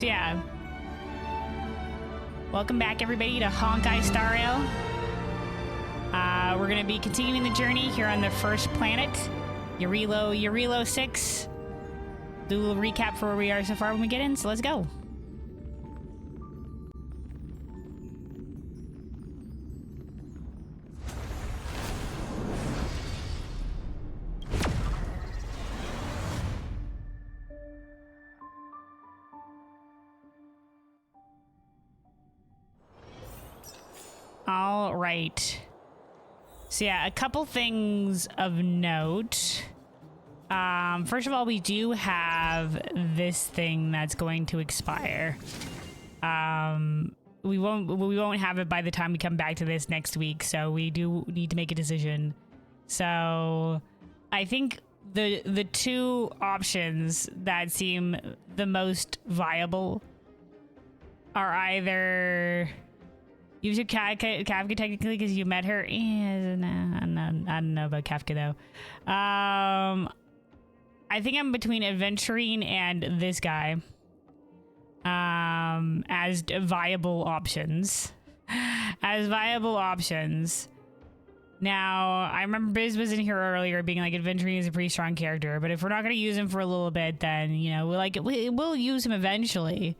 Yeah. Welcome back, everybody, to Honkai Star Rail. We're going to be continuing the journey here on the first planet, Eurilo 6. Do a little recap for where we are so far when we get in, so let's go. All right. So yeah, a couple things of note. First of all, we do have this thing that's going to expire. We won't have it by the time we come back to this next week, so we do need to make a decision. So I think the two options that seem the most viable are either use your Kafka technically because you met her. I don't know about Kafka though. I think I'm between Adventurine and this guy as viable options. Now, I remember Biz was in here earlier being like, Adventurine is a pretty strong character, but if we're not going to use him for a little bit, then, you know, we'll use him eventually.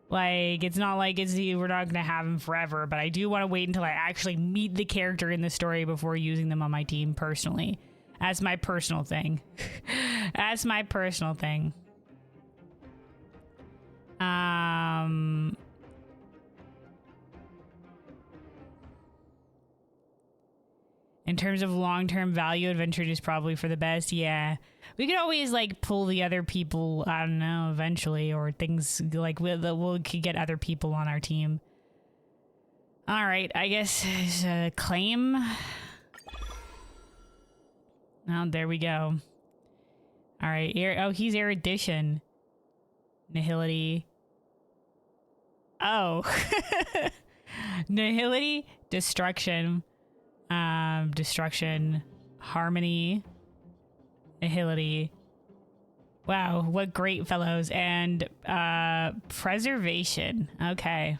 Like, it's not like we're not going to have him forever, but I do want to wait until I actually meet the character in the story before using them on my team personally. That's my personal thing. That's my personal thing. In terms of long-term value, Adventure is probably for the best. Yeah. We could always, like, pull the other people, I don't know, eventually, or things, like, we'll get other people on our team. All right, I guess claim. Oh, there we go. All right, he's erudition. Nihility. Oh. Nihility, destruction. Destruction, harmony, nihility. Wow, what great fellows. And preservation. Okay.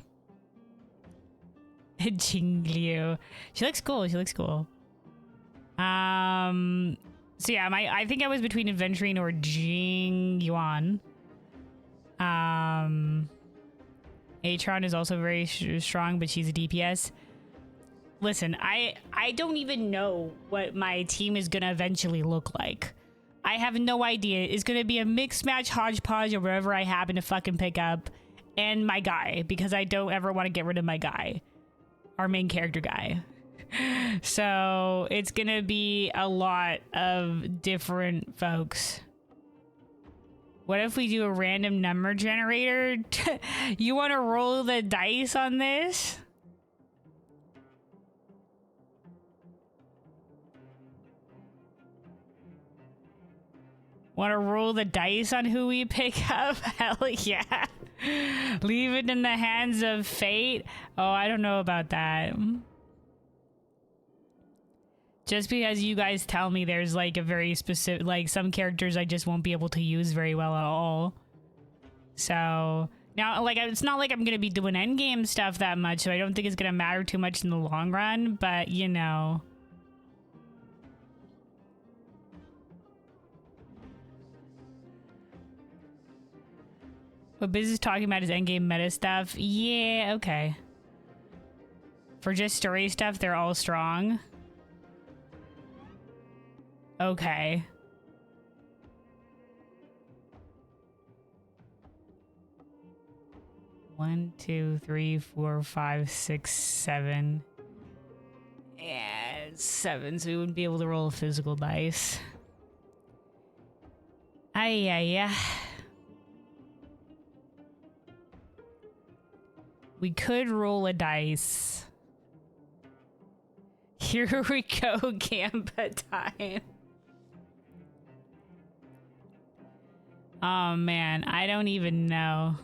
Jingliu. She looks cool. So yeah, I think I was between Adventurine or Jing Yuan. Atron is also very strong, but she's a DPS. Listen, I don't even know what my team is going to eventually look like. I have no idea. It's going to be a mixed match hodgepodge or wherever I happen to fucking pick up. And my guy, because I don't ever want to get rid of my guy. Our main character guy. So it's going to be a lot of different folks. What if we do a random number generator? You want to roll the dice on this? Want to roll the dice on who we pick up? Hell yeah. Leave it in the hands of fate? Oh, I don't know about that. Just because you guys tell me there's like a very specific, like some characters I just won't be able to use very well at all. So now, like, it's not like I'm going to be doing endgame stuff that much, so I don't think it's going to matter too much in the long run, but you know. What Biz is talking about is endgame meta stuff. Yeah, okay. For just story stuff, they're all strong. Okay. One, two, three, four, five, six, seven. Yeah, it's 7, so we wouldn't be able to roll a physical dice. Yeah. We could roll a dice. Here we go, Gamba time. Oh man, I don't even know.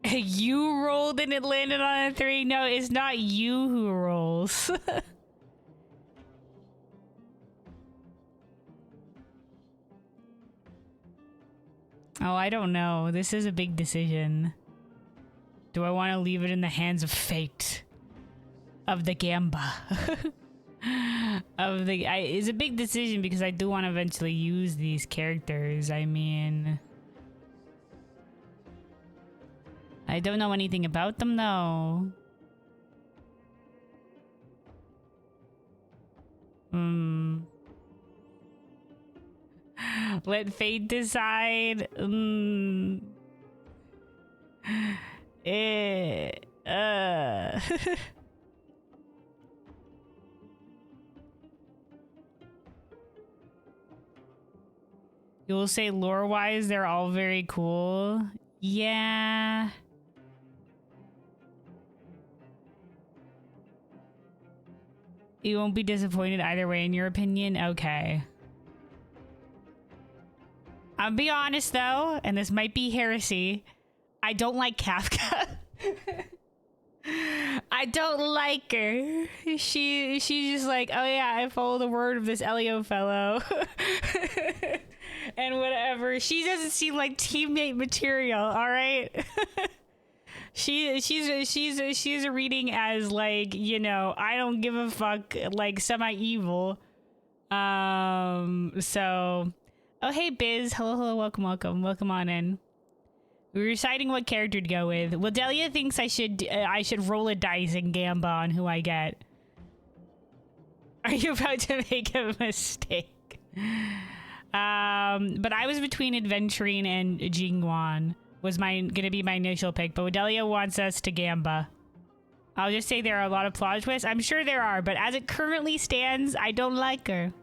You rolled and it landed on a 3. No, it's not you who rolls. Oh, I don't know. This is a big decision. Do I want to leave it in the hands of fate? Of the Gamba? It's a big decision because I do want to eventually use these characters. I mean... I don't know anything about them though. Let fate decide. You will say lore-wise, they're all very cool. Yeah. You won't be disappointed either way, in your opinion? Okay. I'll be honest though, and this might be heresy. I don't like Kafka. I don't like her. She's just like, oh yeah, I follow the word of this Elio fellow. And whatever. She doesn't seem like teammate material, alright? She's a reading as like, you know, I don't give a fuck, like semi-evil. So oh hey Biz, hello, welcome on in. We were deciding what character to go with. Well, Delia thinks I should roll a dice and gamba on who I get. Are you about to make a mistake? But I was between Adventurine and Jingwan was gonna be my initial pick, but Delia wants us to gamba. I'll just say there are a lot of plot twists. I'm sure there are, but as it currently stands, I don't like her.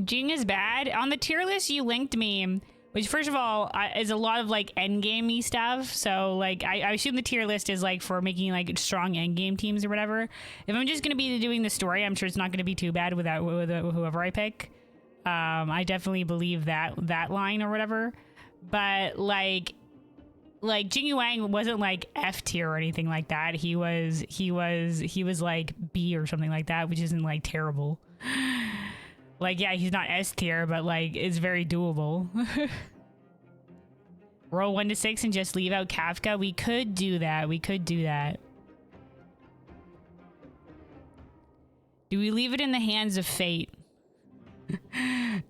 Jing is bad. On the tier list you linked me, which first of all is a lot of like endgame-y stuff. So like I assume the tier list is like for making like strong endgame teams or whatever. If I'm just gonna be doing the story, I'm sure it's not gonna be too bad with whoever I pick. I definitely believe that line or whatever. But like Jing Yuang wasn't like F tier or anything like that. He was like B or something like that, which isn't like terrible. Like, yeah, he's not S tier, but like it's very doable. Roll 1 to 6 and just leave out Kafka. We could do that. Do we leave it in the hands of fate?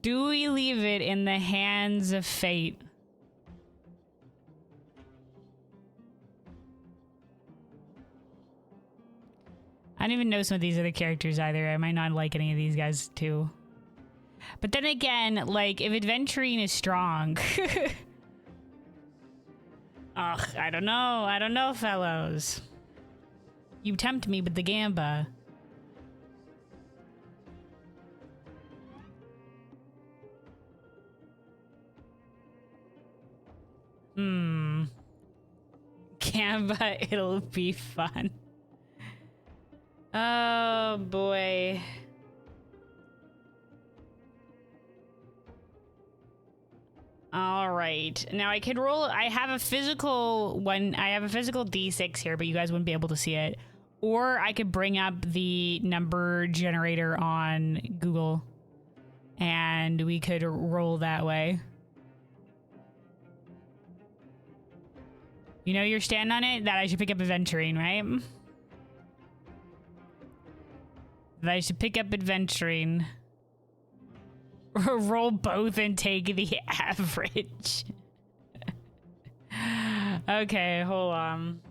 Do we leave it in the hands of fate? I don't even know some of these other characters either. I might not like any of these guys too. But then again, like, if Adventurine is strong... Ugh, I don't know, fellows. You tempt me with the gamba. Gamba, it'll be fun. Oh, boy. All right. Now I could roll. I have a physical one. I have a physical D6 here, but you guys wouldn't be able to see it. Or I could bring up the number generator on Google and we could roll that way. You know your stand on it? That I should pick up Adventurine, right? That I should pick up Adventurine. Roll both and take the average. Okay, hold on.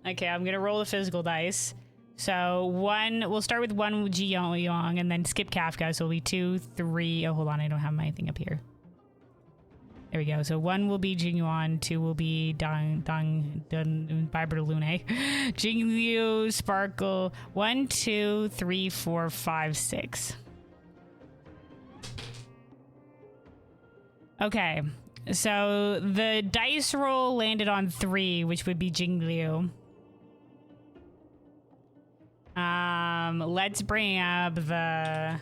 Okay, I'm gonna roll the physical dice. So we'll start with 1 Ji Yong and then skip Kafka. So it'll be 2, 3. Oh, hold on, I don't have my thing up here. There we go. So 1 will be Jingyuan, 2 will be Dang Viber Lune. Jingyu, Sparkle. 1, 2, 3, 4, 5, 6. Okay, so the dice roll landed on 3, which would be Jingliu. Let's bring up the...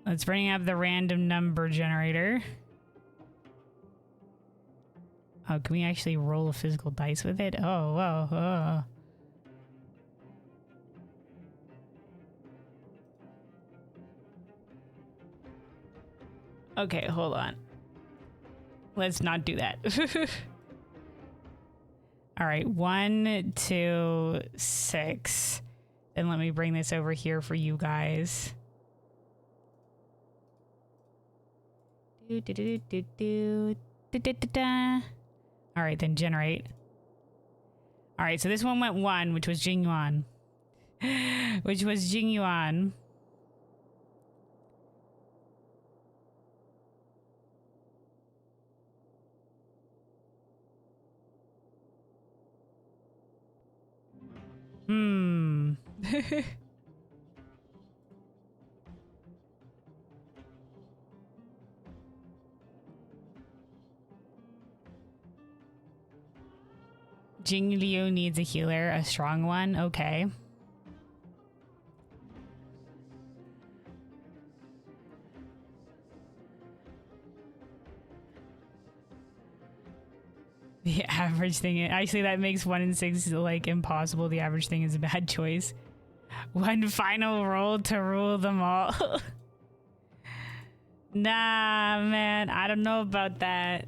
Let's bring up the random number generator. Oh, can we actually roll a physical dice with it? Oh, whoa, oh. Okay, hold on. Let's not do that. All right, 1, 2, 6. Then let me bring this over here for you guys. All right, then generate. All right, so this one went 1, which was Jingyuan. Which was Jingyuan. Jing Liu needs a healer, a strong one. Okay. The average thing, actually, that makes 1 in 6 like impossible. The average thing is a bad choice. One final roll to rule them all. Nah, man, I don't know about that.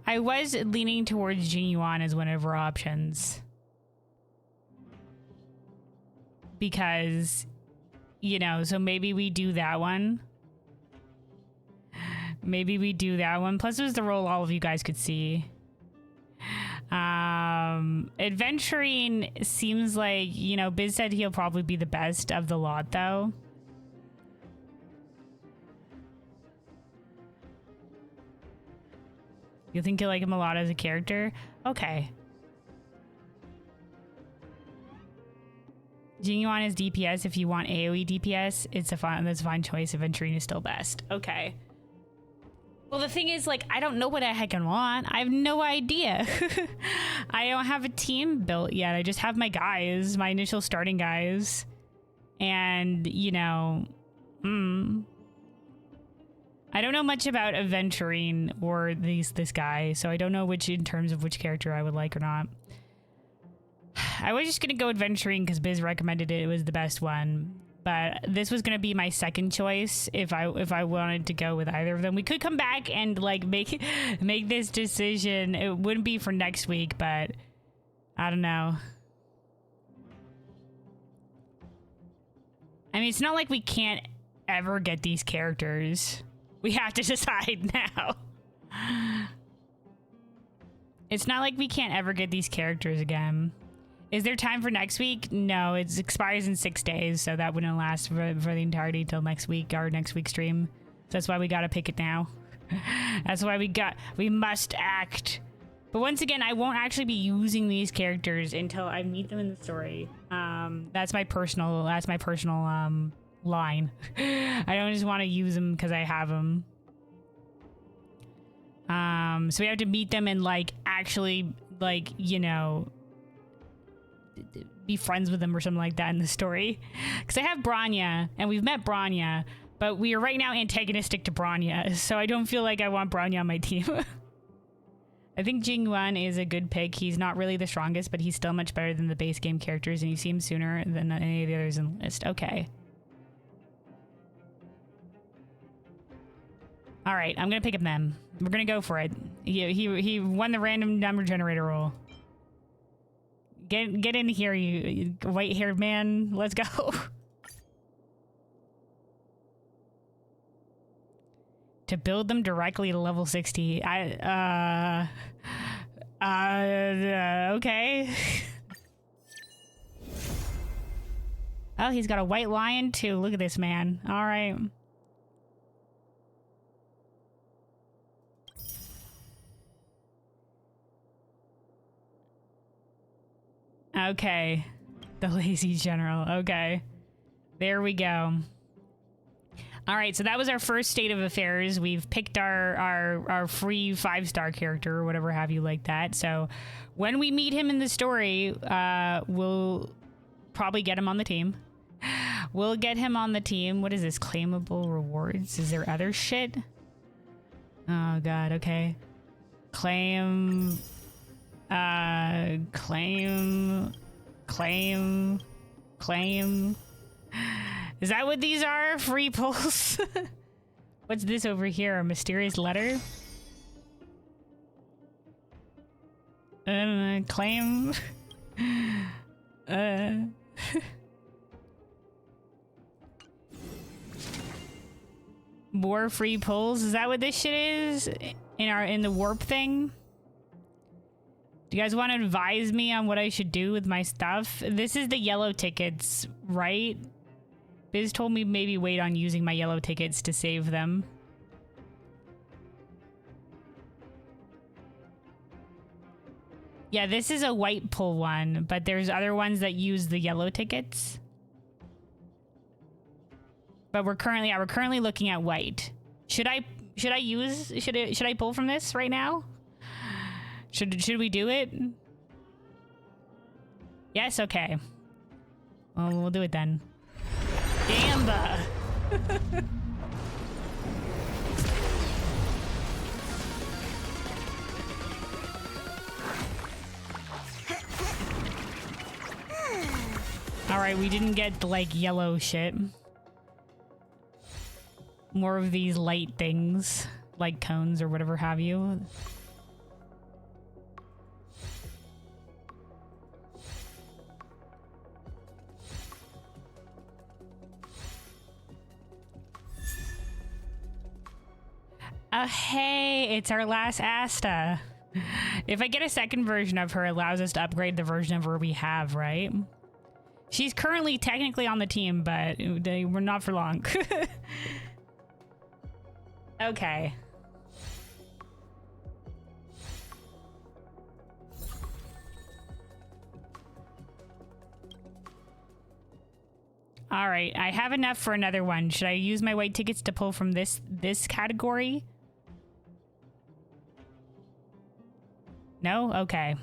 I was leaning towards Jinyuan as one of our options. Because, you know, so maybe we do that one. Maybe we do that one. Plus, it was the role all of you guys could see. Adventuring seems like, you know, Biz said he'll probably be the best of the lot, though. You think you like him a lot as a character? Okay. Jinyuan is DPS. If you want AoE DPS, that's a fine choice. Adventuring is still best. Okay. Well, the thing is, like, I don't know what the heck I want. I have no idea. I don't have a team built yet. I just have my guys, my initial starting guys. And, you know, I don't know much about adventuring or this guy, so I don't know in terms of which character I would like or not. I was just gonna go adventuring because Biz recommended it. It was the best one. But this was gonna be my second choice if I wanted to go with either of them. We could come back and like make this decision. It wouldn't be for next week, but I don't know. I mean, it's not like we can't ever get these characters. We have to decide now. It's not like we can't ever get these characters again. Is there time for next week? No, it expires in 6 days, so that wouldn't last for the entirety till next week, our next week stream. So that's why we gotta pick it now. That's why we must act. But once again, I won't actually be using these characters until I meet them in the story. That's my personal line. I don't just want to use them because I have them. So we have to meet them and like actually like, you know, be friends with them or something like that in the story. Because I have Bronya and we've met Bronya, but we are right now antagonistic to Bronya, so I don't feel like I want Bronya on my team. I think Jingyuan is a good pick. He's not really the strongest, but he's still much better than the base game characters, and you see him sooner than any of the others in the list. Okay. All right, I'm gonna pick up them. We're gonna go for it. He won the random number generator roll. Get in here, you white-haired man. Let's go. To build them directly to level 60. Okay. Oh, he's got a white lion too. Look at this man. All right. Okay. The lazy general. Okay. There we go. All right, so that was our first state of affairs. We've picked our free 5-star character or whatever have you like that. So when we meet him in the story, we'll probably get him on the team. We'll get him on the team. What is this? Claimable rewards? Is there other shit? Oh god, okay. Claim. Is that what these are? Free pulls? What's this over here? A mysterious letter? Claim. More free pulls? Is that what this shit is? In the warp thing? Do you guys want to advise me on what I should do with my stuff? This is the yellow tickets, right? Biz told me maybe wait on using my yellow tickets to save them. Yeah, this is a white pull one, but there's other ones that use the yellow tickets. But we're currently looking at white. Should I pull from this right now? Should we do it? Yes, okay. Well, we'll do it then. Gamba. All right, we didn't get like yellow shit. More of these light things, like cones or whatever have you. Hey, it's our last Asta. If I get a second version of her, it allows us to upgrade the version of her we have, right? She's currently technically on the team, but we're not for long. Okay. All right, I have enough for another one. Should I use my white tickets to pull from this category? No? Okay.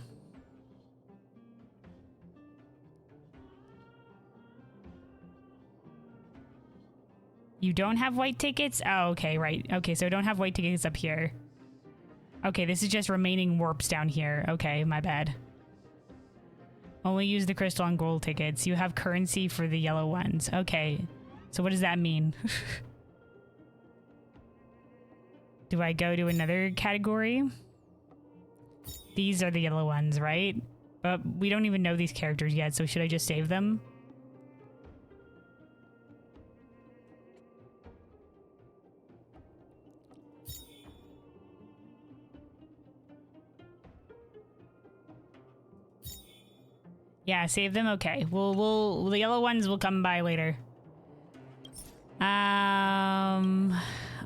You don't have white tickets? Oh, okay, right. Okay, so I don't have white tickets up here. Okay, this is just remaining warps down here. Okay, my bad. Only use the crystal and gold tickets. You have currency for the yellow ones. Okay, so what does that mean? Do I go to another category? These are the yellow ones, right? But we don't even know these characters yet, so should I just save them? Yeah, save them. Okay. We'll the yellow ones will come by later. All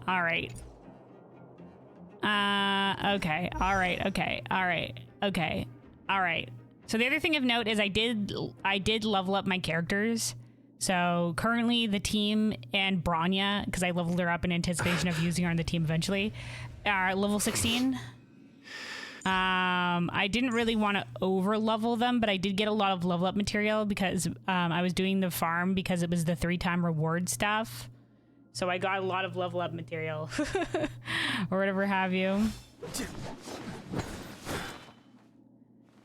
right. Okay. All right. Okay. All right. Okay. All right. So the other thing of note is I did level up my characters. So currently the team and Branya, because I leveled her up in anticipation of using her on the team eventually, are level 16. I didn't really want to over level them, but I did get a lot of level up material because I was doing the farm because it was the 3-time reward stuff. So I got a lot of level up material or whatever have you.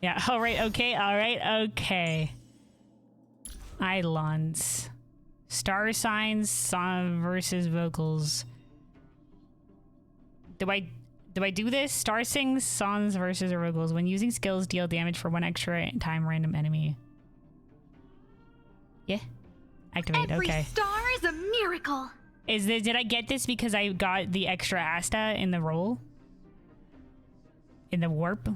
Yeah. All right. Okay. All right. Okay. Eidolons. Star signs, song versus vocals. Do I do this? Star sings, songs versus vocals. When using skills, deal damage for 1 extra time random enemy. Yeah. Activate. Every okay. star is a miracle. Did I get this because I got the extra Asta in the roll? In the warp?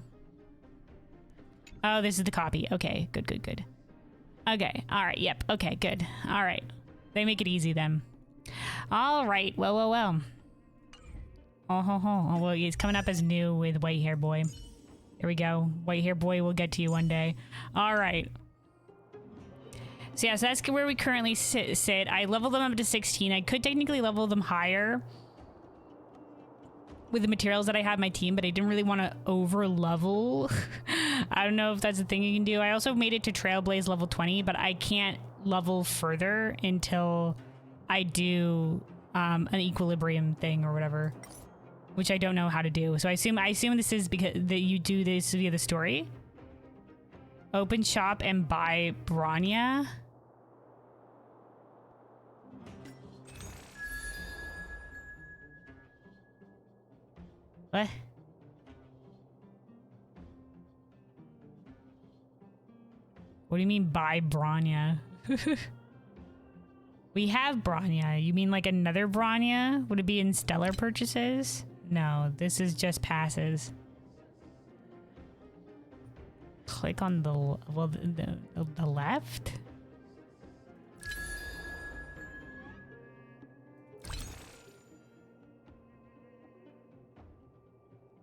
Oh, this is the copy. Okay, good, good, good. Okay, all right, yep, okay, good. All right, they make it easy then. All right, well. Oh, well, he's coming up as new with White Hair Boy. There we go. White Hair Boy will get to you one day. All right, So yeah, so that's where we currently sit. I leveled them up to 16. I could technically level them higher with the materials that I have in my team, but I didn't really want to over level. I don't know if that's a thing you can do. I also made it to Trailblaze level 20, but I can't level further until I do an equilibrium thing or whatever, which I don't know how to do. So I assume this is because that you do this via the story. Open shop and buy Bronya. What? What do you mean buy Bronya? We have Bronya. You mean like another Bronya? Would it be in stellar purchases? No, this is just passes. Click on the left?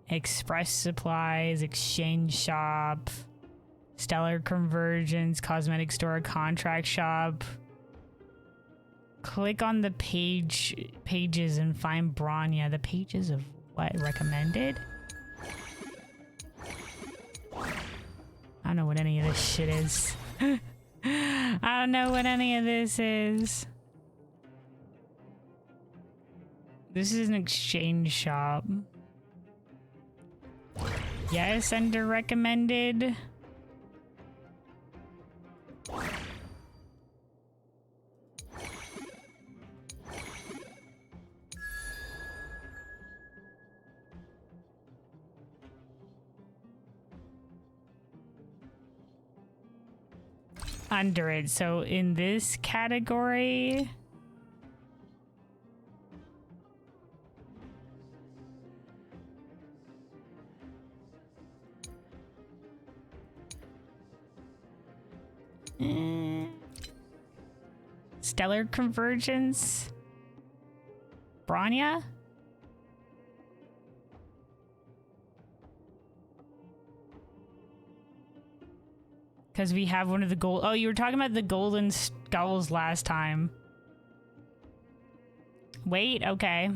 Express supplies, exchange shop, stellar conversions, cosmetic store, contract shop. Click on the pages and find Bronya. The pages of what? Recommended? I don't know what any of this shit is. I don't know what any of this is. This is an exchange shop. Yes, under recommended. Under it. So in this category, stellar convergence, Bronya. Because we have one of the gold. Oh, you were talking about the golden skulls last time. Wait, okay.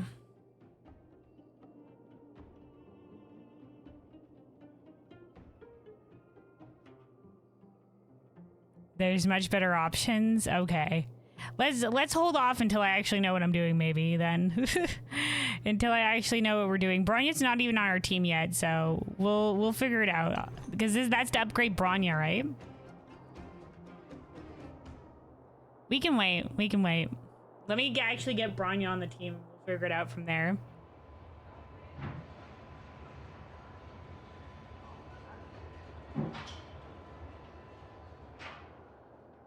There's much better options. Okay. Let's hold off until I actually know what I'm doing, maybe then. Until I actually know what we're doing. Bronya's not even on our team yet, so we'll figure it out. Because that's to upgrade Bronya, right? We can wait. We can wait. Let me actually get Bronya on the team. We'll figure it out from there.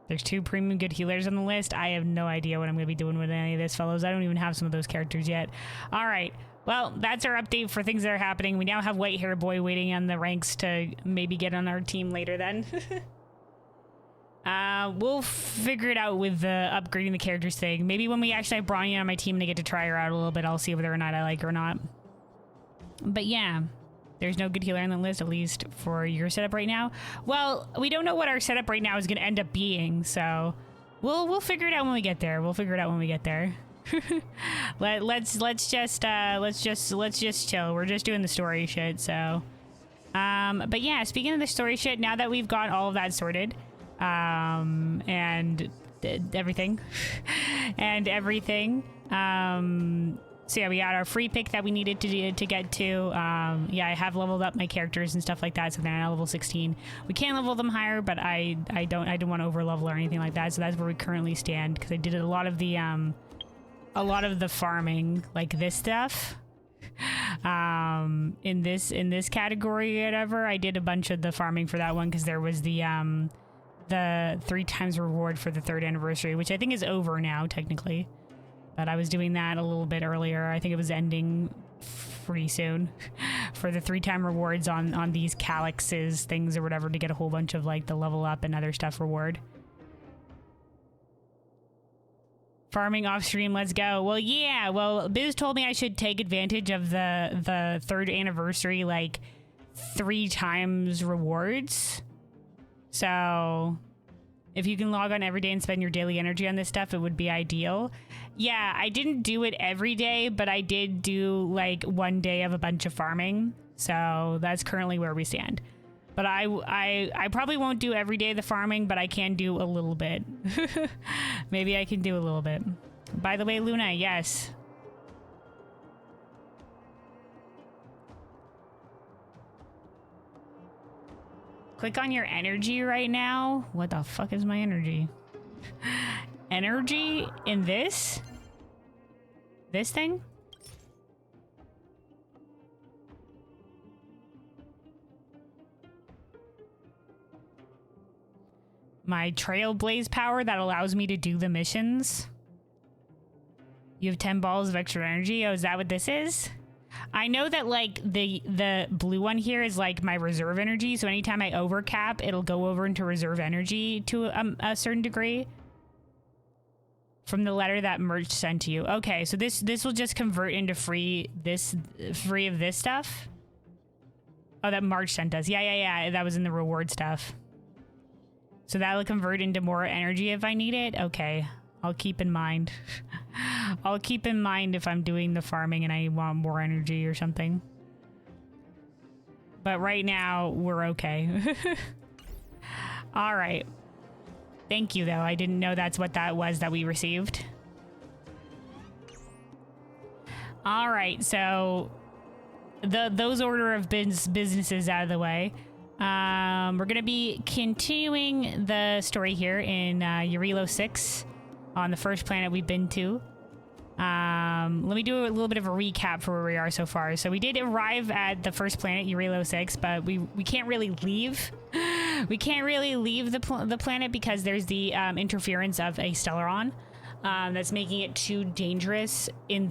There's 2 premium good healers on the list. I have no idea what I'm going to be doing with any of this, fellows. I don't even have some of those characters yet. All right. Well, that's our update for things that are happening. We now have White Hair Boy waiting on the ranks to maybe get on our team later then. We'll figure it out with the upgrading the characters thing. Maybe when we actually have Bronya on my team and I get to try her out a little bit, I'll see whether or not I like her or not. But yeah. There's no good healer on the list, at least for your setup right now. Well, we don't know what our setup right now is going to end up being, so we'll figure it out when we get there. We'll figure it out when we get there. let's just chill. We're just doing the story shit, so. But yeah, speaking of the story shit, now that we've got all of that sorted, and everything, so yeah, we got our free pick that we needed to get to. Yeah, I have leveled up my characters and stuff like that, so they're now level 16. We can level them higher, but I don't want to over level or anything like that. So that's where we currently stand, because I did a lot of the farming, like this stuff. In this category or whatever, I did a bunch of the farming for that one because there was the 3 times reward for the 3rd anniversary, which I think is over now technically. But I was doing that a little bit earlier. I think it was ending pretty soon for the 3-time rewards on these calyxes things or whatever to get a whole bunch of like the level up and other stuff reward. Farming off stream, let's go. Well, yeah. Well, Biz told me I should take advantage of the 3rd anniversary like 3 times rewards. So If you can log on every day and spend your daily energy on this stuff, it would be ideal. Yeah, I didn't do it every day, but I did do like one day of a bunch of farming. So that's currently where we stand. But I probably won't do every day of the farming, but I can do a little bit. Maybe I can do a little bit. By the way, Luna, yes. Click on your energy right now. What the fuck is my energy? Energy in this? This thing? My trailblaze power that allows me to do the missions. You have 10 balls of extra energy. Oh, is that what this is? I know that like the blue one here is like my reserve energy. So anytime I overcap, it'll go over into reserve energy to a certain degree. From the letter that Merch sent to you. Okay, so this will just convert into free of this stuff. Oh, that March sent us. Yeah. That was in the reward stuff. So that'll convert into more energy if I need it. Okay, I'll keep in mind. I'll keep in mind if I'm doing the farming and I want more energy or something. But right now, we're okay. All right. Thank you, though. I didn't know that's what that was that we received. All right, so those order of businesses out of the way. We're going to be continuing the story here in Eurilo 6 on the first planet we've been to. Let me do a little bit of a recap for where we are so far. So we did arrive at the first planet, Eurilo 6, but we can't really leave. We can't really leave the planet because there's the interference of a Stellaron that's making it too dangerous in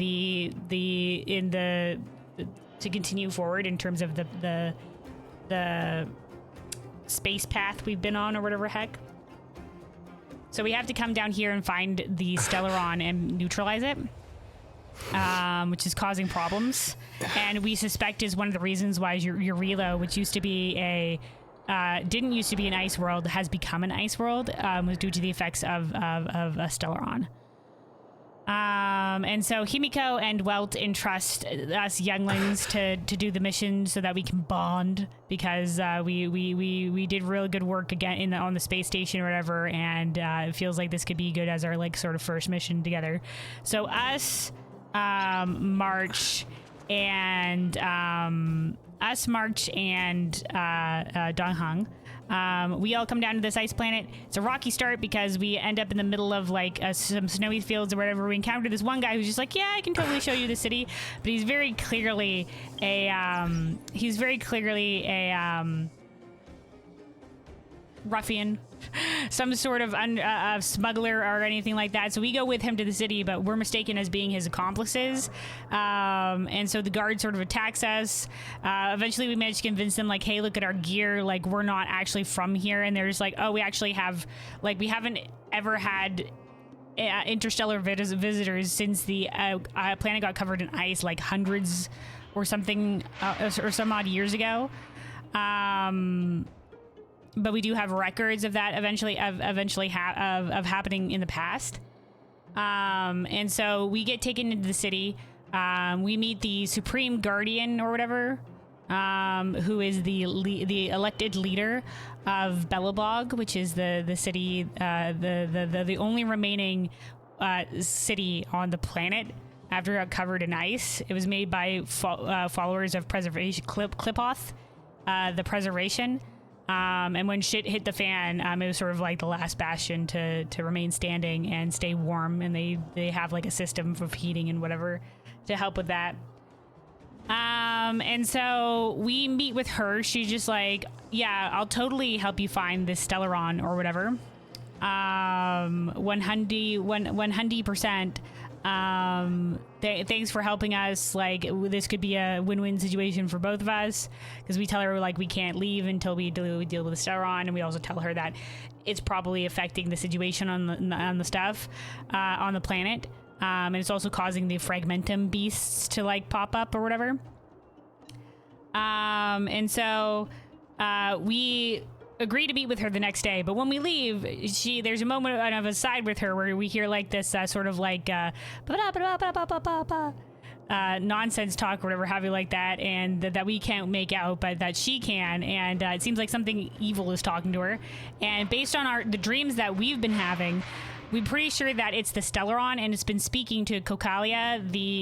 to continue forward in terms of the space path we've been on or whatever heck. So we have to come down here and find the Stellaron and neutralize it, which is causing problems. And we suspect is one of the reasons why Eurilo, which used to be didn't used to be an ice world, has become an ice world, was due to the effects of a Stellaron. And so Himiko and Welt entrust us younglings to do the mission so that we can bond, because we did really good work again on the space station or whatever, and it feels like this could be good as our like sort of first mission together. So us, March and Donghung. We all come down to this ice planet. It's a rocky start because we end up in the middle of like some snowy fields or whatever. We encounter this one guy who's just like, yeah, I can totally show you the city, but he's very clearly a ruffian, some sort of smuggler or anything like that. So we go with him to the city, but we're mistaken as being his accomplices. And so the guard sort of attacks us. Eventually we manage to convince them like, hey, look at our gear. Like, we're not actually from here. And they're just like, oh, we actually have, like, we haven't ever had interstellar visitors since the planet got covered in ice, like hundreds or something, or some odd years ago. But we do have records of that eventually happening in the past. And so we get taken into the city. We meet the Supreme Guardian or whatever, who is the elected leader of Belobog, which is the city, the only remaining city on the planet after it got covered in ice. It was made by followers of Preservation Clipoth, the Preservation. And when shit hit the fan, it was sort of like the last bastion to remain standing and stay warm. And they have like a system of heating and whatever to help with that. And so we meet with her. She's just like, yeah, I'll totally help you find this Stellaron or whatever. 100%. Thanks for helping us. Like, this could be a win-win situation for both of us, because we tell her like we can't leave until we deal with the Stellaron, and we also tell her that it's probably affecting the situation on the stuff on the planet, and it's also causing the fragmentum beasts to like pop up or whatever. And so we agree to meet with her the next day, but when we leave, there's a moment of a side with her where we hear like this sort of like nonsense talk or whatever have you like that, and that we can't make out, but that she can, and it seems like something evil is talking to her. And based on the dreams that we've been having, we're pretty sure that it's the Stellaron, and it's been speaking to Kokalia,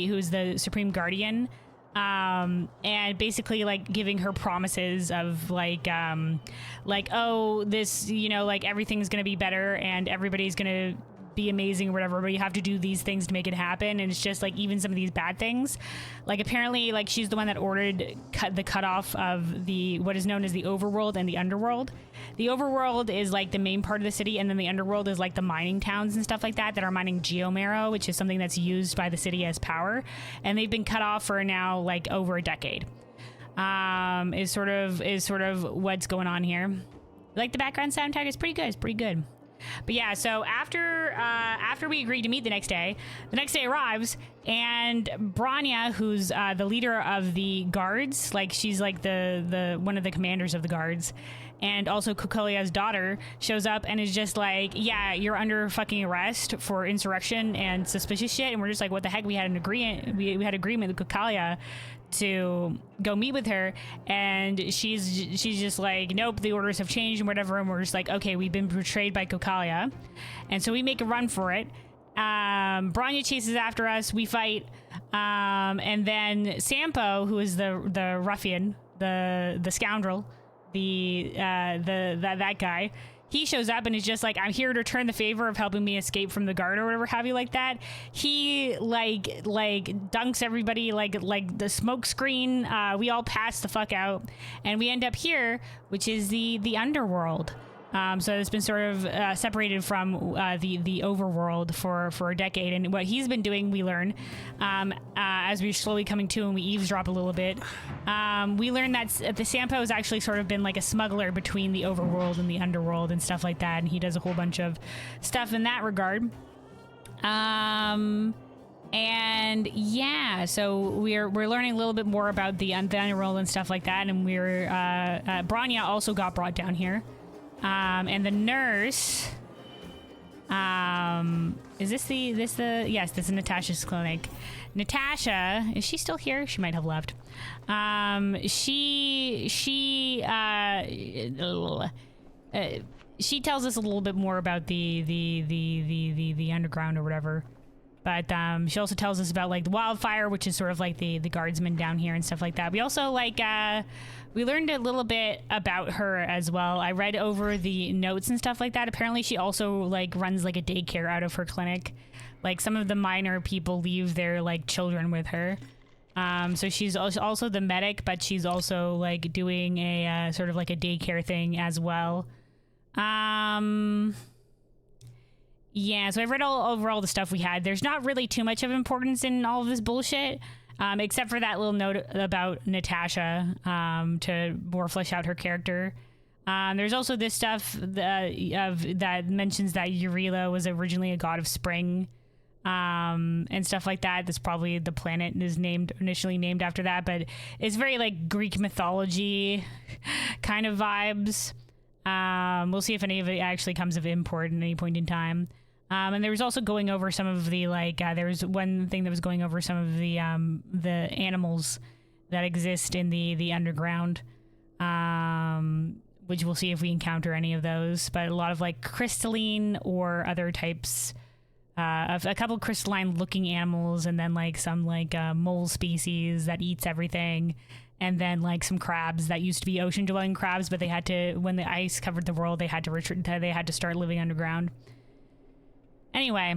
who's the Supreme Guardian, and basically like giving her promises of like oh, this, you know, like everything's gonna be better and everybody's gonna be amazing or whatever, but you have to do these things to make it happen. And it's just like even some of these bad things, like apparently like she's the one that ordered the cutoff of what is known as the overworld and the underworld. The overworld is like the main part of the city, and then the underworld is like the mining towns and stuff like that are mining geomarrow, which is something that's used by the city as power, and they've been cut off for now like over a decade. Is sort of what's going on here. Like the background soundtrack is pretty good. But yeah, so after we agreed to meet the next day arrives, and Branya, who's the leader of the guards, like she's like the one of the commanders of the guards, and also Kokolia's daughter, shows up and is just like, yeah, you're under fucking arrest for insurrection and suspicious shit. And we're just like, what the heck? We had an agreement. We had agreement with Kokalia to go meet with her, and she's just like, nope, the orders have changed and whatever. And we're just like, okay, we've been betrayed by Kokalia, and so we make a run for it. Branya chases after us, we fight, and then Sampo, who is the ruffian, the scoundrel, that guy, he shows up and is just like, I'm here to return the favor of helping me escape from the guard or whatever have you like that. He like dunks everybody like the smoke screen. We all pass the fuck out, and we end up here, which is the underworld. So it's been sort of separated from the overworld for a decade, and what he's been doing, we learn as we're slowly coming to and we eavesdrop a little bit. We learn that the Sampo has actually sort of been like a smuggler between the overworld and the underworld and stuff like that, and he does a whole bunch of stuff in that regard. And yeah, so we're learning a little bit more about the underworld and stuff like that, and Branya also got brought down here. And the nurse, is this yes, this is Natasha's clinic. Natasha, is she still here? She might have left. She tells us a little bit more about the underground or whatever. But she also tells us about like the wildfire, which is sort of like the guardsmen down here and stuff like that. We also like we learned a little bit about her as well. I read over the notes and stuff like that. Apparently she also like runs like a daycare out of her clinic. Like some of the minor people leave their like children with her. So she's also the medic, but she's also like doing a sort of like a daycare thing as well. Yeah, so I've read over all the stuff we had. There's not really too much of importance in all of this bullshit, except for that little note about Natasha, to more flesh out her character. There's also this stuff that mentions that Eurela was originally a god of spring, and stuff like that. That's probably the planet is initially named after that, but it's very like Greek mythology kind of vibes. We'll see if any of it actually comes of import at any point in time. And there was also going over some of the like there was one thing that was going over some of the animals that exist in the underground, which we'll see if we encounter any of those. But a lot of like crystalline or other types of a couple crystalline looking animals, and then like some like mole species that eats everything. And then like some crabs that used to be ocean dwelling crabs, but they had to, when the ice covered the world, they had to start living underground. Anyway,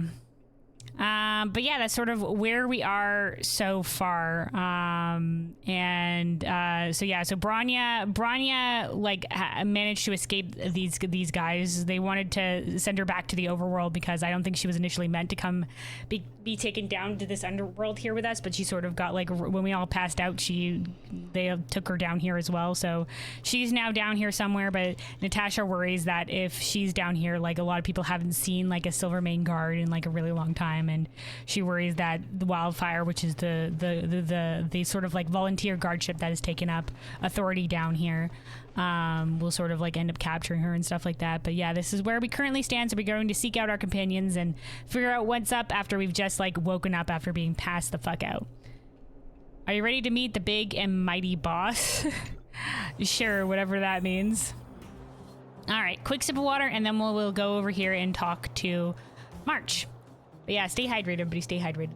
but yeah, that's sort of where we are so far. So Branya like managed to escape these guys. They wanted to send her back to the overworld because I don't think she was initially meant to come be taken down to this underworld here with us, but she sort of got like, when we all passed out, they took her down here as well. So she's now down here somewhere, but Natasha worries that if she's down here, like a lot of people haven't seen like a Silvermane guard in like a really long time, and she worries that the wildfire, which is the sort of like volunteer guardship that has taken up authority down here, will sort of like end up capturing her and stuff like that. But yeah, this is where we currently stand. So we're going to seek out our companions and figure out what's up after we've just like woken up after being passed the fuck out. Are you ready to meet the big and mighty boss? Sure, whatever that means. All right, quick sip of water, and then we'll go over here and talk to March. But yeah, stay hydrated, everybody. Stay hydrated.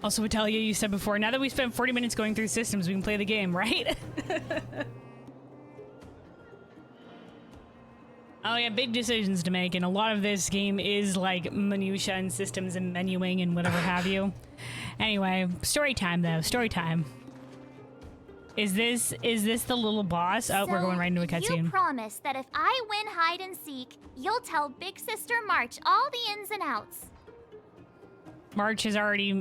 Also, Vitalia, you said before, now that we spent 40 minutes going through systems, we can play the game, right? Oh yeah, big decisions to make, and a lot of this game is like minutia and systems and menuing and whatever have you. Anyway, story time though, story time. Is this the little boss? Oh, so we're going right into a cutscene. You promise that if I win hide and seek, you'll tell Big Sister March all the ins and outs. March is already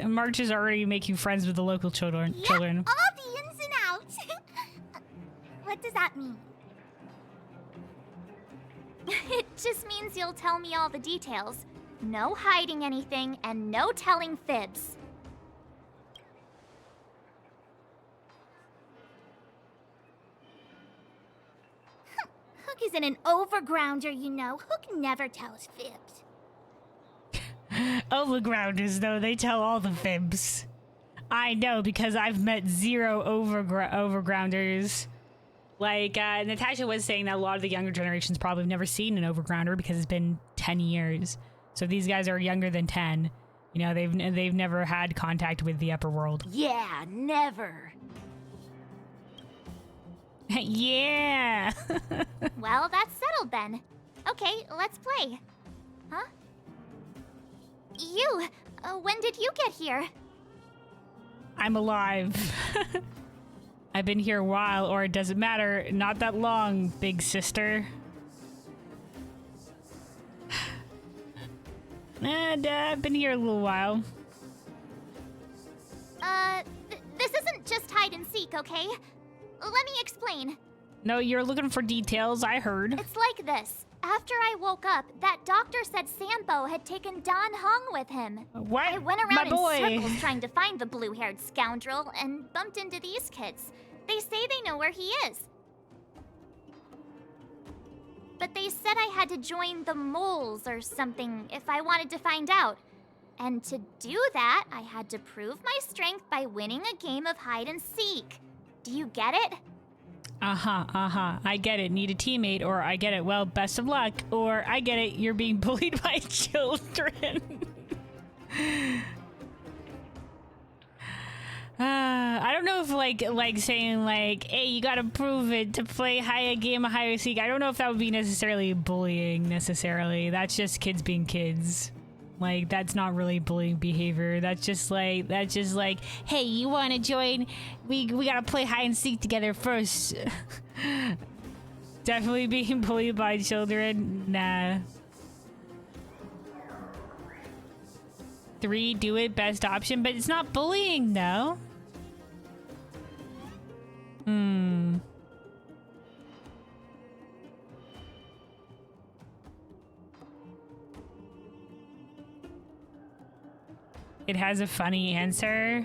March is already making friends with the local children. Yep, all the ins and outs. What does that mean? It just means you'll tell me all the details. No hiding anything and no telling fibs. Hook isn't an overgrounder, you know. Hook never tells fibs. Overgrounders, though, they tell all the fibs. I know, because I've met zero overgrounders. Like, Natasha was saying that a lot of the younger generations probably have never seen an overgrounder because it's been 10 years. So these guys are younger than 10. You know, they've never had contact with the upper world. Yeah, never. Yeah! Well, that's settled then. Okay, let's play. Huh? You, when did you get here? I'm alive. I've been here a while, or it doesn't matter. Not that long, big sister. And I've been here a little while. This isn't just hide and seek, okay? Let me explain. No, you're looking for details, I heard. It's like this. After I woke up, that doctor said Sambo had taken Don Hung with him. What? I went around in circles trying to find the blue-haired scoundrel and bumped into these kids. They say they know where he is. But they said I had to join the moles or something if I wanted to find out. And to do that, I had to prove my strength by winning a game of hide and seek. Do you get it? I get it. Need a teammate, or I get it. Well, best of luck. Or I get it. You're being bullied by children. I don't know if like saying like, hey, you gotta prove it to play a game of hide and seek. I don't know if that would be necessarily bullying necessarily. That's just kids being kids. Like, that's not really bullying behavior. That's just like, hey, you want to join? We gotta play hide and seek together first. Definitely being bullied by children. Nah. 3, do it, best option, but it's not bullying, though. It has a funny answer.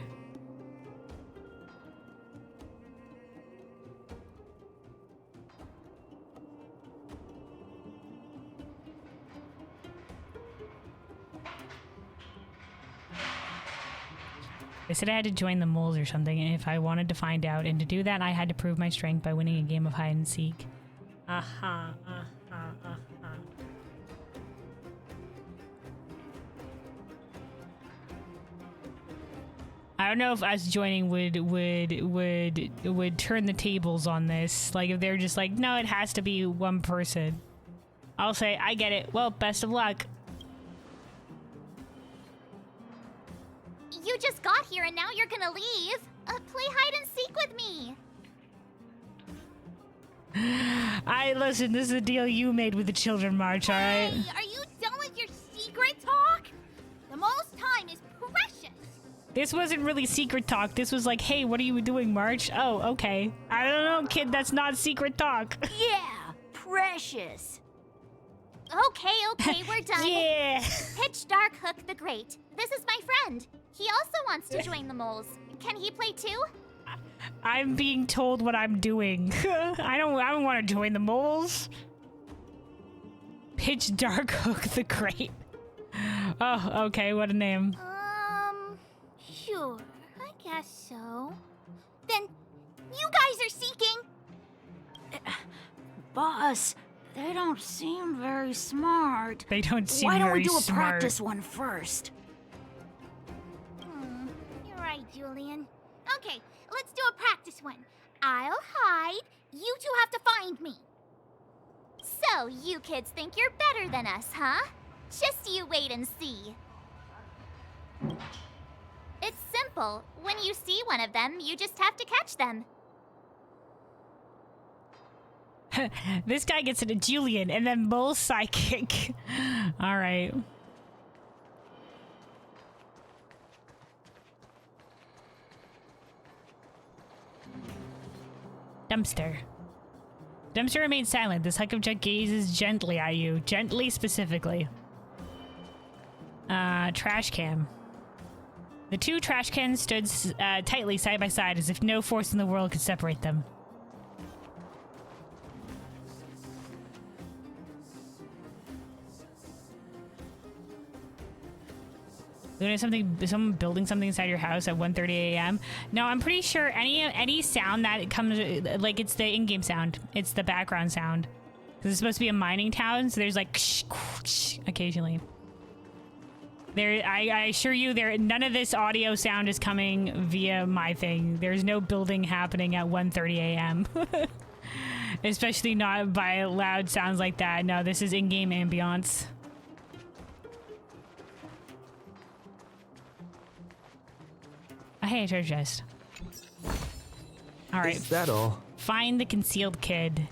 They said I had to join the moles or something, and if I wanted to find out, and to do that, I had to prove my strength by winning a game of hide and seek. I don't know if us joining would turn the tables on this. Like, if they're just like, no, it has to be one person. I'll say, I get it. Well, best of luck. You just got here and now you're gonna leave. Play hide and seek with me. Listen, this is a deal you made with the children, March, alright? Hey, are you done with your secret talk? The most time is precious. This wasn't really secret talk. This was like, hey, what are you doing, March? Oh, okay. I don't know, kid. That's not secret talk. Yeah, precious. Okay, we're done. Yeah. Pitch Dark Hook the Great. This is my friend. He also wants to join the moles. Can he play too? I'm being told what I'm doing. I don't want to join the moles. Pitch Dark Hook the Great. Oh, okay. What a name. Sure. I guess so. Then, you guys are seeking. Boss, they don't seem very smart. They don't seem Why don't very we do a smart. practice one first? You're right, Julian. Okay, let's do a practice one. I'll hide. You two have to find me. So, you kids think you're better than us, huh? Just you wait and see. It's simple. When you see one of them, you just have to catch them. This guy gets it a Julian and then Bull Psychic. All right. Dumpster. Dumpster remains silent. This hunk of junk gazes gently at you. Gently, specifically. Trash can. The two trash cans stood tightly side by side as if no force in the world could separate them. Doing someone building something inside your house at 1:30 a.m. No, I'm pretty sure any sound that comes, like, it's the in-game sound. It's the background sound. Because it's supposed to be a mining town, so there's like occasionally. I assure you, none of this audio sound is coming via my thing. There's no building happening at 1:30 a.m. Especially not by loud sounds like that. No, this is in-game ambiance. Oh, hey, a treasure chest. All right. Is that all? Find the concealed kid.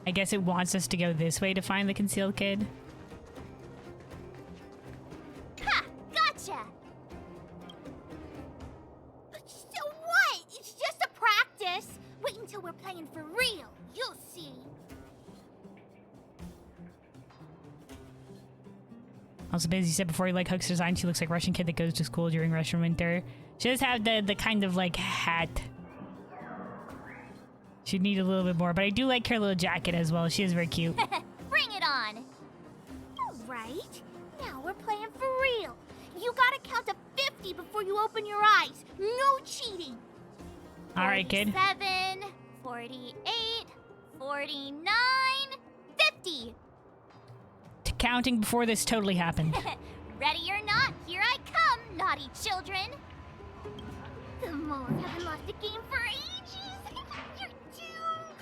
I guess it wants us to go this way to find the concealed kid. Ha! Gotcha! So what? It's just a practice. Wait until we're playing for real. You'll see. Also, as you said before, you like Hook's design. She looks like a Russian kid that goes to school during Russian winter. She does have the kind of like hat. She'd need a little bit more, but I do like her little jacket as well. She is very cute. Bring it on. All right. Now we're playing for real. You gotta count to 50 before you open your eyes. No cheating. All right, kid. 47, 48, 49, 50. Counting before this totally happened. Ready or not, here I come, naughty children. The moles haven't lost a game for ages. You're doomed.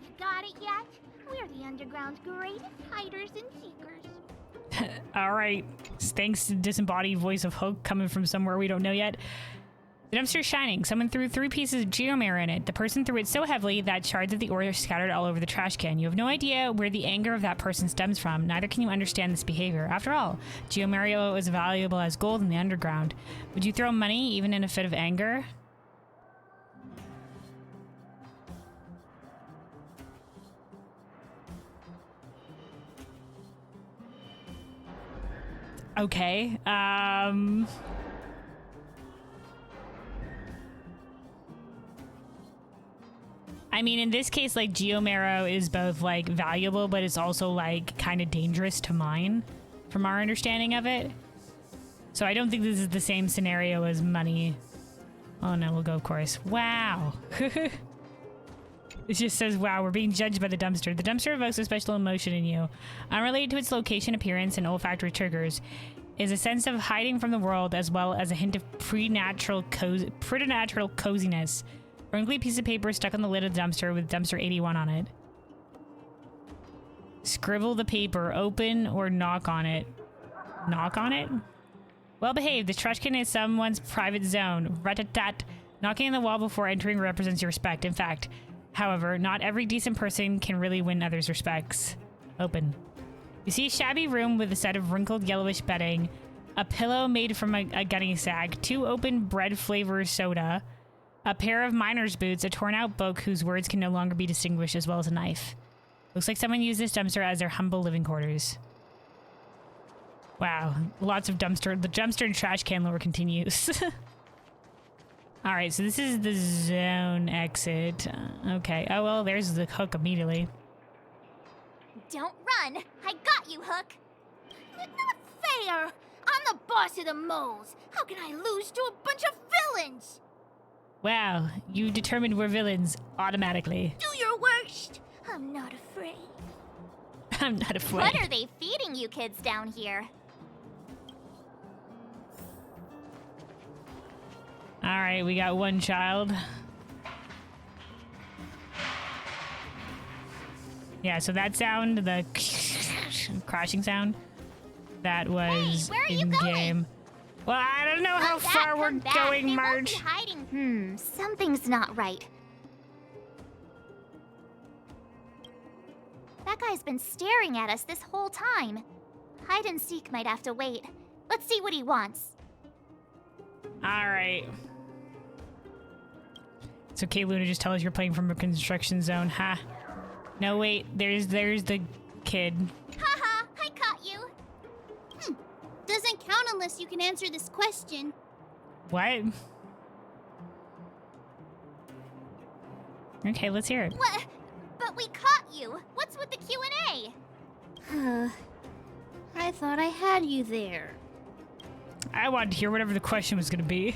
You got it yet? We're the Underground's greatest hiders and seekers. All right. Thanks to disembodied voice of Hook coming from somewhere we don't know yet. The dumpster's shining. Someone threw 3 pieces of geomirror in it. The person threw it so heavily that shards of the ore are scattered all over the trash can. You have no idea where the anger of that person stems from. Neither can you understand this behavior. After all, geomirror is valuable as gold in the underground. Would you throw money even in a fit of anger? Okay. I mean, in this case, like, geomarrow is both, like, valuable, but it's also, like, kind of dangerous to mine, from our understanding of it. So I don't think this is the same scenario as money. Oh, no, we'll go, of course. Wow. It just says, wow, we're being judged by the dumpster. The dumpster evokes a special emotion in you. Unrelated to its location, appearance, and olfactory triggers, is a sense of hiding from the world, as well as a hint of preternatural coziness. A wrinkly piece of paper stuck on the lid of the dumpster with dumpster 81 on it. Scribble the paper, open or knock on it. Knock on it? Well behaved. This trash can is someone's private zone. Rat-a-tat. Knocking on the wall before entering represents your respect. In fact, However, not every decent person can really win others' respects. Open. You see a shabby room with a set of wrinkled yellowish bedding, a pillow made from a gunny sack, 2 open bread flavor soda, a pair of miner's boots, a torn out book whose words can no longer be distinguished, as well as a knife. Looks like someone used this dumpster as their humble living quarters. Wow, lots of dumpster. The dumpster and trash can lore continues. Alright, so this is the zone exit. Okay. Oh, well, there's the hook immediately. Don't run! I got you, Hook! Not fair! I'm the boss of the moles. How can I lose to a bunch of villains? Wow, you determined we're villains automatically. Do your worst. I'm not afraid. I'm not afraid. What are they feeding you kids down here? Alright, we got one child. Yeah, so that sound, the crashing sound, that was Hey, where are you in-game. going? Well, I don't know how far we're going, They Marge. won't be hiding. Something's not right. That guy's been staring at us this whole time. Hide and seek might have to wait. Let's see what he wants. Alright. It's okay, Luna, just tell us you're playing from a construction zone. Ha. No, wait, there's the kid. Haha, I caught you. Doesn't count unless you can answer this question. What? Okay, let's hear it. What? But we caught you. What's with the Q&A? I thought I had you there. I wanted to hear whatever the question was going to be.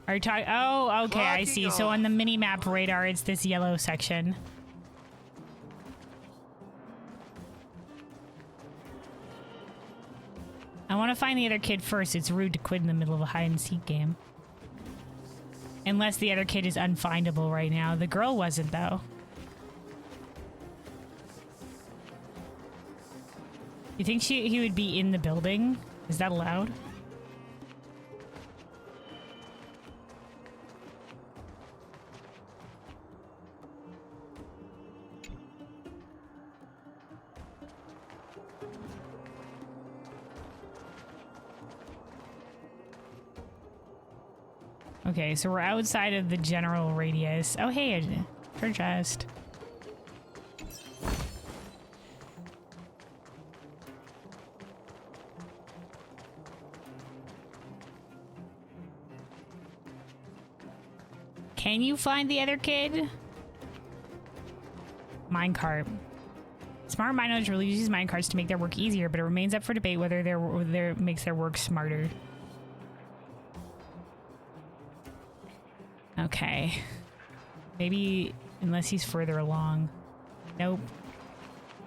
Are you talking? Oh, okay, I see. So on the mini-map radar, it's this yellow section. I want to find the other kid first. It's rude to quit in the middle of a hide-and-seek game. Unless the other kid is unfindable right now. The girl wasn't, though. You think he would be in the building? Is that allowed? Okay, so we're outside of the general radius. Oh, hey, her chest. Can you find the other kid? Minecart. Smart miners really use minecarts to make their work easier, but it remains up for debate whether their makes their work smarter. Okay. Maybe unless he's further along. Nope.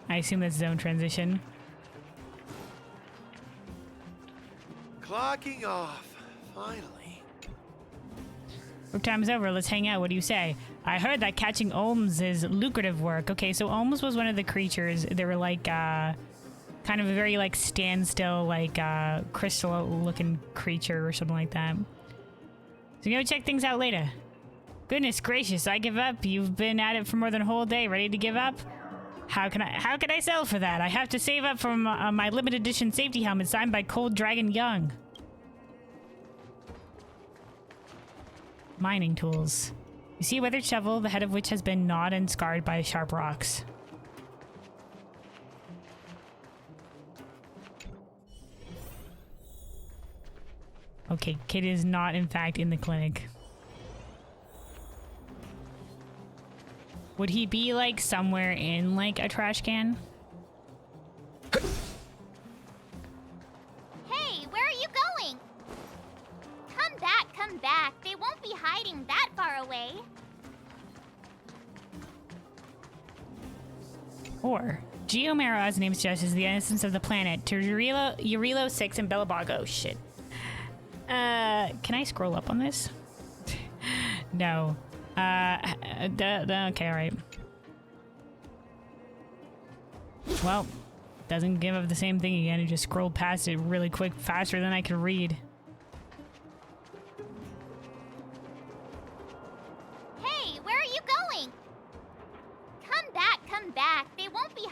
I assume that's zone transition. Clocking off. Finally. Work time's over. Let's hang out. What do you say? I heard that catching Olms is lucrative work. Okay, so Olms was one of the creatures. They were like, kind of a very, like, standstill, like, crystal-looking creature or something like that. So go check things out later. Goodness gracious, I give up. You've been at it for more than a whole day. Ready to give up? How can I sell for that? I have to save up from my limited edition safety helmet signed by Cold Dragon Young. Mining tools. You see a weathered shovel, the head of which has been gnawed and scarred by sharp rocks. Okay, kid is not in fact in the clinic. Would he be like somewhere in like a trash can? Hey, where are you going? Come back, come back. They won't be hiding that far away. Or Geomero, as the name suggests, is the essence of the planet. To Urilo 6 and Belabago. Shit. Can I scroll up on this? No. Okay, alright. Well, doesn't give up the same thing again. It just scrolled past it really quick, faster than I could read.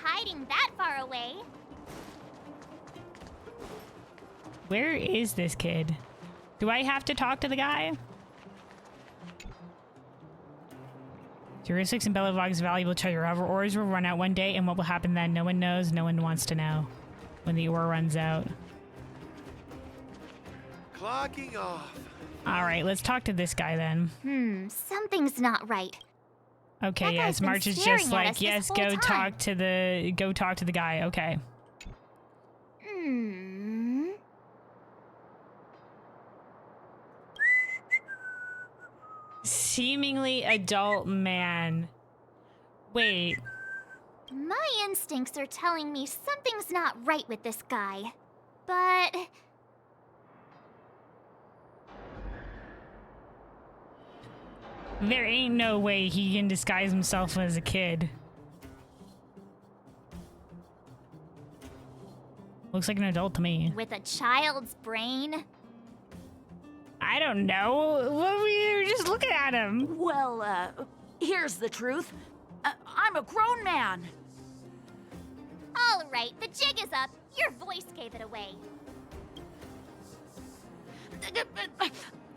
hiding that far away. Where is this kid? Do I have to talk to the guy? Heuristics and Bellavog's valuable treasure. However, ores will run out one day, and what will happen then? No one knows. No one wants to know. When the ore runs out. Clocking off. All right, let's talk to this guy then. Something's not right. Okay, That yes, guy's been March is staring just at like, us this yes, whole go time." talk to the guy. Okay. Seemingly adult man. Wait. My instincts are telling me something's not right with this guy. But There ain't no way he can disguise himself as a kid. Looks like an adult to me. with a child's brain, I don't know. Well, we were just looking at him. Well, here's the truth. I'm a grown man. all right, the jig is up. Your voice gave it away.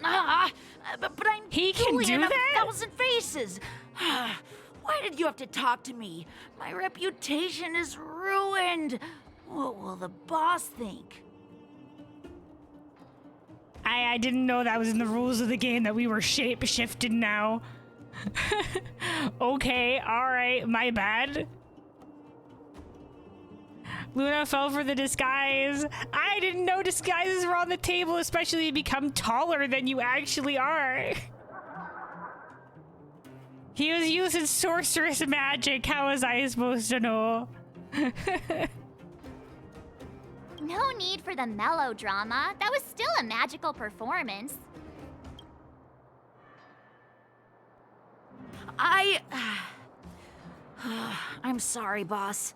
But I'm He can do Julian of that? 1,000 Faces. Why did you have to talk to me? My reputation is ruined. What will the boss think? I didn't know that was in the rules of the game that we were shape-shifted now. Okay, alright, my bad. Luna fell for the disguise. I didn't know disguises were on the table, especially to become taller than you actually are. He was using sorceress magic. How was I supposed to know? No need for the melodrama. That was still a magical performance. I'm sorry, boss.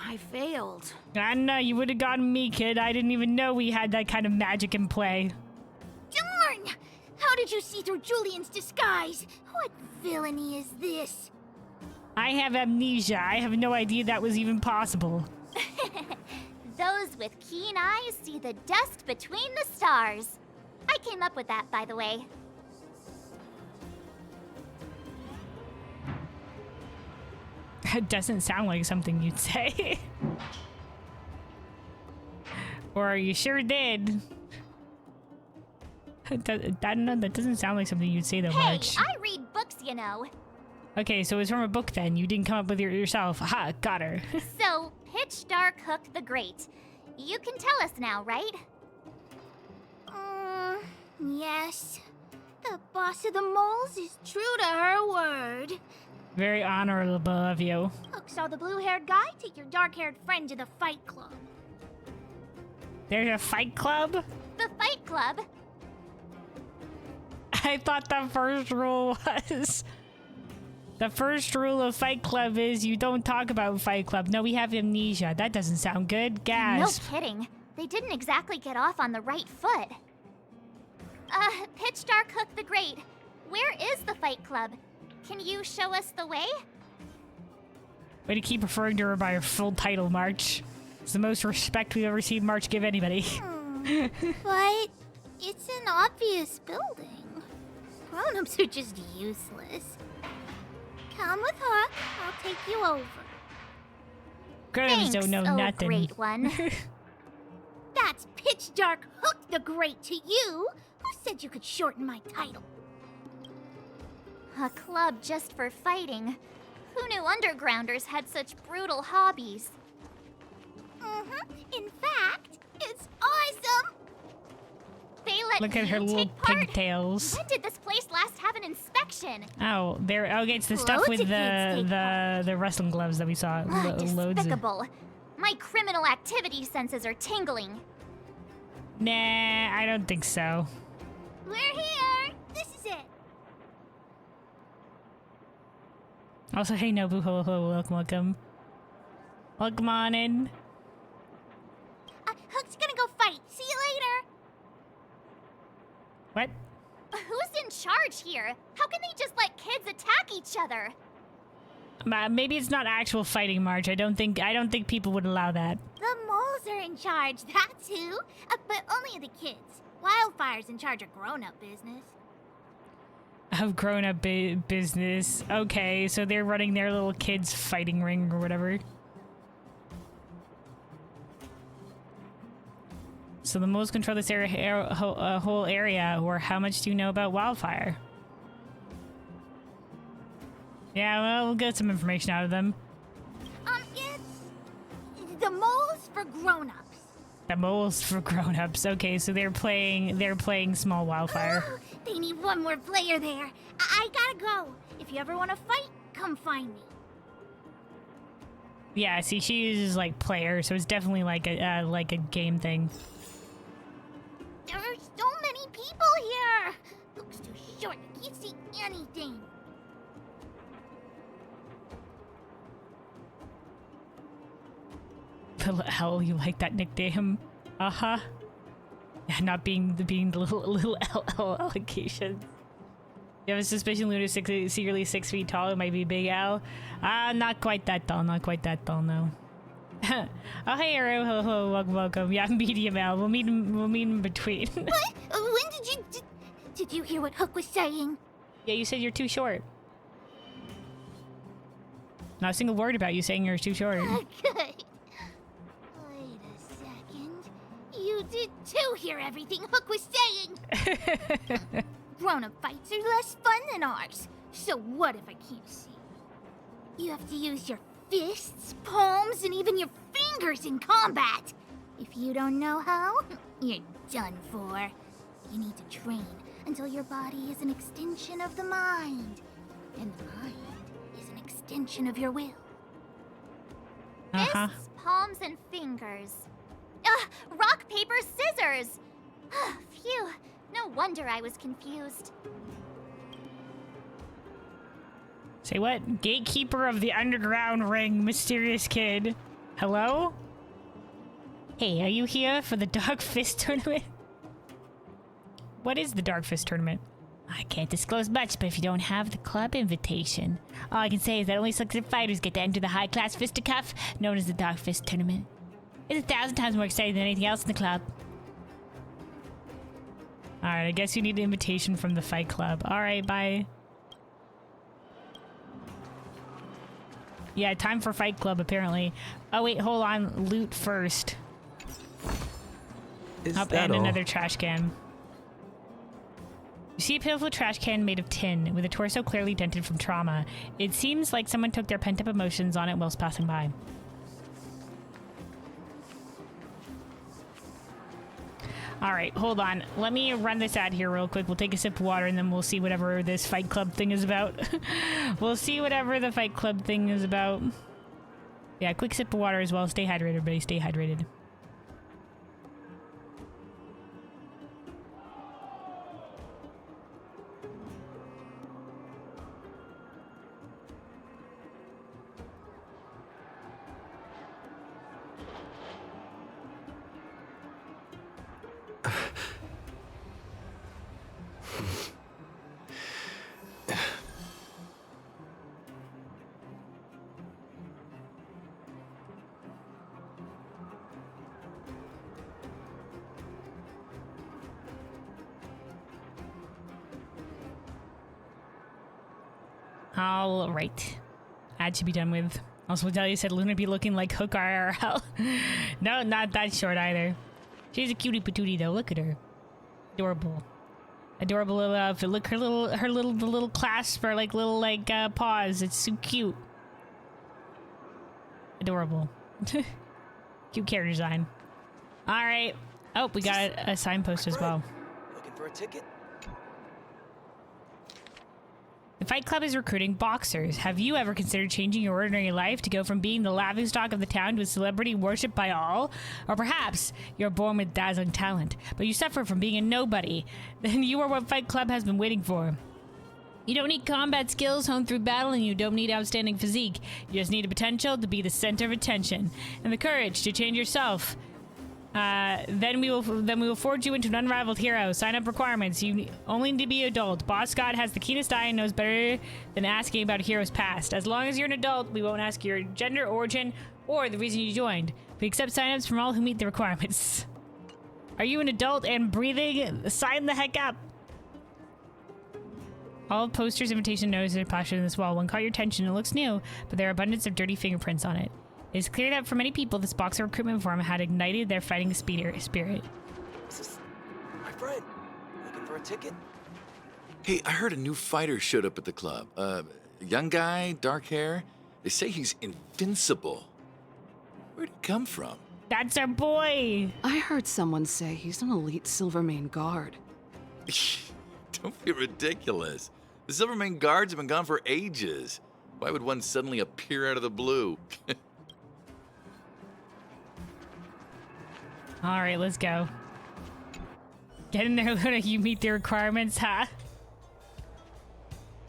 I failed. I know, you would have gotten me, kid. I didn't even know we had that kind of magic in play. Darn! How did you see through Julian's disguise? What villainy is this? I have amnesia. I have no idea that was even possible. Those with keen eyes see the dust between the stars. I came up with that, by the way. That doesn't sound like something you'd say. Or you sure did. That doesn't sound like something you'd say though, Hey, March. I read books, you know. Okay, so it's from a book then. You didn't come up with it yourself. Aha, got her. So, Pitch Dark Hook the Great. You can tell us now, right? Yes. The boss of the moles is true to her word. Very honorable of you. Hook saw the blue-haired guy take your dark-haired friend to the fight club. There's a fight club? The Fight Club. I thought the first rule was... The first rule of Fight Club is you don't talk about Fight Club. No, we have amnesia. That doesn't sound good. Gasp. No kidding. They didn't exactly get off on the right foot. Pitch Dark Hook the Great. Where is the Fight Club? Can you show us the way? Way to keep referring to her by her full title, March. It's the most respect we've ever seen March give anybody. But it's an obvious building. Grown-ups are just useless. Come with Hook. I'll take you over. Grown-ups Thanks, don't know oh nothing. Great One. That's Pitch Dark Hook the Great to you. Who said you could shorten my title? A club just for fighting. Who knew undergrounders had such brutal hobbies? In fact, it's awesome. They let Look at her you little take part? pigtails. When did this place last have an inspection? Oh, there. Okay, it's the stuff Loads with of kids take the wrestling gloves that we saw. Loads of. Despicable. My criminal activity senses are tingling. Nah, I don't think so. We're here. This is it. Also, hey Nobu, hello, welcome, welcome. Welcome on in. Hook's gonna go fight. See you later. What? Who's in charge here? How can they just let kids attack each other? Maybe it's not actual fighting, March. I don't think people would allow that. The moles are in charge, that's who. But only the kids. Wildfire's in charge of grown-up business. Of grown-up business. Okay, so they're running their little kids' fighting ring or whatever. So the moles control this whole area. Or how much do you know about wildfire? Yeah, well, we'll get some information out of them. It's the moles for grown-ups. The moles for grown-ups. Okay, so they're playing small wildfire. They need one more player there. I gotta go. If you ever want to fight, come find me. Yeah, see, she uses like player, so it's definitely like a game thing. There are so many people here. Looks too short. I can't see anything. Little L, you like that nickname? Uh-huh. Yeah, not being the little L allocation. You have a suspicion Luna's secretly 6 feet tall. It might be Big Al. Not quite that tall. Not quite that tall, no. Oh, hey, Arrow. Hello, welcome. Yeah, medium Al. We'll meet in between. What? When did you hear what Hook was saying? Yeah, you said you're too short. Not a single word about you saying you're too short. Good. Wait a second. You did too hear everything Hook was saying. Grown-up fights are less fun than ours. So what if I can't see? You have to use your fists, palms, and even your fingers in combat. If you don't know how, you're done for. You need to train until your body is an extension of the mind. And the mind is an extension of your will. Fists, palms, and fingers. Rock, paper, scissors! Phew, no wonder I was confused. Say what? Gatekeeper of the underground ring, mysterious kid. Hello? Hey, are you here for the Dark Fist tournament? What is the Dark Fist tournament? I can't disclose much, but if you don't have the club invitation, all I can say is that only selected fighters get to enter the high-class fisticuff known as the Dark Fist tournament. It's 1,000 times more exciting than anything else in the club. Alright, I guess you need an invitation from the fight club. Alright, bye. Yeah, time for fight club, apparently. Oh, wait, hold on. Loot first. And another trash can. You see a pitiful trash can made of tin, with a torso clearly dented from trauma. It seems like someone took their pent-up emotions on it whilst passing by. Alright, hold on. Let me run this ad here real quick. We'll take a sip of water and then we'll see whatever this fight club thing is about. We'll see whatever the fight club thing is about. Yeah, quick sip of water as well. Stay hydrated, everybody. Stay hydrated. All right. Ad should be done with. Also, Vidalia said Luna be looking like Hook IRL. No, not that short either. She's a cutie patootie though. Look at her. Adorable. Adorable little outfit. Look, the little clasp or like little paws. It's so cute. Adorable. Cute character design. All right. Oh, we got a signpost as well. Looking for a ticket? The Fight Club is recruiting boxers. Have you ever considered changing your ordinary life to go from being the laughingstock of the town to a celebrity worshipped by all? Or perhaps you're born with dazzling talent, but you suffer from being a nobody. Then you are what Fight Club has been waiting for. You don't need combat skills honed through battle, and you don't need outstanding physique. You just need the potential to be the center of attention, and the courage to change yourself Then we will forge you into an unrivaled hero. Sign up requirements. You only need to be adult. Boss God has the keenest eye and knows better than asking about a hero's past. As long as you're an adult, we won't ask your gender, origin, or the reason you joined. We accept signups from all who meet the requirements. Are you an adult and breathing? Sign the heck up. All posters, invitation notices are plastered in this wall. One caught your attention. It looks new, but there are abundance of dirty fingerprints on it. It is clear that for many people, this box of recruitment form had ignited their fighting spirit. Is this my friend? Looking for a ticket? Hey, I heard a new fighter showed up at the club. Young guy, dark hair. They say he's invincible. Where'd he come from? That's our boy. I heard someone say he's an elite Silvermane guard. Don't be ridiculous. The Silvermane guards have been gone for ages. Why would one suddenly appear out of the blue? All right, let's go. Get in there, Luna. You meet the requirements, huh?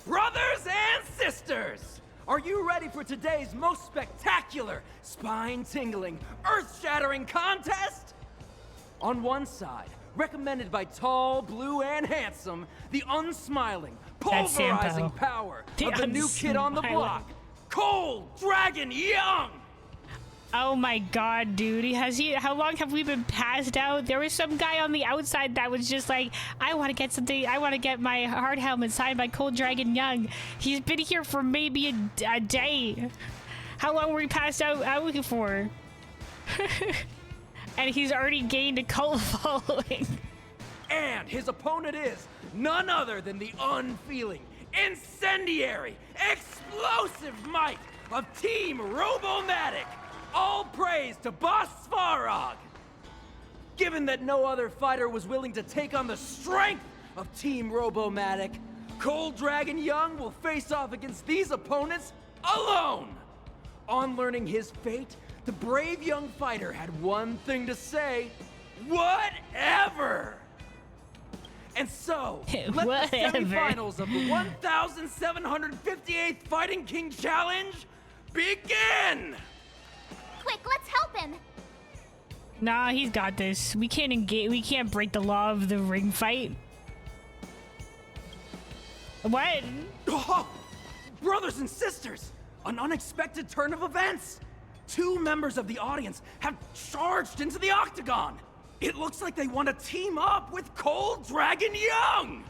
Brothers and sisters, are you ready for today's most spectacular, spine-tingling, earth-shattering contest? On one side, recommended by tall, blue, and handsome, the unsmiling, pulverizing power of the new kid on the block, Cold Dragon Young! Oh my god, dude. How long have we been passed out? There was some guy on the outside that was just like, I want to get something. I want to get my hard helmet signed by Cold Dragon Young. He's been here for maybe a day. How long were we passed out for? And he's already gained a cult following. And his opponent is none other than the unfeeling, incendiary, explosive might of Team Robomatic. All praise to Boss Svarog! Given that no other fighter was willing to take on the strength of Team Robomatic, Cold Dragon Young will face off against these opponents alone! On learning his fate, the brave young fighter had one thing to say: whatever! And so, let the semifinals of the 1,758th Fighting King Challenge begin! Quick, let's help him! Nah, he's got this. We can't engage. We can't break the law of the ring fight. What? Oh, brothers and sisters, an unexpected turn of events. 2 members of the audience have charged into the octagon. It looks like they want to team up with Cold Dragon Young.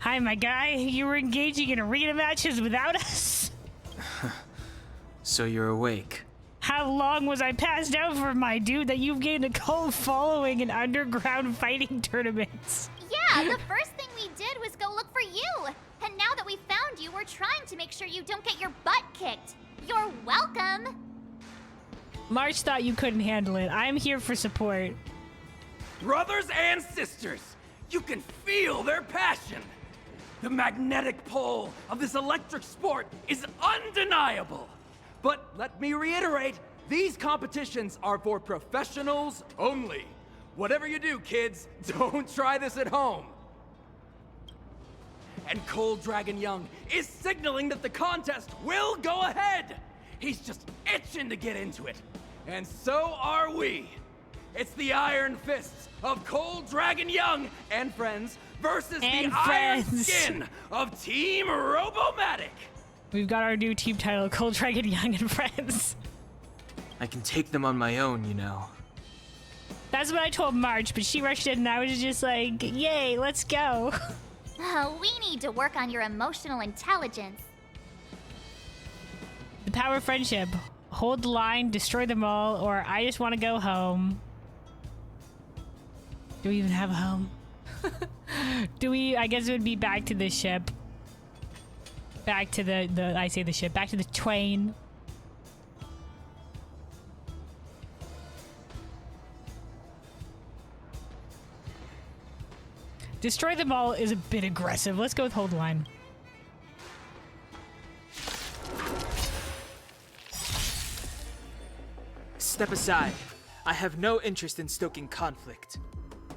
Hi, my guy. You were engaging in arena matches without us? So you're awake. How long was I passed out for, my dude, that you've gained a cult following in underground fighting tournaments? Yeah, the first thing we did was go look for you. And now that we found you, we're trying to make sure you don't get your butt kicked. You're welcome. March thought you couldn't handle it. I'm here for support. Brothers and sisters, you can feel their passion. The magnetic pull of this electric sport is undeniable. But let me reiterate, these competitions are for professionals only. Whatever you do, kids, don't try this at home. And Cold Dragon Young is signaling that the contest will go ahead. He's just itching to get into it. And so are we. It's the Iron Fists of Cold Dragon Young and friends versus the Iron Skin of Team Robomatic. We've got our new team title, Cold Dragon Young and Friends. I can take them on my own, you know. That's what I told March, but she rushed in and I was just like, yay, let's go. We need to work on your emotional intelligence. The power of friendship. Hold the line, destroy them all, or I just want to go home. Do we even have a home? Do we? I guess it would be back to the ship. Back to I say the ship. Back to the train. Destroy them all is a bit aggressive. Let's go with hold the line. Step aside. I have no interest in stoking conflict.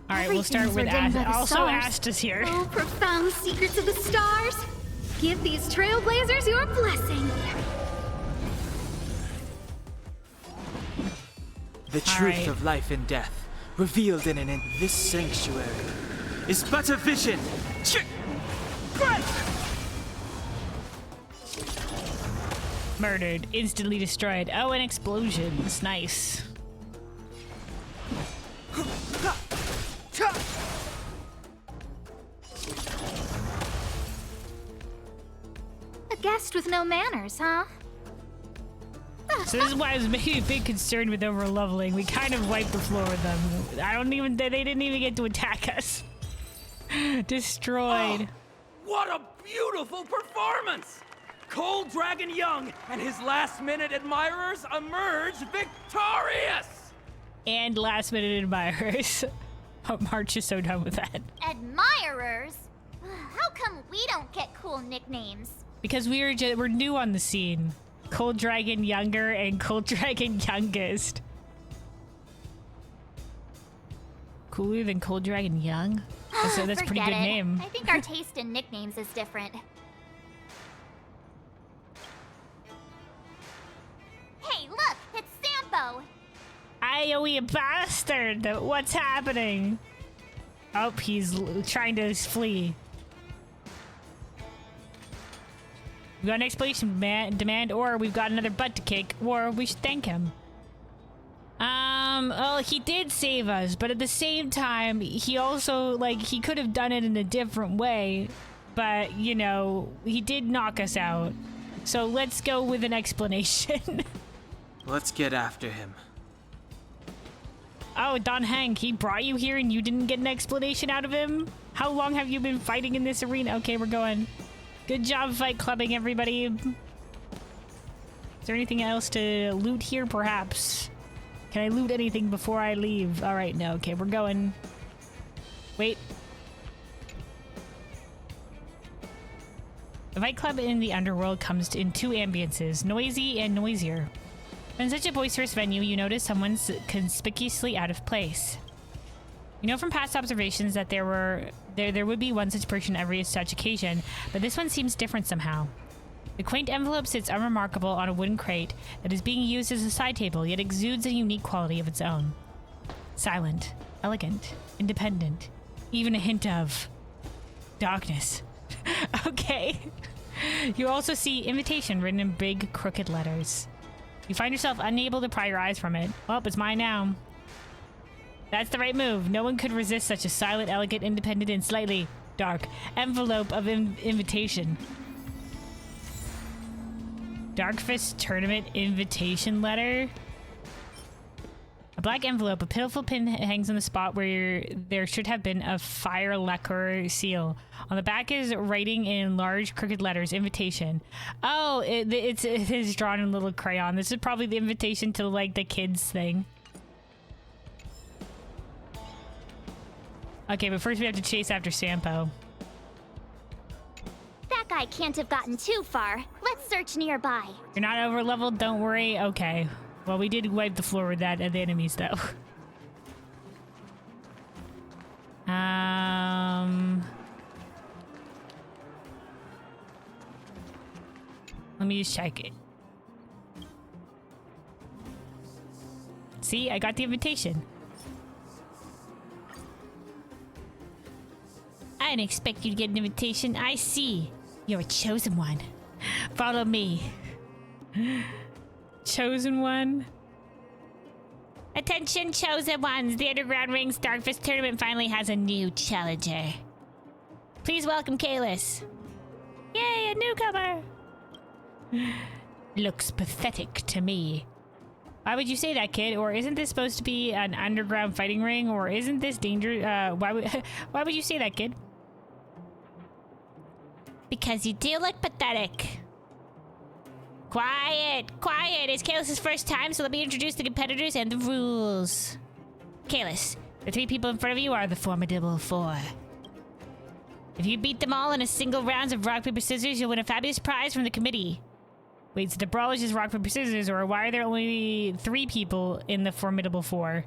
All right, we'll start with Asta's here. Oh, profound secrets of the stars. Give these trailblazers your blessing. The truth right. of life and death, revealed in this sanctuary, is but a vision. Murdered. Instantly destroyed. Oh, and explosions. Nice. A guest with no manners, huh? So this is why I was maybe a bit concerned with over-leveling. We kind of wiped the floor with them. They didn't even get to attack us. Destroyed. Oh, what a beautiful performance! Cold Dragon Young and his last-minute admirers emerge victorious! And last-minute admirers. Oh, March is so done with that. Admirers? How come we don't get cool nicknames? Because we're new on the scene. Cold Dragon Younger and Cold Dragon Youngest. Cooler than Cold Dragon Young? That's a pretty Forget good it. name. I think our taste in nicknames is different. Hey, look! It's Sampo! Ioe bastard! What's happening? Oh, he's trying to flee. We got an explanation demand, or we've got another butt to kick, or we should thank him. Well, he did save us, but at the same time, he also, like, he could have done it in a different way, but, you know, he did knock us out. So let's go with an explanation. Let's get after him. Oh, Don Hank, he brought you here and you didn't get an explanation out of him? How long have you been fighting in this arena? Okay, we're going. Good job fight clubbing, everybody. Is there anything else to loot here, perhaps? Can I loot anything before I leave? All right, no. Okay, we're going. Wait. The fight club in the Underworld comes in two ambiances, noisy and noisier. In such a boisterous venue, you notice someone's conspicuously out of place. You know from past observations that there would be one such person every such occasion, but this one seems different somehow. The quaint envelope sits unremarkable on a wooden crate that is being used as a side table, yet exudes a unique quality of its own. Silent, elegant, independent, even a hint of darkness. Okay. You also see invitation written in big crooked letters. You find yourself unable to pry your eyes from it. Well, it's mine now. That's the right move. No one could resist such a silent, elegant, independent, and slightly dark envelope of invitation. Darkfist Tournament invitation letter. A black envelope, a pitiful pin hangs on the spot where there should have been a fire lacquer seal. On the back is writing in large crooked letters, invitation. Oh, it is drawn in little crayon. This is probably the invitation to, like, the kids thing. Okay, but first we have to chase after Sampo. That guy can't have gotten too far. Let's search nearby. You're not over leveled, don't worry. Okay. Well, we did wipe the floor with that at the enemies, though. Let me just check it. See, I got the invitation. I didn't expect you to get an invitation. I see. You're a chosen one. Follow me. Chosen one? Attention, chosen ones. The Underground Rings Darkfist Tournament finally has a new challenger. Please welcome Kalis. Yay, a newcomer. Looks pathetic to me. Why would you say that, kid? Or isn't this supposed to be an underground fighting ring? Or isn't this dangerous? Why would you say that, kid? Because you do look pathetic. Quiet, quiet. It's Kalis' first time, so let me introduce the competitors and the rules. Kalis, the three people in front of you are the formidable four. If you beat them all in a single round of rock, paper, scissors, you'll win a fabulous prize from the committee. Wait, so the brawl is just rock, paper, scissors, or why are there only 3 people in the formidable 4?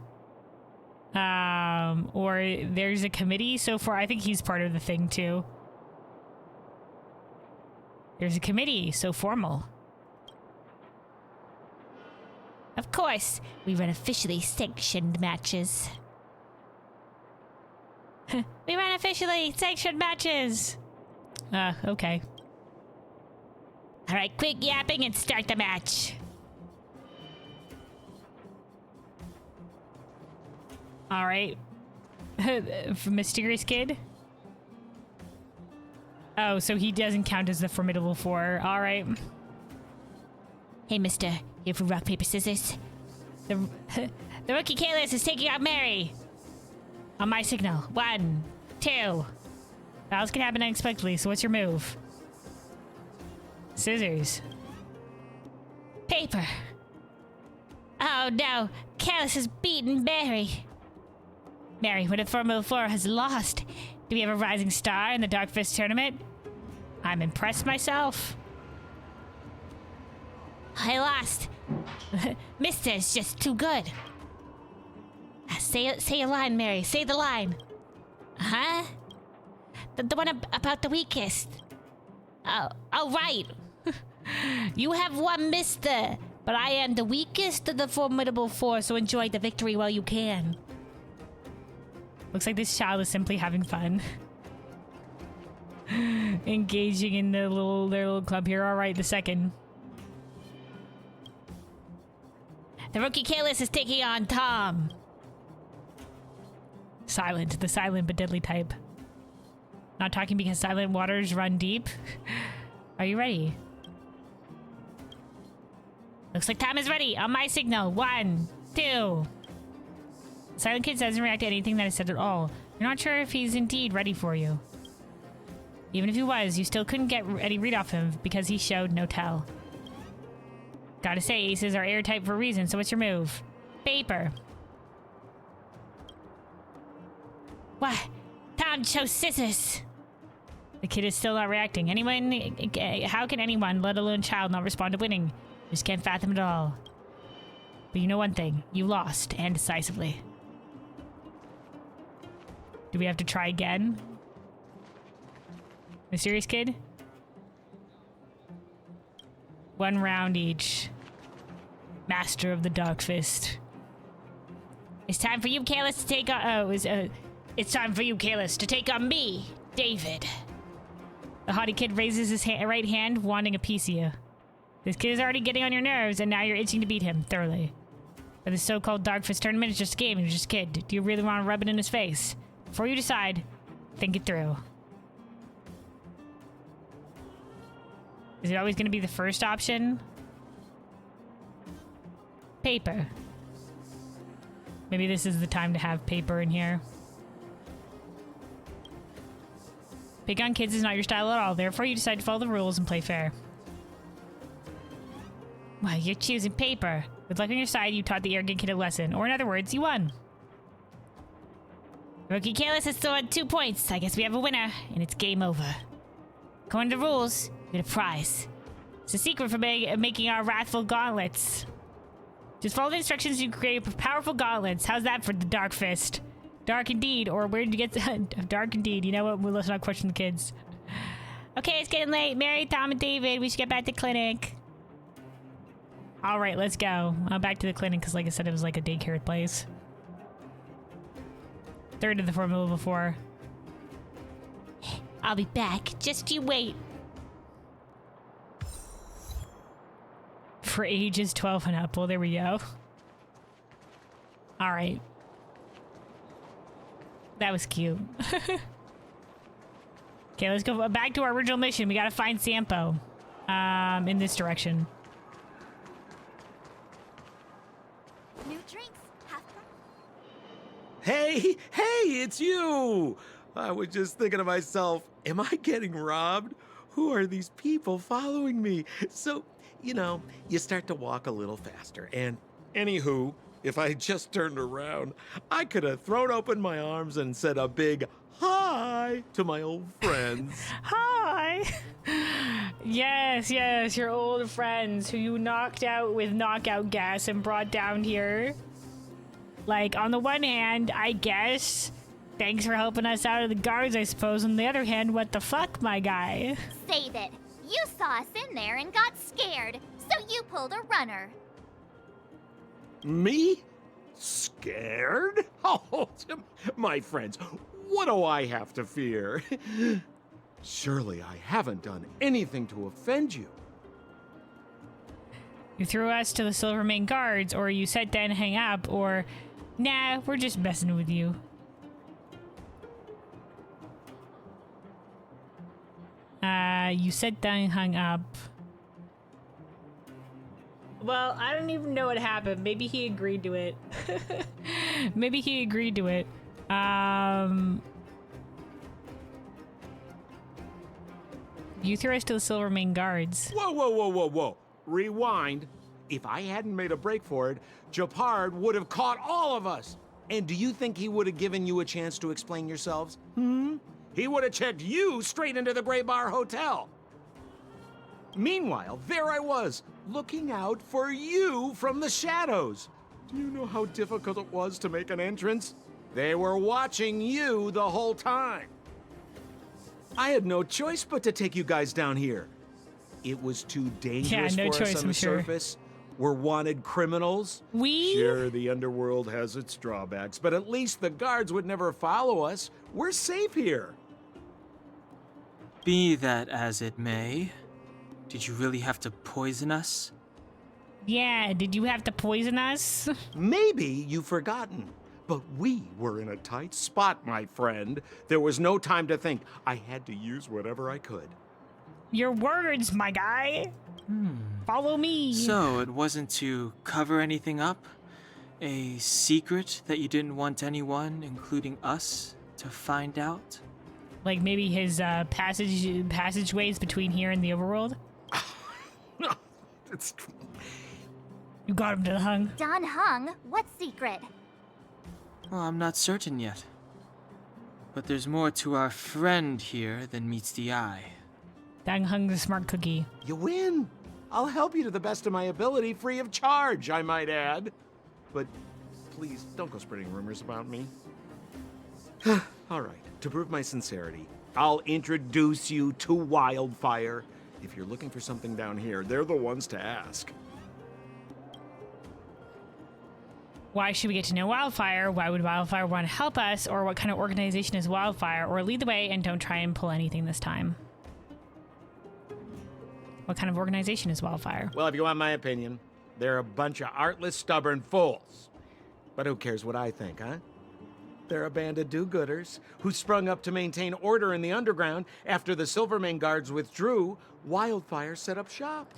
Or there's a committee so far. I think he's part of the thing, too. There's a committee, so formal. Of course. We run officially sanctioned matches. We run officially sanctioned matches. Okay. All right, quick yapping and start the match. All right. Mysterious kid? Oh, so he doesn't count as the formidable four. All right. Hey, mister. Here for rock, paper, scissors. The rookie Kalis is taking out Mary. On my signal. 1, 2. Fouls can happen unexpectedly, so what's your move? Scissors. Paper. Oh no. Kalis has beaten Mary. Mary, when the Formula 4 has lost, do we have a rising star in the Dark Fist tournament? I'm impressed myself. I lost. Mister is just too good. Say a line, Mary. Say the line. Huh? The one about the weakest. Oh, right. You have one mister, but I am the weakest of the formidable four, so enjoy the victory while you can. Looks like this child is simply having fun. Engaging in their little club here. All right, the second. The rookie Kalis is taking on Tom. Silent, the silent but deadly type. Not talking because silent waters run deep. Are you ready? Looks like Tom is ready. On my signal. 1, 2. Silent Kid doesn't react to anything that is said at all. You're not sure if he's indeed ready for you. Even if he was, you still couldn't get any read off him because he showed no tell. Gotta say, aces are airtight for a reason, so what's your move? Paper. What? Tom chose scissors. The kid is still not reacting. How can anyone, let alone child, not respond to winning? Just can't fathom it all. But you know one thing, you lost, and decisively. Do we have to try again? Mysterious kid? 1 round each. Master of the Dark Fist. It's time for you, Kalis, to take on... it's time for you, Kalis, to take on me, David. The haughty kid raises his right hand, wanting a piece of you. This kid is already getting on your nerves, and now you're itching to beat him thoroughly. But the so-called Dark Fist tournament is just a game, and you're just a kid. Do you really want to rub it in his face? Before you decide, think it through. Is it always going to be the first option? Paper. Maybe this is the time to have paper in here. Pick on kids is not your style at all. Therefore, you decide to follow the rules and play fair. Well, you're choosing paper. With luck on your side, you taught the arrogant kid a lesson. Or in other words, you won. Rookie Kalis has stolen 2 points. I guess we have a winner, and it's game over. According to the rules, you get a prize. It's a secret for making our wrathful gauntlets. Just follow the instructions, you create powerful gauntlets. How's that for the Dark Fist? Dark indeed, or where did you get the... Dark indeed. You know what? Let's not question the kids. Okay, it's getting late. Mary, Tom, and David, we should get back to clinic. All right, let's go. Back to the clinic, because like I said, it was like a daycare place. Third of the formula before. I'll be back. Just you wait. For ages 12 and up. Well, there we go. All right. That was cute. Okay, let's go back to our original mission. We gotta find Sampo. In this direction. New drinks, half price. Hey, it's you! I was just thinking to myself, am I getting robbed? Who are these people following me? So, you know, you start to walk a little faster. And anywho, if I just turned around, I could have thrown open my arms and said a big hi to my old friends. Hi! Yes, your old friends who you knocked out with knockout gas and brought down here. Like, on the one hand, I guess, thanks for helping us out of the guards, I suppose. On the other hand, what the fuck, my guy? Save it. You saw us in there and got scared, so you pulled a runner. Me? Scared? Oh, my friends, what do I have to fear? Surely I haven't done anything to offend you. You threw us to the Silvermane guards, or you sat down and hang up, or nah, we're just messing with you. You sat down and hung up. Well, I don't even know what happened. Maybe he agreed to it. Maybe he agreed to it. You threw us to the Silvermane guards. Whoa. Rewind. If I hadn't made a break for it, Japard would have caught all of us. And do you think he would have given you a chance to explain yourselves? He would have checked you straight into the Gray Bar Hotel. Meanwhile, there I was, looking out for you from the shadows. Do you know how difficult it was to make an entrance? They were watching you the whole time. I had no choice but to take you guys down here. It was too dangerous for us on the surface. We're wanted criminals. Sure, the Underworld has its drawbacks, but at least the guards would never follow us. We're safe here. Be that as it may, did you really have to poison us? Yeah, did you have to poison us? Maybe you've forgotten, but we were in a tight spot, my friend. There was no time to think. I had to use whatever I could. Your words, my guy. Follow me. So it wasn't to cover anything up? A secret that you didn't want anyone, including us, to find out? Like maybe his passageways between here and the overworld? No, it's... You got him to the hung. Don Hung? What secret? Well, I'm not certain yet. But there's more to our friend here than meets the eye. Don Hung's a smart cookie. You win. I'll help you to the best of my ability, free of charge, I might add. But please, don't go spreading rumors about me. All right, to prove my sincerity, I'll introduce you to Wildfire. If you're looking for something down here, they're the ones to ask. Why should we get to know Wildfire? Why would Wildfire want to help us? Or what kind of organization is Wildfire? Or lead the way and don't try and pull anything this time. What kind of organization is Wildfire? Well, if you want my opinion, they're a bunch of artless, stubborn fools. But who cares what I think, huh? They're a band of do-gooders who sprung up to maintain order in the underground after the Silvermane guards withdrew. Wildfire set up shop.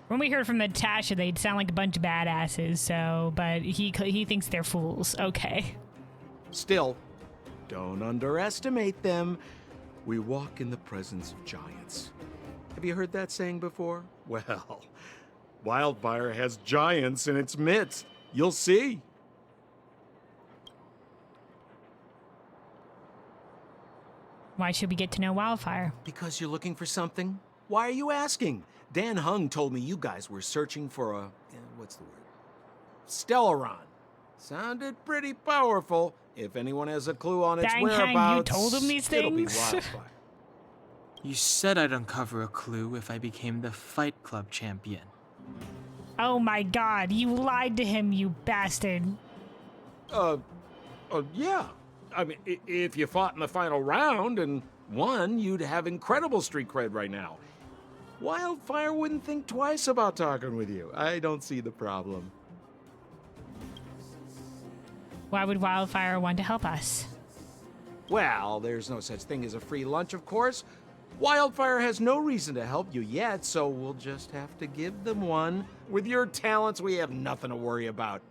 When we heard from Natasha, they'd sound like a bunch of badasses, so, but he thinks they're fools. Okay. Still, don't underestimate them. We walk in the presence of giants. Have you heard that saying before? Well, Wildfire has giants in its midst. You'll see. Why should we get to know Wildfire? Because you're looking for something? Why are you asking? Dan Hung told me you guys were searching for a... what's the word? Stellaron. Sounded pretty powerful. If anyone has a clue on its whereabouts... Hang, you told him these it'll be things? Wildfire. You said I'd uncover a clue if I became the Fight Club champion. Oh my god, you lied to him, you bastard. Yeah. I mean, if you fought in the final round and won, you'd have incredible street cred right now. Wildfire wouldn't think twice about talking with you. I don't see the problem. Why would Wildfire want to help us? Well, there's no such thing as a free lunch, of course. Wildfire has no reason to help you yet, so we'll just have to give them one. With your talents, we have nothing to worry about.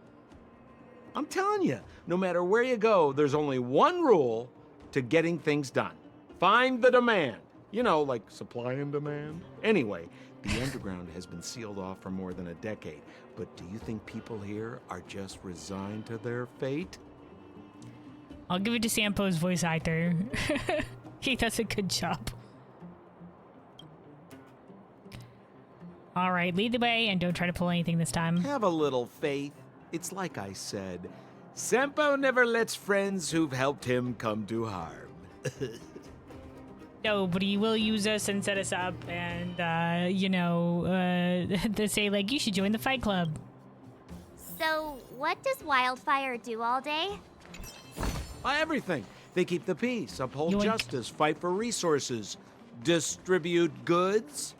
I'm telling you, no matter where you go, there's only one rule to getting things done. Find the demand. You know, like supply and demand. Anyway, the underground has been sealed off for more than a decade. But do you think people here are just resigned to their fate? I'll give it to Sampo's voice actor. He does a good job. All right, lead the way and don't try to pull anything this time. Have a little faith. It's like I said, Sampo never lets friends who've helped him come to harm. No, but he will use us and set us up and, to say, like, you should join the Fight Club. So, what does Wildfire do all day? Everything. They keep the peace, uphold Yoink. justice, fight for resources, distribute goods.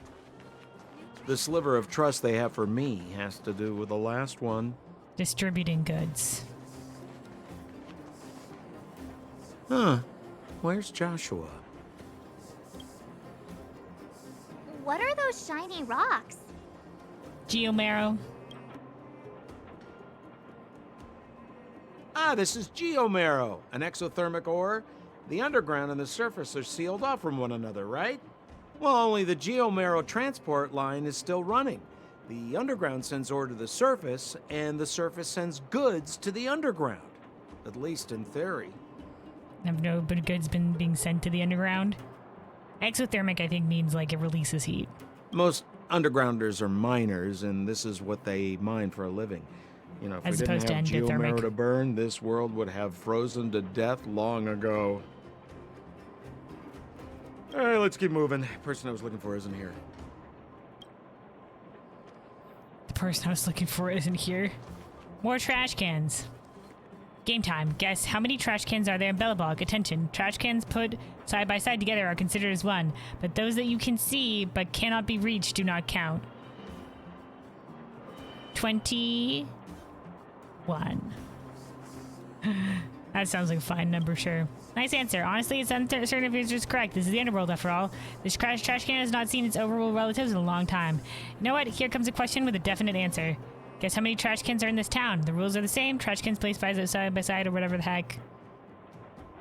The sliver of trust they have for me has to do with the last one. Distributing goods. Huh. Where's Joshua? What are those shiny rocks? Geomarrow. This is geomarrow, an exothermic ore. The underground and the surface are sealed off from one another, right? Well, only the geomarrow transport line is still running. The underground sends ore to the surface, and the surface sends goods to the underground. At least in theory. Have no but goods been being sent to the underground? Exothermic, I think, means like it releases heat. Most undergrounders are miners, and this is what they mine for a living. You know, if As we didn't opposed to have geomarrow endothermic. to burn, this world would have frozen to death long ago. All right, let's keep moving. The person I was looking for isn't here. The person I was looking for isn't here. More trash cans. Game time. Guess how many trash cans are there in Bellabog? Attention. Trash cans put side by side together are considered as one, but those that you can see but cannot be reached do not count. 21. That sounds like a fine number, sure. Nice answer. Honestly, it's uncertain if it's just correct. This is the Underworld, after all. This trash can has not seen its overworld relatives in a long time. You know what? Here comes a question with a definite answer. Guess how many trash cans are in this town? The rules are the same. Trash cans placed side by side or whatever the heck.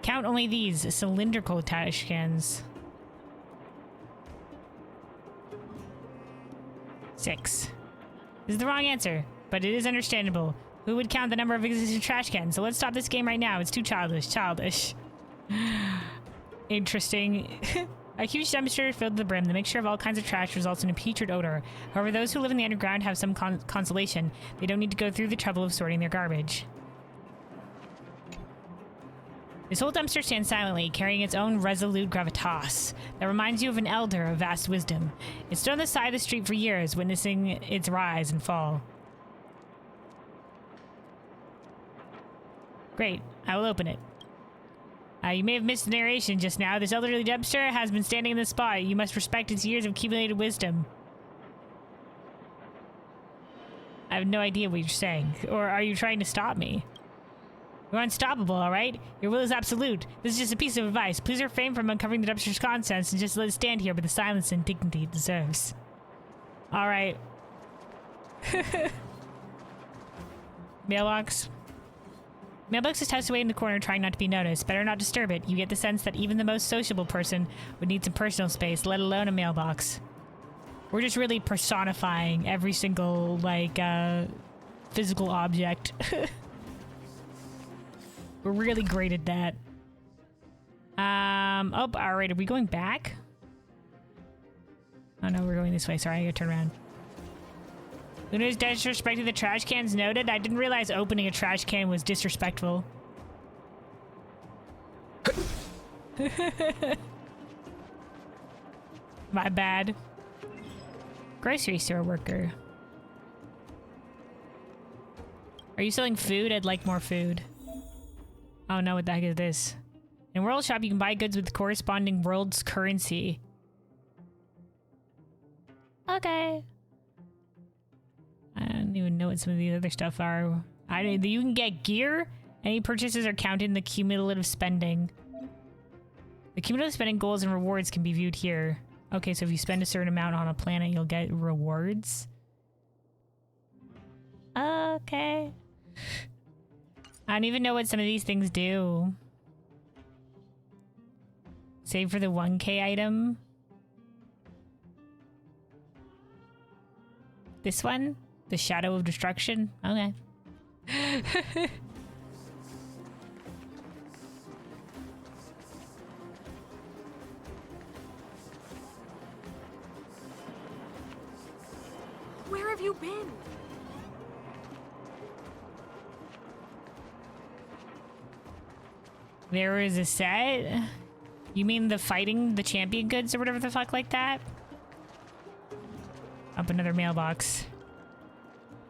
Count only these cylindrical trash cans. 6. This is the wrong answer, but it is understandable. Who would count the number of existing trash cans? So let's stop this game right now. It's too childish. Childish. Interesting. A huge dumpster filled to the brim. The mixture of all kinds of trash results in a putrid odor. However, those who live in the underground have some consolation. They don't need to go through the trouble of sorting their garbage. This whole dumpster stands silently, carrying its own resolute gravitas that reminds you of an elder of vast wisdom. It stood on the side of the street for years, witnessing its rise and fall. Great. I will open it. You may have missed the narration just now. This elderly dumpster has been standing in this spot. You must respect its years of accumulated wisdom. I have no idea what you're saying. Or are you trying to stop me? You're unstoppable, alright? Your will is absolute. This is just a piece of advice. Please refrain from uncovering the dumpster's contents and just let it stand here with the silence and dignity it deserves. Alright. Mailbox. Mailbox is tucked away in the corner, trying not to be noticed. Better not disturb it. You get the sense that even the most sociable person would need some personal space, let alone a mailbox. We're just really personifying every single, like, physical object. We're really great at that. Oh, alright, are we going back? Oh no, we're going this way. Sorry, I gotta turn around. Luna's disrespecting the trash cans noted. I didn't realize opening a trash can was disrespectful. My bad. Grocery store worker. Are you selling food? I'd like more food. Oh no, what the heck is this? In World Shop, you can buy goods with corresponding world's currency. Okay. I don't even know what some of these other stuff are. You can get gear. Any purchases are counted in the cumulative spending. The cumulative spending goals and rewards can be viewed here. Okay, so if you spend a certain amount on a planet, you'll get rewards. Okay. I don't even know what some of these things do. Save for the 1K item. This one? The Shadow of Destruction? Okay. Where have you been? There is a set? You mean the fighting the champion goods or whatever the fuck like that? Up another mailbox.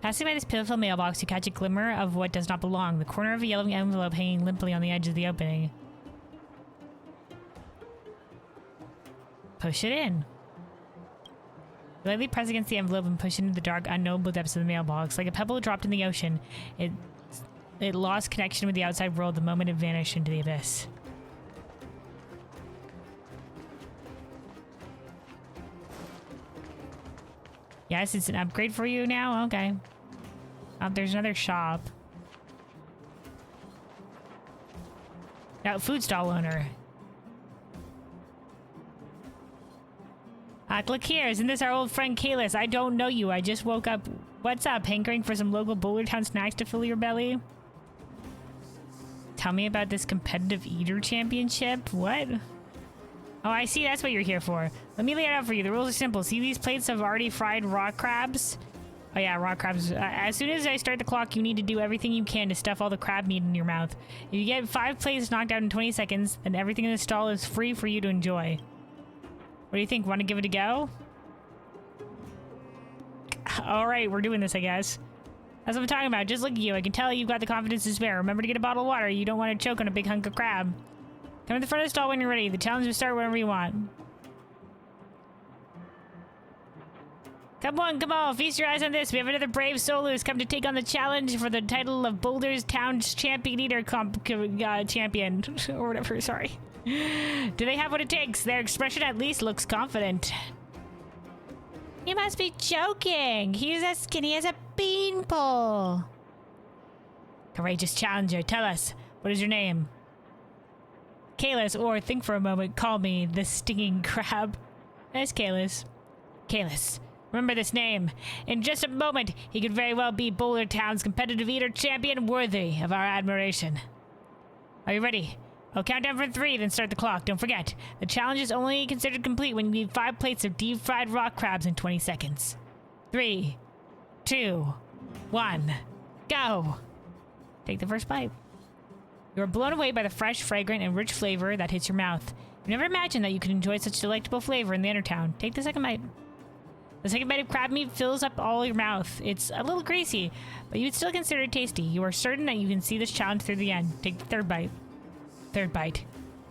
Passing by this pitiful mailbox, you catch a glimmer of what does not belong. The corner of a yellow envelope hanging limply on the edge of the opening. Push it in. Lightly press against the envelope and push into the dark, unknowable depths of the mailbox. Like a pebble dropped in the ocean, it lost connection with the outside world the moment it vanished into the abyss. Yes, it's an upgrade for you now? Okay. Oh, there's another shop. Now, food stall owner. Look here, isn't this our old friend Kalis? I don't know you, I just woke up. What's up, hankering for some local Boulder Town snacks to fill your belly? Tell me about this competitive eater championship? What? Oh, I see, that's what you're here for. Let me lay it out for you. The rules are simple. See these plates of already fried rock crabs? Oh yeah, rock crabs. As soon as I start the clock, you need to do everything you can to stuff all the crab meat in your mouth. If you get 5 plates knocked out in 20 seconds, then everything in the stall is free for you to enjoy. What do you think? Want to give it a go? Alright, we're doing this, I guess. That's what I'm talking about. Just look at you. I can tell you've got the confidence to spare. Remember to get a bottle of water. You don't want to choke on a big hunk of crab. Come to the front of the stall when you're ready. The challenge will start whenever you want. Come on. Feast your eyes on this. We have another brave soul who's come to take on the challenge for the title of Boulder's Town's Champion Eater Champion. Or whatever, sorry. Do they have what it takes? Their expression at least looks confident. You must be joking. He's as skinny as a beanpole. Courageous challenger, tell us, what is your name? Kalis, or think for a moment, call me the stinging crab. That's Kalis. Kalis, remember this name. In just a moment, he could very well be Boulder Town's competitive eater champion, worthy of our admiration. Are you ready? I'll count down from 3, then start the clock. Don't forget, the challenge is only considered complete when you eat 5 plates of deep-fried rock crabs in 20 seconds. 3, 2, 1, go! Take the first bite. You are blown away by the fresh, fragrant, and rich flavor that hits your mouth. You never imagined that you could enjoy such delectable flavor in the Undertown. Take the second bite. The second bite of crab meat fills up all your mouth. It's a little greasy, but you would still consider it tasty. You are certain that you can see this challenge through the end. Take the third bite. Third bite.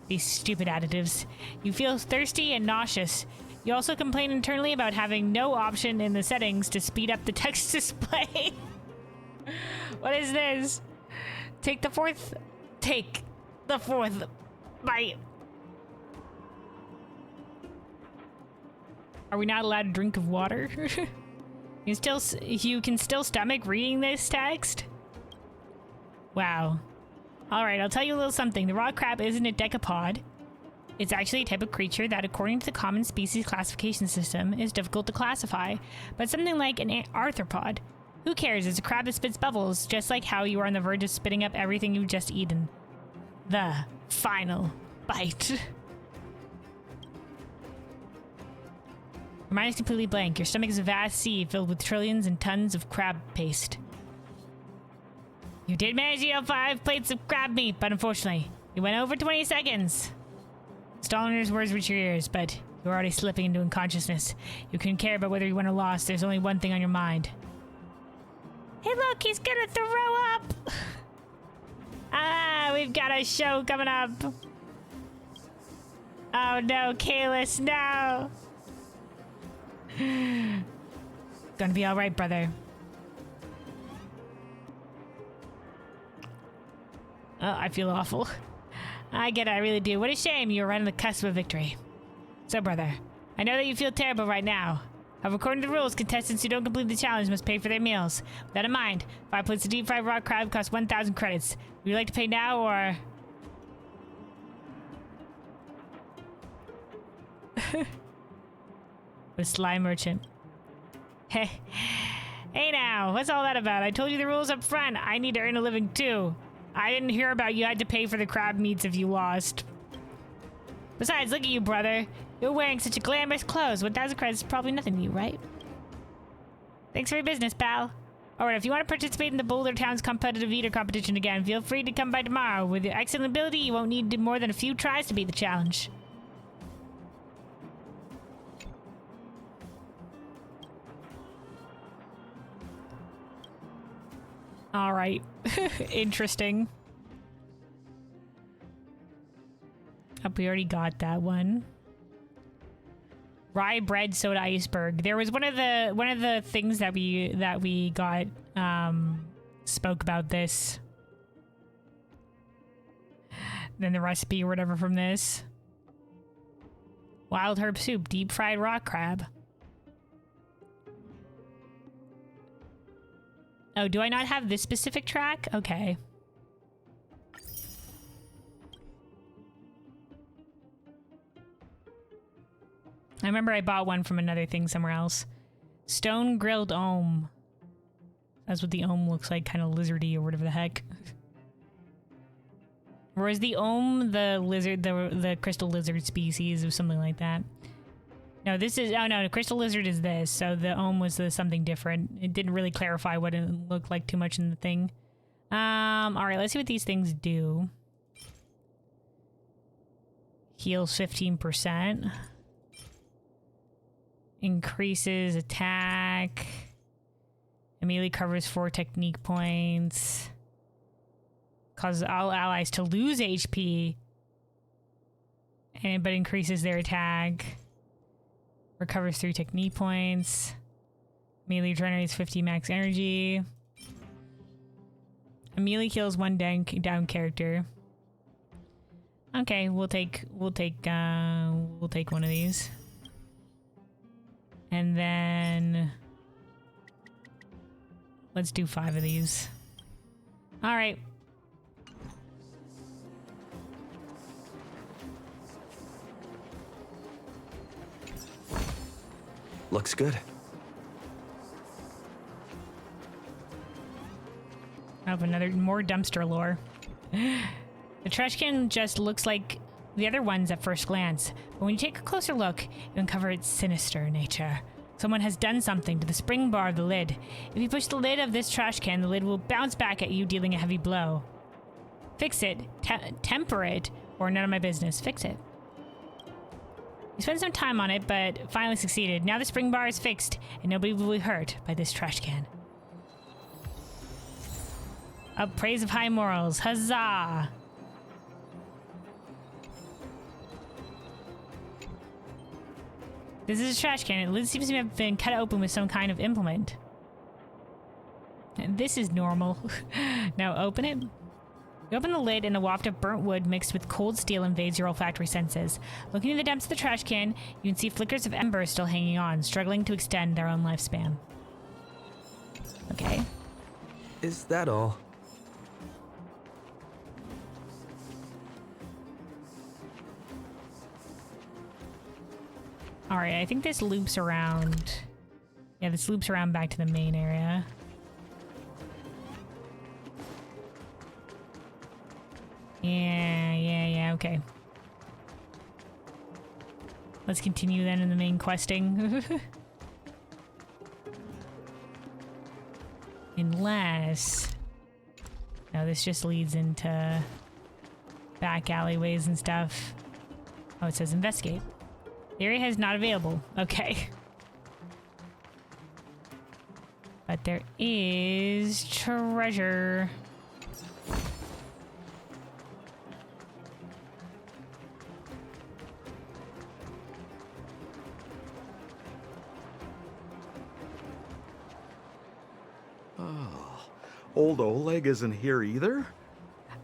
These stupid additives. You feel thirsty and nauseous. You also complain internally about having no option in the settings to speed up the text display. What is this? Take the fourth bite. Are we not allowed to drink of water? You can still stomach reading this text? Wow. Alright, I'll tell you a little something. The rock crab isn't a decapod. It's actually a type of creature that, according to the common species classification system, is difficult to classify, but something like an arthropod. Who cares? It's a crab that spits bubbles, just like how you are on the verge of spitting up everything you've just eaten. The final bite. Your mind is completely blank. Your stomach is a vast sea filled with trillions and tons of crab paste. You did manage to eat 5 plates of crab meat, but unfortunately, you went over 20 seconds. Stalliner's words reach your ears, but you're already slipping into unconsciousness. You couldn't care about whether you won or lost. There's only one thing on your mind. Hey look, he's gonna throw up! We've got a show coming up. Oh no, Kalis, no! Gonna be alright, brother. Oh, I feel awful. I get it, I really do. What a shame you were right on the cusp of victory. So, brother, I know that you feel terrible right now. However, according to the rules, contestants who don't complete the challenge must pay for their meals. With that in mind, 5 plates of deep-fried rock crab cost 1,000 credits. Would you like to pay now, or...? The sly merchant. Hey now, what's all that about? I told you the rules up front. I need to earn a living, too. I didn't hear about you had to pay for the crab meats if you lost. Besides, look at you, brother. You're wearing such a glamorous clothes. 1,000 credits is probably nothing to you, right? Thanks for your business, pal. Alright, if you want to participate in the Boulder Town's competitive eater competition again, feel free to come by tomorrow. With your excellent ability, you won't need more than a few tries to beat the challenge. All right. Interesting. Oh, we already got that one. Rye bread soda iceberg. There was one of the things that we got spoke about this. Then the recipe or whatever from this. Wild herb soup, deep fried rock crab. Oh, do I not have this specific track? Okay. I remember I bought one from another thing somewhere else. Stone grilled ohm. That's what the ohm looks like, kind of lizardy or whatever the heck. Or is the ohm the lizard, the crystal lizard species or something like that? No, this is, oh no, the crystal lizard is this, so the ohm was something different. It didn't really clarify what it looked like too much in the thing. Alright, let's see what these things do. Heals 15%. Increases attack. Immediately covers 4 technique points. Causes all allies to lose HP. But increases their attack. Recovers 3 technique points. Immediately generates 50 max energy. Immediately kills 1 down character. Okay, we'll take one of these. And then let's do 5 of these. All right. Looks good. I have more dumpster lore. The trash can just looks like the other ones at first glance, but when you take a closer look, you uncover its sinister nature. Someone has done something to the spring bar of the lid. If you push the lid of this trash can, the lid will bounce back at you, dealing a heavy blow. Fix it, temper it, or none of my business. Fix it. You spent some time on it, but finally succeeded. Now the spring bar is fixed, and nobody will be hurt by this trash can. Up praise of high morals. Huzzah! This is a trash can. It lid seems to have been cut open with some kind of implement. And this is normal. Now open it. You open the lid and a waft of burnt wood mixed with cold steel invades your olfactory senses. Looking in the depths of the trash can, you can see flickers of embers still hanging on, struggling to extend their own lifespan. Okay. Is that all? Alright, I think this loops around. Yeah, this loops around back to the main area. Yeah, okay. Let's continue then in the main questing. Unless... No, this just leads into back alleyways and stuff. Oh, it says investigate. The area is not available. Okay. But there is treasure. Old Oleg isn't here either?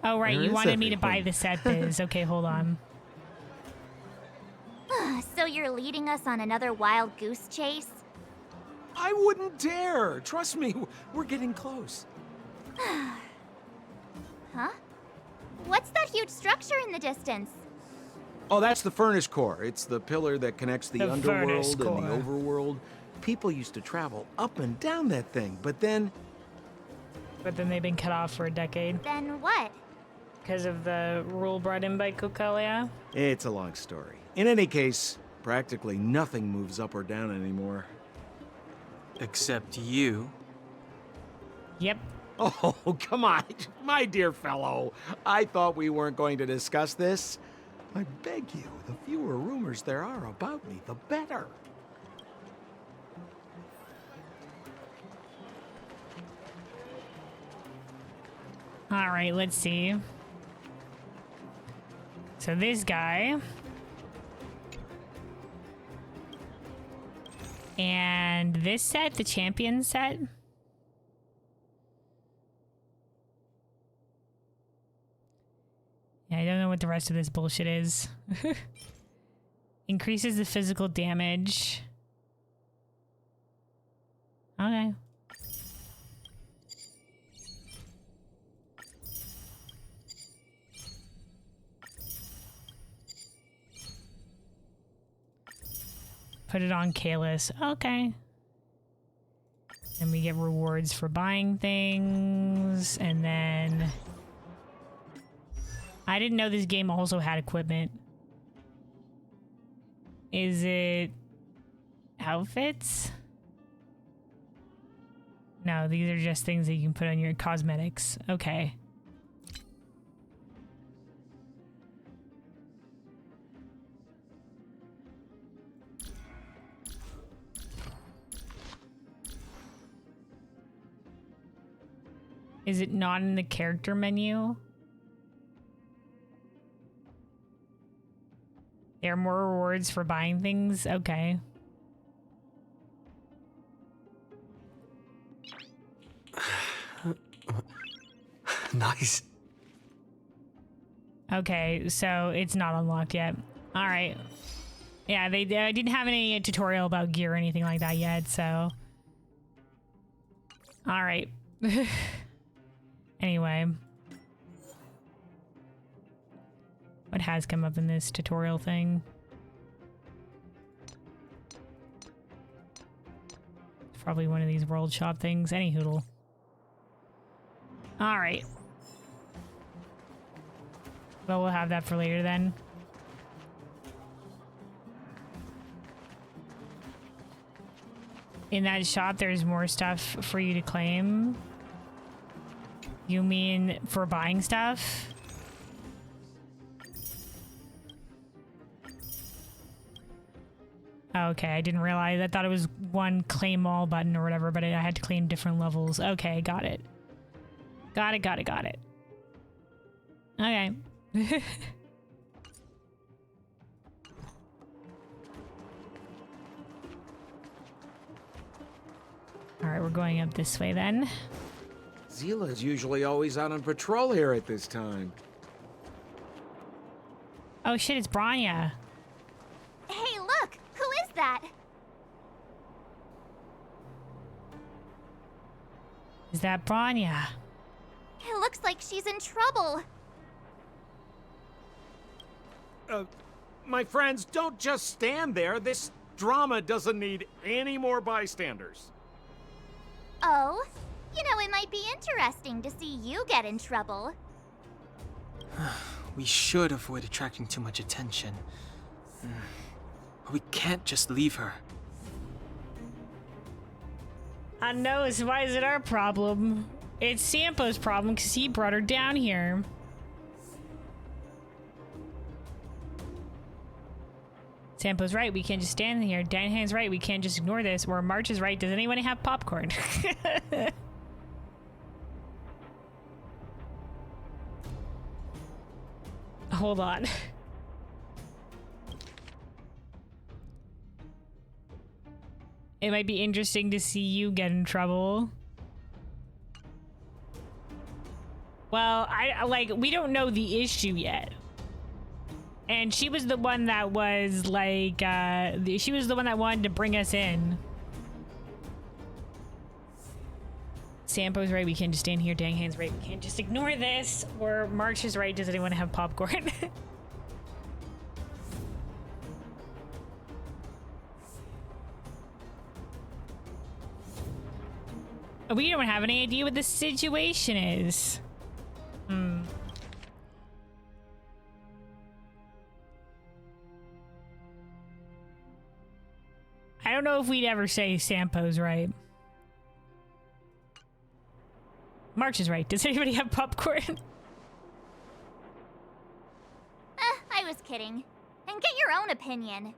Oh, right. Where You is wanted me to buy everyone? the set biz. Okay, hold on. So you're leading us on another wild goose chase? I wouldn't dare. Trust me, we're getting close. Huh? What's that huge structure in the distance? Oh, that's the furnace core. It's the pillar that connects the The furnace underworld and the core. overworld. People used to travel up and down that thing, but then... But then they've been cut off for a decade. Then what? Because of the rule brought in by Kukalia? It's a long story. In any case, practically nothing moves up or down anymore. Except you. Yep. Oh, come on, my dear fellow. I thought we weren't going to discuss this. I beg you, the fewer rumors there are about me, the better. All right, let's see. So this guy. And this set, the champion set. Yeah, I don't know what the rest of this bullshit is. Increases the physical damage. Okay. Put it on Kalis. Okay. And we get rewards for buying things. And then... I didn't know this game also had equipment. Is it... outfits? No, these are just things that you can put on your cosmetics. Okay. Is it not in the character menu? There are more rewards for buying things? Okay. Nice. Okay, so it's not unlocked yet. All right. Yeah, they didn't have any tutorial about gear or anything like that yet, so... All right. Anyway. What has come up in this tutorial thing? It's probably one of these world shop things. Any hoodle. All right. Well, we'll have that for later then. In that shop, there's more stuff for you to claim. You mean for buying stuff? Okay, I didn't realize. I thought it was one claim all button or whatever, but I had to claim different levels. Okay, got it. Got it. Okay. Alright, we're going up this way then. Zila's usually always out on patrol here at this time. Oh shit, it's Branya. Hey, look! Who is that? Is that Branya? It looks like she's in trouble. My friends, don't just stand there. This drama doesn't need any more bystanders. Oh? You know, it might be interesting to see you get in trouble. We should avoid attracting too much attention. But we can't just leave her. I know, so why is it our problem? It's Sampo's problem because he brought her down here. Sampo's right, we can't just stand here. Danhan's right, we can't just ignore this. Or March is right, does anyone have popcorn? Hold on. It might be interesting to see you get in trouble. Well, we don't know the issue yet. And she was the one that was like, she was the one that wanted to bring us in. Sampo's right, we can't just stand here. Danghan's right, we can't just ignore this. Or March is right, does anyone have popcorn? We don't have any idea what the situation is. I don't know if we'd ever say Sampo's right. March is right. Does anybody have popcorn? I was kidding. And get your own opinion.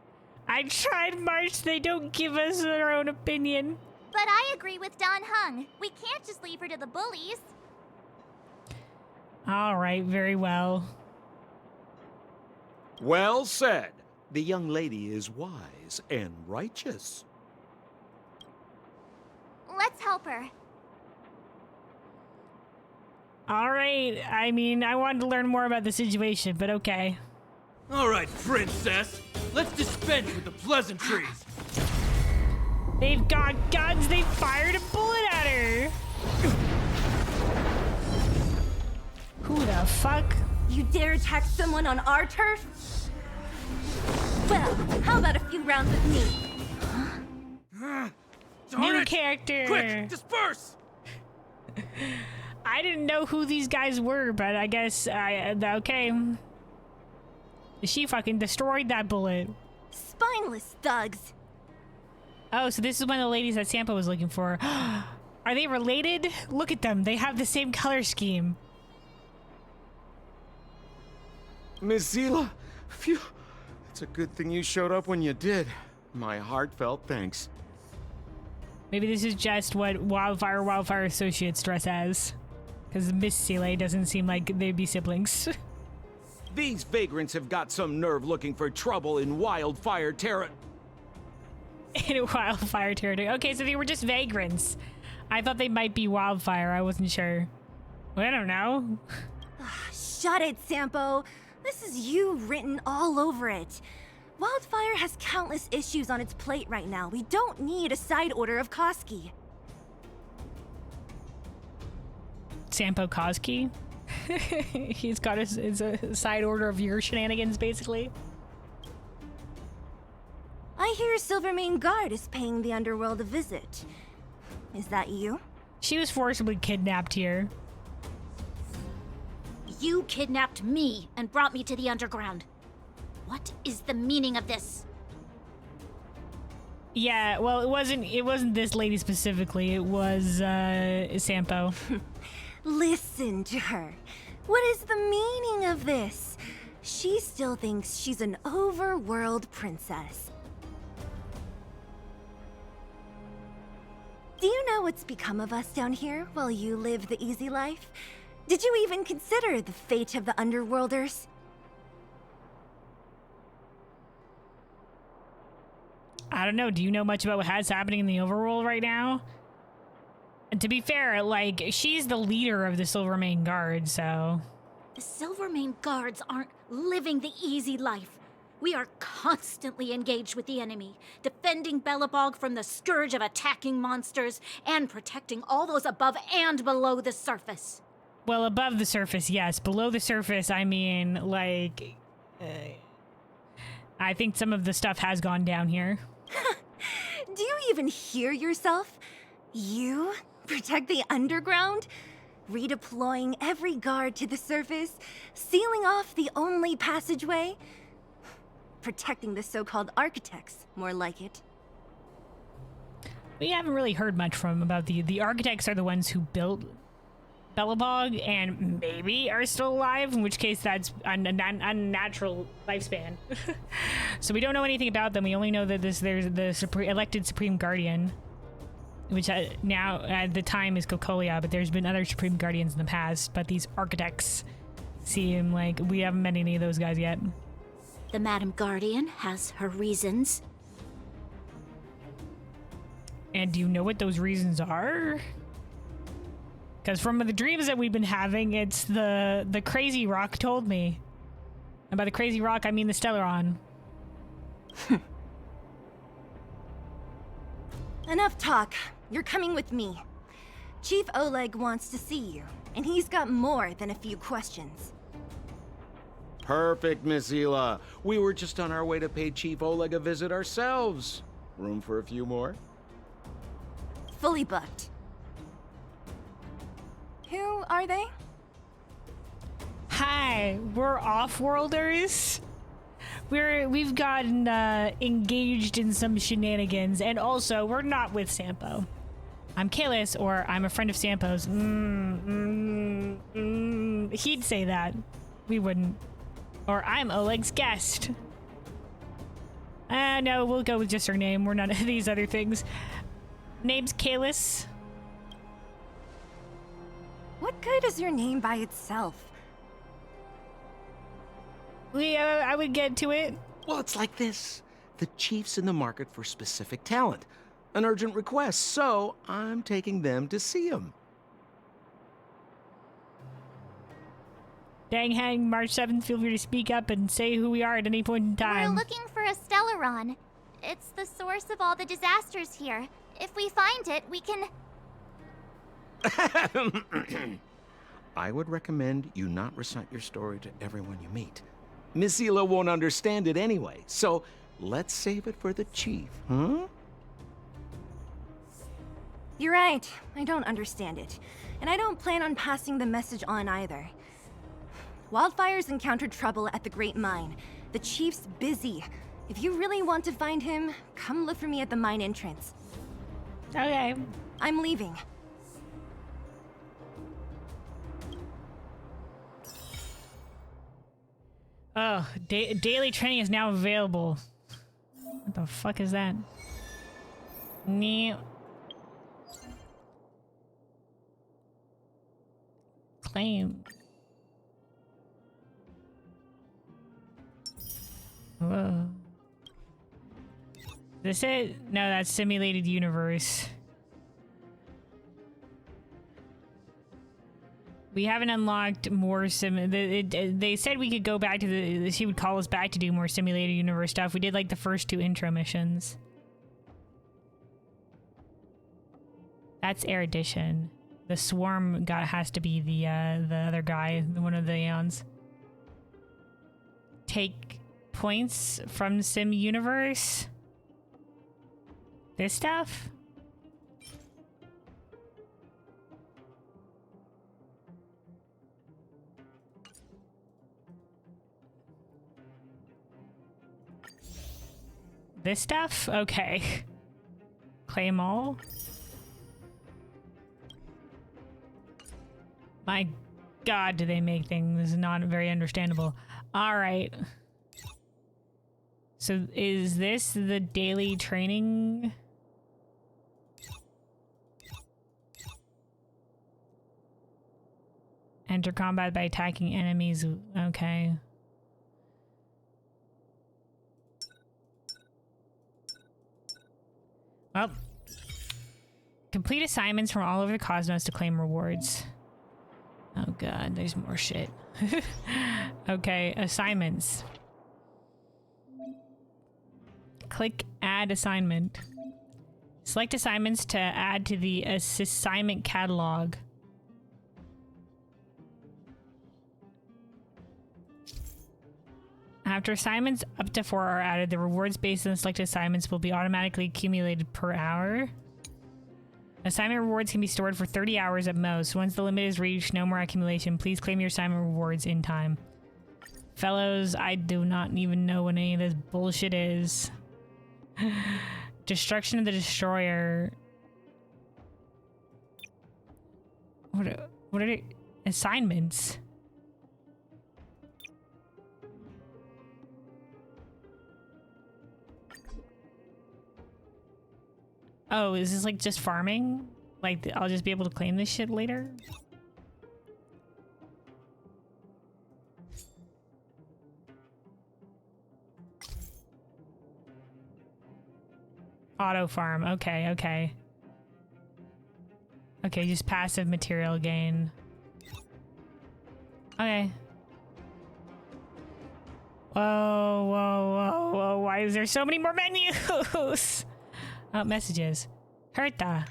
I tried, March. They don't give us their own opinion. But I agree with Don Hung. We can't just leave her to the bullies. All right, very well. Well said. The young lady is wise and righteous. Let's help her. All right. I mean, I wanted to learn more about the situation, but okay. All right, princess. Let's dispense with the pleasantries. They've got guns. They fired a bullet at her. Who the fuck? You dare attack someone on our turf? Well, how about a few rounds with me? Darn New it. character. Quick, disperse! I didn't know who these guys were, but I guess okay. She fucking destroyed that bullet. Spineless thugs. Oh, so this is one of the ladies that Sampo was looking for. Are they related? Look at them. They have the same color scheme. Miss Zila, phew. It's a good thing you showed up when you did. My heartfelt thanks. Maybe this is just what Wildfire Associates dress as. Because Miss Seeley doesn't seem like they'd be siblings. These vagrants have got some nerve looking for trouble in Wildfire territory. In Wildfire territory. Okay, so they were just vagrants. I thought they might be Wildfire. I wasn't sure. Well, I don't know. Shut it, Sampo. This is you written all over it. Wildfire has countless issues on its plate right now. We don't need a side order of Koski. Sampo Koski? He's got his a side order of your shenanigans, basically. I hear Silvermane Guard is paying the Underworld a visit. Is that you? She was forcibly kidnapped here. You kidnapped me and brought me to the underground. What is the meaning of this? Yeah, well, it wasn't this lady specifically. It was Sampo. Listen to her. What is the meaning of this? She still thinks she's an overworld princess. Do you know what's become of us down here while you live the easy life? Did you even consider the fate of the Underworlders? I don't know. Do you know much about what's happening in the overworld right now? And to be fair, like, she's the leader of the Silvermane Guard, so... The Silvermane Guards aren't living the easy life. We are constantly engaged with the enemy, defending Belobog from the scourge of attacking monsters and protecting all those above and below the surface. Well, above the surface, yes. Below the surface, I mean, like... I think some of the stuff has gone down here. Do you even hear yourself? You protect the underground? Redeploying every guard to the surface? Sealing off the only passageway? Protecting the so-called architects, more like it. We haven't really heard much from about the architects are the ones who built Belobog and maybe are still alive, in which case that's a unnatural lifespan. So we don't know anything about them. We only know that there's the elected Supreme Guardian, which now at the time is Kokolia, but there's been other Supreme Guardians in the past, but these architects seem like we haven't met any of those guys yet. The Madam Guardian has her reasons. And do you know what those reasons are? Because from the dreams that we've been having, it's the Crazy Rock told me. And by the Crazy Rock, I mean the Stellaron. Enough talk. You're coming with me. Chief Oleg wants to see you, and he's got more than a few questions. Perfect, Miss Zila. We were just on our way to pay Chief Oleg a visit ourselves. Room for a few more? Fully booked. Who are they? Hi, we're off-worlders. We've gotten engaged in some shenanigans, and also we're not with Sampo. I'm Kalis, or I'm a friend of Sampo's. He'd say that. We wouldn't. Or I'm Oleg's guest. No, we'll go with just her name. We're none of these other things. Name's Kalis. What What good is your name by itself? I would get to it. Well, it's like this. The chief's in the market for specific talent. An urgent request, so I'm taking them to see him. Dang hang, March 7th, feel free to speak up and say who we are at any point in time. We're looking for a Stellaron. It's the source of all the disasters here. If we find it, we can... I would recommend you not recite your story to everyone you meet. Miss Hila won't understand it anyway, so let's save it for the chief, huh? You're right. I don't understand it. And I don't plan on passing the message on either. Wildfire's encountered trouble at the Great Mine. The chief's busy. If you really want to find him, come look for me at the mine entrance. Okay. I'm leaving. Oh, daily training is now available. What the fuck is that? Claim. Whoa. This it? No, that's simulated universe. We haven't unlocked more they said we could go back to she would call us back to do more simulated universe stuff. We did like the first 2 intro missions. That's erudition. The swarm has to be the other guy, one of the Aeons. Take points from sim universe. This stuff? This stuff? Okay. Claim all? My god, do they make things not very understandable. Alright. So is this the daily training? Enter combat by attacking enemies. Okay. Well, complete assignments from all over the cosmos to claim rewards. Oh god, there's more shit. Okay, assignments. Click add assignment. Select assignments to add to the assignment catalog. After assignments up to 4 are added, the rewards based on the selected assignments will be automatically accumulated per hour. Assignment rewards can be stored for 30 hours at most. Once the limit is reached, no more accumulation. Please claim your assignment rewards in time. Fellows, I do not even know what any of this bullshit is. Destruction of the Destroyer. What are the assignments? Oh, is this like just farming? Like, I'll just be able to claim this shit later? Auto farm. Okay, okay. Okay, just passive material gain. Okay. Whoa, whoa, whoa, whoa. Why is there so many more menus? Oh, messages. Herta.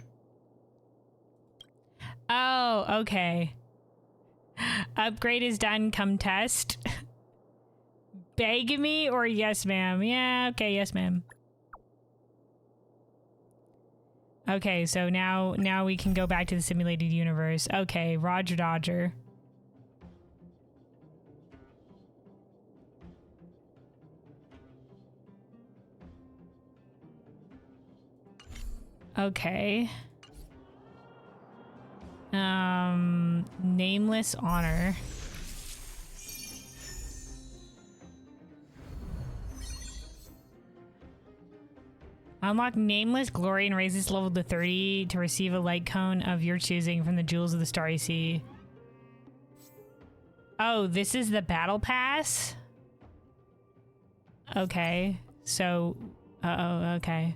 Oh, okay. Upgrade is done. Come test. Beg me or yes, ma'am? Yeah, okay, yes, ma'am. Okay, so now we can go back to the simulated universe. Okay, Roger Dodger. Okay. Nameless honor. Unlock Nameless Glory and raise this level to 30 to receive a light cone of your choosing from the Jewels of the Starry Sea. Oh, this is the battle pass? Okay. So, oh, okay.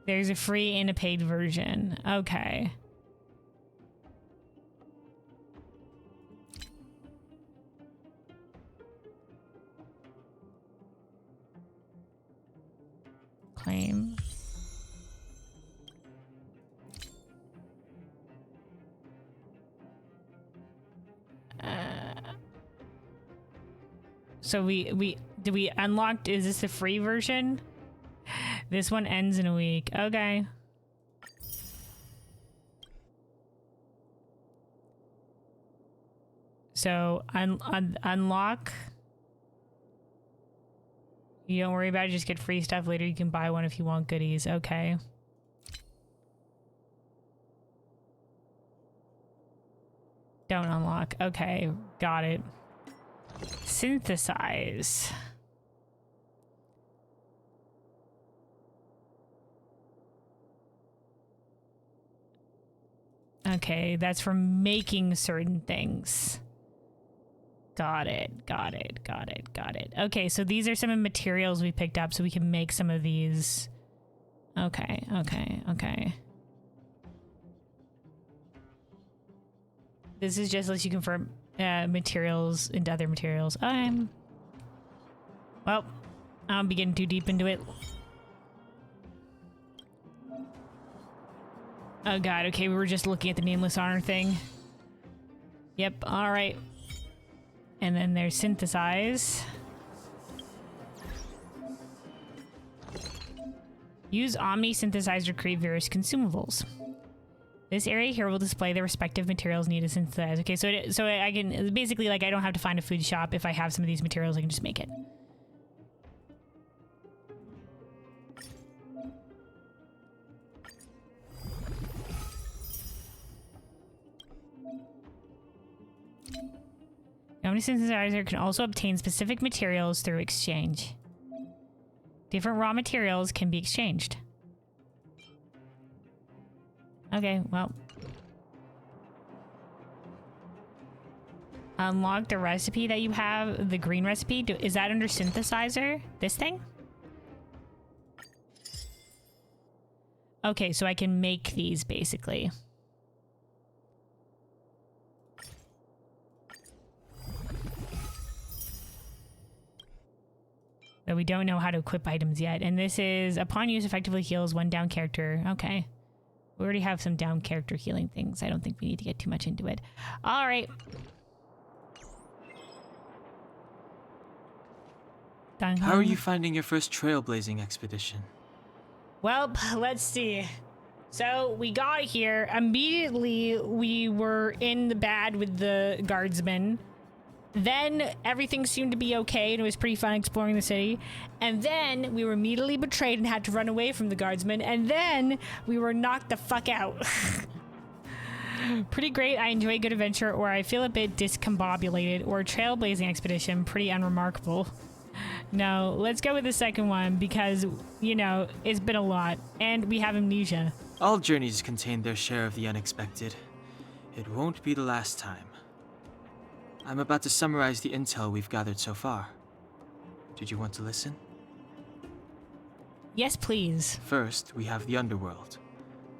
There's a free and a paid version. Okay. Claim. So we unlocked, is this the free version? This one ends in a week. Okay. So unlock. You don't worry about it, just get free stuff later. You can buy one if you want goodies. Okay. Don't unlock. Okay, got it. Synthesize. Okay, that's for making certain things. Got it, got it, got it, got it. Okay, so these are some of the materials we picked up so we can make some of these. Okay, okay, okay. This is just lets you confirm materials into other materials. Well, I'll be getting too deep into it. Oh god, okay, we were just looking at the nameless honor thing. Yep, alright. And then there's synthesize. Use Omni Synthesizer to create various consumables. This area here will display the respective materials needed to synthesize. Okay, so I can basically, like, I don't have to find a food shop. If I have some of these materials, I can just make it. Omni Synthesizer can also obtain specific materials through exchange. Different raw materials can be exchanged. Okay, well. Unlock the recipe that you have, the green recipe. Is that under synthesizer? This thing? Okay, so I can make these basically. But we don't know how to equip items yet. And this is, upon use, effectively heals one down character. Okay. We already have some down character healing things. I don't think we need to get too much into it. All right. How are you finding your first trailblazing expedition? Well, let's see. So we got here. Immediately, we were in the bad with the guardsmen. Then everything seemed to be okay and it was pretty fun exploring the city. And then we were immediately betrayed and had to run away from the guardsmen. And then we were knocked the fuck out. Pretty great. I enjoy a good adventure, or I feel a bit discombobulated, or a trailblazing expedition. Pretty unremarkable. No, let's go with the second one because, you know, it's been a lot and we have amnesia. All journeys contain their share of the unexpected. It won't be the last time. I'm about to summarize the intel we've gathered so far. Did you want to listen? Yes, please. First, we have the Underworld,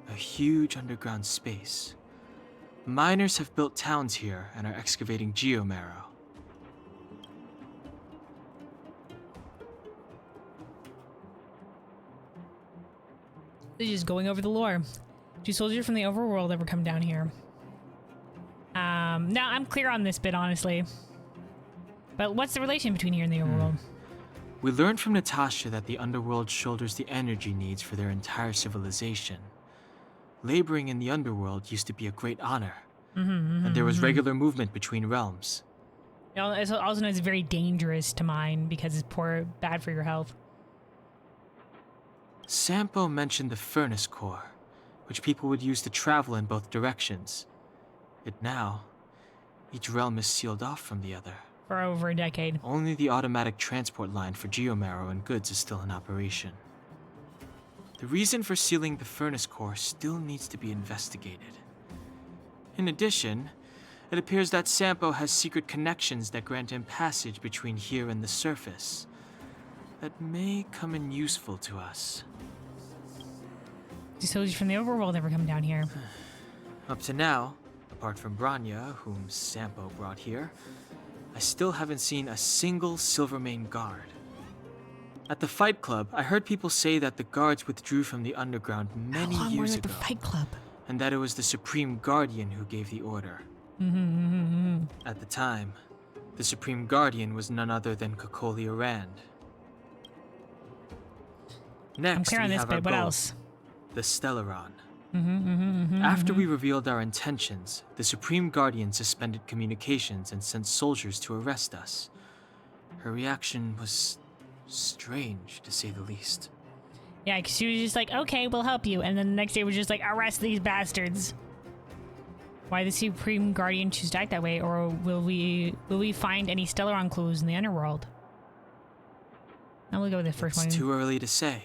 a huge underground space. Miners have built towns here and are excavating geomarrow. They're just going over the lore. 2 soldiers from the overworld ever come down here. Now I'm clear on this bit, honestly. But what's the relation between here and the overworld? We learned from Natasha that the Underworld shoulders the energy needs for their entire civilization. Laboring in the Underworld used to be a great honor. And there was regular movement between realms. You know, it's also it's very dangerous to mine because it's bad for your health. Sampo mentioned the furnace core, which people would use to travel in both directions. But now, each realm is sealed off from the other. For over a decade. Only the automatic transport line for geomarrow and goods is still in operation. The reason for sealing the furnace core still needs to be investigated. In addition, it appears that Sampo has secret connections that grant him passage between here and the surface. That may come in useful to us. The soldiers from the overworld ever come down here? Up to now, apart from Branya, whom Sampo brought here, I still haven't seen a single Silvermane guard. At the Fight Club, I heard people say that the guards withdrew from the underground many years ago. The Fight Club? And that it was the Supreme Guardian who gave the order. At the time, the Supreme Guardian was none other than Cocolia Rand. Next, I'm clear on we this have our bit. What goal, else? the Stellaron. After we revealed our intentions, the Supreme Guardian suspended communications and sent soldiers to arrest us. Her reaction was strange, to say the least. Yeah, because she was just like, okay, we'll help you. And then the next day was just like, arrest these bastards. Why the Supreme Guardian choose to act that way? Or will we find any Stellaron clues in the Underworld? Now we'll go with the first one. It's too early to say,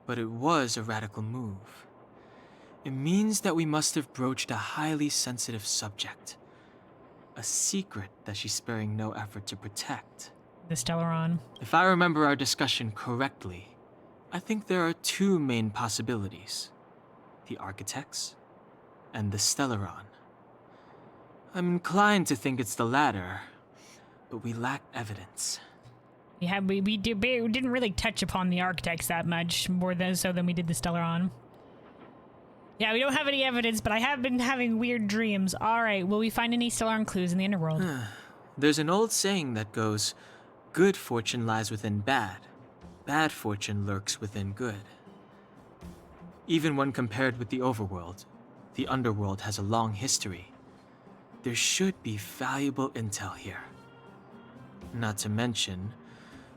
but it was a radical move. It means that we must have broached a highly sensitive subject. A secret that she's sparing no effort to protect. The Stellaron. If I remember our discussion correctly, I think there are two main possibilities. The Architects and the Stellaron. I'm inclined to think it's the latter, but we lack evidence. Yeah, we didn't really touch upon the Architects that much, more than we did the Stellaron. Yeah, we don't have any evidence, but I have been having weird dreams. Alright, will we find any Stellaron clues in the Underworld? There's an old saying that goes, good fortune lies within bad. Bad fortune lurks within good. Even when compared with the overworld, the Underworld has a long history. There should be valuable intel here. Not to mention,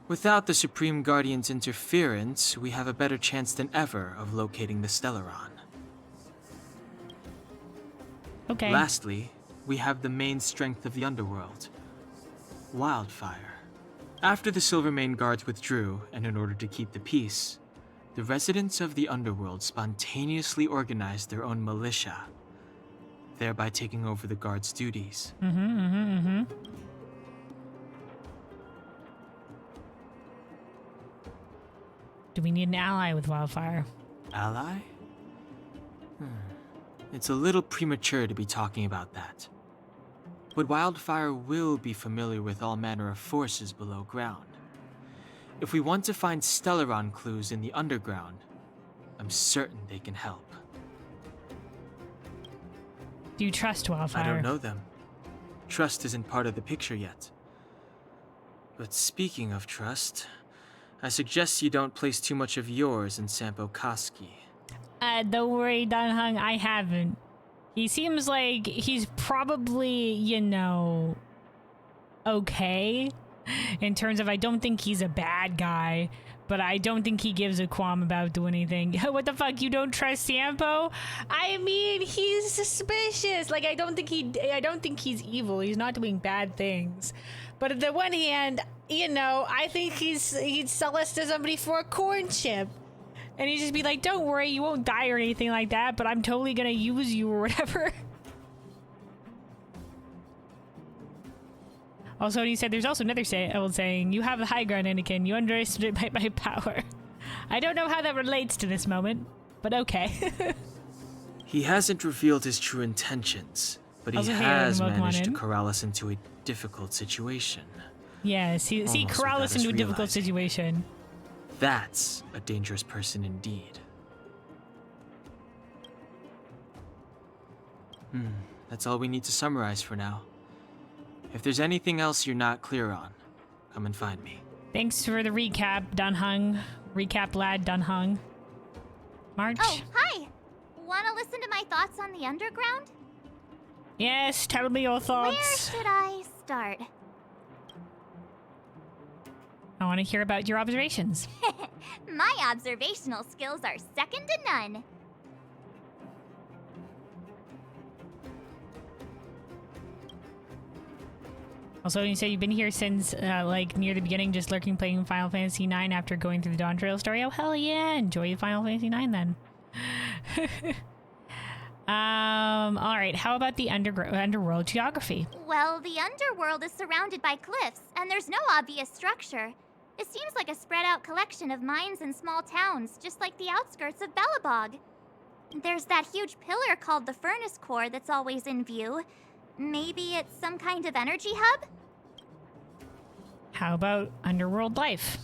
without the Supreme Guardian's interference, we have a better chance than ever of locating the Stellaron. Okay. Lastly, we have the main strength of the Underworld, wildfire. After the Silvermane guards withdrew, and in order to keep the peace, the residents of the Underworld spontaneously organized their own militia, thereby taking over the guards' duties. Do we need an ally with wildfire? Ally? It's a little premature to be talking about that. But wildfire will be familiar with all manner of forces below ground. If we want to find Stellaron clues in the underground, I'm certain they can help. Do you trust wildfire? I don't know them. Trust isn't part of the picture yet. But speaking of trust, I suggest you don't place too much of yours in Sampo Koski. Don't worry, Danhung, I haven't. He seems like he's probably, okay. In terms of, I don't think he's a bad guy, but I don't think he gives a qualm about doing anything. What the fuck, you don't trust Sampo? I mean, he's suspicious. Like, I don't think he's evil. He's not doing bad things. But on the one hand, I think he'd sell us to somebody for a corn chip. And he'd just be like, don't worry, you won't die or anything like that, but I'm totally gonna use you or whatever. Also, he said there's also another old saying, you have the high ground, Anakin. You underestimate my power. I don't know how that relates to this moment, but okay. He hasn't revealed his true intentions, but he has managed to corral us into a difficult situation. Yes, he corral us into a difficult situation. That's a dangerous person indeed. That's all we need to summarize for now. If there's anything else you're not clear on, come and find me. Thanks for the recap, Dunhung. Recap lad, Dunhung. March? Oh, hi! Wanna listen to my thoughts on the underground? Yes, tell me your thoughts. Where should I start? I want to hear about your observations. My observational skills are second to none. Also, you say you've been here since, near the beginning, just lurking playing Final Fantasy IX after going through the Dawn Trail story. Oh, hell yeah! Enjoy Final Fantasy IX, then. All right. How about the underworld geography? Well, the underworld is surrounded by cliffs, and there's no obvious structure. It seems like a spread out collection of mines and small towns, just like the outskirts of Belobog. There's that huge pillar called the furnace core that's always in view. Maybe it's some kind of energy hub? How about underworld life?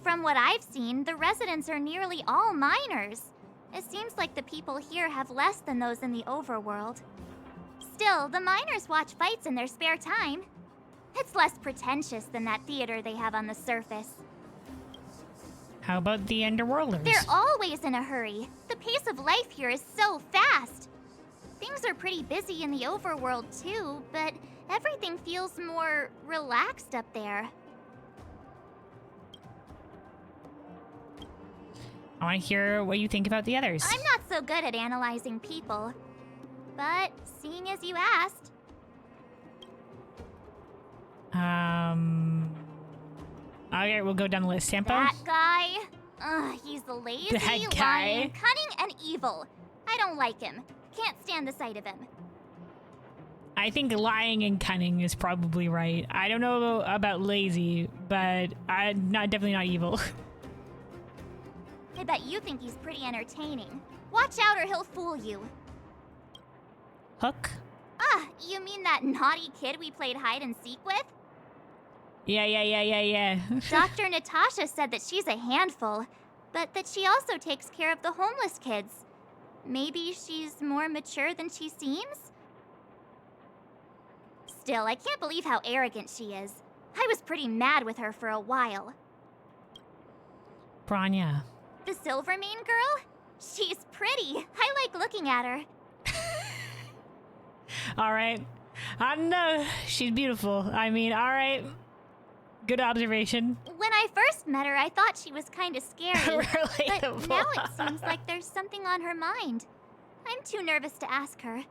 From what I've seen, the residents are nearly all miners. It seems like the people here have less than those in the overworld. Still, the miners watch fights in their spare time. It's less pretentious than that theater they have on the surface. How about the underworlders? They're always in a hurry. The pace of life here is so fast. Things are pretty busy in the overworld too, but everything feels more relaxed up there. I want to hear what you think about the others. I'm not so good at analyzing people, but seeing as you asked. Okay, we'll go down the list. Sampo? That guy? He's lazy, That guy? lying, cunning, and evil. I don't like him. Can't stand the sight of him. I think lying and cunning is probably right. I don't know about lazy, but definitely not evil. I bet you think he's pretty entertaining. Watch out or he'll fool you. Hook? You mean that naughty kid we played hide and seek with? Yeah. Dr. Natasha said that she's a handful, but that she also takes care of the homeless kids. Maybe she's more mature than she seems? Still, I can't believe how arrogant she is. I was pretty mad with her for a while. Branya. The Silvermane girl? She's pretty. I like looking at her. All right. I don't know. She's beautiful. I mean, all right. Good observation. When I first met her, I thought she was kind of scary. Relatable. But now it seems like there's something on her mind. I'm too nervous to ask her.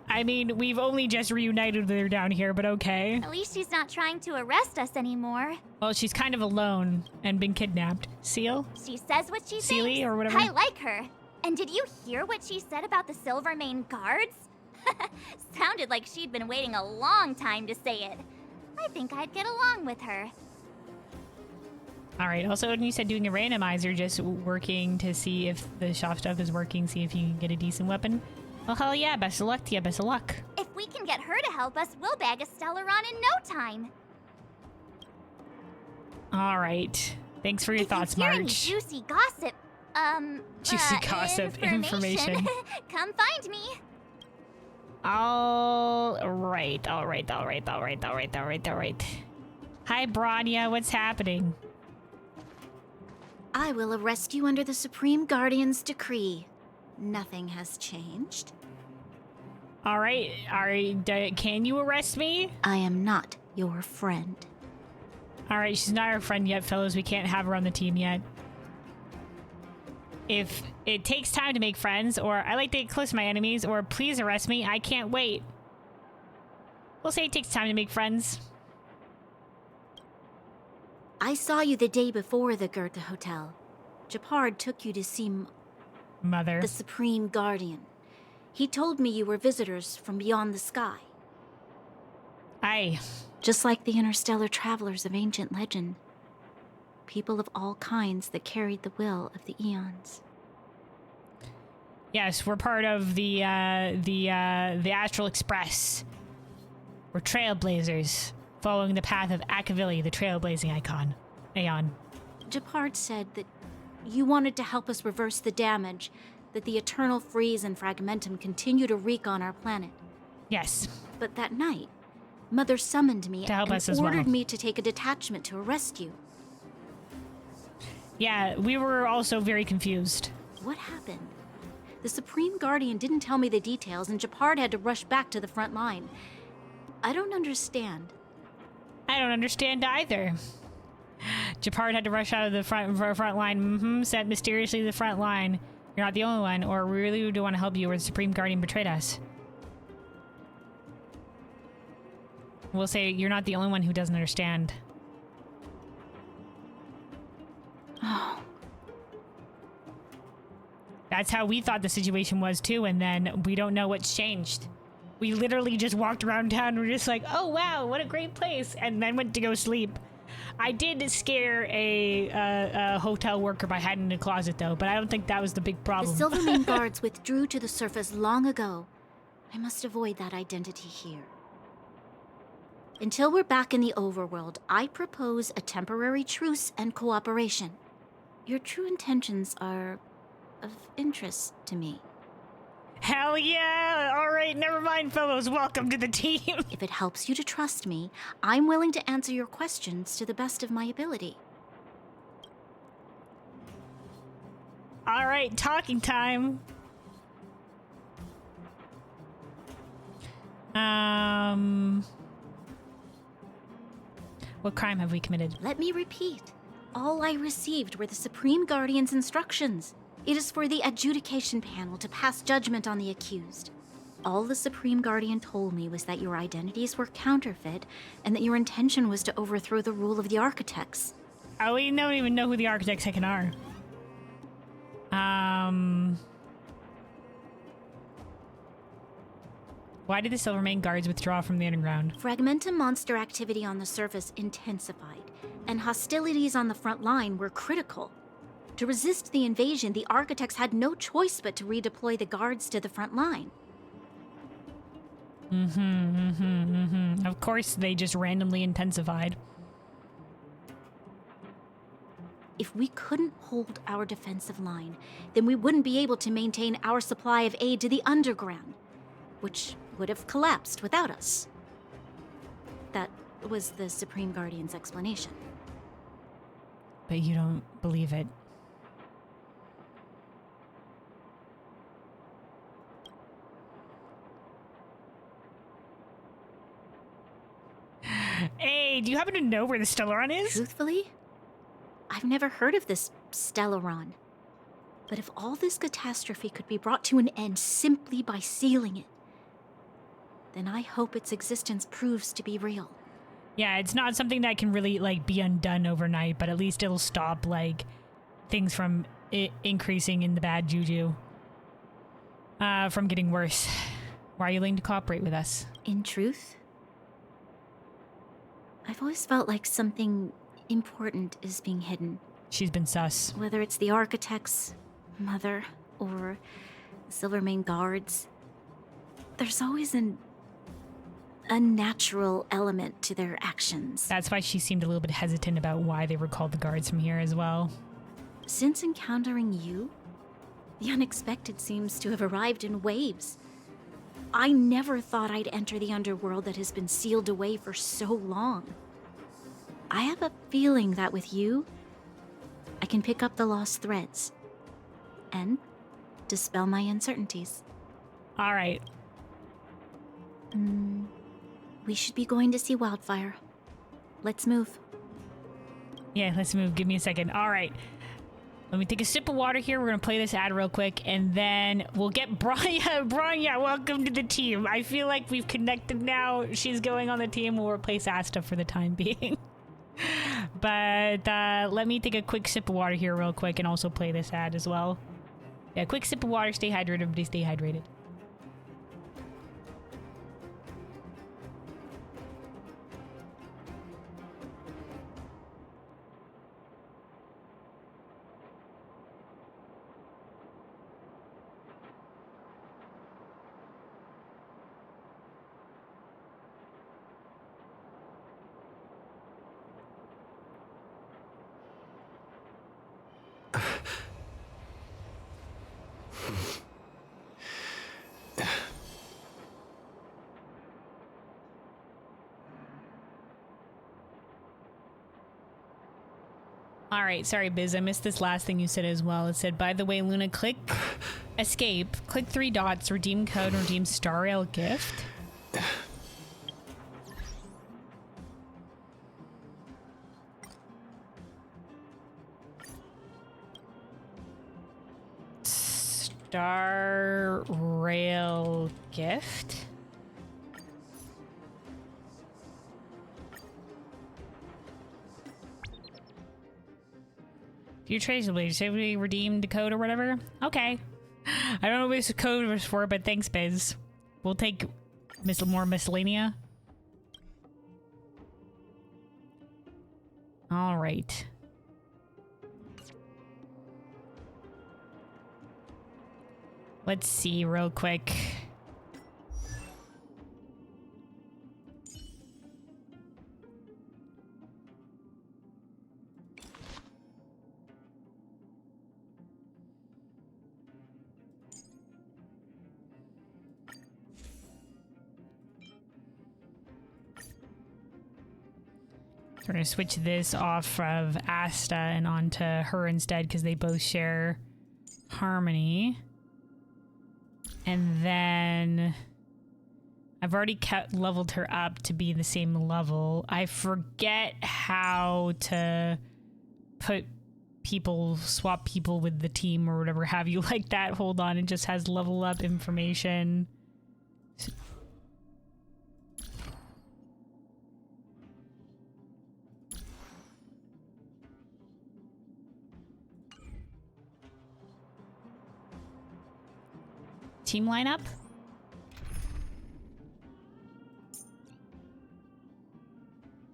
I mean, we've only just reunited with her down here, but okay. At least she's not trying to arrest us anymore. Well, she's kind of alone and been kidnapped. Seal? She says what she Seely thinks. or whatever? I like her. And did you hear what she said about the Silvermane guards? Sounded like she'd been waiting a long time to say it. I think I'd get along with her. All right. Also, when you said doing a randomizer, just working to see if the shop stuff is working, see if you can get a decent weapon. Well, hell yeah. Best of luck to you. Best of luck. If we can get her to help us, we'll bag a Stellaron in no time. All right. Thanks for your thoughts, If you hear any Marge. juicy gossip, Juicy gossip information. Come find me. All right. Hi, Branya. What's happening? I will arrest you under the Supreme Guardian's decree. Nothing has changed. All right. Can you arrest me? I am not your friend. All right. She's not our friend yet, fellas. We can't have her on the team yet. If it takes time to make friends, or I like to get close to my enemies, or please arrest me, I can't wait. We'll say it takes time to make friends. I saw you the day before the Goethe Hotel. Japard took you to see Mother. the Supreme Guardian. He told me you were visitors from beyond the sky. Aye. Just like the interstellar travelers of ancient legend. People of all kinds that carried the will of the eons. Yes, we're part of the Astral Express. We're trailblazers, following the path of Akavili, the trailblazing Aeon. Japard said that you wanted to help us reverse the damage that the eternal freeze and fragmentum continue to wreak on our planet. Yes. But that night, Mother summoned me To help and us as well. ordered me to take a detachment to arrest you. Yeah, we were also very confused. What happened? The Supreme Guardian didn't tell me the details, and Japard had to rush back to the front line. I don't understand. I don't understand either. Japard had to rush out of the front line, sent mysteriously to the front line. You're not the only one, or we really do want to help you, or the Supreme Guardian betrayed us. We'll say you're not the only one who doesn't understand. Oh. That's how we thought the situation was too, and then we don't know what's changed. We literally just walked around town and we're just like, oh wow, what a great place, and then went to go sleep. I did scare a hotel worker by hiding in a closet though, but I don't think that was the big problem. The Silvermane guards withdrew to the surface long ago. I must avoid that identity here. Until we're back in the overworld, I propose a temporary truce and cooperation. Your true intentions are of interest to me. Hell yeah! Alright, never mind, fellows. Welcome to the team. If it helps you to trust me, I'm willing to answer your questions to the best of my ability. Alright, talking time. What crime have we committed? Let me repeat. All I received were the Supreme Guardian's instructions. It is for the adjudication panel to pass judgment on the accused. All the Supreme Guardian told me was that your identities were counterfeit and that your intention was to overthrow the rule of the architects. Oh, we don't even know who the architects heckin' are. Why did the Silvermane guards withdraw from the underground? Fragmentum monster activity on the surface intensified, and hostilities on the front line were critical. To resist the invasion, the architects had no choice but to redeploy the guards to the front line. Of course, they just randomly intensified. If we couldn't hold our defensive line, then we wouldn't be able to maintain our supply of aid to the underground, which would have collapsed without us. That was the Supreme Guardian's explanation. But you don't believe it. Hey, do you happen to know where the Stellaron is? Truthfully, I've never heard of this Stellaron. But if all this catastrophe could be brought to an end simply by sealing it, then I hope its existence proves to be real. Yeah, it's not something that can really, like, be undone overnight, but at least it'll stop, like, things from increasing in the bad juju. From getting worse. Why are you willing to cooperate with us? In truth, I've always felt like something important is being hidden. She's been sus. Whether it's the architects, Mother, or the Silvermane guards, there's always an unnatural element to their actions. That's why she seemed a little bit hesitant about why they were called the guards from here as well. Since encountering you, the unexpected seems to have arrived in waves. I never thought I'd enter the underworld that has been sealed away for so long. I have a feeling that with you, I can pick up the lost threads and dispel my uncertainties. All right. We should be going to see Wildfire. Let's move. Yeah, let's move. Give me a second. All right. Let me take a sip of water here. We're going to play this ad real quick, and then we'll get Branya. Branya, welcome to the team. I feel like we've connected now. She's going on the team. We'll replace Asta for the time being. But let me take a quick sip of water here real quick and also play this ad as well. Yeah, quick sip of water. Stay hydrated. Everybody stay hydrated. All right, sorry, Biz. I missed this last thing you said as well. It said, by the way, Luna, click escape, click 3 dots, redeem code, redeem Star Rail gift. Star Rail gift. View traceably. Say we redeemed the code or whatever. Okay. I don't know what this code was for, but thanks, Biz. We'll take more miscellanea. All right. Let's see real quick. We're gonna switch this off of Asta and onto her instead because they both share harmony. And then I've already leveled her up to be the same level. I forget how to swap people with the team or whatever have you like that. Hold on, it just has level up information. Team lineup.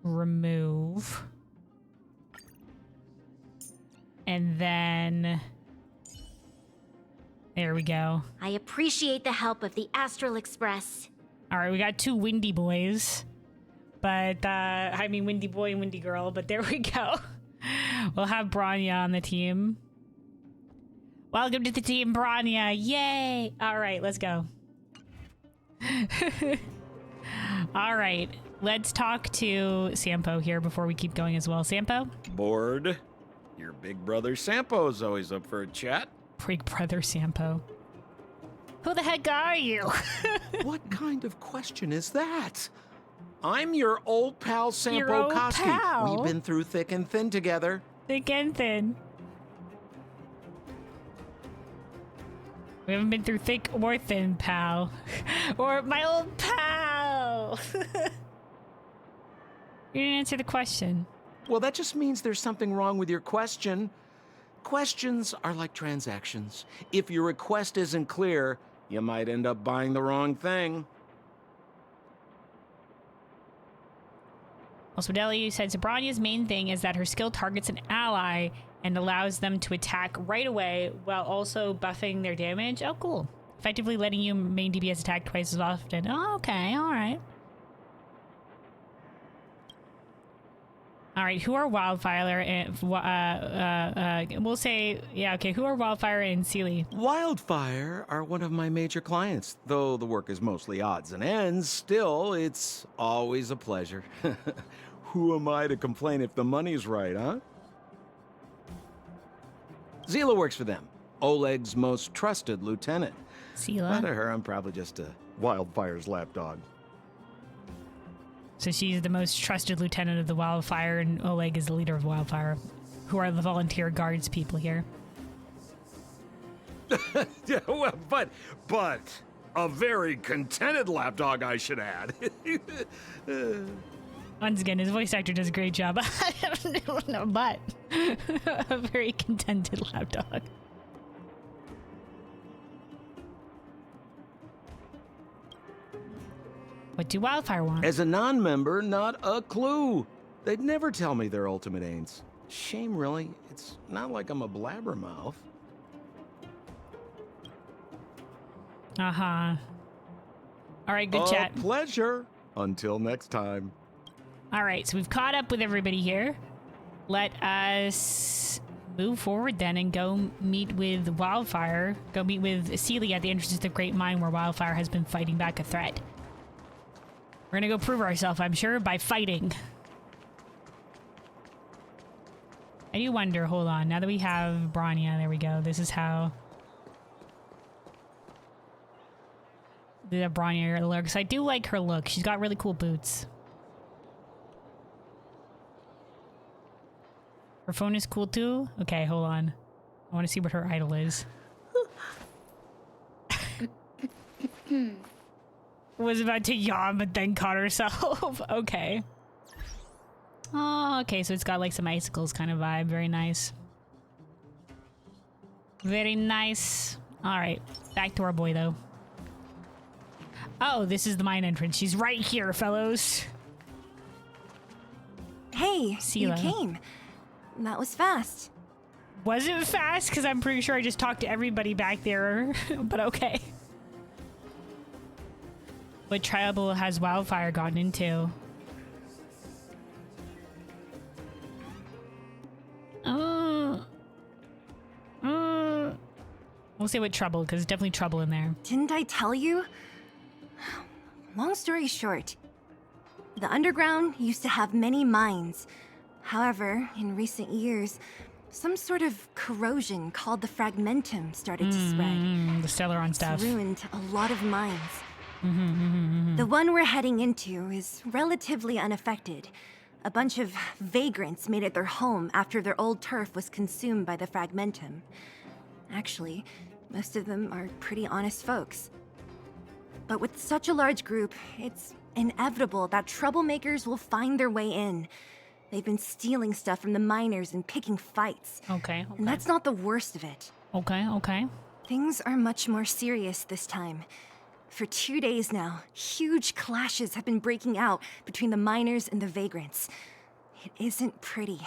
Remove. And then there we go. I appreciate the help of the Astral Express. All right, we got 2 windy boys. But I mean windy boy and windy girl, but there we go. We'll have Branya on the team. Welcome to the team, Branya. Yay! All right, let's go. All right, let's talk to Sampo here before we keep going as well. Sampo? Bored? Your big brother Sampo's always up for a chat. Big brother Sampo. Who the heck are you? What kind of question is that? I'm your old pal Sampo Your old Koski. pal? We've been through thick and thin together. Thick and thin. We haven't been through thick or thin, pal. Or my old pal. You didn't answer the question. Well, that just means there's something wrong with your question. Questions are like transactions. If your request isn't clear, you might end up buying the wrong thing. Also, Deli said Sabranya's main thing is that her skill targets an ally and allows them to attack right away while also buffing their damage. Oh, cool. Effectively letting you main DPS attack twice as often. Oh, okay. All right. All right. Who are Wildfire and... we'll say... Yeah, okay. Who are Wildfire and Sealy? Wildfire are one of my major clients. Though the work is mostly odds and ends, still, it's always a pleasure. Who am I to complain if the money's right, huh? Zila works for them. Oleg's most trusted lieutenant. Zila? To her, I'm probably just a Wildfire's lapdog. So she's the most trusted lieutenant of the Wildfire, and Oleg is the leader of Wildfire, who are the volunteer guards people here. Yeah, well, but a very contented lapdog, I should add. Once again, his voice actor does a great job. I don't know, but a very contented lapdog. What do Wildfire want? As a non-member, not a clue. They'd never tell me their ultimate aims. Shame, really. It's not like I'm a blabbermouth. Uh-huh. All right, good chat. Pleasure. Until next time. All right, so we've caught up with everybody here. Let us move forward then and go meet with Wildfire. Go meet with Sealy at the entrance to the Great Mine where Wildfire has been fighting back a threat. We're gonna go prove ourselves, I'm sure, by fighting. I do wonder, hold on, now that we have Branya, there we go. This is how the Branya looks. I do like her look. She's got really cool boots. Her phone is cool too? Okay, hold on. I want to see what her idol is. Was about to yawn, but then caught herself. Okay. Oh, okay, so it's got like some icicles kind of vibe. Very nice. Very nice. All right, back to our boy though. Oh, this is the mine entrance. She's right here, fellows. Hey, Sela. you came. That was fast. Was it fast? Because I'm pretty sure I just talked to everybody back there, but okay. What tribal has Wildfire gotten into? We'll see what trouble, because it's definitely trouble in there. Didn't I tell you? Long story short, the underground used to have many mines. However, in recent years, some sort of corrosion called the fragmentum started to spread. The Stellaron stuff. It's ruined a lot of mines. The one we're heading into is relatively unaffected. A bunch of vagrants made it their home after their old turf was consumed by the fragmentum. Actually, most of them are pretty honest folks. But with such a large group, it's inevitable that troublemakers will find their way in. They've been stealing stuff from the miners and picking fights. Okay. And that's not the worst of it. Okay. Things are much more serious this time. For 2 days now, huge clashes have been breaking out between the miners and the vagrants. It isn't pretty.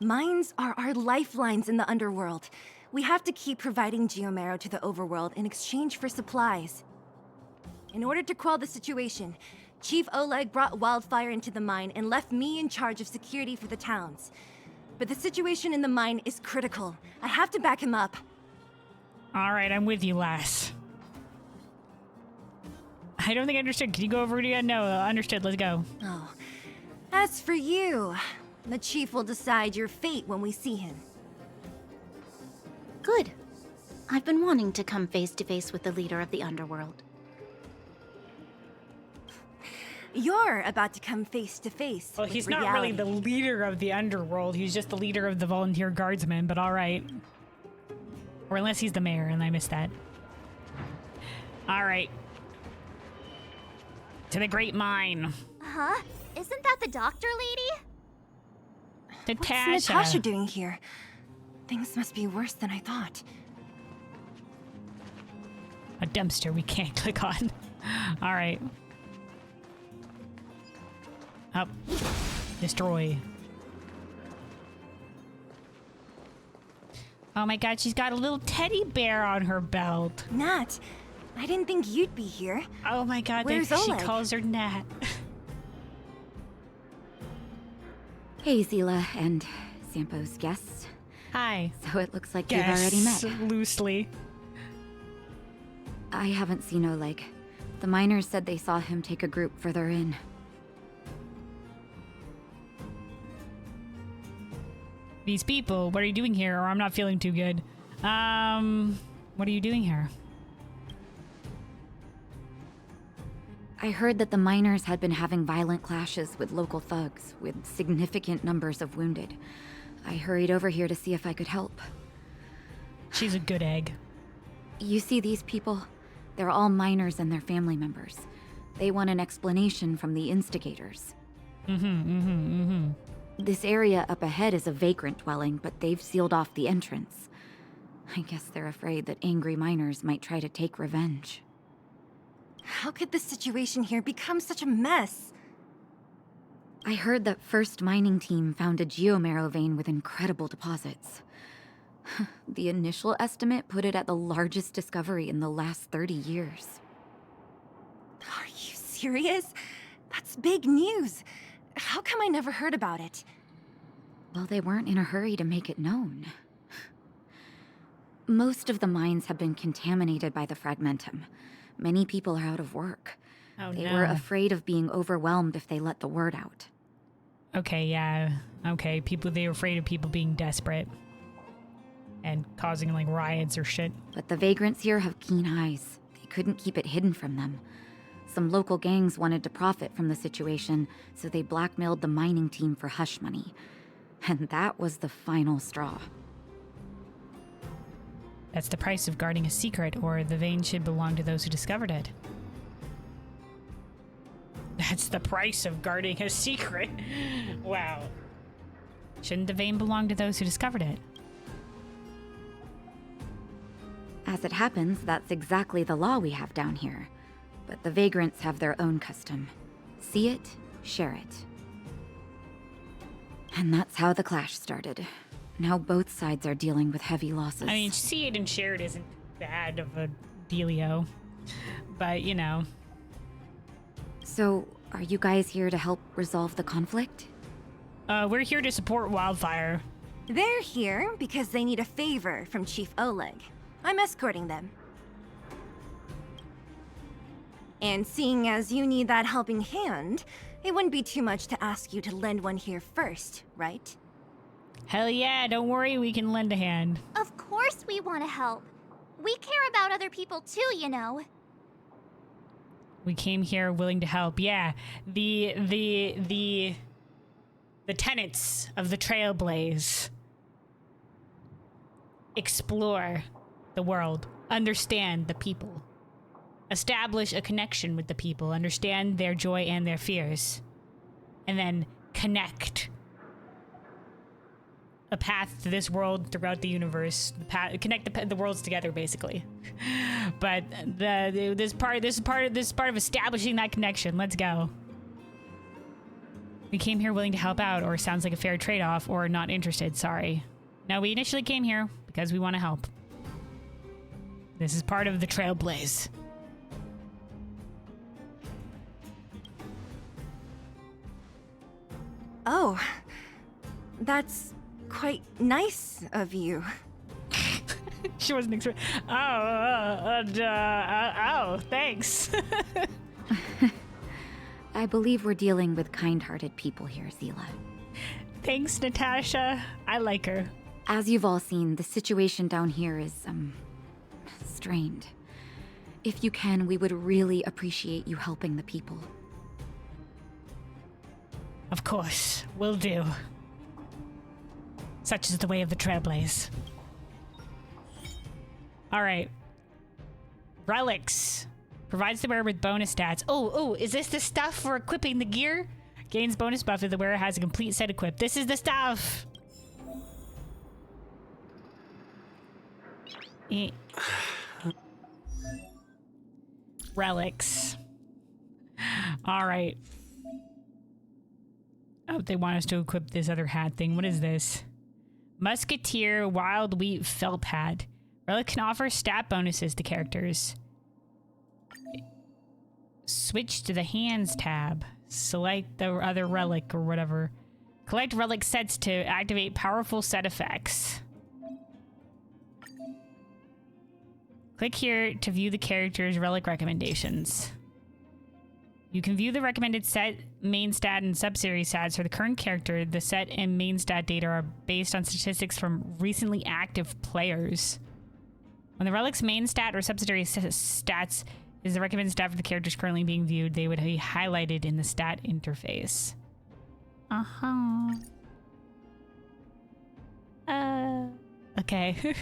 Mines are our lifelines in the underworld. We have to keep providing geomarrow to the overworld in exchange for supplies. In order to quell the situation, Chief Oleg brought Wildfire into the mine and left me in charge of security for the towns. But the situation in the mine is critical. I have to back him up. All right, I'm with you, lass. I don't think I understood. Can you go over it again? No, understood. Let's go. Oh. As for you, the Chief will decide your fate when we see him. Good. I've been wanting to come face to face with the leader of the Underworld. You're about to come face to face. Well, he's not really the leader of the Underworld. He's just the leader of the volunteer guardsmen, but all right. Or unless he's the mayor, and I missed that. All right. To the Great Mine. Huh? Isn't that the doctor lady? Natasha. What's Natasha doing here? Things must be worse than I thought. A dumpster we can't click on. All right. Up. Destroy. Oh my god, she's got a little teddy bear on her belt. Nat, I didn't think you'd be here. Oh my god, Where's she Oleg? calls her Nat. Hey, Zila and Sampo's guests. Hi. So it looks like you've already met. Loosely. I haven't seen Oleg. The miners said they saw him take a group further in. These people, what are you doing here? Or I'm not feeling too good. What are you doing here? I heard that the miners had been having violent clashes with local thugs, with significant numbers of wounded. I hurried over here to see if I could help. She's a good egg. You see these people? They're all miners and their family members. They want an explanation from the instigators. This area up ahead is a vagrant dwelling, but they've sealed off the entrance. I guess they're afraid that angry miners might try to take revenge. How could the situation here become such a mess? I heard that First Mining Team found a geomarrow vein with incredible deposits. The initial estimate put it at the largest discovery in the last 30 years. Are you serious? That's big news. How come I never heard about it? Well, they weren't in a hurry to make it known. Most of the mines have been contaminated by the fragmentum. Many people are out of work. Oh, they no. were afraid of being overwhelmed if they let the word out. Okay, yeah. Okay, they were afraid of people being desperate. And causing, like, riots or shit. But the vagrants here have keen eyes. They couldn't keep it hidden from them. Some local gangs wanted to profit from the situation, so they blackmailed the mining team for hush money. And that was the final straw. That's the price of guarding a secret, or the vein should belong to those who discovered it. That's the price of guarding a secret. Wow. Shouldn't the vein belong to those who discovered it? As it happens, that's exactly the law we have down here. But the vagrants have their own custom. See it, share it. And that's how the clash started. Now both sides are dealing with heavy losses. I mean, see it and share it isn't bad of a dealio. But, you know. So, are you guys here to help resolve the conflict? We're here to support Wildfire. They're here because they need a favor from Chief Oleg. I'm escorting them. And seeing as you need that helping hand, it wouldn't be too much to ask you to lend one here first, right? Hell yeah, don't worry, we can lend a hand. Of course we want to help. We care about other people too, you know. We came here willing to help. Yeah, the tenets of the Trailblaze. Explore the world, understand the people, establish a connection with the people, understand their joy and their fears, and then connect a path to this world throughout the universe. Connect the worlds together, basically. But this part of establishing that connection. Let's go. We came here willing to help out, or sounds like a fair trade-off, or not interested. Sorry. No, we initially came here because we want to help. This is part of the Trailblaze. Oh, that's quite nice of you. She wasn't expecting. Oh, thanks. I believe we're dealing with kind-hearted people here, Zila. Thanks, Natasha. I like her. As you've all seen, the situation down here is, strained. If you can, we would really appreciate you helping the people. Of course, will do. Such is the way of the Trailblaze. Alright. Relics. Provides the wearer with bonus stats. Oh, is this the stuff for equipping the gear? Gains bonus buff if the wearer has a complete set equipped. This is the stuff! Relics. Alright. Oh, they want us to equip this other hat thing. What is this? Musketeer Wild Wheat Felt Hat. Relic can offer stat bonuses to characters. Switch to the Hands tab. Select the other relic or whatever. Collect relic sets to activate powerful set effects. Click here to view the character's relic recommendations. You can view the recommended set, main stat, and sub-series stats for the current character. The set and main stat data are based on statistics from recently active players. When the relic's main stat or subsidiary stats is the recommended stat for the characters currently being viewed, they would be highlighted in the stat interface. Okay.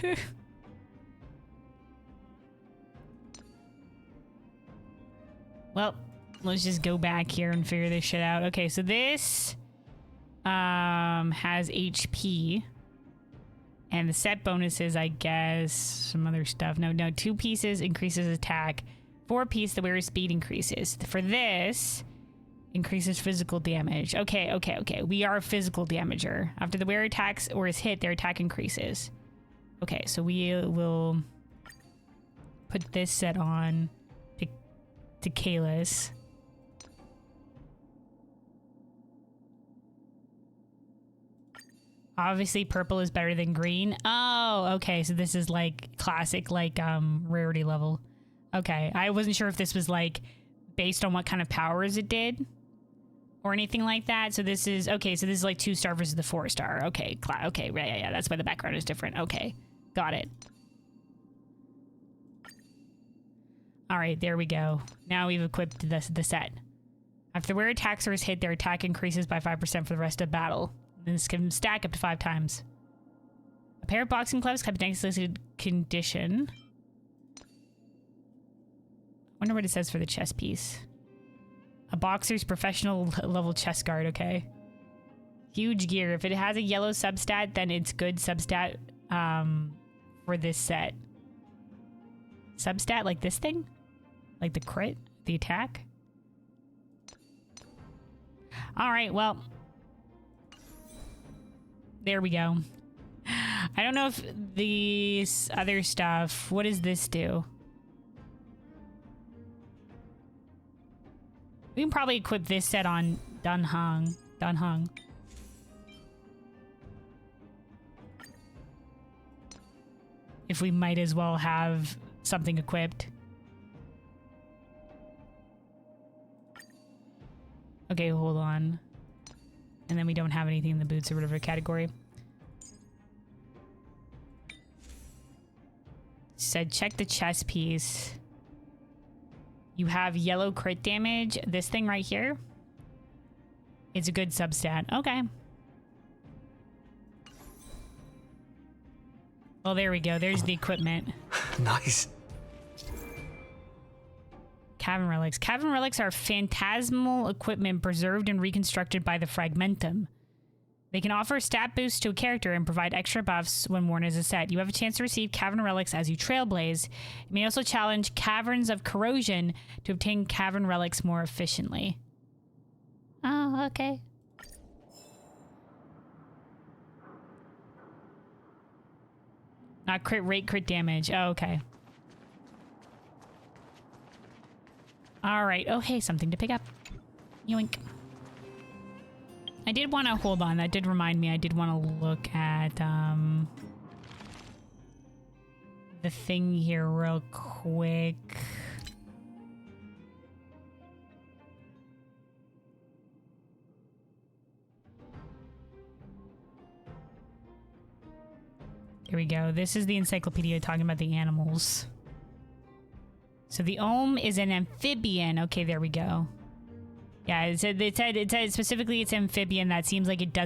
Well, let's just go back here and figure this shit out. Okay, so this has HP. And the set bonuses, I guess, some other stuff. No, 2 pieces increases attack. 4 pieces, the wearer's speed increases. For this, increases physical damage. Okay. We are a physical damager. After the wearer attacks or is hit, their attack increases. Okay, so we will put this set on to Kalis. Obviously, purple is better than green. Oh, okay. So this is like classic, like rarity level. Okay, I wasn't sure if this was like based on what kind of powers it did or anything like that. So this is okay. So this is like 2-star versus the 4-star. Okay, okay, right, yeah. That's why the background is different. Okay, got it. All right, there we go. Now we've equipped the set. After the wearer attacks or is hit, their attack increases by 5% for the rest of battle. This can stack up to 5 times. A pair of boxing gloves kept in excellent condition. Wonder what it says for the chest piece. A boxer's professional level chest guard, okay. Huge gear. If it has a yellow substat, then it's good substat for this set. Substat like this thing? Like the crit? The attack? Alright, well. There we go. I don't know if these other stuff... What does this do? We can probably equip this set on Dunhung. If we might as well have something equipped. Okay, hold on. And then we don't have anything in the boots or whatever category. Said check the chest piece. You have yellow crit damage. This thing right here. It's a good substat. Okay. Well, there we go. There's the equipment. Nice. Cavern relics. Cavern relics are phantasmal equipment preserved and reconstructed by the Fragmentum. They can offer stat boosts to a character and provide extra buffs when worn as a set. You have a chance to receive Cavern relics as you trailblaze. You may also challenge Caverns of Corrosion to obtain Cavern relics more efficiently. Oh, okay. Not crit rate, crit damage. Oh, okay. Alright. Oh, hey, something to pick up. Yoink. I did want to... Hold on. That did remind me. I did want to look at, the thing here real quick. Here we go. This is the encyclopedia talking about the animals. So the Ohm is an amphibian. Okay, there we go. Yeah, it said specifically it's amphibian. That seems like it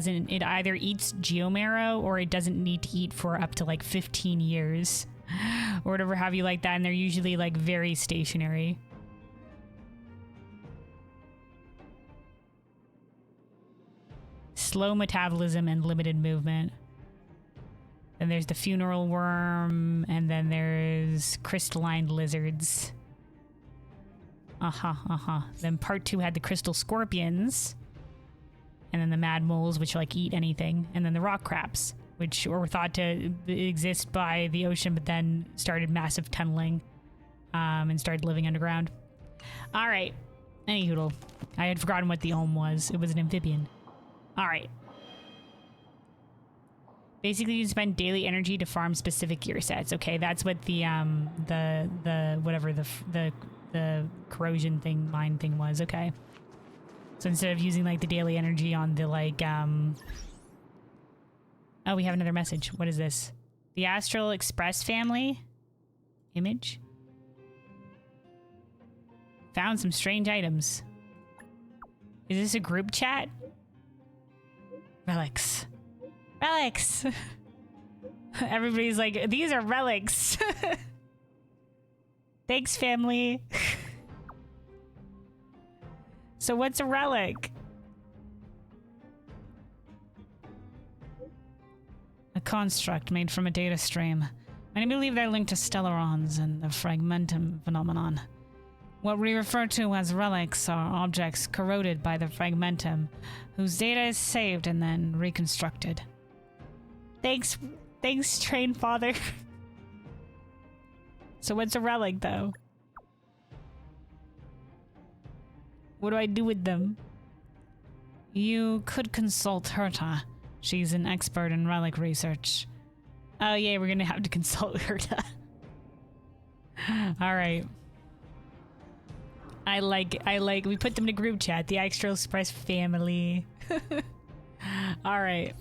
either eats geomarrow or it doesn't need to eat for up to like 15 years or whatever have you like that. And they're usually like very stationary. Slow metabolism and limited movement. Then there's the funeral worm, and then there's crystalline lizards. Then part 2 had the crystal scorpions, and then the mad moles, which like eat anything, and then the rock crabs, which were thought to exist by the ocean, but then started massive tunneling, and started living underground. All right, anyhoodle, I had forgotten what the Ohm was. It was an amphibian. All right. Basically, you spend daily energy to farm specific gear sets. Okay, that's what the corrosion thing, mine thing was. Okay. So instead of using like the daily energy on the like, oh, we have another message. What is this? The Astral Express family image. Found some strange items. Is this a group chat? Relics. Relics! Everybody's like, these are relics. Thanks, family. So what's a relic? A construct made from a data stream. Many believe they're linked to stellarons and the fragmentum phenomenon. What we refer to as relics are objects corroded by the fragmentum, whose data is saved and then reconstructed. Thanks, Train Father. So what's a relic, though? What do I do with them? You could consult Herta. She's an expert in relic research. Oh yeah, we're gonna have to consult Herta. Alright. I like, we put them in a group chat, the Astral Express family. Alright.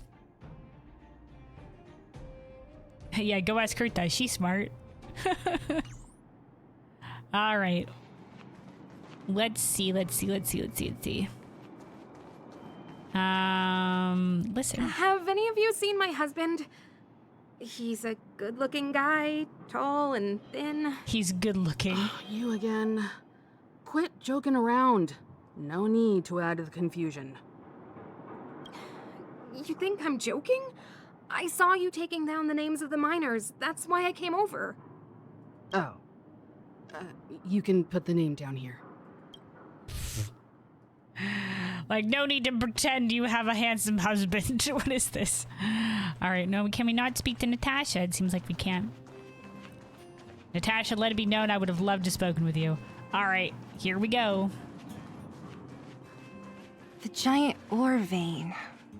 Yeah, go ask Herta, she's smart. Alright. Let's see. Listen. Have any of you seen my husband? He's a good-looking guy, tall and thin. He's good-looking. You again. Quit joking around. No need to add to the confusion. You think I'm joking? I saw you taking down the names of the miners. That's why I came over. Oh. You can put the name down here. Like, no need to pretend you have a handsome husband. What is this? All right, no, can we not speak to Natasha? It seems like we can't. Natasha, let it be known I would have loved to spoken with you. All right, here we go. The giant ore vein.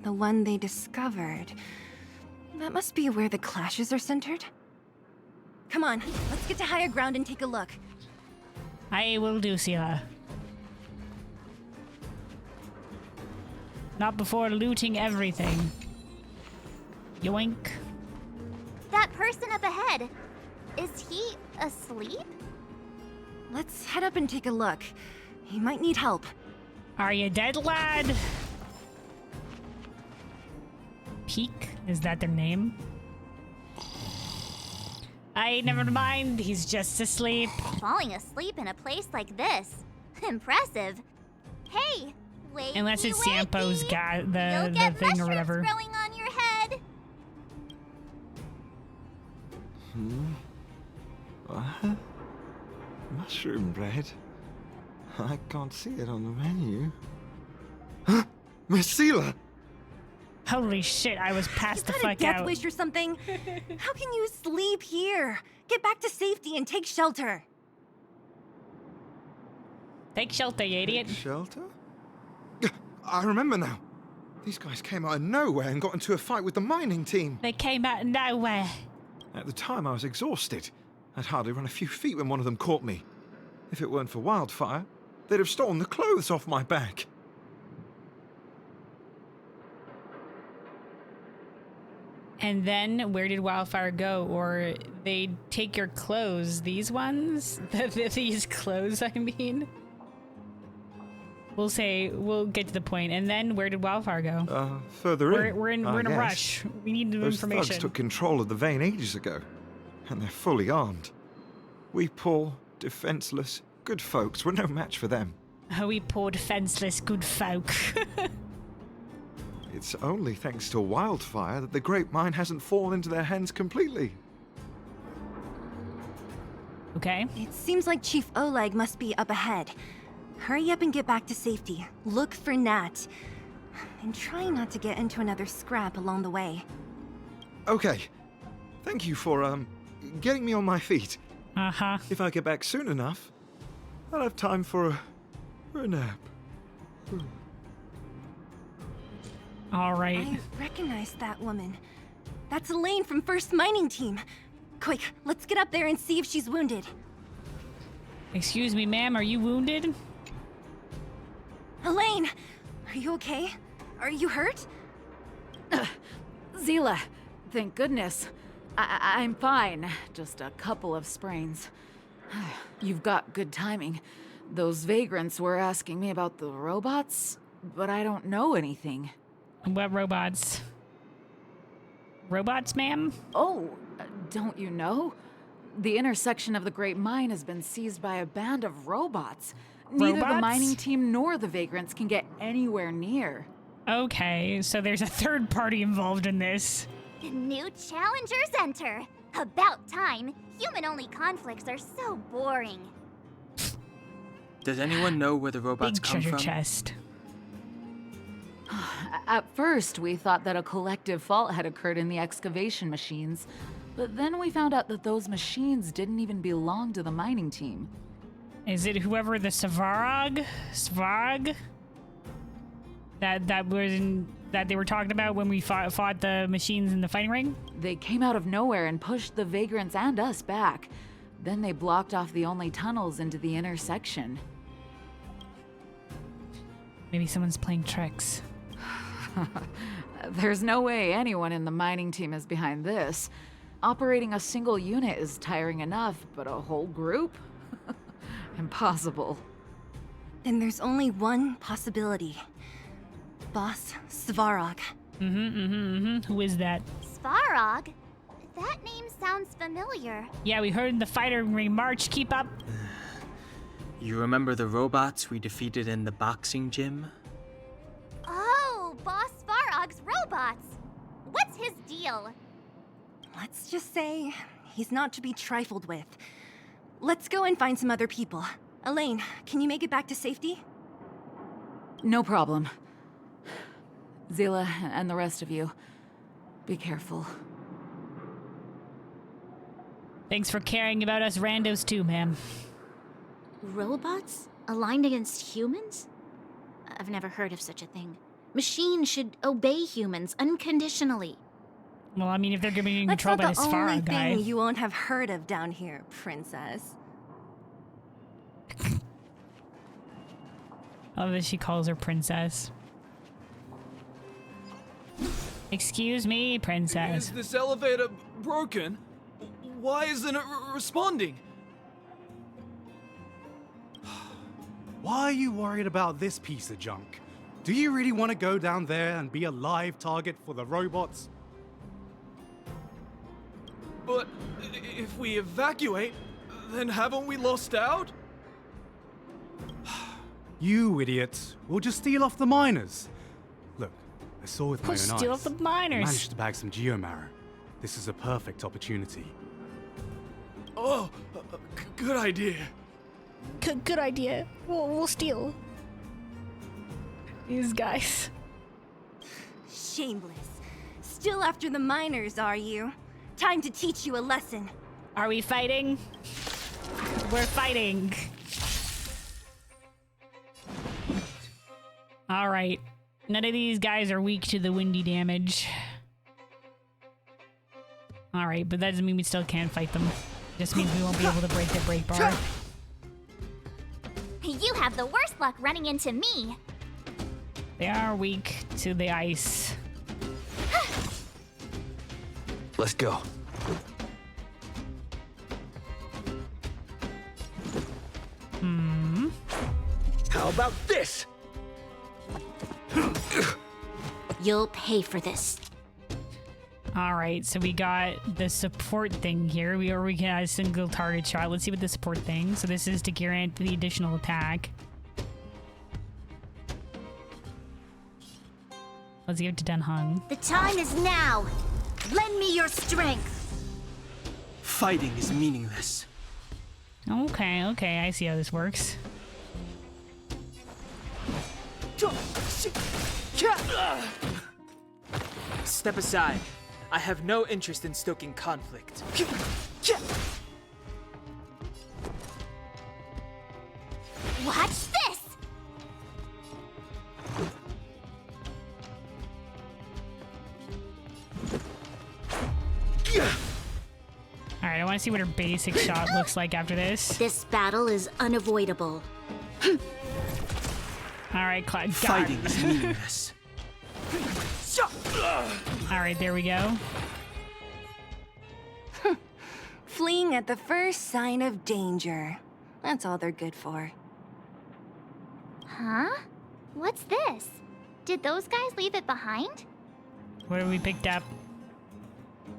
The one they discovered. That must be where the clashes are centered. Come on, let's get to higher ground and take a look. I will do, Sela. Not before looting everything. Yoink. That person up ahead, is he asleep? Let's head up and take a look. He might need help. Are you dead, lad? Peak? Is that their name? Never mind. He's just asleep. Falling asleep in a place like this. Impressive. Hey, wait. Unless it's Sampo's guy, the thing or whatever. Growing on your head. What? Mushroom bread? I can't see it on the menu. Huh? Messila! Holy shit, I was passed the Is that fuck a death out. wish or something? How can you sleep here? Get back to safety and take shelter. Take shelter, you idiot. Shelter? I remember now. These guys came out of nowhere and got into a fight with the mining team. They came out of nowhere. At the time, I was exhausted. I'd hardly run a few feet when one of them caught me. If it weren't for Wildfire, they'd have stolen the clothes off my back. And then where did Wildfire go? Or they take your clothes? These ones? These clothes, I mean? We'll get to the point. And then where did Wildfire go? Further in. We're in a guess. rush. We need new Those information. thugs took control of the vein ages ago, and they're fully armed. We poor, defenseless, good folks were no match for them. Oh, we poor defenseless good folk. It's only thanks to Wildfire that the Great Mine hasn't fallen into their hands completely. Okay. It seems like Chief Oleg must be up ahead. Hurry up and get back to safety. Look for Nat. And try not to get into another scrap along the way. Okay. Thank you for, getting me on my feet. Uh-huh. If I get back soon enough, I'll have time for a nap. All right. I recognize that woman. That's Elaine from First Mining Team. Quick, let's get up there and see if she's wounded. Excuse me, ma'am, are you wounded? Elaine! Are you okay? Are you hurt? Zila, thank goodness. I'm fine. Just a couple of sprains. You've got good timing. Those vagrants were asking me about the robots, but I don't know anything. What robots? Robots, ma'am? Oh, don't you know? The intersection of the Great Mine has been seized by a band of robots. Neither the Robots? mining team nor the vagrants can get anywhere near. Okay, so there's a third party involved in this. New challengers enter. About time. Human-only conflicts are so boring. Does anyone know where the robots Big come treasure from? chest. At first, we thought that a collective fault had occurred in the excavation machines, but then we found out that those machines didn't even belong to the mining team. Is it whoever the Svarog that they were talking about when we fought the machines in the fighting ring? They came out of nowhere and pushed the vagrants and us back. Then they blocked off the only tunnels into the intersection. Maybe someone's playing tricks. There's no way anyone in the mining team is behind this. Operating a single unit is tiring enough, but a whole group? Impossible. Then there's only one possibility. Boss Svarog. Who is that? Svarog? That name sounds familiar. Yeah, we heard the fighter ring march. Keep up. You remember the robots we defeated in the boxing gym? Oh, Boss Svarog's robots. What's his deal? Let's just say he's not to be trifled with. let's go and find some other people. Elaine, can you make it back to safety? No problem. Zila and the rest of you, be careful. Thanks for caring about us randos too, ma'am. Robots? Aligned against humans? I've never heard of such a thing. Machines should obey humans unconditionally. Well, I mean, if they're being That's controlled by not this the Farah only guy. thing you won't have heard of down here, princess. I love that she calls her princess. Excuse me, princess. Is this elevator broken? Why isn't it responding? Why are you worried about this piece of junk? Do you really want to go down there and be a live target for the robots? But if we evacuate, then haven't we lost out? You idiots! We'll just steal off the miners. Look, I saw with my own eyes. Steal off the I miners. managed to bag some geomarrow. This is a perfect opportunity. Oh, good idea. Good idea. We'll steal. These guys. Shameless. Still after the miners, are you? Time to teach you a lesson. Are we fighting? We're fighting. All right. None of these guys are weak to the windy damage. All right, but that doesn't mean we still can't fight them. Just means we won't be able to break the break bar. You have the worst luck running into me. They are weak to the ice. Let's go. How about this? You'll pay for this. All right, so we got the support thing here. We can add a single target shot. Let's see what the support thing. So this is to guarantee the additional attack. Let's give it to Denhung. The time is now. Lend me your strength. Fighting is meaningless. Okay, I see how this works. Step aside. I have no interest in stoking conflict. Watch this! All right, I want to see what her basic shot looks like after this. This battle is unavoidable. All right, Clyde. Fighting is meaningless. All right, there we go. Fleeing at the first sign of danger. That's all they're good for. Huh? What's this? Did those guys leave it behind? What have we picked up?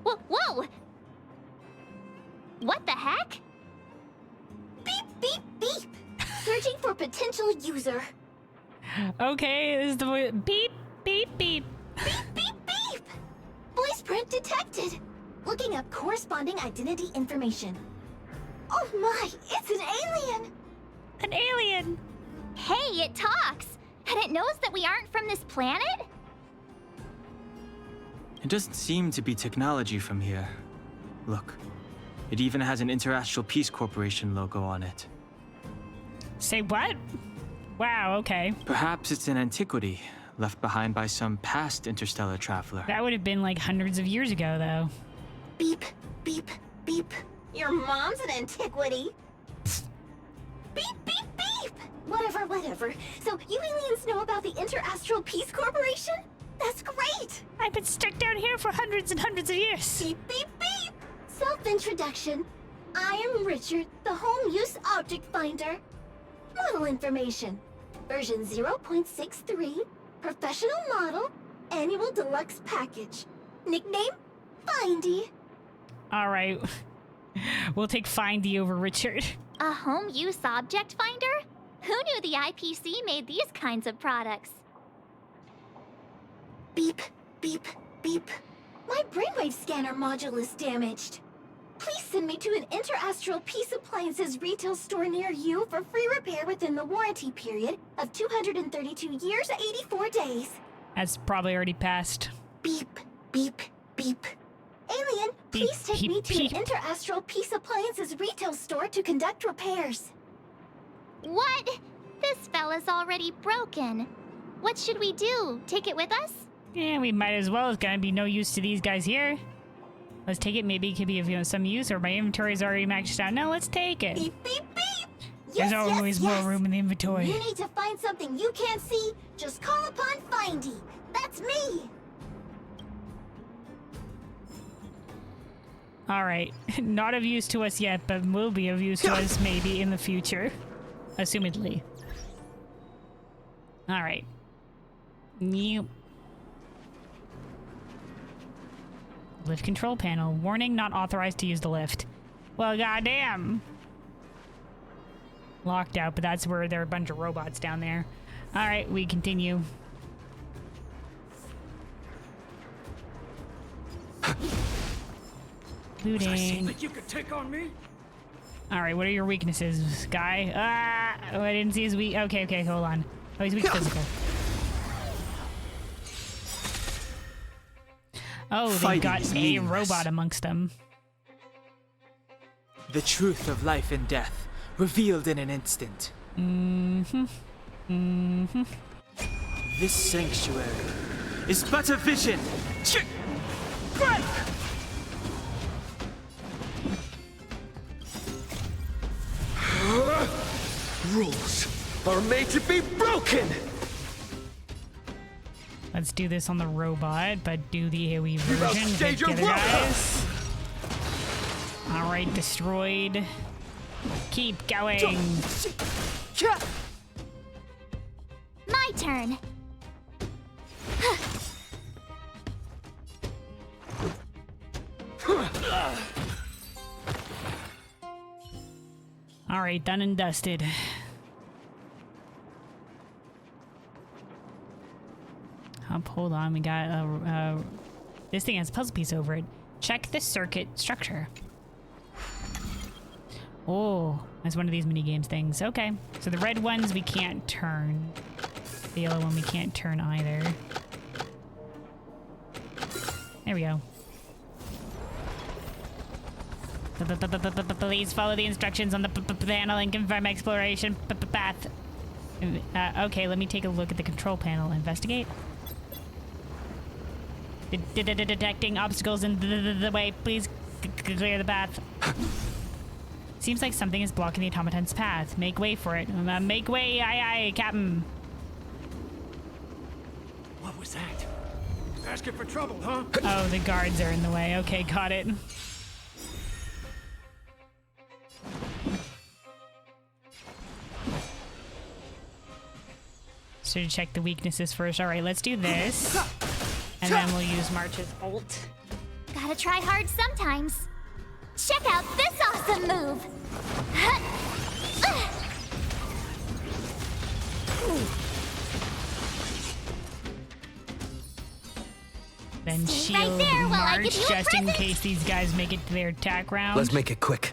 Whoa! What the heck? Beep, beep, beep! Searching for potential user. Okay, this is the voice. Beep, beep, beep. Beep, beep, beep! Voice print detected. Looking up corresponding identity information. Oh my, it's an alien! An alien! Hey, it talks! And it knows that we aren't from this planet? It doesn't seem to be technology from here. Look, it even has an Interastral Peace Corporation logo on it. Say what? Wow, okay. Perhaps it's an antiquity, left behind by some past interstellar traveler. That would have been like hundreds of years ago, though. Beep, beep, beep. Your mom's an antiquity. Beep, beep, beep! Whatever. So you aliens know about the Interastral Peace Corporation? That's great! I've been stuck down here for hundreds and hundreds of years. Beep, beep, beep! Self-introduction. I am Richard, the Home Use Object Finder. Model information. Version 0.63. Professional model. Annual deluxe package. Nickname? Findy. All right. We'll take Findy over Richard. A home use object finder? Who knew the IPC made these kinds of products? Beep, beep, beep. My brainwave scanner module is damaged. Please send me to an interastral peace appliances retail store near you for free repair within the warranty period of 232 years, 84 days. That's probably already passed. Beep, beep, beep. Alien, please take me to an interastral peace appliances retail store to conduct repairs. What? This fella's already broken. What should we do? Take it with us? Yeah, we might as well. It's gonna be no use to these guys here. Let's take it. Maybe it could be of some use, or my inventory is already maxed out. No, let's take it. Beep, beep, beep. There's always more room in the inventory. You need to find something you can't see. Just call upon Findy. That's me. All right. Not of use to us yet, but will be of use to us maybe in the future. Assumedly. All right. New lift control panel. Warning, not authorized to use the lift. Well, goddamn. Locked out, but that's where there are a bunch of robots down there. All right, we continue. Looting. Was I saying that you could take on me? All right, what are your weaknesses, guy? Oh, I didn't see his weak. Okay, hold on. Oh, he's weak physical. Oh, they got a robot amongst them. The truth of life and death, revealed in an instant. This sanctuary is but a vision. Rules are made to be broken! Let's do this on the robot, but do the AoE version. Hit the other guys. All right, destroyed. Keep going. My turn. All right, done and dusted. Hold on, we got this thing has a puzzle piece over it. Check the circuit structure. Oh, that's one of these mini games things. Okay, so the red ones we can't turn. The yellow one we can't turn either. There we go. Please follow the instructions on the panel and confirm exploration path. Okay, let me take a look at the control panel. Investigate. Detecting obstacles in the way. Please clear the path. Seems like something is blocking the automaton's path. Make way for it. Make way, aye, aye, Captain. What was that? Asking for trouble, huh? Oh, the guards are in the way. Okay, got it. So to check the weaknesses first. All right, let's do this. And then we'll use March's ult. Gotta try hard sometimes. Check out this awesome move! Then Stay shield right there while I March give you a just in present. case these guys make it to their attack round. Let's make it quick.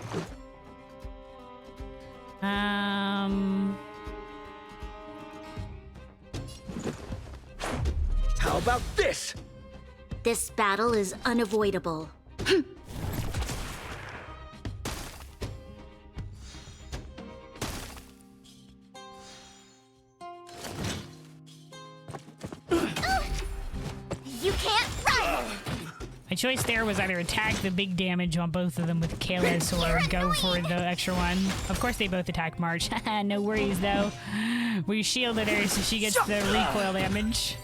How about this? This battle is unavoidable. You can't run! My choice there was either attack the big damage on both of them with Kalis or go for the extra one. Of course they both attack March. No worries though. We shielded her so she gets the recoil damage.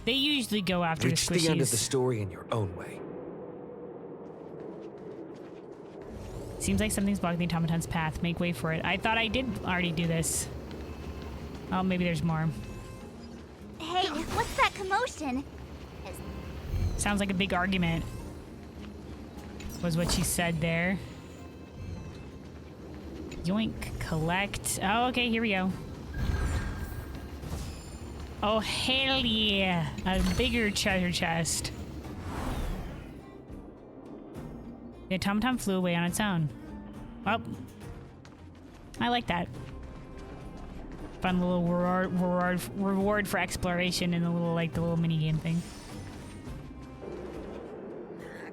They usually go after Reach the the end of squishies. the story in your own way. Seems like something's blocking the automaton's path. Make way for it. I thought I did already do this. Oh, maybe there's more. Hey, what's that commotion? Sounds like a big argument. Was what she said there. Yoink, collect. Oh, okay, here we go. Oh, hell yeah. A bigger treasure chest. The tum-tum flew away on its own. Well, I like that. Fun little reward for exploration and the little mini game thing.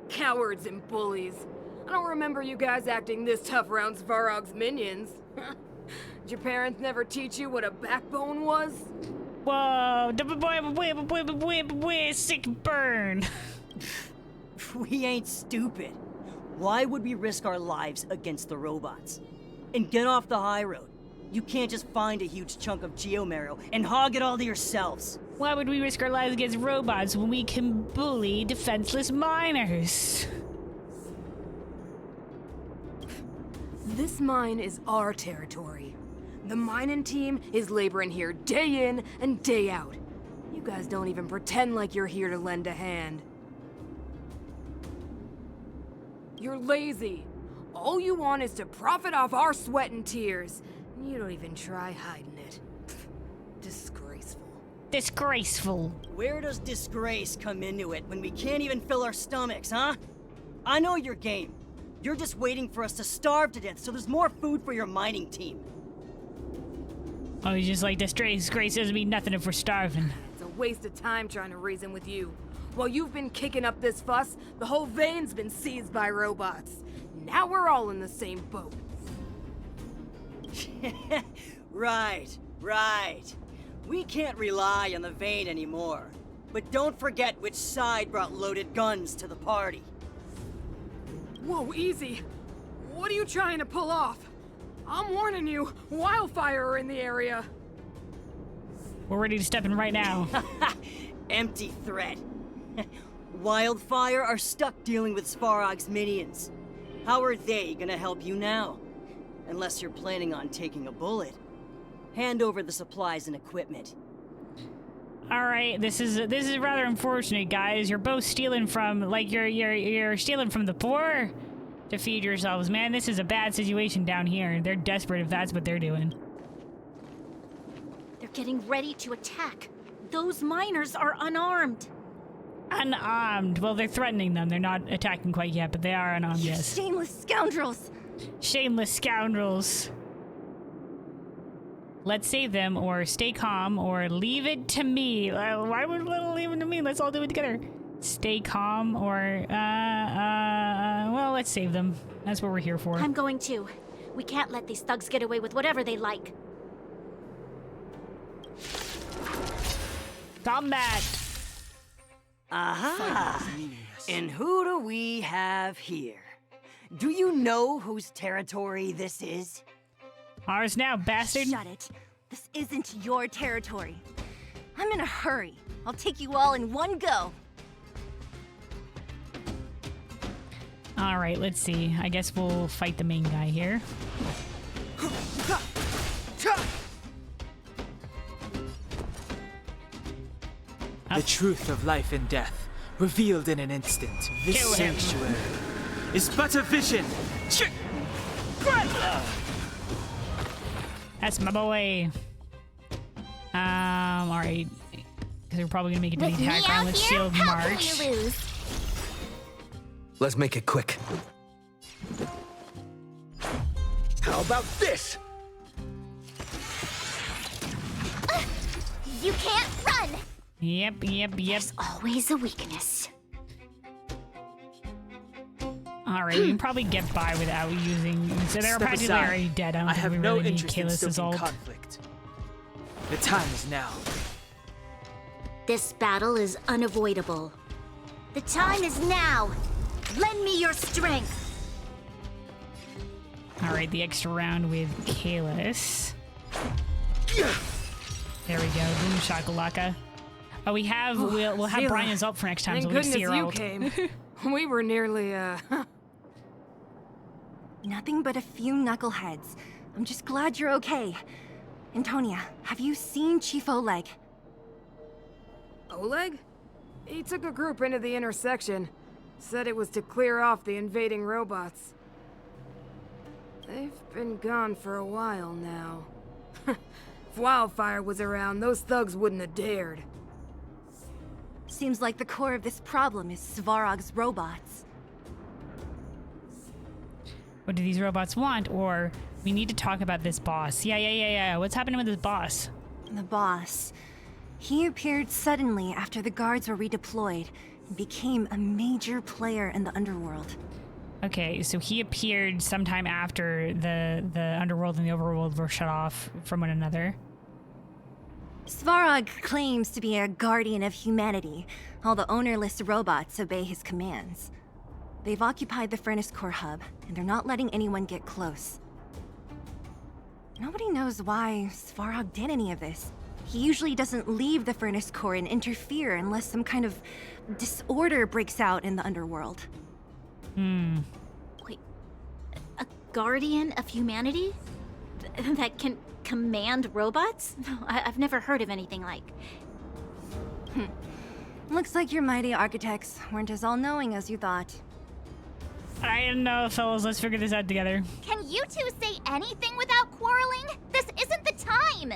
Cowards and bullies. I don't remember you guys acting this tough around Svarog's minions. Did your parents never teach you what a backbone was? Whoa! Sick burn! We ain't stupid. Why would we risk our lives against the robots? And get off the high road. You can't just find a huge chunk of geomarrow and hog it all to yourselves. Why would we risk our lives against robots when we can bully defenseless miners? This mine is our territory. The mining team is laboring here day in and day out. You guys don't even pretend like you're here to lend a hand. You're lazy. All you want is to profit off our sweat and tears. You don't even try hiding it. Disgraceful. Disgraceful. Where does disgrace come into it when we can't even fill our stomachs, huh? I know your game. You're just waiting for us to starve to death so there's more food for your mining team. Oh, you just like disgrace doesn't mean nothing if we're starving. It's a waste of time trying to reason with you. While you've been kicking up this fuss, the whole vein's been seized by robots. Now we're all in the same boat. Right. We can't rely on the vein anymore. But don't forget which side brought loaded guns to the party. Whoa, easy. What are you trying to pull off? I'm warning you, wildfire are in the area. We're ready to step in right now. Empty threat. Wildfire are stuck dealing with Svarog's minions. How are they gonna help you now? Unless you're planning on taking a bullet. Hand over the supplies and equipment. All right, this is rather unfortunate, guys. You're both stealing from, like, you're stealing from the poor to feed yourselves. Man, this is a bad situation down here. They're desperate if that's what they're doing. They're getting ready to attack. Those miners are unarmed. Unarmed. Well, they're threatening them. They're not attacking quite yet, but they are unarmed, yes. Shameless scoundrels. Shameless scoundrels. Let's save them, or stay calm, or leave it to me. Why would little leave it to me? Let's all do it together. Stay calm, or, well, let's save them. That's what we're here for. I'm going to. We can't let these thugs get away with whatever they like. Combat! Aha! And who do we have here? Do you know whose territory this is? Ours now, bastard. Shut it. This isn't your territory. I'm in a hurry. I'll take you all in one go. All right, let's see. I guess we'll fight the main guy here. The truth of life and death, revealed in an instant. This sanctuary is but a vision. That's my boy. All right. Because we're probably gonna make it to the attack round. Let's shield march. Let's make it quick. How about this? You can't run! Yep. There's always a weakness. All right, we can probably get by without using. So they're practically already dead. I don't think we really need Kalis' ult. Conflict. The time is now. This battle is unavoidable. The time is now. Lend me your strength. All right, the extra round with Kalis. There we go. Boom shakalaka. Oh, we'll have Brian's ult for next time. Thank so we'll goodness see her you ult. came. We were nearly, Nothing but a few knuckleheads. I'm just glad you're okay. Antonia, have you seen Chief Oleg? Oleg? He took a group into the intersection. Said it was to clear off the invading robots. They've been gone for a while now. If Wildfire was around, those thugs wouldn't have dared. Seems like the core of this problem is Svarog's robots. What do these robots want? Or we need to talk about this boss. Yeah. What's happening with this boss? The boss. He appeared suddenly after the guards were redeployed and became a major player in the Underworld. Okay, so he appeared sometime after the Underworld and the Overworld were shut off from one another. Svarog claims to be a guardian of humanity. All the ownerless robots obey his commands. They've occupied the Furnace Core hub, and they're not letting anyone get close. Nobody knows why Svarog did any of this. He usually doesn't leave the Furnace Core and interfere unless some kind of disorder breaks out in the Underworld. Wait, a guardian of humanity? That can command robots? I've never heard of anything like. Looks like your mighty architects weren't as all-knowing as you thought. I don't know, fellas. Let's figure this out together. Can you two say anything without quarreling? This isn't the time!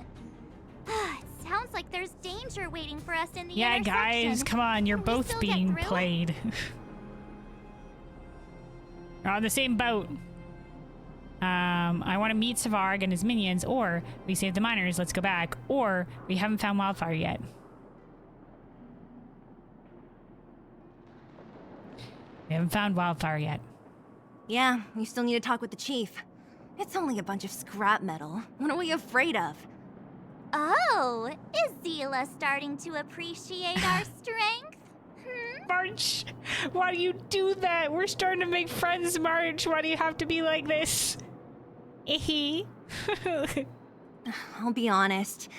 It sounds like there's danger waiting for us in the Yeah, intersection. guys, come on. You're both being played. We're on the same boat. I want to meet Svarog and his minions, or we save the miners, let's go back, or we haven't found Wildfire yet. We haven't found Wildfire yet. Yeah, you still need to talk with the chief. It's only a bunch of scrap metal. What are we afraid of? Oh, is Zila starting to appreciate our strength? March, why do you do that? We're starting to make friends, March. Why do you have to be like this? I'll be honest.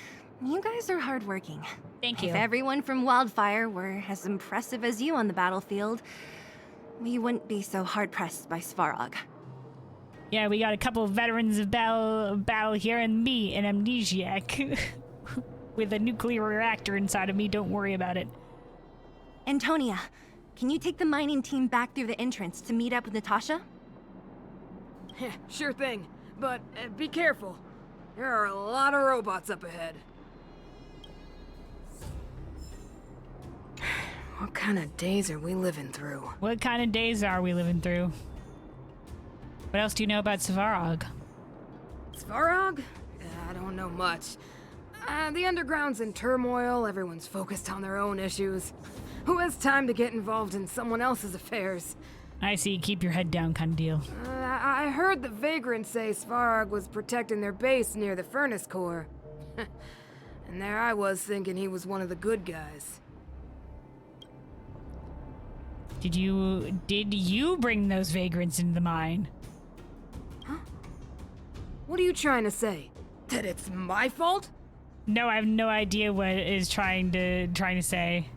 You guys are hardworking. Thank you. If everyone from Wildfire were as impressive as you on the battlefield, we wouldn't be so hard-pressed by Svarog. Yeah, we got a couple of veterans of battle here, and me, an amnesiac. With a nuclear reactor inside of me, don't worry about it. Antonia, can you take the mining team back through the entrance to meet up with Natasha? Sure thing, but be careful. There are a lot of robots up ahead. What kind of days are we living through? What kind of days are we living through? What else do you know about Svarog? Svarog? I don't know much. The underground's in turmoil, everyone's focused on their own issues. Who has time to get involved in someone else's affairs? I see, keep your head down kind of deal. I heard the vagrants say Svarog was protecting their base near the Furnace Core. And there I was thinking he was one of the good guys. Did you bring those vagrants into the mine? Huh? What are you trying to say? That it's my fault? No, I have no idea what it is trying to say.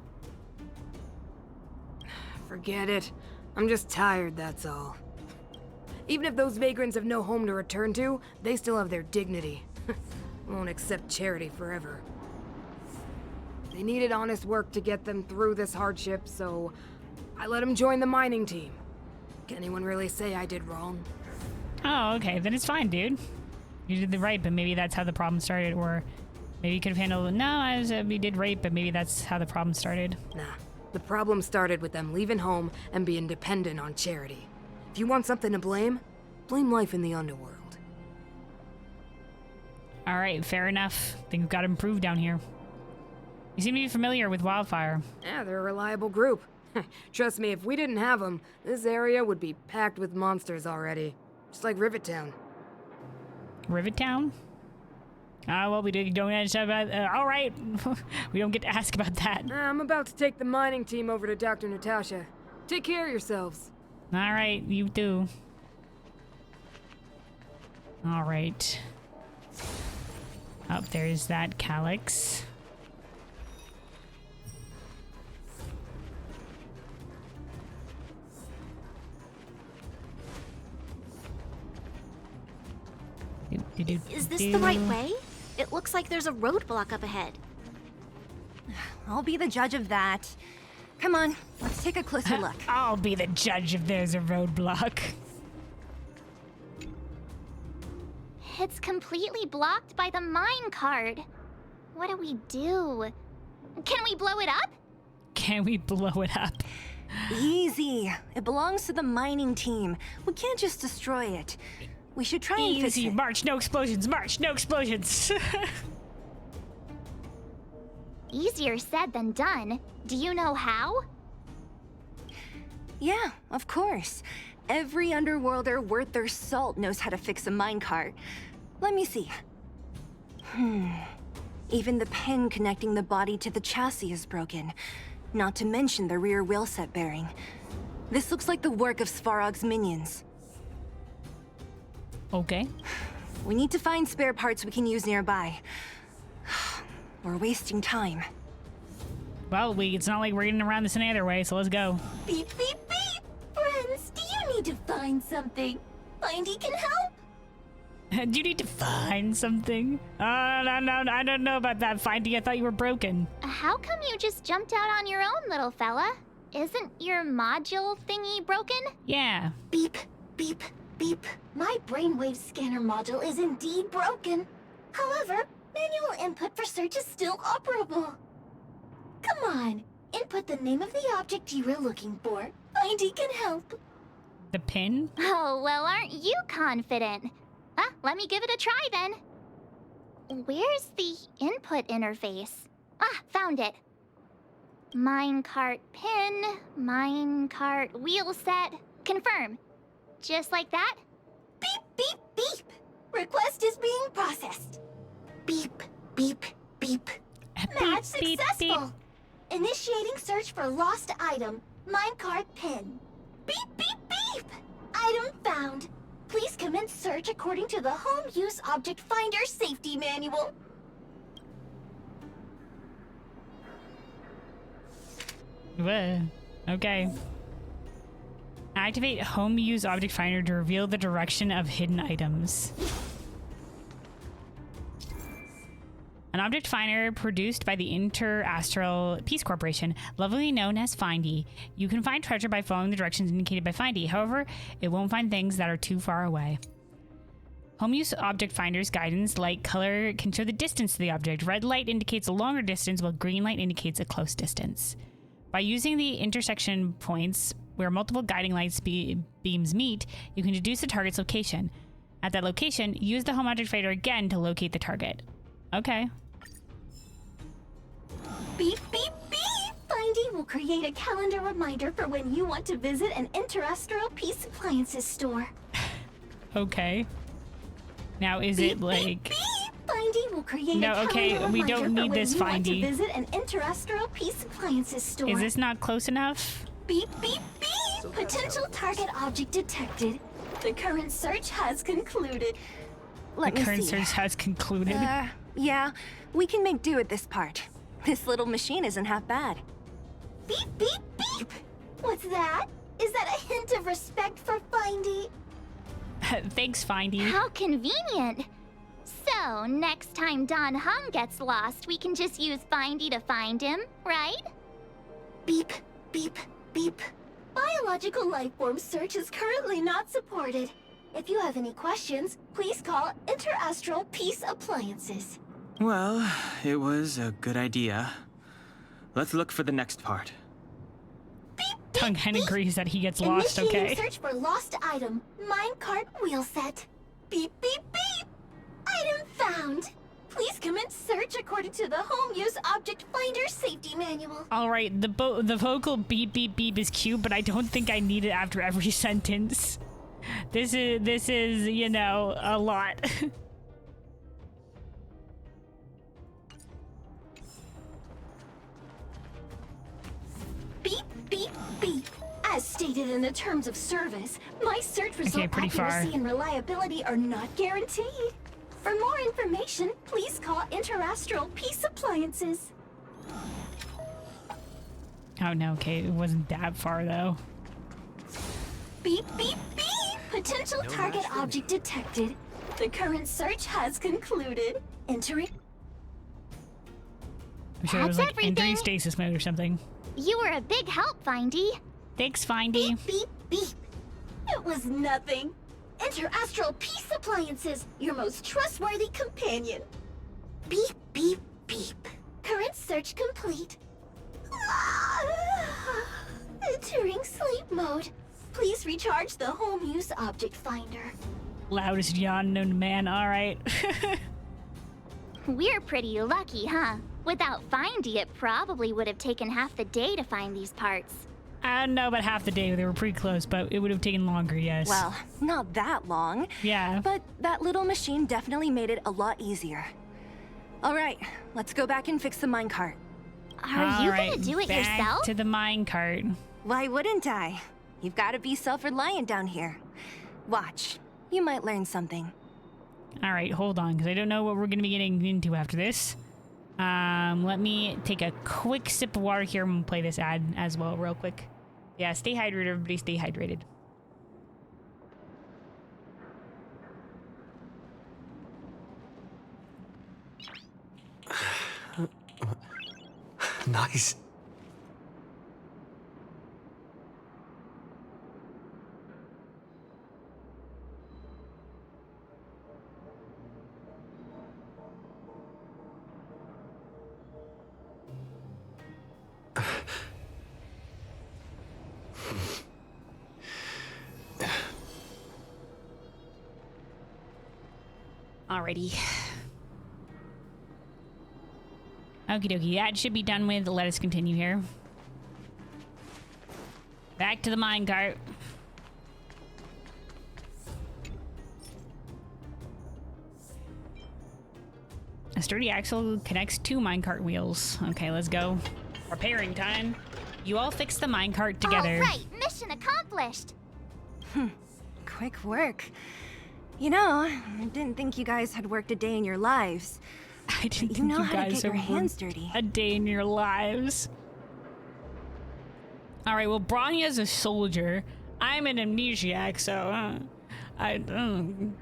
Forget it. I'm just tired, that's all. Even if those vagrants have no home to return to, they still have their dignity. Won't accept charity forever. They needed honest work to get them through this hardship, so I let them join the mining team. Can anyone really say I did wrong? Oh, okay, then it's fine, dude. You did the right, but maybe that's how the problem started, or maybe you could have handled it. No, we did right, but maybe that's how the problem started. Nah, the problem started with them leaving home and being dependent on charity. If you want something to blame life in the Underworld. All right, fair enough. Things got improved down here. You seem to be familiar with Wildfire. Yeah, they're a reliable group. Trust me, if we didn't have them, this area would be packed with monsters already. Just like Rivet Town. Rivet Town? Well, we don't have to about. All right, we don't get to ask about that. I'm about to take the mining team over to Dr. Natasha. Take care of yourselves. All right, you too. All right. Up there's that calyx. Is this the right way? It looks like there's a roadblock up ahead. I'll be the judge of that. Come on, let's take a closer look. I'll be the judge if there's a roadblock. It's completely blocked by the mine card. What do we do? Can we blow it up? Can we blow it up? Easy. It belongs to the mining team. We can't just destroy it. We should try and fix Easy. it. March, no explosions. March, no explosions. Easier said than done. Do you know how? Yeah, of course. Every underworlder worth their salt knows how to fix a minecart. Let me see. Even the pin connecting the body to the chassis is broken. Not to mention the rear wheel set bearing. This looks like the work of Svarog's minions. Okay. We need to find spare parts we can use nearby. We're wasting time. Well, it's not like we're getting around this any other way, so let's go. Beep, beep, beep! Friends, do you need to find something? Findy can help? Do you need to find something? No, I don't know about that, Findy. I thought you were broken. How come you just jumped out on your own, little fella? Isn't your module thingy broken? Yeah. Beep, beep, beep. My brainwave scanner module is indeed broken. However, manual input for search is still operable. Come on, input the name of the object you were looking for. Findy can help. The pin? Oh, well, aren't you confident? Let me give it a try then. Where's the input interface? Found it. Minecart pin, minecart wheel set, confirm. Just like that? Beep, beep, beep. Request is being processed. Beep, beep, beep. Match successful. Initiating search for lost item, minecart pin. Beep, beep, beep. Item found. Please commence search according to the Home Use Object Finder Safety Manual. Okay. Activate Home Use Object Finder to reveal the direction of hidden items. An object finder produced by the Inter-Astral Peace Corporation, lovingly known as Findy. You can find treasure by following the directions indicated by Findy. However, it won't find things that are too far away. Home Use Object Finder's guidance light color can show the distance to the object. Red light indicates a longer distance, while green light indicates a close distance. By using the intersection points where multiple guiding light beams meet, you can deduce the target's location. At that location, use the Home Object Finder again to locate the target. Okay. Beep, beep, beep! Findy will create a calendar reminder for when you want to visit an Inter-Astral Peace Appliances store. Okay. Now, is it like... Beep, Findy will create no, a calendar okay, reminder we don't need for when this, you want to Findy. visit an Inter-Astral Peace Appliances store. Is this not close enough? Beep, beep, beep! Potential target object detected. The current search has concluded. Let me the current see. search has concluded. Yeah, we can make do with this part. This little machine isn't half bad. Beep, beep, beep! What's that? Is that a hint of respect for Findy? Thanks, Findy. How convenient. So, next time Don Hum gets lost, we can just use Findy to find him, right? Beep, beep, beep. Biological life form search is currently not supported. If you have any questions, please call Inter-Astral Peace Appliances. Well, it was a good idea. Let's look for the next part. Tongue Hen agrees that he gets lost, Initiating okay? search for lost item, minecart wheel set. Beep, beep, beep! Item found! Please commence search according to the Home Use Object Finder Safety Manual. Alright, the vocal beep beep beep is cute, but I don't think I need it after every sentence. This is, you know, a lot. Beep, beep, beep. As stated in the terms of service, my search result pretty far. accuracy and reliability are not guaranteed. For more information, please call Inter-Astral Peace Appliances. Oh no, okay, it wasn't that far though. Beep, beep, beep! Potential target object detected. The current search has concluded. Entering. I'm sure it was like everything. entering stasis mode or something. You were a big help, Findy. Thanks, Findy. Beep, beep, beep. It was nothing. Inter-Astral Peace Appliances, your most trustworthy companion. Beep, beep, beep. Current search complete. Entering sleep mode. Please recharge the home use object finder. Loudest yawn known to man. All right. We're pretty lucky, huh? Without Findy, it probably would have taken half the day to find these parts. I don't know about half the day. They were pretty close, but it would have taken longer, yes. Well, not that long. Yeah. But that little machine definitely made it a lot easier. All right, let's go back and fix the minecart. Are you gonna do it back yourself? to the minecart. Why wouldn't I? You've got to be self-reliant down here. Watch, you might learn something. All right, hold on, because I don't know what we're going to be getting into after this. Let me take a quick sip of water here. I'm going to play this ad as well real quick. Yeah, stay hydrated, everybody. Stay hydrated. Nice. Alrighty. Okie dokie, that should be done with. Let us continue here. Back to the minecart. A sturdy axle connects two minecart wheels. Okay, let's go. Repairing time. You all fix the minecart together. All right, mission accomplished. Quick work. You know, I didn't think you guys had worked a day in your lives. I didn't You know think you how to guys get your have hands worked dirty. a day in your lives. All right, well, Bronya's a soldier. I'm an amnesiac, so and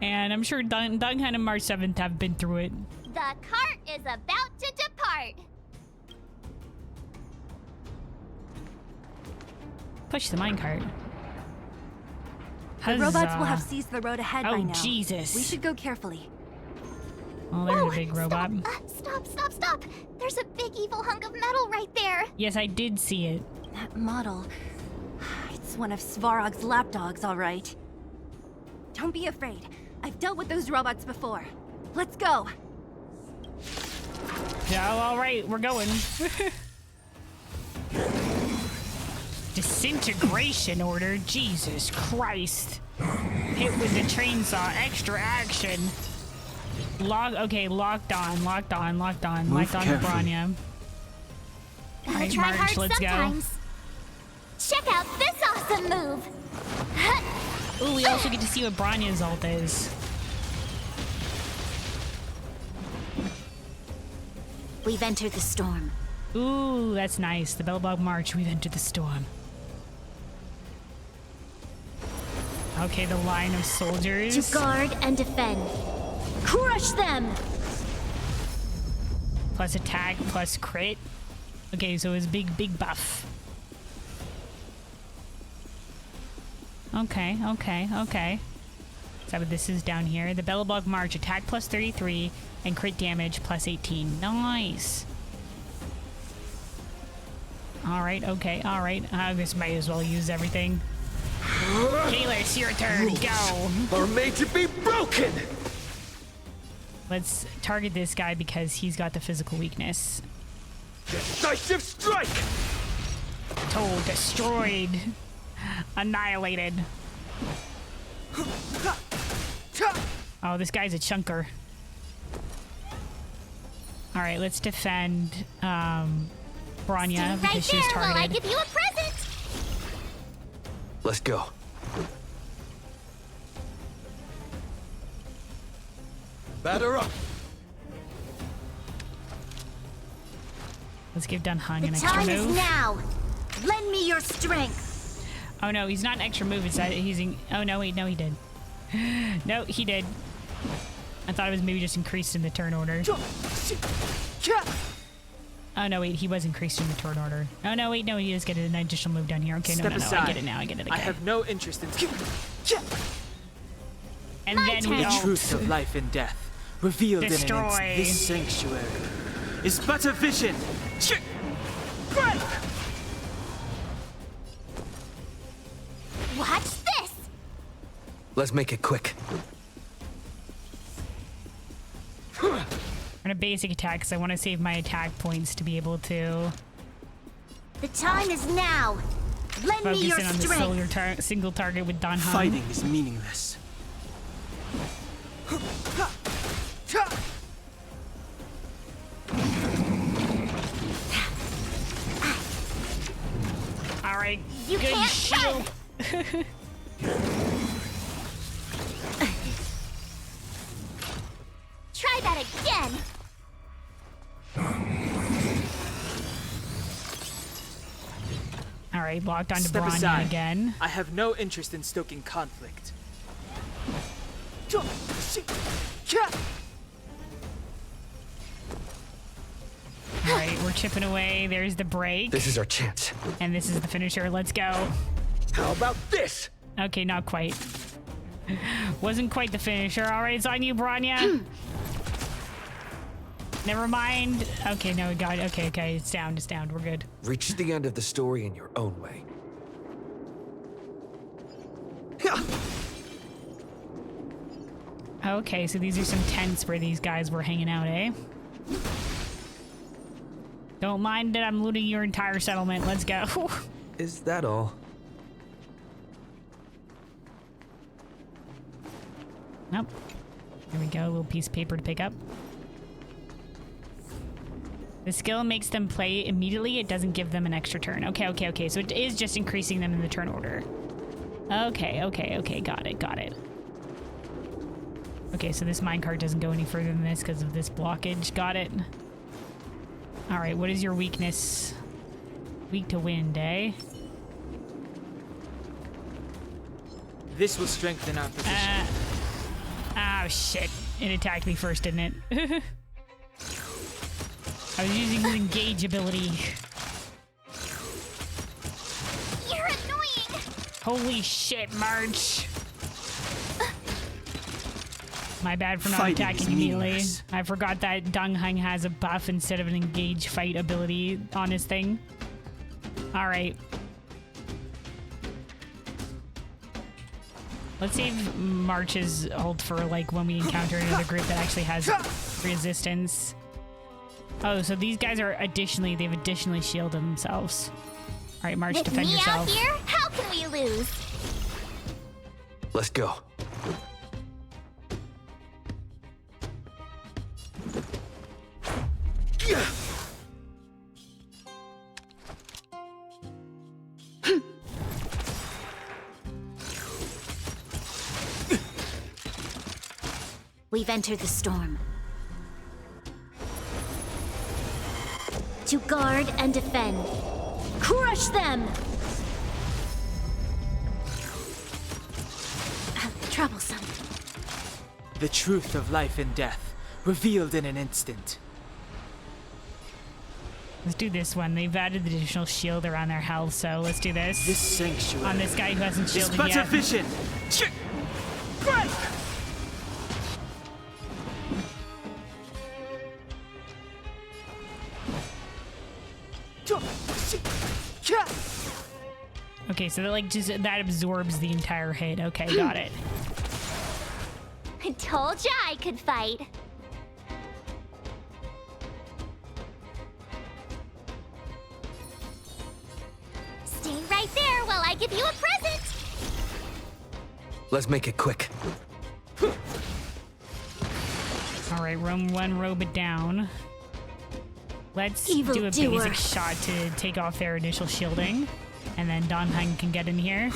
I'm sure Duncan and March 7th have been through it. The cart is about to depart. Push the minecart. The robots will have seized the road ahead by now. Oh, Jesus. We should go carefully. Oh, there's a big robot. Stop. There's a big evil hunk of metal right there. Yes, I did see it. That model. It's one of Svarog's lapdogs, all right. Don't be afraid. I've dealt with those robots before. Let's go. Yeah, all right, we're going. Disintegration order. Jesus Christ. Hit with the chainsaw. Extra action. Okay, locked on to Bronya. All right, Try March, hard let's sometimes. Check out this awesome move. go. Ooh, we also get to see what Bronya's ult is. We've entered the storm. Ooh, that's nice. The Bellbog March, we've entered the storm. Okay, the line of soldiers. To guard and defend. Crush them! Plus attack, plus crit. Okay, so it's big buff. Okay. Is that what this is down here? The Bellbog March, attack plus 33 and crit damage plus 18. Nice. Alright. This might as well use everything. Kayla, it's your turn. Go. Are made to be broken. Let's target this guy because he's got the physical weakness. Decisive strike. Told, destroyed, annihilated. Oh, this guy's a chunker. All right, let's defend Bronya because she's targeted. While I give you a present. Let's go. Batter up. Let's give Dunhung The an extra time move. is now. Lend me your strength. Oh no, he's not an extra move. It's that he's in. Oh no, wait, no, he did. No, he did. I thought it was maybe just increased in the turn order. Oh no, wait, he was increased in the turn order. Oh no, wait, no, he does get an additional move down here. Okay, Step no, aside. I get it now. I get it. Okay. I have no interest in And then we The ult. truth of life and death, revealed Destroy. in an instant. This sanctuary is but a vision. Let's make it quick. I'm gonna basic attack because I want to save my attack points to be able to The time is now. Lend me your focus in on the strength. single target with Don Han. Fighting is meaningless. All right, You good can't shield. Try that again. All right, locked onto Step Bronya aside. again. I have no interest in stoking conflict. All right, we're chipping away. There's the break. This is our chance. And this is the finisher. Let's go. How about this? Okay, not quite. Wasn't quite the finisher. All right, it's on you, Bronya. Never mind. Okay, no, we got it. Okay, okay, it's down. It's down. We're good. Reach the end of the story in your own way. Okay, so these are some tents where these guys were hanging out, eh? Don't mind that I'm looting your entire settlement. Let's go. Is that all? Nope. There we go. A little piece of paper to pick up. The skill makes them play immediately. It doesn't give them an extra turn. Okay, okay, okay. So it is just increasing them in the turn order. Okay, okay, okay. Got it, got it. Okay, so this minecart doesn't go any further than this because of this blockage. Got it. All right, what is your weakness? Weak to wind, eh? This will strengthen our position. Oh, shit. It attacked me first, didn't it? I was using his engage ability. You're annoying. Holy shit, March. My bad for not Fighting attacking is immediately. meaningless. I forgot that Dung Hung has a buff instead of an engage fight ability on his thing. All right. Let's save March's ult for like when we encounter another group that actually has resistance. Oh, so these guys are they've additionally shielded themselves. All right, March, With defend me yourself. out here, how can we lose? Let's go. We've entered the storm. To guard and defend. Crush them! Troublesome. The truth of life and death, revealed in an instant. Let's do this one. They've added the additional shield around their health, so let's do this. This sanctuary on this guy who hasn't is shielded but yet. a vision. Break! Okay, so that like just that absorbs the entire hit. Okay, got it. I told ya I could fight. Stay right there while I give you a present. Let's make it quick. All right, roam one, robe it down. Let's Evil do a doer. basic shot to take off their initial shielding, and then Don Hung can get in here.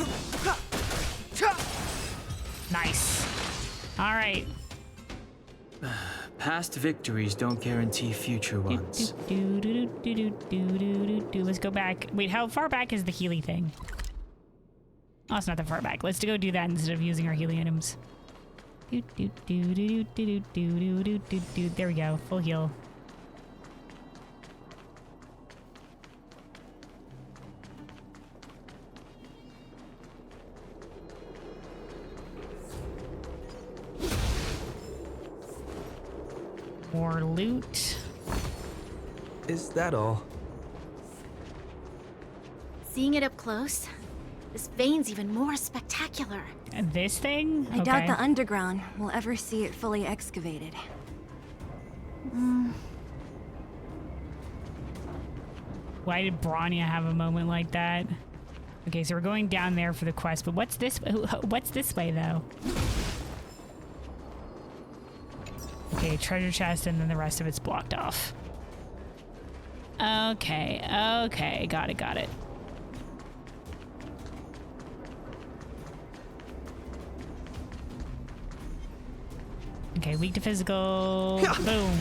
Nice. All right. Past victories don't guarantee future ones. Let's go back. Wait, how far back is the Healy thing? Oh, it's not that far back. Let's go do that instead of using our Healy items. There we go. Full heal. More loot. Is that all? Seeing it up close, This vein's even more spectacular. This thing? I doubt the underground will ever see it fully excavated. Why did Bronya have a moment like that? Okay, so we're going down there for the quest, but what's this way though? Okay, treasure chest, and then the rest of it's blocked off. Okay, got it. Okay, weak to physical. Boom.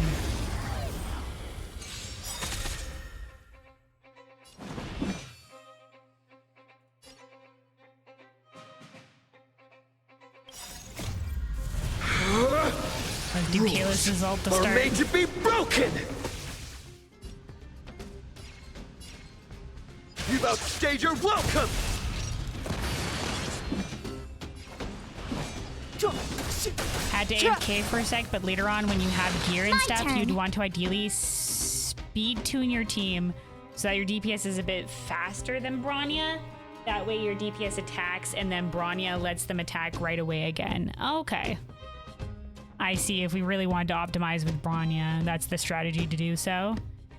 Let's do Kalis' ult to start. Are made to be broken! You've outstayed your welcome! Had to AFK for a sec, but later on when you have gear and My stuff, turn. you'd want to ideally speed tune your team so that your DPS is a bit faster than Bronya. That way your DPS attacks and then Bronya lets them attack right away again. Okay. I see. If we really wanted to optimize with Bronya, that's the strategy to do so.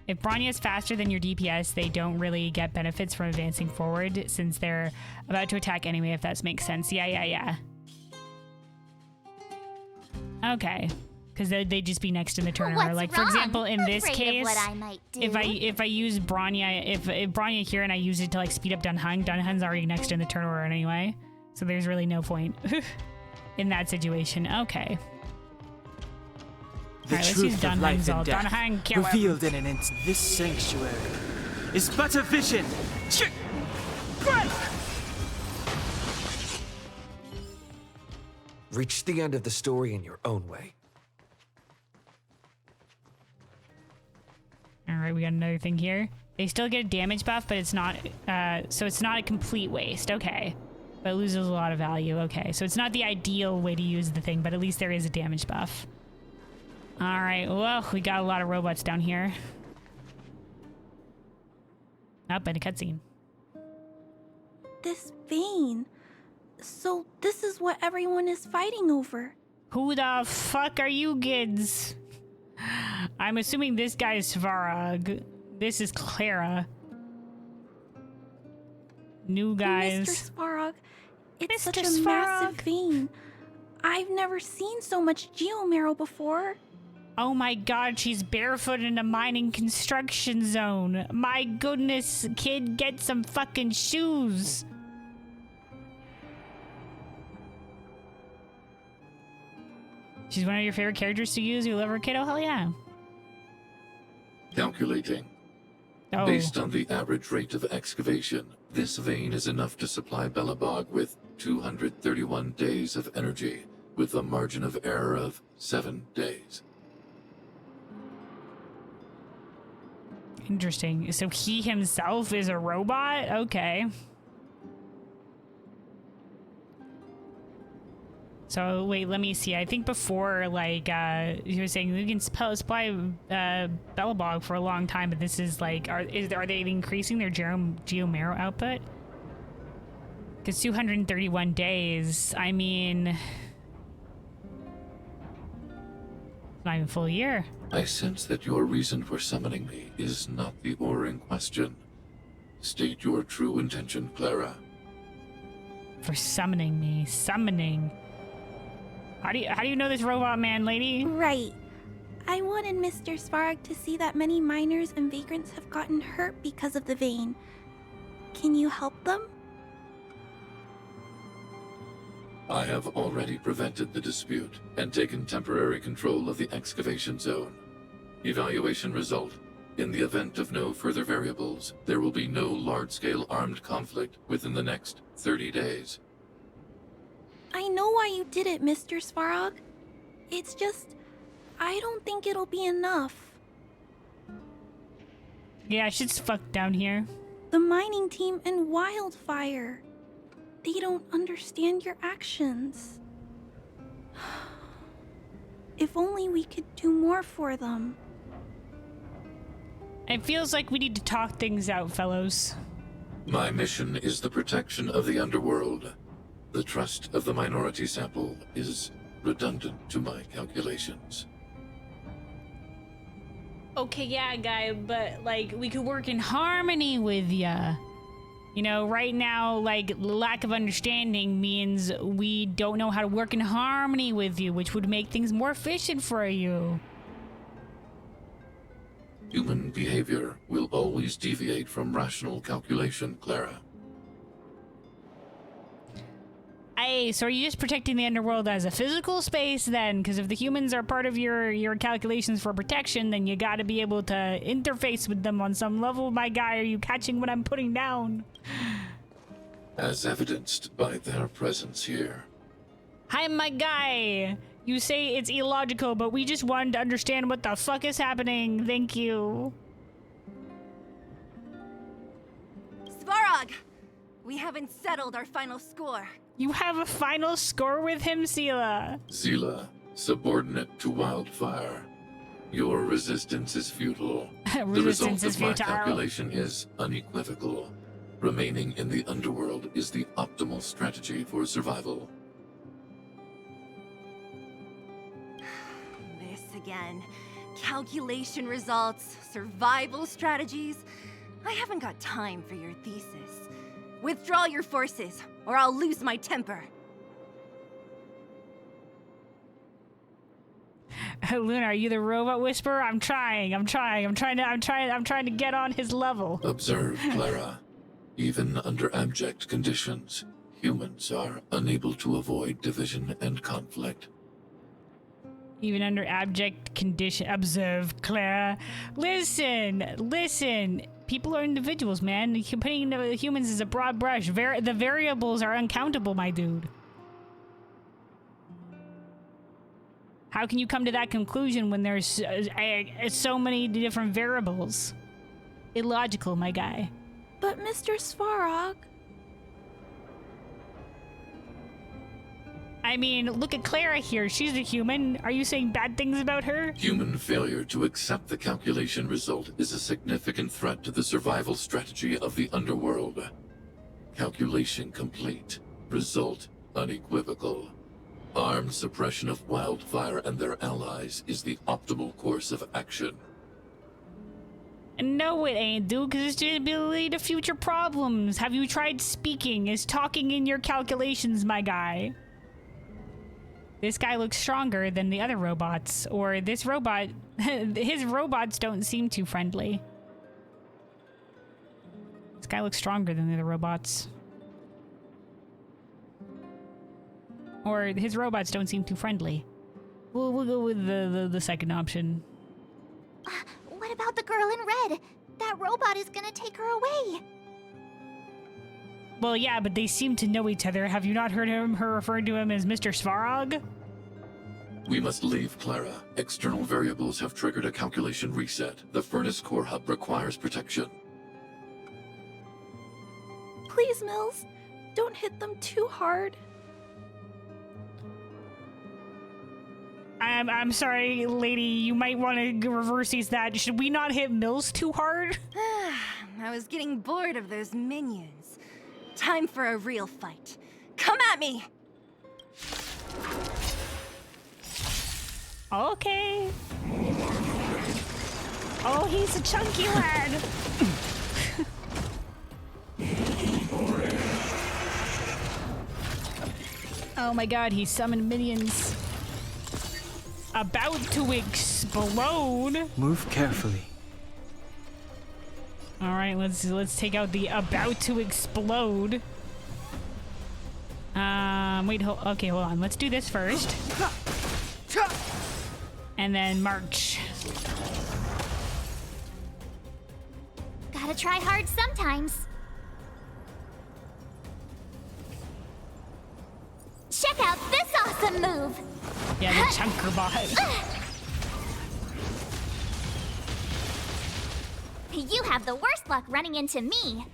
If Bronya is faster than your DPS, they don't really get benefits from advancing forward since they're about to attack anyway, if that makes sense. Yeah. Okay. Because they'd just be next in the turn order. Like, for example, in this case, if I use Bronya, if Bronya here and I use it to like speed up Dunhan's already next in the turn order anyway. So there's really no point in that situation. Okay. The Alright, let's use truth of life and death, Dunhan, kill him. revealed in an instant. This sanctuary is but a vision. Reach the end of the story in your own way. Alright, we got another thing here. They still get a damage buff, but it's not, so it's not a complete waste. Okay. But it loses a lot of value. Okay, so it's not the ideal way to use the thing, but at least there is a damage buff. Alright, well, we got a lot of robots down here. Up and a cutscene. This vein. So this is what everyone is fighting over. Who the fuck are you kids? I'm assuming this guy is Svarog. This is Clara. New guys. Mr. Svarog, it's such a massive vein. I've never seen so much geomarrow before. Oh my god, she's barefoot in a mining construction zone. My goodness, kid, get some fucking shoes. She's one of your favorite characters to use. You love her, kiddo? Hell yeah. Calculating. Oh. Based on the average rate of excavation, this vein is enough to supply Belobog with 231 days of energy, with a margin of error of 7 days. Interesting. So he himself is a robot? Okay. So wait, let me see. I think before, like, he was saying we can supply Belobog for a long time, but this is like, are they increasing their geomarrow output? Because 231 days, I mean, not even a full year. I sense that your reason for summoning me is not the ore in question. State your true intention, Clara. For summoning me. Summoning. How do you know this robot man, lady? Right. I wanted Mr. Svarog to see that many miners and vagrants have gotten hurt because of the vein. Can you help them? I have already prevented the dispute and taken temporary control of the excavation zone. Evaluation result. In the event of no further variables, there will be no large-scale armed conflict within the next 30 days. I know why you did it, Mr. Svarog. It's just, I don't think it'll be enough. Yeah, shit's fucked down here. The mining team and Wildfire. They don't understand your actions. If only we could do more for them. It feels like we need to talk things out, fellows. My mission is the protection of the Underworld. The trust of the minority sample is redundant to my calculations. Okay, yeah, guy, but like we could work in harmony with ya. You know, right now, like lack of understanding means we don't know how to work in harmony with you, which would make things more efficient for you. Human behavior will always deviate from rational calculation, Clara. So are you just protecting the Underworld as a physical space then? Because if the humans are part of your calculations for protection, then you gotta be able to interface with them on some level. My guy, are you catching what I'm putting down? As evidenced by their presence here. Hi, my guy. You say it's illogical, but we just wanted to understand what the fuck is happening. Thank you. Svarog! We haven't settled our final score. You have a final score with him, Sela. Zila, subordinate to Wildfire. Your resistance is futile. The result of my calculation is unequivocal. Remaining in the Underworld is the optimal strategy for survival. This again. Calculation results, survival strategies. I haven't got time for your thesis. Withdraw your forces, or I'll lose my temper. Luna, are you the robot whisperer? I'm trying to get on his level. Observe, Clara. Even under abject conditions, humans are unable to avoid division and conflict. Even under abject condition, observe, Clara. Listen. People are individuals, man. Putting humans is a broad brush. The variables are uncountable, my dude. How can you come to that conclusion when there's so many different variables? Illogical, my guy. But Mr. Svarog... I mean, look at Clara here. She's a human. Are you saying bad things about her? Human failure to accept the calculation result is a significant threat to the survival strategy of the Underworld. Calculation complete. Result unequivocal. Armed suppression of Wildfire and their allies is the optimal course of action. No, it ain't, dude, because it's just gonna lead to future problems. Have you tried speaking? Is talking in your calculations, my guy? This guy looks stronger than the other robots, or this robot, his robots don't seem too friendly. This guy looks stronger than the other robots. Or his robots don't seem too friendly. We'll go with the second option. What about the girl in red? That robot is gonna take her away. Well, yeah, but they seem to know each other. Have you not heard her referring to him as Mr. Svarog? We must leave, Clara. External variables have triggered a calculation reset. The furnace core hub requires protection. Please, Mills, don't hit them too hard. I'm sorry, lady. You might want to reverse that. Should we not hit Mills too hard? I was getting bored of those minions. Time for a real fight. Come at me! Okay. Oh, he's a chunky lad. Oh my god, he summoned minions. About to explode. Move carefully. All right, let's take out the about to explode. Wait, okay, hold on. Let's do this first. And then march. Gotta try hard sometimes. Check out this awesome move! Yeah, the chunker bot. You have the worst luck running into me.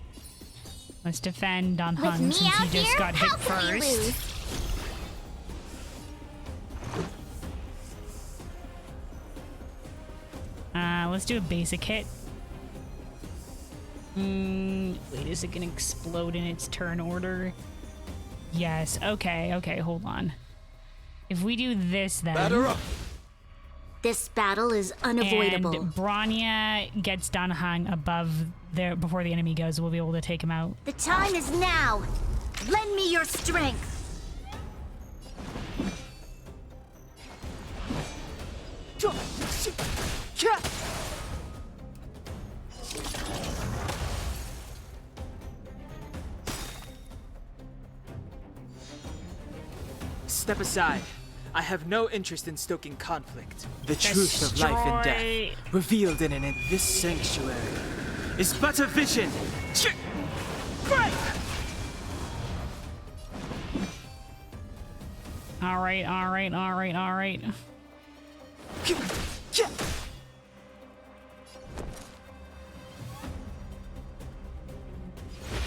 Let's defend on With Hun me since out he just here, got hit how can we first. lose? Let's do a basic hit. Wait, is it gonna explode in its turn order? Yes. Okay, hold on. If we do this then... Batter up! This battle is unavoidable. And Bronya gets done hung above there before the enemy goes, we'll be able to take him out. The time is now. Lend me your strength. Step aside. I have no interest in stoking conflict. The truth of life and death, revealed in this sanctuary, is but a vision. All right.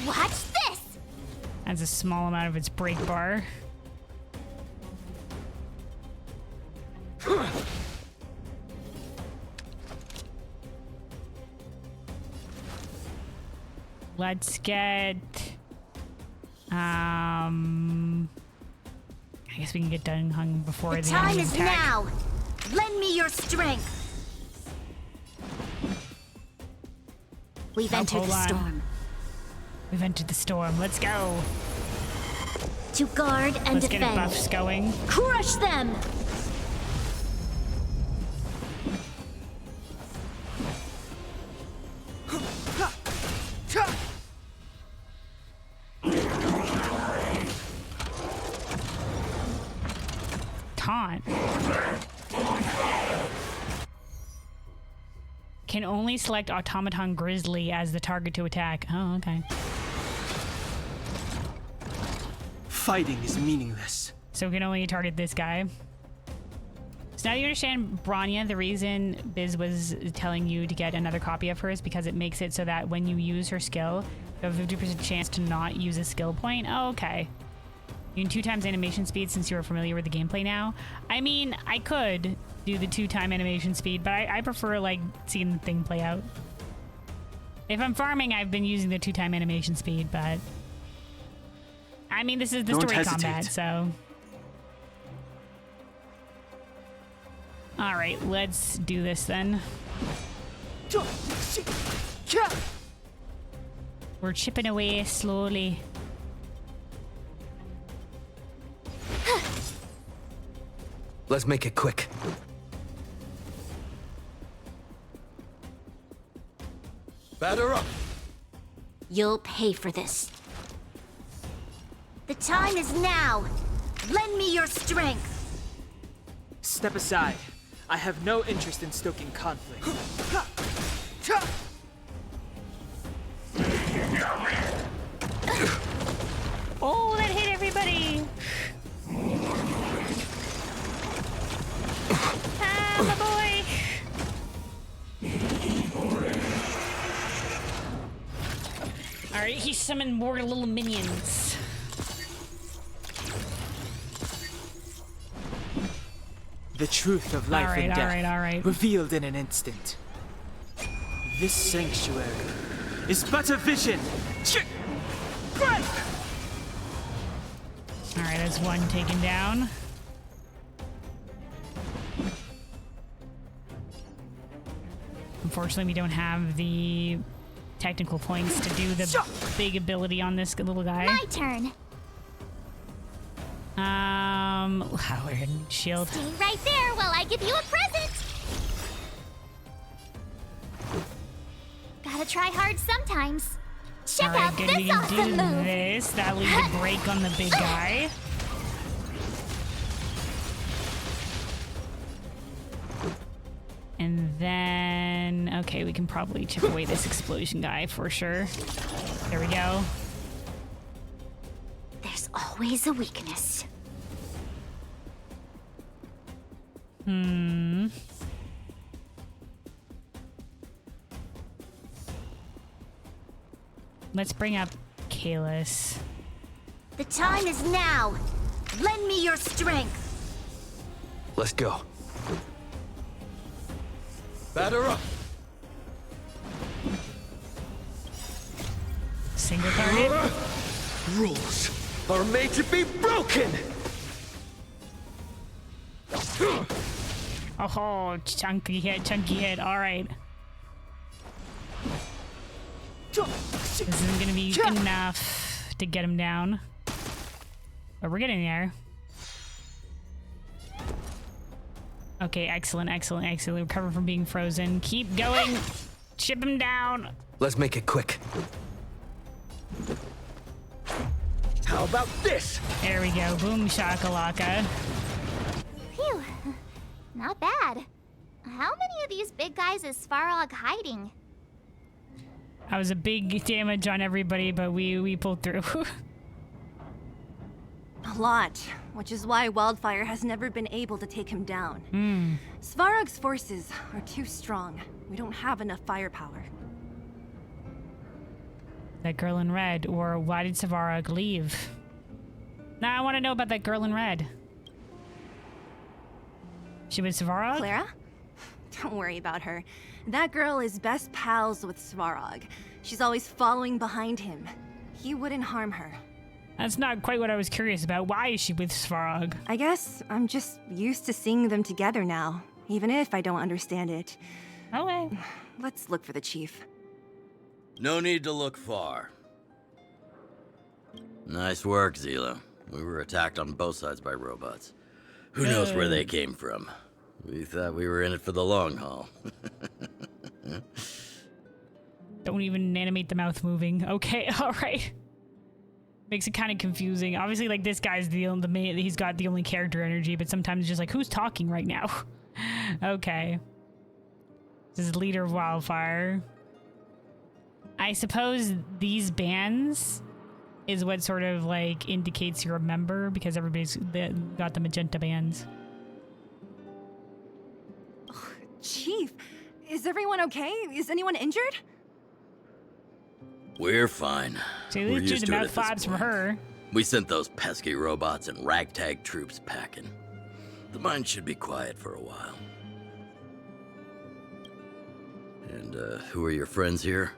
Watch this! That's a small amount of its break bar. Let's get... I guess we can get done hung before the time is attack. now. Lend me your strength. We've entered the storm. We've entered the storm. Let's go. To guard and Let's defend. get buffs going. Crush them. Taunt. Can only select Automaton Grizzly as the target to attack. Oh, okay. Fighting is meaningless. So we can only target this guy. So now you understand, Bronya, the reason Biz was telling you to get another copy of her is because it makes it so that when you use her skill, you have a 50% chance to not use a skill point. Oh, okay. You can 2x animation speed since you're familiar with the gameplay now. I mean, I could do the 2x animation speed, but I prefer, like, seeing the thing play out. If I'm farming, I've been using the 2x animation speed, but... I mean, this is the story combat, so... Alright, let's do this then. We're chipping away slowly. Let's make it quick. Batter up! You'll pay for this. The time is now. Lend me your strength. Step aside. I have no interest in stoking conflict. Oh, that hit everybody! Ah, my boy! Alright, he summoned more little minions. The truth of life and death, revealed in an instant. This sanctuary is but a vision. Alright, that's one taken down. Unfortunately, we don't have the technical points to do the big ability on this little guy. My turn. Howard, shield. Stay right there while I give you a present. Gotta try hard sometimes. Check Alright, out good, this we can awesome do move. this. That leaves a break on the big guy. And then, okay, we can probably chip away this explosion guy for sure. There we go. There's always a weakness. Let's bring up Kalis. The time is now. Lend me your strength. Let's go. Batter up! Single target. Rules are made to be broken! Oh, chunky hit. All right. This isn't gonna be enough to get him down. But we're getting there. Okay, excellent. Recover from being frozen. Keep going. Chip him down. Let's make it quick. How about this? There we go. Boom shakalaka. Phew. Not bad. How many of these big guys is Svarog hiding? That was a big damage on everybody, but we pulled through. A lot, which is why Wildfire has never been able to take him down. Svarog's forces are too strong. We don't have enough firepower. That girl in red, or why did Svarog leave? Now I want to know about that girl in red. She was Svarog? Clara? Don't worry about her. That girl is best pals with Svarog. She's always following behind him. He wouldn't harm her. That's not quite what I was curious about. Why is she with Svarog? I guess I'm just used to seeing them together now, even if I don't understand it. Okay. Let's look for the chief. No need to look far. Nice work, Zila. We were attacked on both sides by robots. Who knows where they came from? We thought we were in it for the long haul. Don't even animate the mouth moving. Okay, all right. Makes it kind of confusing. Obviously, like, this guy's the main, he's got the only character energy, but sometimes it's just like, who's talking right now? Okay. This is leader of Wildfire. I suppose these bands is what sort of, like, indicates you're a member, because everybody's got the magenta bands. Oh, Chief, is everyone okay? Is anyone injured? We're fine. See, We're these used two to it mouth at this fobs for point. her. We sent those pesky robots and ragtag troops packing. The mine should be quiet for a while. And, who are your friends here?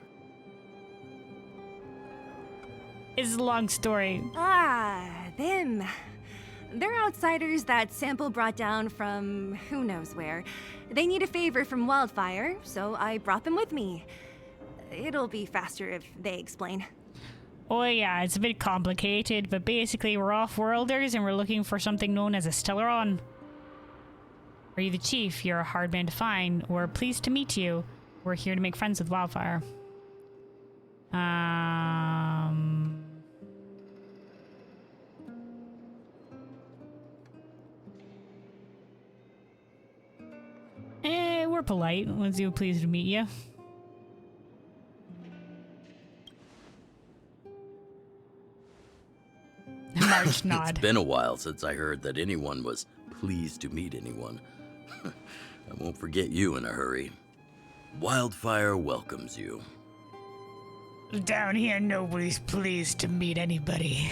It's a long story. Ah, them. They're outsiders that Sample brought down from who knows where. They need a favor from Wildfire, so I brought them with me. It'll be faster if they explain. Oh yeah, it's a bit complicated, but basically we're off-worlders and we're looking for something known as a Stellaron. Are you the chief? You're a hard man to find. We're pleased to meet you. We're here to make friends with Wildfire. We're polite. Let's do pleased to meet you. March nod. It's been a while since I heard that anyone was pleased to meet anyone. I won't forget you in a hurry. Wildfire welcomes you. Down here, nobody's pleased to meet anybody.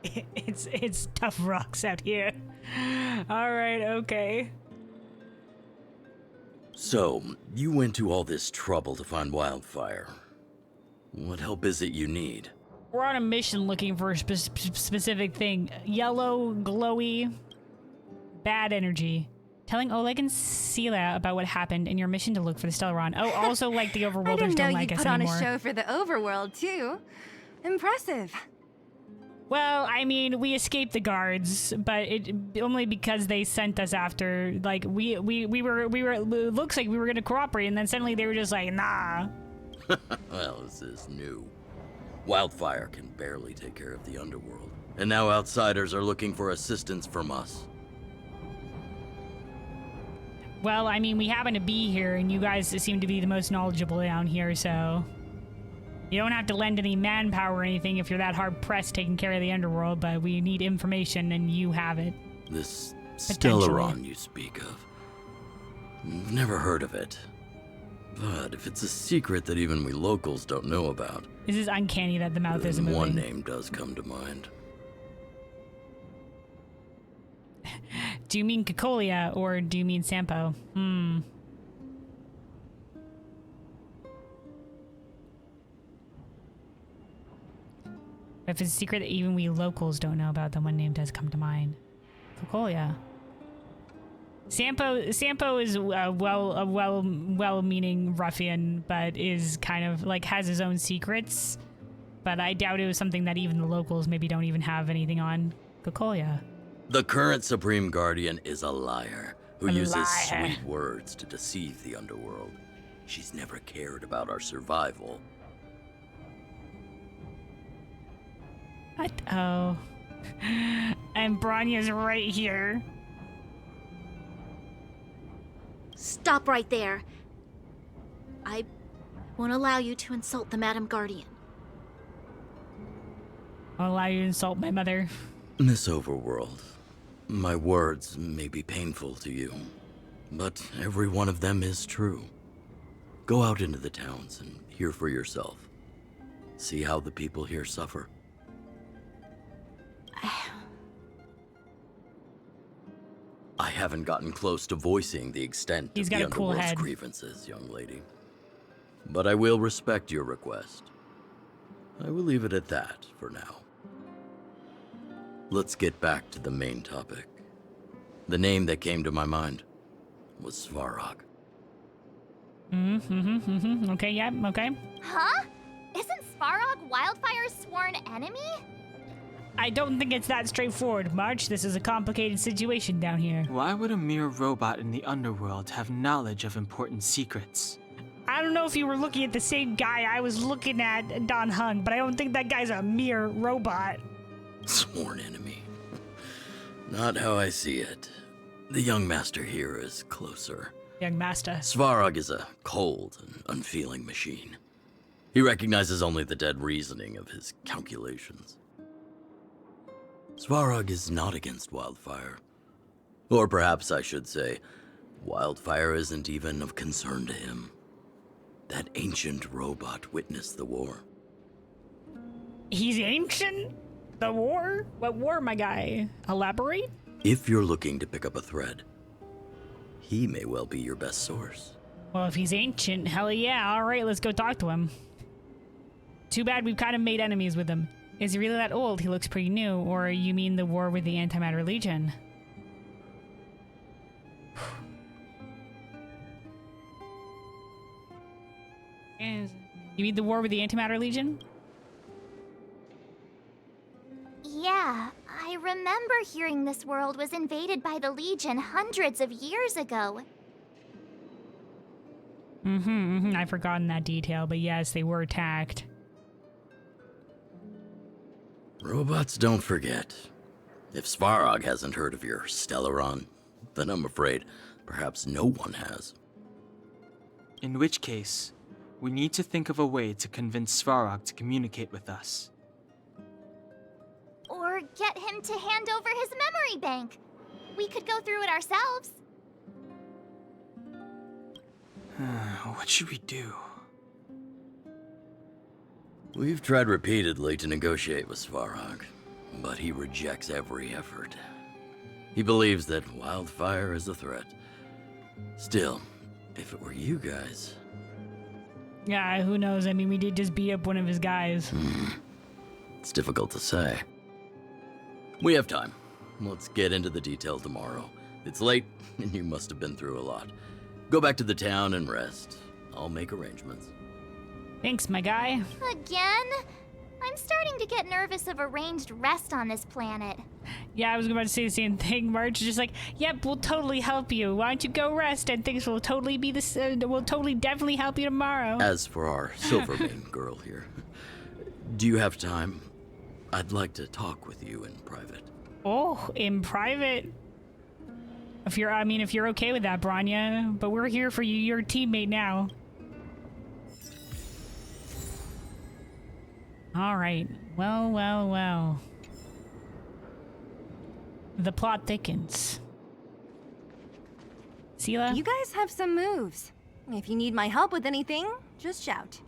It's tough rocks out here. All right, okay. So, you went to all this trouble to find Wildfire. What help is it you need? We're on a mission looking for a specific thing. Yellow, glowy, bad energy. Telling Oleg and Sela about what happened in your mission to look for the Stellaron. Oh, also, like, the Overworlders don't like us anymore. I didn't know you put on a show for the Overworld, too. Impressive. Well, I mean, we escaped the guards, but it only because they sent us after. Like, we were. It looks like we were gonna cooperate, and then suddenly they were just like, nah. Well, this is new. Wildfire can barely take care of the Underworld, and now outsiders are looking for assistance from us. Well, I mean, we happen to be here, and you guys seem to be the most knowledgeable down here, so... You don't have to lend any manpower or anything if you're that hard-pressed taking care of the Underworld, but we need information, and you have it. This Stellaron you speak of. I've never heard of it. But if it's a secret that even we locals don't know about... This is uncanny that the mouth isn't moving. One name does come to mind. Do you mean Cacolia, or do you mean Sampo? If it's a secret that even we locals don't know about, then one name does come to mind. Cocolia. Sampo is a well-meaning ruffian, but is kind of like has his own secrets. But I doubt it was something that even the locals maybe don't even have anything on. Cocolia. The current Supreme Guardian is a liar who uses sweet words to deceive the Underworld. She's never cared about our survival. What? Oh. And Bronya's right here. Stop right there. I won't allow you to insult the Madam Guardian. I'll allow you to insult my mother. Miss Overworld, my words may be painful to you, but every one of them is true. Go out into the towns and hear for yourself. See how the people here suffer. I haven't gotten close to voicing the extent of the Underworld's grievances, young lady. But I will respect your request. I will leave it at that for now. Let's get back to the main topic. The name that came to my mind was Svarog. Okay, yeah, okay. Huh? Isn't Svarog Wildfire's sworn enemy? I don't think it's that straightforward, March. This is a complicated situation down here. Why would a mere robot in the Underworld have knowledge of important secrets? I don't know if you were looking at the same guy I was looking at, Don Hung, but I don't think that guy's a mere robot. Sworn enemy. Not how I see it. The young master here is closer. Young master. Svarog is a cold and unfeeling machine. He recognizes only the dead reasoning of his calculations. Svarog is not against Wildfire. Or perhaps I should say, Wildfire isn't even of concern to him. That ancient robot witnessed the war. He's ancient? The war? What war, my guy? Elaborate? If you're looking to pick up a thread, he may well be your best source. Well, if he's ancient, hell yeah. All right, let's go talk to him. Too bad we've kind of made enemies with him. Is he really that old? He looks pretty new. Or you mean the war with the Antimatter Legion? You mean the war with the Antimatter Legion? Yeah, I remember hearing this world was invaded by the Legion hundreds of years ago. I've forgotten that detail, but yes, they were attacked. Robots don't forget. If Svarog hasn't heard of your Stellaron, then I'm afraid perhaps no one has. In which case, we need to think of a way to convince Svarog to communicate with us. Or get him to hand over his memory bank. We could go through it ourselves. What should we do? We've tried repeatedly to negotiate with Svarog, but he rejects every effort. He believes that Wildfire is a threat. Still, if it were you guys... Yeah, who knows? I mean, we did just beat up one of his guys. It's difficult to say. We have time. Let's get into the details tomorrow. It's late, and you must have been through a lot. Go back to the town and rest. I'll make arrangements. Thanks, my guy. Again? I'm starting to get nervous of arranged rest on this planet. Yeah, I was about to say the same thing, March. Just like, yep, we'll totally help you. Why don't you go rest, and things will totally be we'll totally definitely help you tomorrow. As for our Silvermane girl here, do you have time? I'd like to talk with you in private. Oh, in private? If you're okay with that, Bronya, but we're here for you. You're a teammate now. All right. Well. The plot thickens. Sela? You guys have some moves. If you need my help with anything, just shout.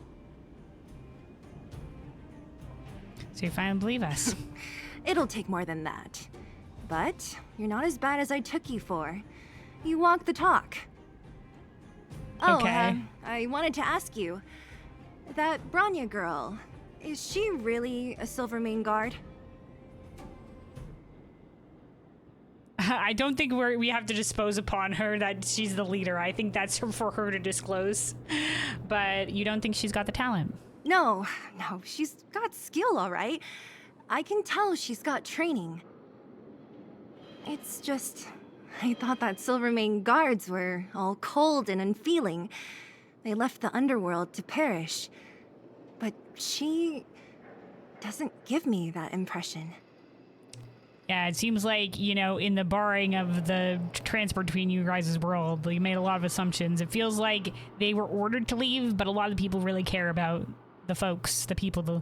So you finally believe us. It'll take more than that. But you're not as bad as I took you for. You walk the talk. Oh, okay. I wanted to ask you, that Bronya girl, Is she really a Silvermane guard? I don't think we have to dispose upon her that she's the leader. I think that's for her to disclose. But you don't think she's got the talent? No, she's got skill, all right. I can tell she's got training. It's just, I thought that Silvermane guards were all cold and unfeeling. They left the Underworld to perish. But she doesn't give me that impression. Yeah, it seems like, you know, in the barring of the transport between you guys' world, you made a lot of assumptions. It feels like they were ordered to leave, but a lot of people really care about the folks, the people,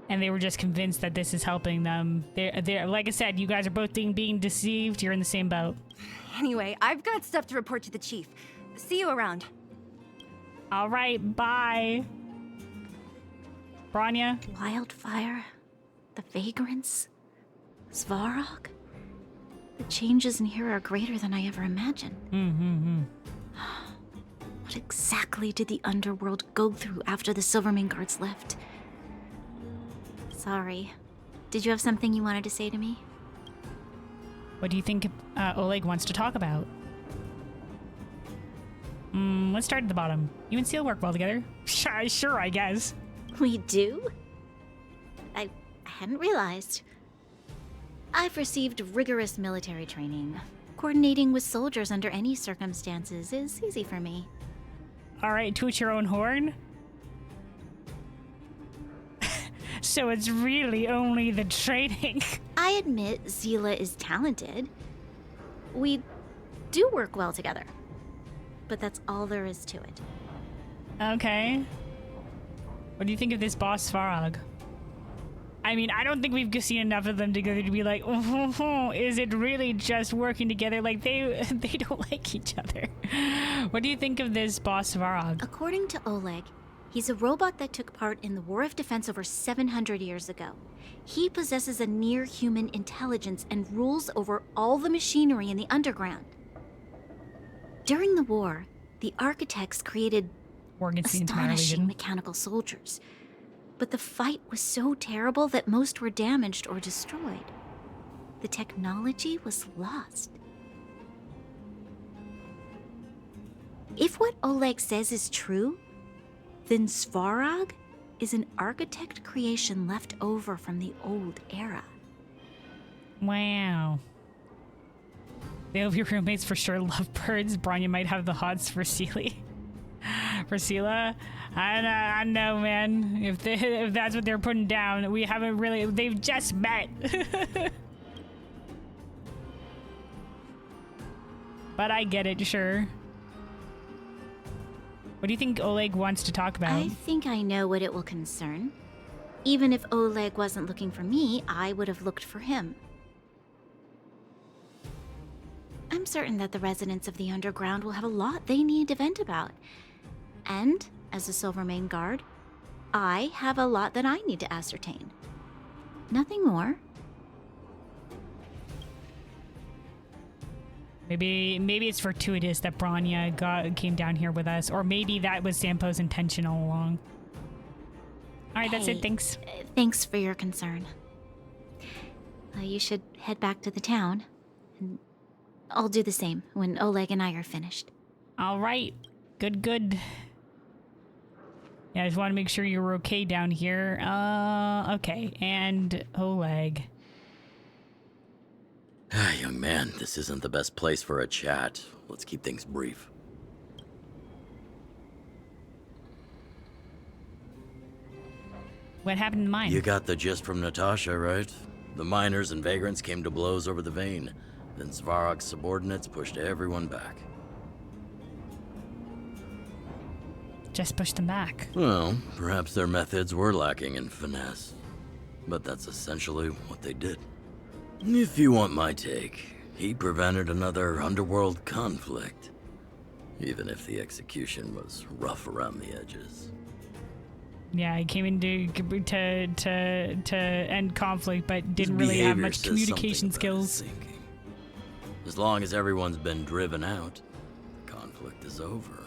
and they were just convinced that this is helping them. They're like I said, you guys are both being deceived. You're in the same boat. Anyway, I've got stuff to report to the chief. See you around. All right, bye. Branya? Wildfire? The vagrants? Svarog? The changes in here are greater than I ever imagined. What exactly did the Underworld go through after the Silvermane guards left? Sorry. Did you have something you wanted to say to me? What do you think Oleg wants to talk about? Let's start at the bottom. You and Seal work well together? Sure, I guess. We do? I hadn't realized. I've received rigorous military training. Coordinating with soldiers under any circumstances is easy for me. All right, toot your own horn. So it's really only the training. I admit Zila is talented. We do work well together. But that's all there is to it. Okay. What do you think of this boss Svarog? I mean, I don't think we've seen enough of them together to be like, is it really just working together? Like, they don't like each other. What do you think of this boss Svarog? According to Oleg, he's a robot that took part in the War of Defense over 700 years ago. He possesses a near-human intelligence and rules over all the machinery in the underground. During the war, the architects created astonishing mechanical soldiers. But the fight was so terrible that most were damaged or destroyed. The technology was lost. If what Oleg says is true, then Svarog is an architect creation left over from the old era. Wow. They of your roommates for sure love birds. Branya might have the hots for Seely. For Sela? I know, man. If that's what they're putting down, we haven't really... They've just met. But I get it, sure. What do you think Oleg wants to talk about? I think I know what it will concern. Even if Oleg wasn't looking for me, I would have looked for him. I'm certain that the residents of the Underground will have a lot they need to vent about. And, as a Silvermane guard, I have a lot that I need to ascertain. Nothing more. Maybe it's fortuitous that Branya came down here with us, or maybe that was Sampo's intention all along. All right, that's it. Thanks. Thanks for your concern. You should head back to the town, and I'll do the same when Oleg and I are finished. All right. Good. Yeah, I just want to make sure you're okay down here. Okay. And Oleg. Young man, this isn't the best place for a chat. Let's keep things brief. What happened to mine? You got the gist from Natasha, right? The miners and vagrants came to blows over the vein. Then Svarog's subordinates pushed everyone back. Just pushed them back. Well, perhaps their methods were lacking in finesse. But that's essentially what they did. If you want my take, he prevented another Underworld conflict. Even if the execution was rough around the edges. Yeah, he came in to end conflict, but didn't really have much communication skills. As long as everyone's been driven out, the conflict is over.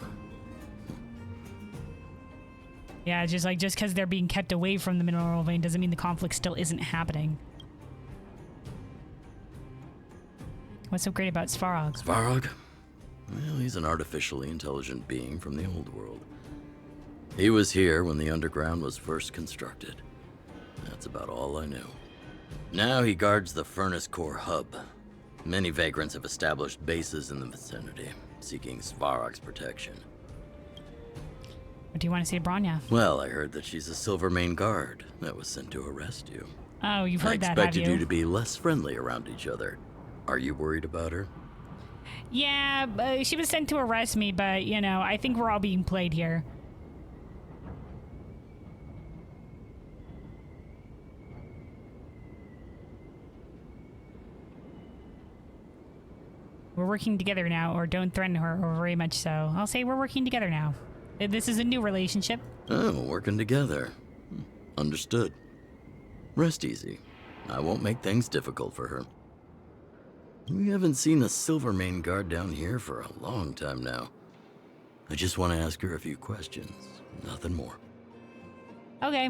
Yeah, it's just like, just because they're being kept away from the mineral vein doesn't mean the conflict still isn't happening. What's so great about Svarog? Svarog? Well, he's an artificially intelligent being from the old world. He was here when the underground was first constructed. That's about all I know. Now he guards the Furnace Core hub. Many vagrants have established bases in the vicinity, seeking Svarog's protection. What do you want to say to Bronya? Well, I heard that she's a Silvermane guard that was sent to arrest you. Oh, you've heard that, have I expected you? you to be less friendly around each other. Are you worried about her? Yeah, she was sent to arrest me, but, you know, I think we're all being played here. We're working together now, or don't threaten her, or very much so. I'll say we're working together now. This is a new relationship. Oh, working together. Understood. Rest easy. I won't make things difficult for her. We haven't seen a Silvermane guard down here for a long time now. I just want to ask her a few questions. Nothing more. Okay.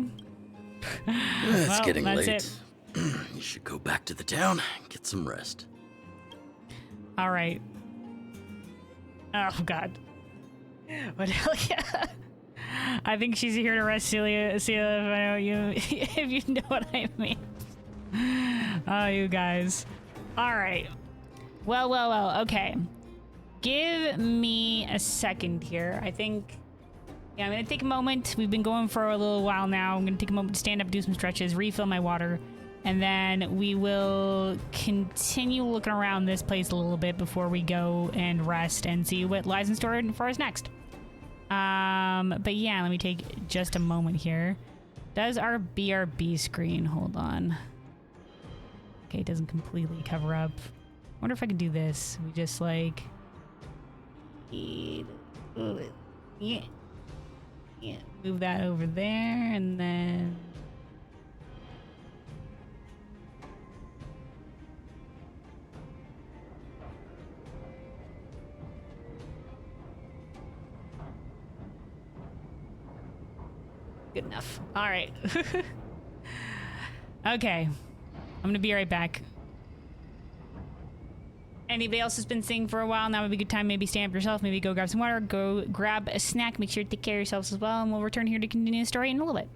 It's Well, getting that's late. it. You should go back to the town and get some rest. All right. Oh, God. What the hell? Yeah. I think she's here to rest Celia, if I know you, if you know what I mean. Oh, you guys. All right. Well, okay. Give me a second here. I think, yeah, I'm going to take a moment. We've been going for a little while now. I'm going to take a moment to stand up, do some stretches, refill my water, and then we will continue looking around this place a little bit before we go and rest and see what lies in store for us next. But yeah, let me take just a moment here. Does our BRB screen, hold on. Okay, it doesn't completely cover up. I wonder if I can do this. We just like, yeah, move that over there, and then good enough. All right. Okay. I'm gonna be right back. Anybody else has been singing for a while, now would be a good time. Maybe stand up yourself, maybe go grab some water, go grab a snack, make sure to take care of yourselves as well, and we'll return here to continue the story in a little bit.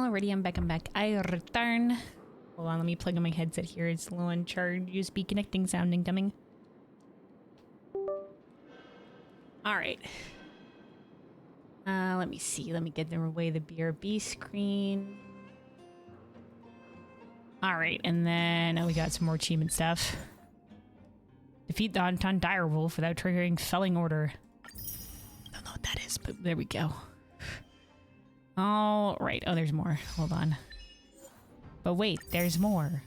Alrighty, I'm back. I return. Hold on, let me plug in my headset here. It's low on charge. USB connecting sound incoming. Alright. Let me see. Let me get away the BRB screen. Alright, and then we got some more achievement stuff. Defeat the Anton Direwolf without triggering felling order. Don't know what that is, but there we go. All right. Oh, there's more. Hold on. But wait, there's more.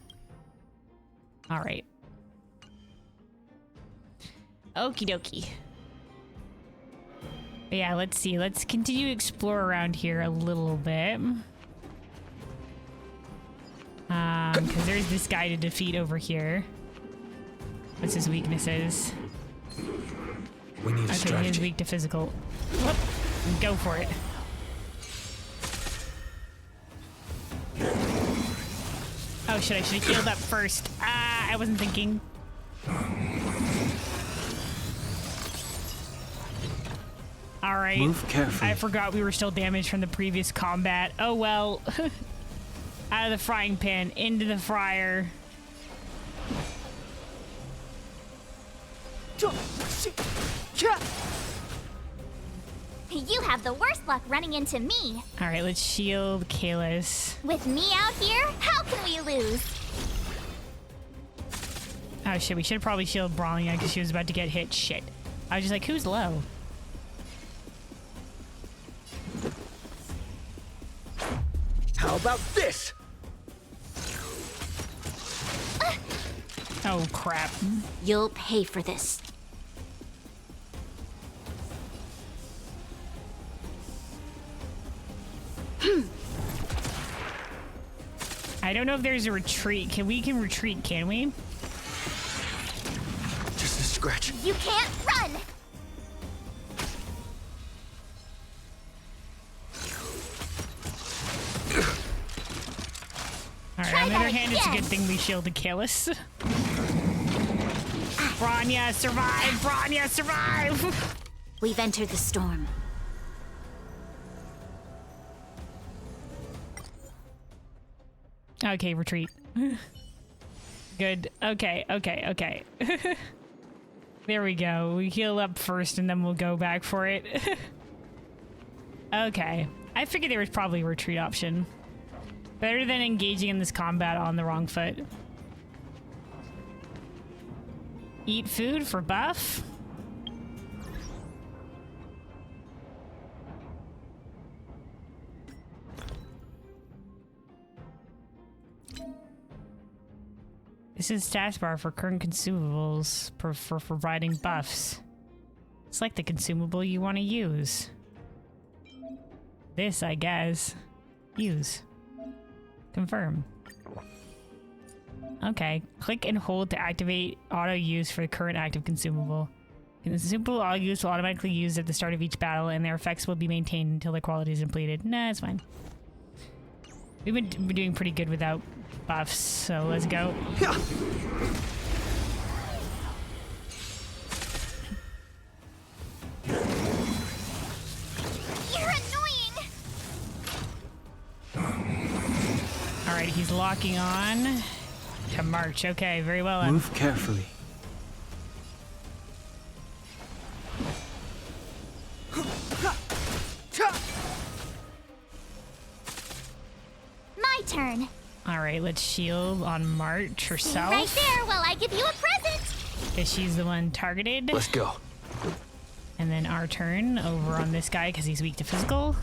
All right. Okie dokie. But yeah, let's see. Let's continue to explore around here a little bit. Because there's this guy to defeat over here. What's his weaknesses? We need a okay, strategy. he's weak to physical. Whoop. Go for it. Oh shit, I should have healed up first. I wasn't thinking. Alright. Move carefully. I forgot we were still damaged from the previous combat. Oh well. Out of the frying pan, into the fryer. You have the worst luck running into me. Alright, let's shield Kalis. With me out here, how can we lose? Oh shit, we should have probably shielded Brawling because she was about to get hit. Shit. I was just like, who's low? How about this? Oh crap. You'll pay for this. I don't know if there's a retreat. We can retreat, can we? Just a scratch. You can't run! Alright, on the other hand, it's a good thing we shielded Kalis. Branya, survive! Branya, survive! We've entered the storm. Okay, retreat. Good. Okay. There we go. We heal up first and then we'll go back for it. Okay. I figured there was probably a retreat option. Better than engaging in this combat on the wrong foot. Eat food for buff? This is status bar for current consumables for providing buffs. Select the consumable you want to use. This, I guess. Use. Confirm. Okay. Click and hold to activate auto use for the current active consumable. The consumable auto use will automatically use at the start of each battle, and their effects will be maintained until their quality is depleted. Nah, it's fine. We've been doing pretty good without buffs, so let's go. You're annoying! Alright, he's locking on to march. Okay, very well. Move carefully. My turn. Alright, let's shield on March herself. Stay right there while I give you a present. Because she's the one targeted. Let's go. And then our turn over on this guy because he's weak to physical.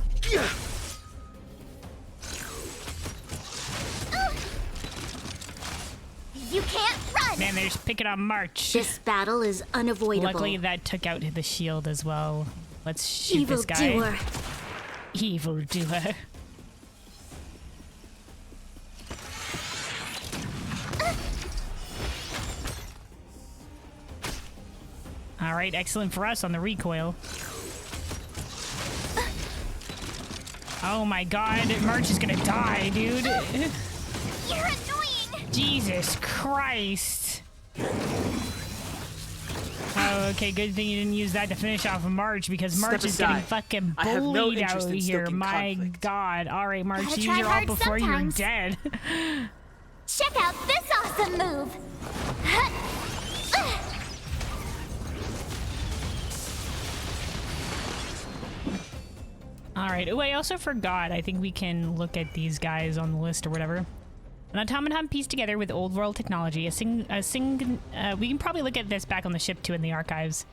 You can't run! Man, they're just picking on March. This battle is unavoidable. Luckily, that took out the shield as well. Let's shoot this guy. Evildoer. Evildoer. Alright, excellent for us on the recoil. Oh my god, March is gonna die, dude. You're annoying! Jesus Christ. Oh, okay, good thing you didn't use that to finish off March, because March is getting fucking I have no bullied interest out in here. stoking My conflict. God. All right, March, Gotta use try your ult hard before sometimes. you're dead. Check out this awesome move! All right. Oh, I also forgot. I think we can look at these guys on the list or whatever. An automaton pieced together with old world technology. We can probably look at this back on the ship too in the archives.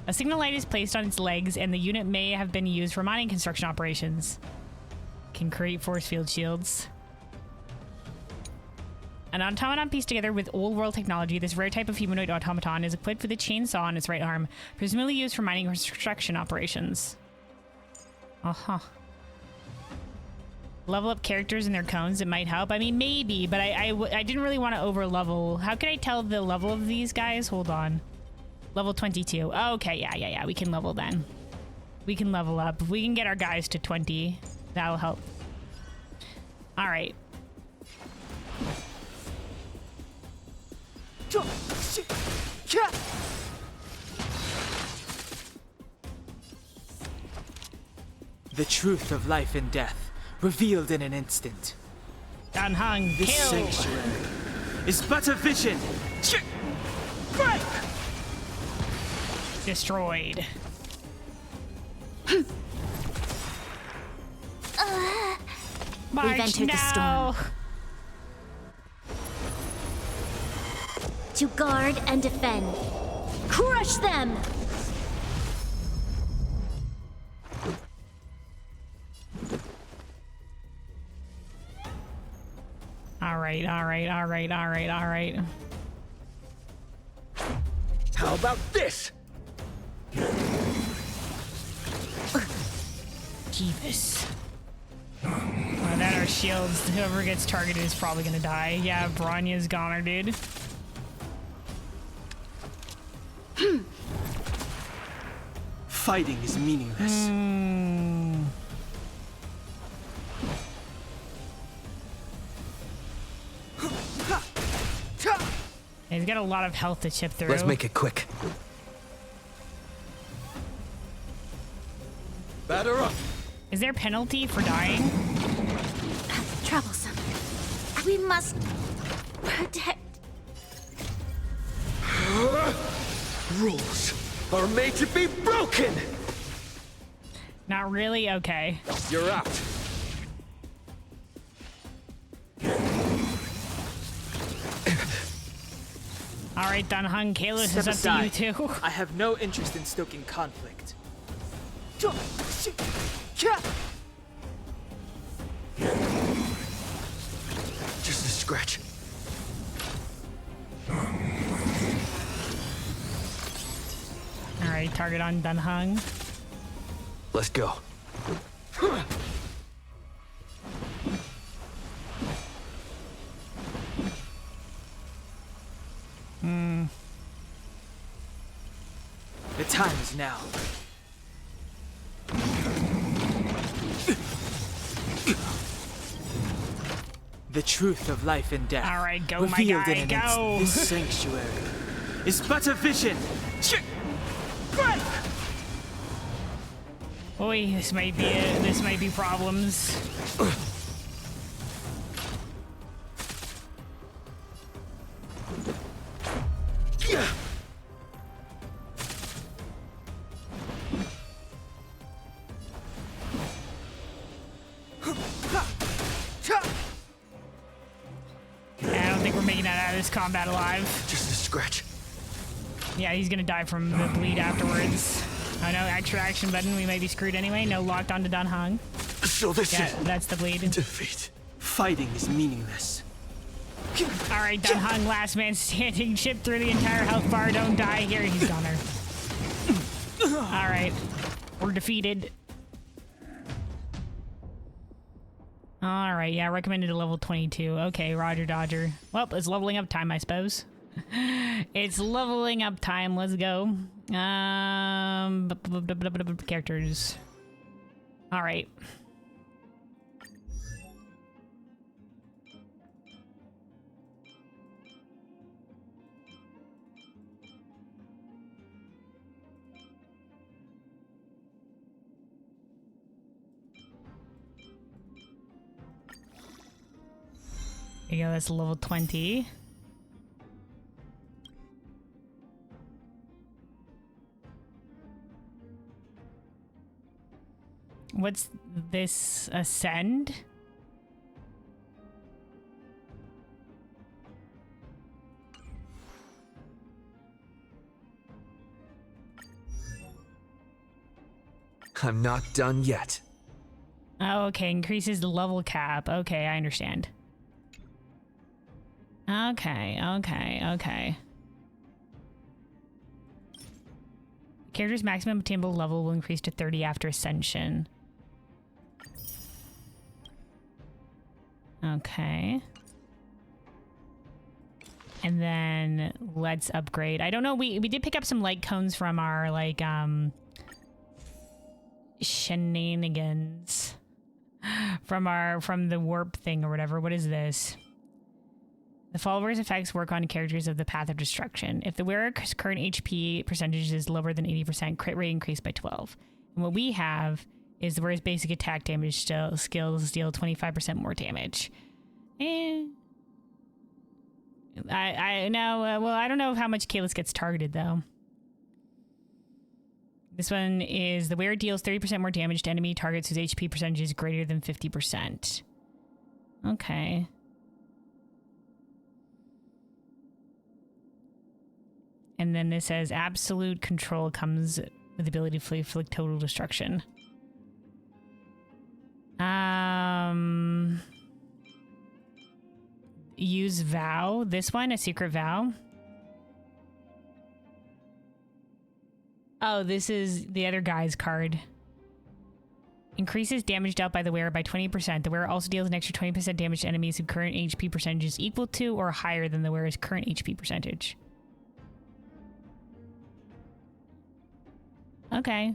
A signal light is placed on its legs, and the unit may have been used for mining construction operations. Can create force field shields. An automaton pieced together with old world technology. This rare type of humanoid automaton is equipped with a chainsaw on its right arm, presumably used for mining construction operations. Uh-huh. Level up characters and their cones, it might help. I mean, maybe, but I didn't really want to over level. How can I tell the level of these guys? Hold on. Level 22. Oh, okay, yeah. We can level then. We can level up. If we can get our guys to 20, that'll help. All right. The truth of life and death, revealed in an instant. Danhang, This kill! sanctuary is but a vision. Destroyed. March, We've entered the no! storm. To guard and defend. Crush them! All right. How about this? Jeebus. Well, that our shields, whoever gets targeted is probably gonna die. Yeah, Bronya's goner, dude. Fighting is meaningless. He's got a lot of health to chip through. Let's make it quick. Batter up. Is there a penalty for dying? Troublesome. We must protect. Rules are made to be broken. Not really? Okay. You're out. All right, Danhang, Kalis is Step up to you aside. too. I have no interest in stoking conflict. Just a scratch. All right, target on Danhang. Let's go. The time is now. The truth of life and death. All right, go, my revealed guy, in an go. This sanctuary is but a vision. Oi, this might be it. This might be problems. Yeah, I don't think we're making that out of this combat alive. Just a scratch. Yeah, he's gonna die from the bleed afterwards. Oh no, extra action button. We may be screwed anyway. No, locked onto Danhang. So this Yeah, is that's the bleed. defeat. Fighting is meaningless. All right, Danhang, last man standing. Chip through the entire health bar. Don't die here. He's goner. All right, we're defeated. All right, yeah, recommended to level 22. Okay, Roger Dodger. Well, it's leveling up time, I suppose. It's leveling up time. Let's go. Characters. All right. There you go, that's level 20. What's this? Ascend? I'm not done yet. Oh, okay. Increases the level cap. Okay, I understand. Okay. Character's maximum attainable level will increase to 30 after ascension. Okay. And then let's upgrade. I don't know, we did pick up some light cones from our like shenanigans. From the warp thing or whatever. What is this? The follower's effects work on characters of the path of destruction. If the wearer's current HP percentage is lower than 80%, crit rate increased by 12. And what we have is the wearer's basic attack damage skills deal 25% more damage. I know. Well, I don't know how much Kalis gets targeted though. This one is the wearer deals 30% more damage to enemy targets whose HP percentage is greater than 50%. Okay. And then this says absolute control comes with the ability to inflict total destruction. Use vow. This one, a secret vow. Oh, this is the other guy's card. Increases damage dealt by the wearer by 20%. The wearer also deals an extra 20% damage to enemies whose current HP percentage is equal to or higher than the wearer's current HP percentage. Okay.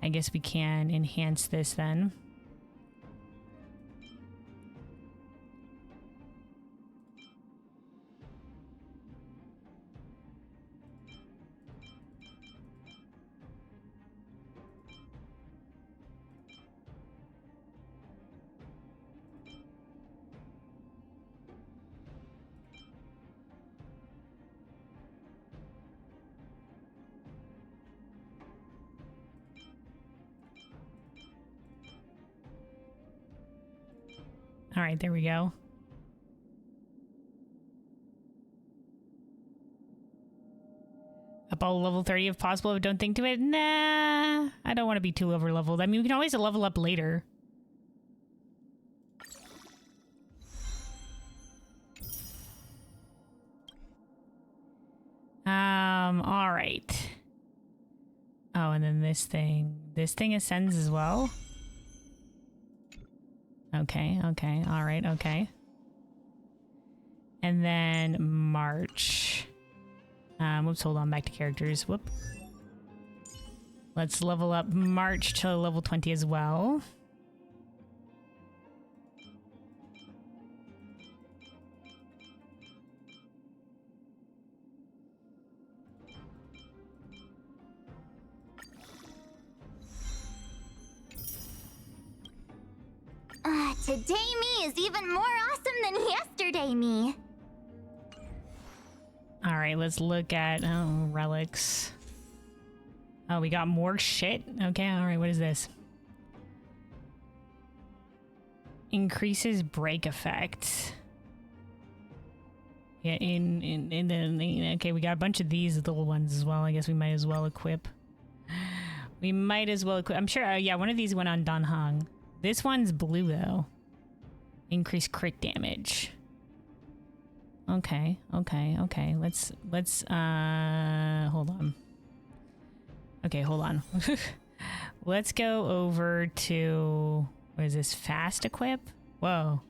I guess we can enhance this then. All right, there we go. Up all level 30 if possible, but don't think to it. Nah, I don't want to be too over leveled. I mean, we can always level up later. All right. Oh, and then this thing ascends as well. Okay, all right, okay. And then March. Whoops, hold on, back to characters. Whoop. Let's level up March to level 20 as well. Today me is even more awesome than yesterday me. All right, let's look at relics. Oh, we got more shit. Okay, all right. What is this? Increases break effect. Yeah, okay, we got a bunch of these little ones as well. I guess we might as well equip. I'm sure. Yeah, one of these went on Dan Heng. This one's blue though. Increased crit damage. Okay. Let's hold on. Okay, hold on. Let's go over to, what is this? Fast equip? Whoa.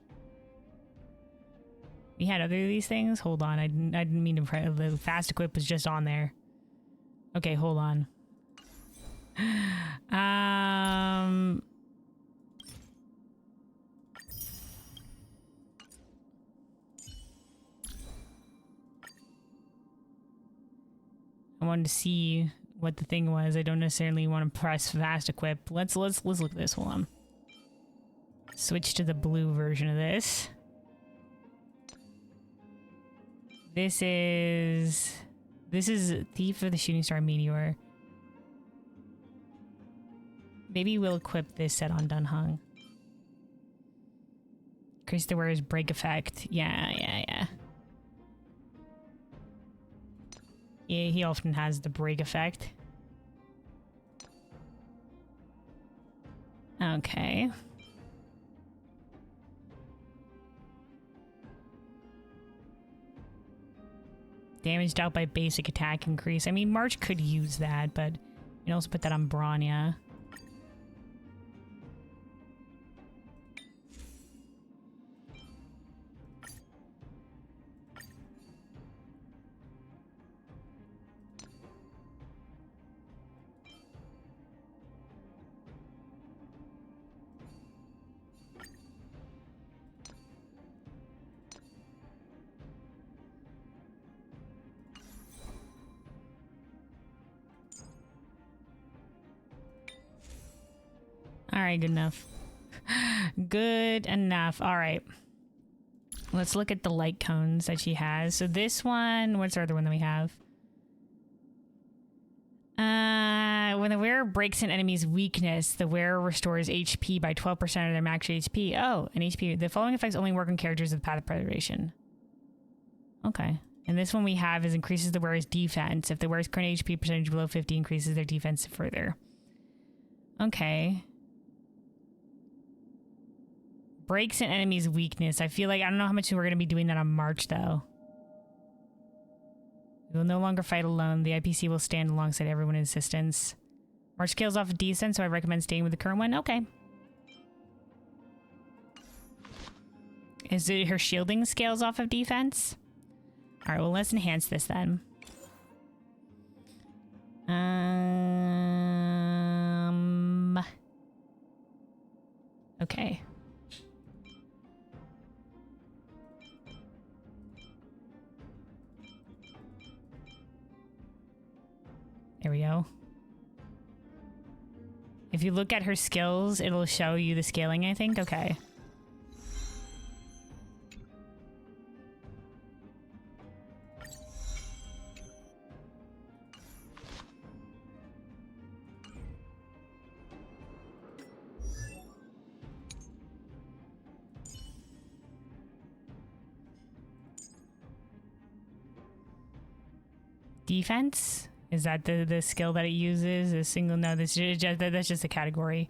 We had other of these things? Hold on. I didn't mean to the fast equip was just on there. Okay, hold on. I wanted to see what the thing was. I don't necessarily want to press fast equip. Let's look at this one. Switch to the blue version of this. This is Thief of the Shooting Star Meteor. Maybe we'll equip this set on Dunhung. Increase the wearer's break effect. Yeah. Yeah, he often has the break effect. Okay. Damage dealt by basic attack increase. I mean, March could use that, but you can also put that on Branya. Alright, good enough. Good enough. Alright. Let's look at the light cones that she has. So this one, what's the other one that we have? When the wearer breaks an enemy's weakness, the wearer restores HP by 12% of their max HP. Oh, an HP. The following effects only work on characters with Path of Preservation. Okay. And this one we have is increases the wearer's defense. If the wearer's current HP percentage below 50, increases their defense further. Okay. Breaks an enemy's weakness. I feel like I don't know how much we're going to be doing that on March, though. We will no longer fight alone. The IPC will stand alongside everyone in assistance. March scales off of decent, so I recommend staying with the current one. Okay. Is it her shielding scales off of defense? All right, well, let's enhance this then. Okay. There we go. If you look at her skills, it'll show you the scaling, I think. Okay. Defense? Is that the skill that it uses? A single? No, that's just a category.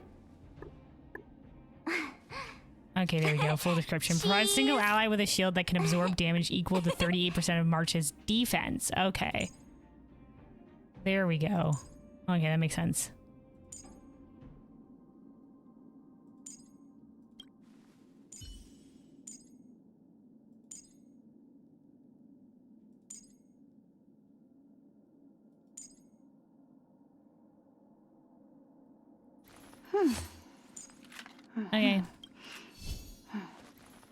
Okay, there we go. Full description. Provides single ally with a shield that can absorb damage equal to 38% of March's defense. Okay. There we go. Okay, that makes sense. Okay.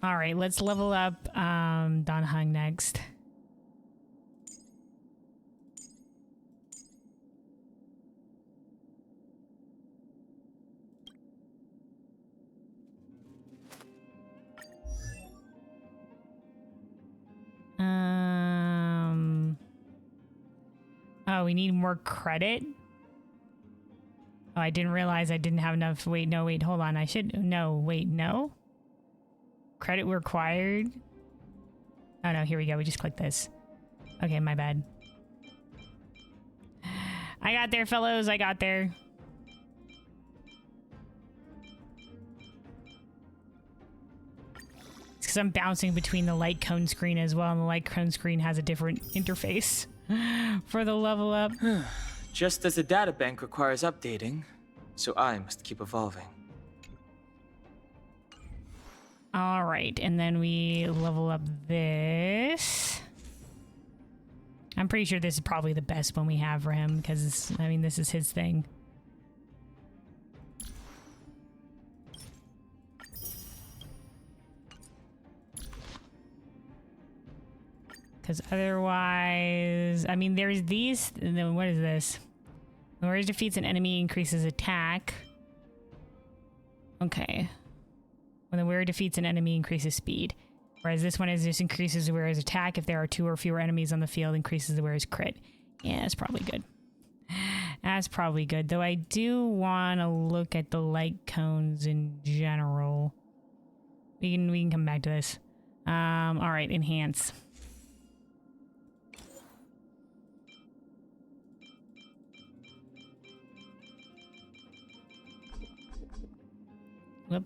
All right, let's level up Don Hung next. Oh, we need more credit. Oh, I didn't realize I didn't have enough. Wait, no, wait, hold on. I should... No, wait, no? Credit required? Oh, no, here we go. We just clicked this. Okay, my bad. I got there, fellows. I got there. It's because I'm bouncing between the light cone screen as well, and the light cone screen has a different interface for the level up. Just as the databank requires updating, so I must keep evolving. All right, and then we level up this. I'm pretty sure this is probably the best one we have for him, because, I mean, this is his thing. Because otherwise, I mean, there's these, and then what is this? The warrior defeats an enemy, increases attack. Okay. When the warrior defeats an enemy, increases speed. Whereas this one is just increases the warrior's attack. If there are 2 or fewer enemies on the field, increases the warrior's crit. Yeah, that's probably good. That's probably good. Though I do want to look at the light cones in general. We can come back to this. All right, enhance. Whoop.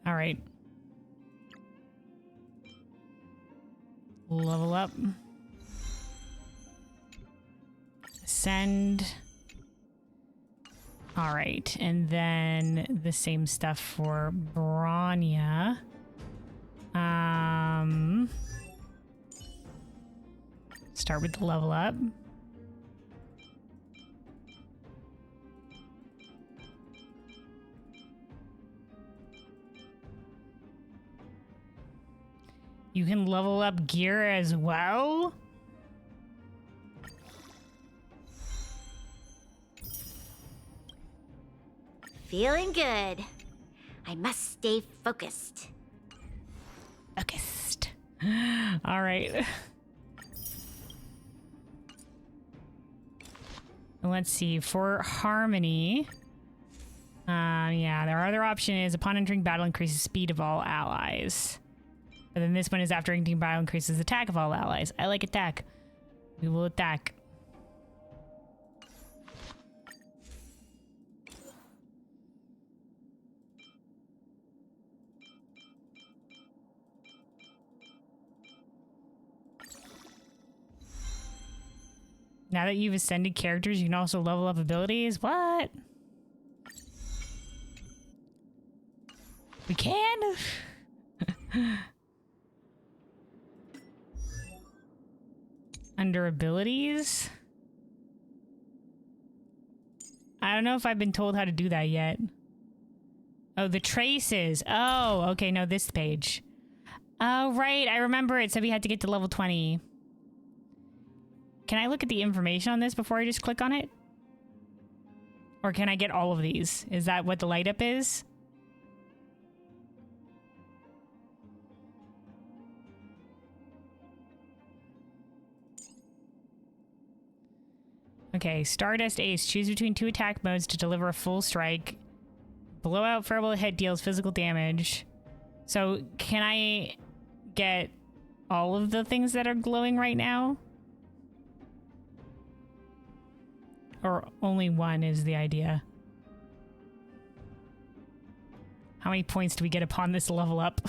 All right. Level up. Ascend. All right, and then the same stuff for Bronya. Start with the level up. You can level up gear as well? Feeling good. I must stay focused. Focused. All right. Let's see. For Harmony, yeah, their other option is upon entering battle, increases speed of all allies. But then this one is after entering battle, increases attack of all allies. I like attack. We will attack. Now that you've ascended characters, you can also level up abilities. What? We can? Under abilities? I don't know if I've been told how to do that yet. Oh, the traces. Oh, okay. No, this page. Oh, right. I remember it said we had to get to level 20. Can I look at the information on this before I just click on it? Or can I get all of these? Is that what the light up is? Okay, Stardust Ace. Choose between 2 attack modes to deliver a full strike. Blowout Fireball hit deals physical damage. So, can I get all of the things that are glowing right now? Or only one is the idea? How many points do we get upon this level up?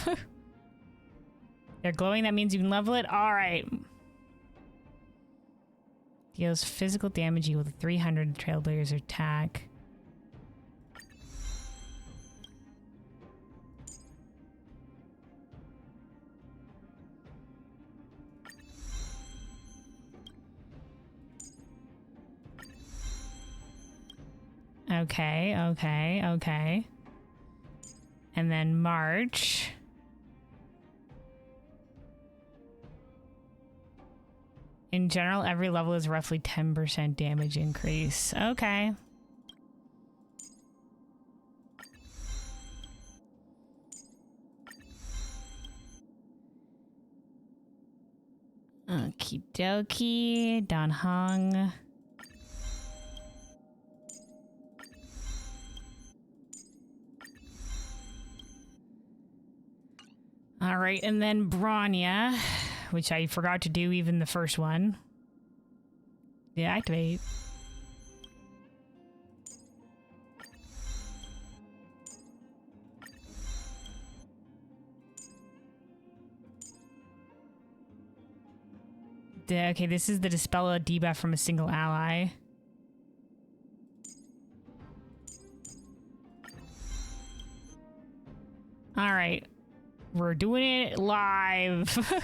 They're glowing, that means you can level it? Alright. Deals physical damage equal to 300 Trailblazer attack. Okay, okay, okay. And then March. In general, every level is roughly 10% damage increase. Okay. Okie dokie. Dan Hong. All right, and then Bronya, which I forgot to do even the first one. Yeah, activate. Okay, this is the dispel a debuff from a single ally. All right. We're doing it live.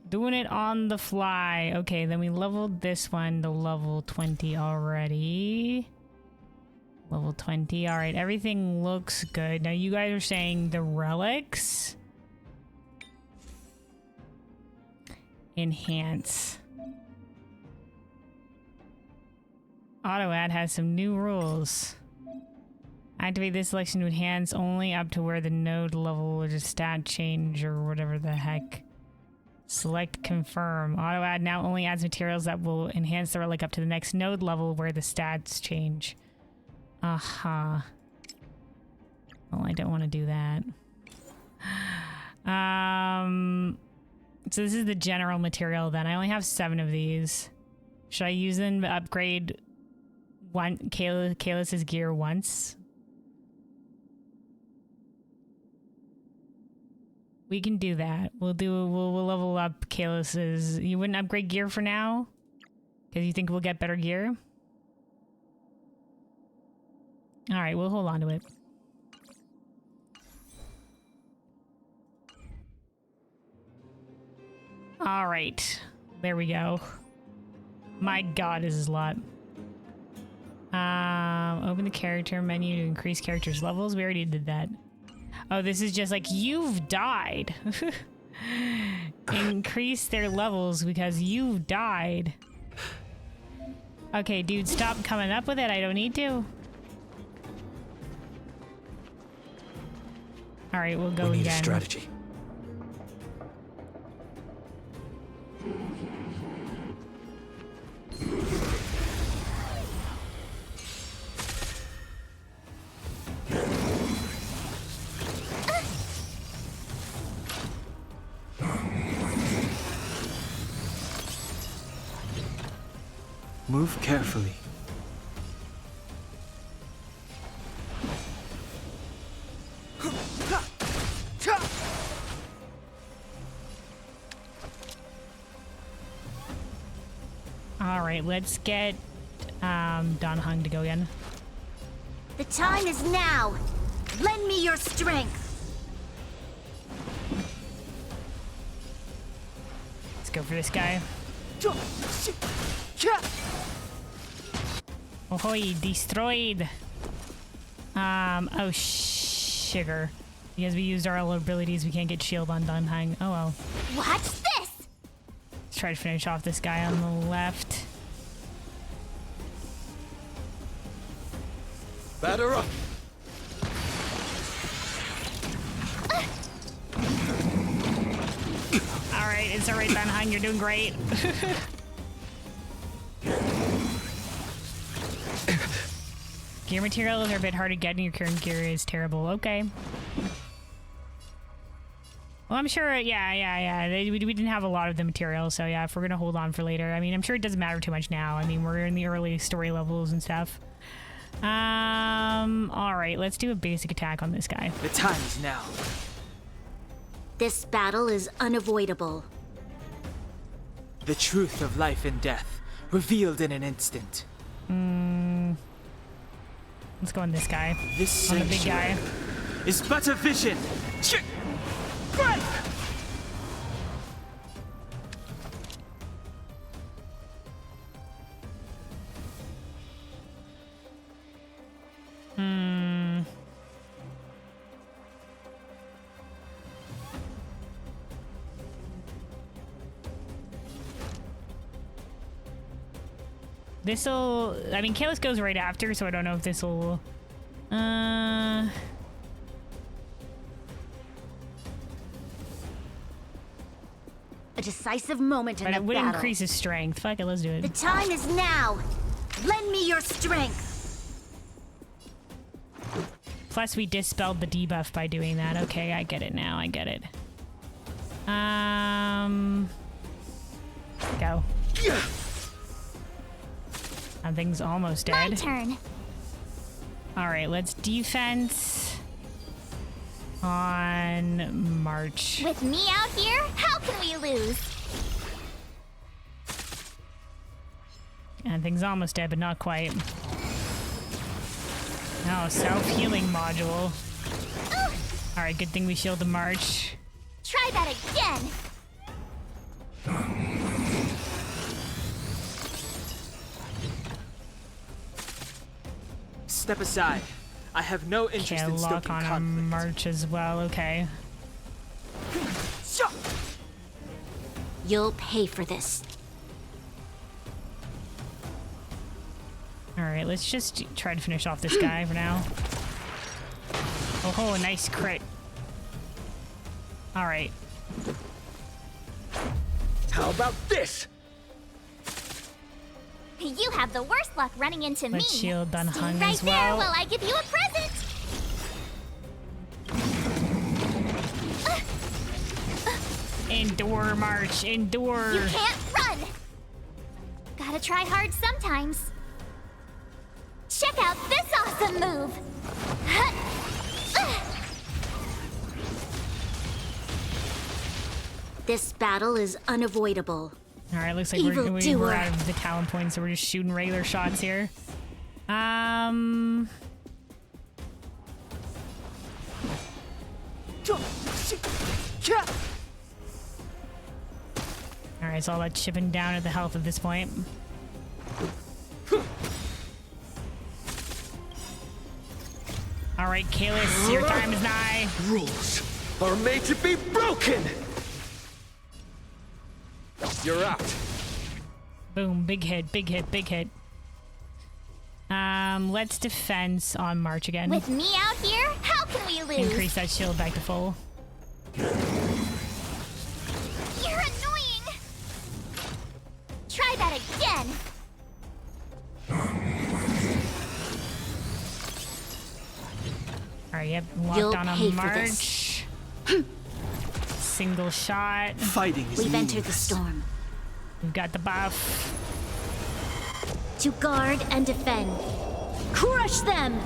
Doing it on the fly. Okay, then we leveled this one to level 20 already. Level 20. All right, everything looks good. Now you guys are saying the relics. Enhance. Auto ad has some new rules. Activate this selection to enhance only up to where the node level or just stat change or whatever the heck. Select confirm. Auto add now only adds materials that will enhance the relic up to the next node level where the stats change. Well, I don't want to do that. So this is the general material then. I only have 7 of these. Should I use them to upgrade Kaelus's gear once? We can do that. We'll level up Kaelus's. You wouldn't upgrade gear for now? Because you think we'll get better gear? Alright, we'll hold on to it. Alright. There we go. My god, this is a lot. Open the character menu to increase characters' levels. We already did that. Oh, this is just like, you've died. Increase their levels because you've died. Okay, dude, stop coming up with it. I don't need to. Alright, we'll go again. We need a strategy. Move carefully. Alright, let's get Don Hung to go again. The time is now. Lend me your strength. Let's go for this guy. Ahoy, destroyed. Oh, sugar. Because we used our other abilities, we can't get shield on Don Hung. Oh well. Watch this! Let's try to finish off this guy on the left. Batter up! Alright, it's alright, Don Hung, you're doing great. Gear materials are a bit hard to get and your current gear is terrible. Okay. Well, I'm sure, yeah. We didn't have a lot of the materials, so yeah, if we're gonna hold on for later. I mean, I'm sure it doesn't matter too much now. I mean, we're in the early story levels and stuff. Alright, let's do a basic attack on this guy. The time is now. This battle is unavoidable. The truth of life and death, revealed in an instant. Let's go on this guy. This on the big guy. Is but a vision. Break! This'll... I mean, Kaelus goes right after, so I don't know if this'll... A decisive moment in the battle. But it would increase his strength. Fuck it, let's do it. The time is now. Lend me your strength. Plus, we dispelled the debuff by doing that. Okay, I get it now. I get it. Go. That thing's almost dead. My turn. All right, let's defense on March. With me out here, how can we lose? And thing's almost dead, but not quite. Oh, self-healing module. All right, good thing we shield the March. Try that again. Step aside. I have no interest in lock stoking on conflict. March as well. Okay. You'll pay for this. All Alright, let's just try to finish off this guy for now. Oh, nice crit. Alright. How about this? You have the worst luck running into me. Let's shield Dunhung Stay right as well. there while I give you a present. Endure, March, endure. You can't run. Gotta try hard sometimes. Check out this awesome move. This battle is unavoidable. Alright, looks like we're out of the talent points, so we're just shooting regular shots here. Alright, so all that chipping down at the health at this point. Alright, Kalis, your time is nigh. Rules are made to be broken! You're out. Boom, big hit, big hit, big hit. Let's defense on March again. With me out here, how can we lose? Increase that shield back to full. You're annoying. Try that again. Alright, yep, locked on a March. Single shot. Fighting is We've entered the storm. We've got the buff. To guard and defend. Crush them!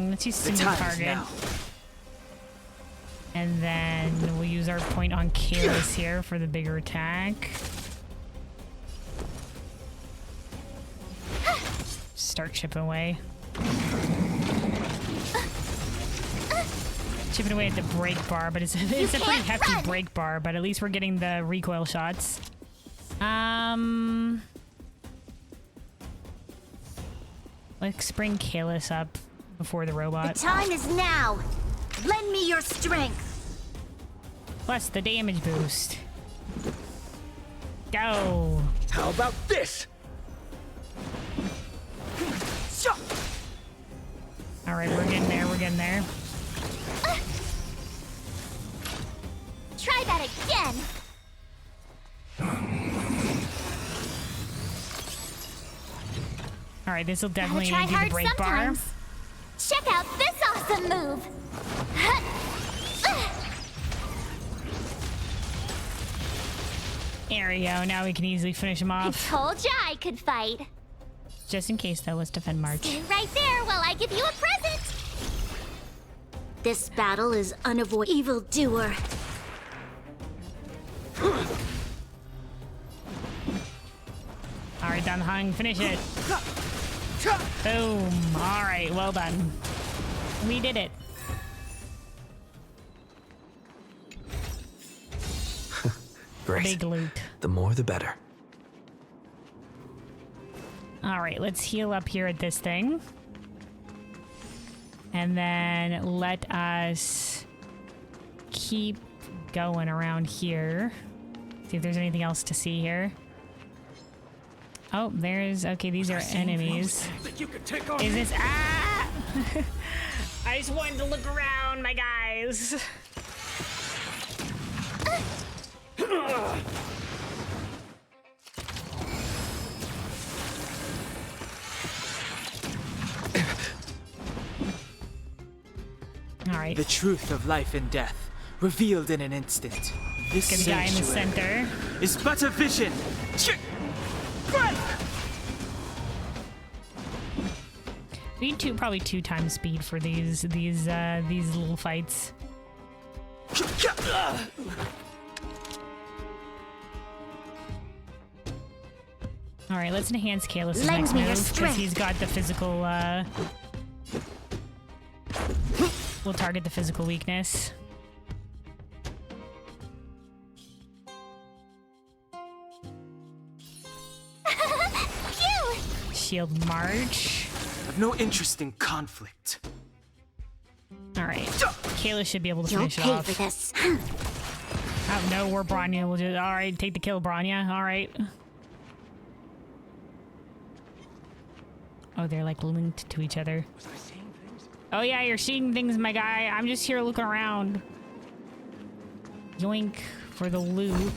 Let's use single target. Now. And then we'll use our point on Kalis here for the bigger attack. Start chipping away. Chipping away at the break bar, but it's a pretty hefty break bar, but at least we're getting the recoil shots. Let's bring Kalis up before the robot. The time is now! Lend me your strength! Plus the damage boost. Go! How about this? Alright, we're getting there, we're getting there. Try that again. Alright, this will definitely Gotta try do the hard break sometimes. bar. Check out this awesome move. There we go, now we can easily finish him I off. told ya I could fight. Just in case though, let's defend March. Stay right there while I give you a present. This battle is unavoidable. Evildoer. Alright, Dunhung, finish it. Boom. Alright, well done. We did it. Great. Big loot. The more the better. Alright, let's heal up here at this thing. And then let us keep going around here. See if there's anything else to see here. Oh, there's... Okay, these are enemies. Is this... Ah! I just wanted to look around, my guys. Alright. The truth of life and death, revealed in an instant. This Get the guy in the sanctuary center. is but a vision. We need probably 2 times speed for these little fights. All right, let's enhance Kalis' next move because he's got the physical. We'll target the physical weakness. Shield March. I've no interest in conflict. All right, Kalis should be able to finish it off. For this. Oh, no, we're Bronya. We'll just... Alright, take the kill, Bronya. Alright. Oh, they're like linked to each other. Was I seeing things? Oh yeah, you're seeing things, my guy. I'm just here looking around. Yoink for the loot.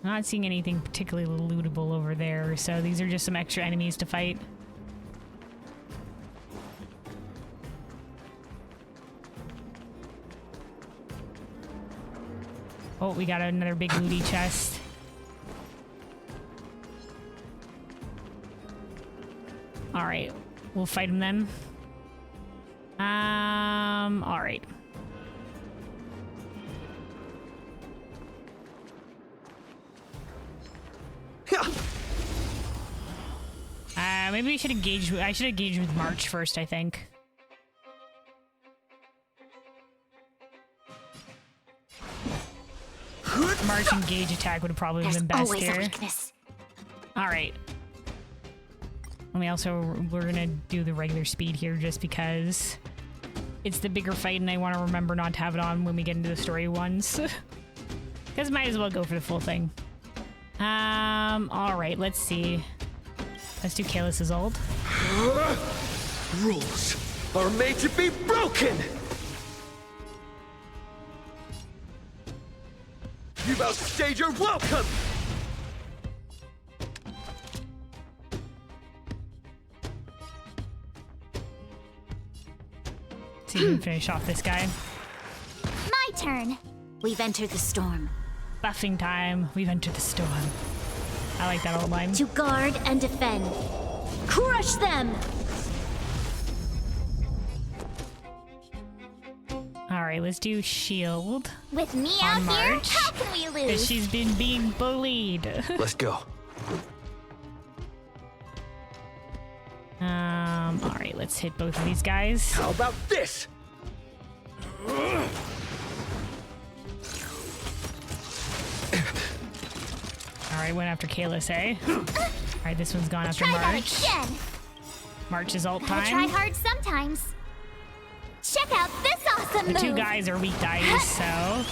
Not seeing anything particularly lootable over there, so these are just some extra enemies to fight. Oh, we got another big looty chest. Alright, we'll fight him then. Alright. Maybe we should engage. I should engage with March first, I think. March engage attack would have probably been best here. Alright. And we're gonna do the regular speed here just because it's the bigger fight and I want to remember not to have it on when we get into the story ones. Because might as well go for the full thing. Alright, let's see. Let's do Kaelus's ult. Rules are made to be broken! You've outstayed your welcome! See if we can finish off this guy. My turn. We've entered the storm. Buffing time. We've entered the storm. I like that old line. To guard and defend. Crush them! Alright, let's do shield. With me out here, how can we lose? Because she's been being bullied. Let's go. Alright, let's hit both of these guys. How about this? Alright, went after Kaelus, eh? Alright, this one's gone after March. March's ult time. Try hard sometimes. Check out this awesome move. The two guys are weak dice, so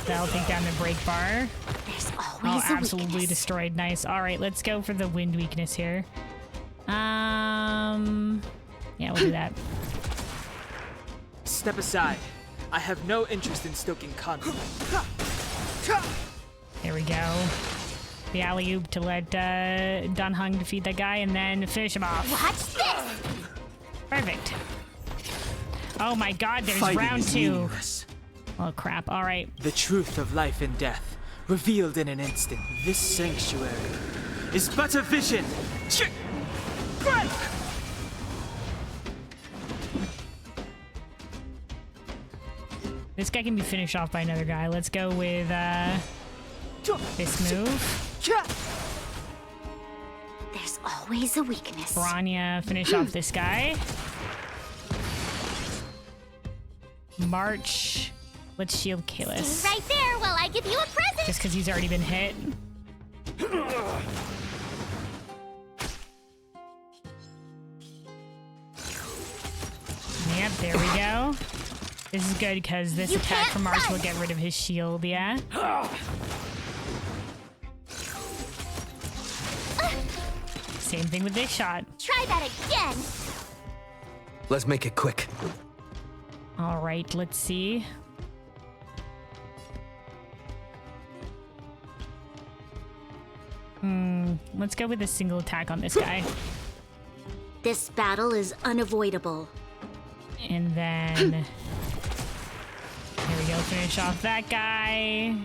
that'll take down the break bar. There's always absolutely destroyed. Nice. Alright, let's go for the wind weakness here. Yeah, we'll do that. Step aside. I have no interest in stoking conflict. There we go. The alley-oop to let Dunhung defeat that guy and then finish him off. Watch this! Perfect. Oh my god, there's Fighting round is 2. meaningless. Oh crap, alright. The truth of life and death, revealed in an instant. This sanctuary is but a vision. Break! This guy can be finished off by another guy. Let's go with this move. There's always a weakness. Bronya, finish off this guy. March. Let's shield Kaelus. Stay right there while I give you a present. Just because he's already been hit. Yep, there we go. This is good because this attack from March will get rid of his shield, yeah? Same thing with this shot. Try that again. Let's make it quick. All right, let's see. Let's go with a single attack on this guy. This battle is unavoidable. And then there we go, finish off that guy.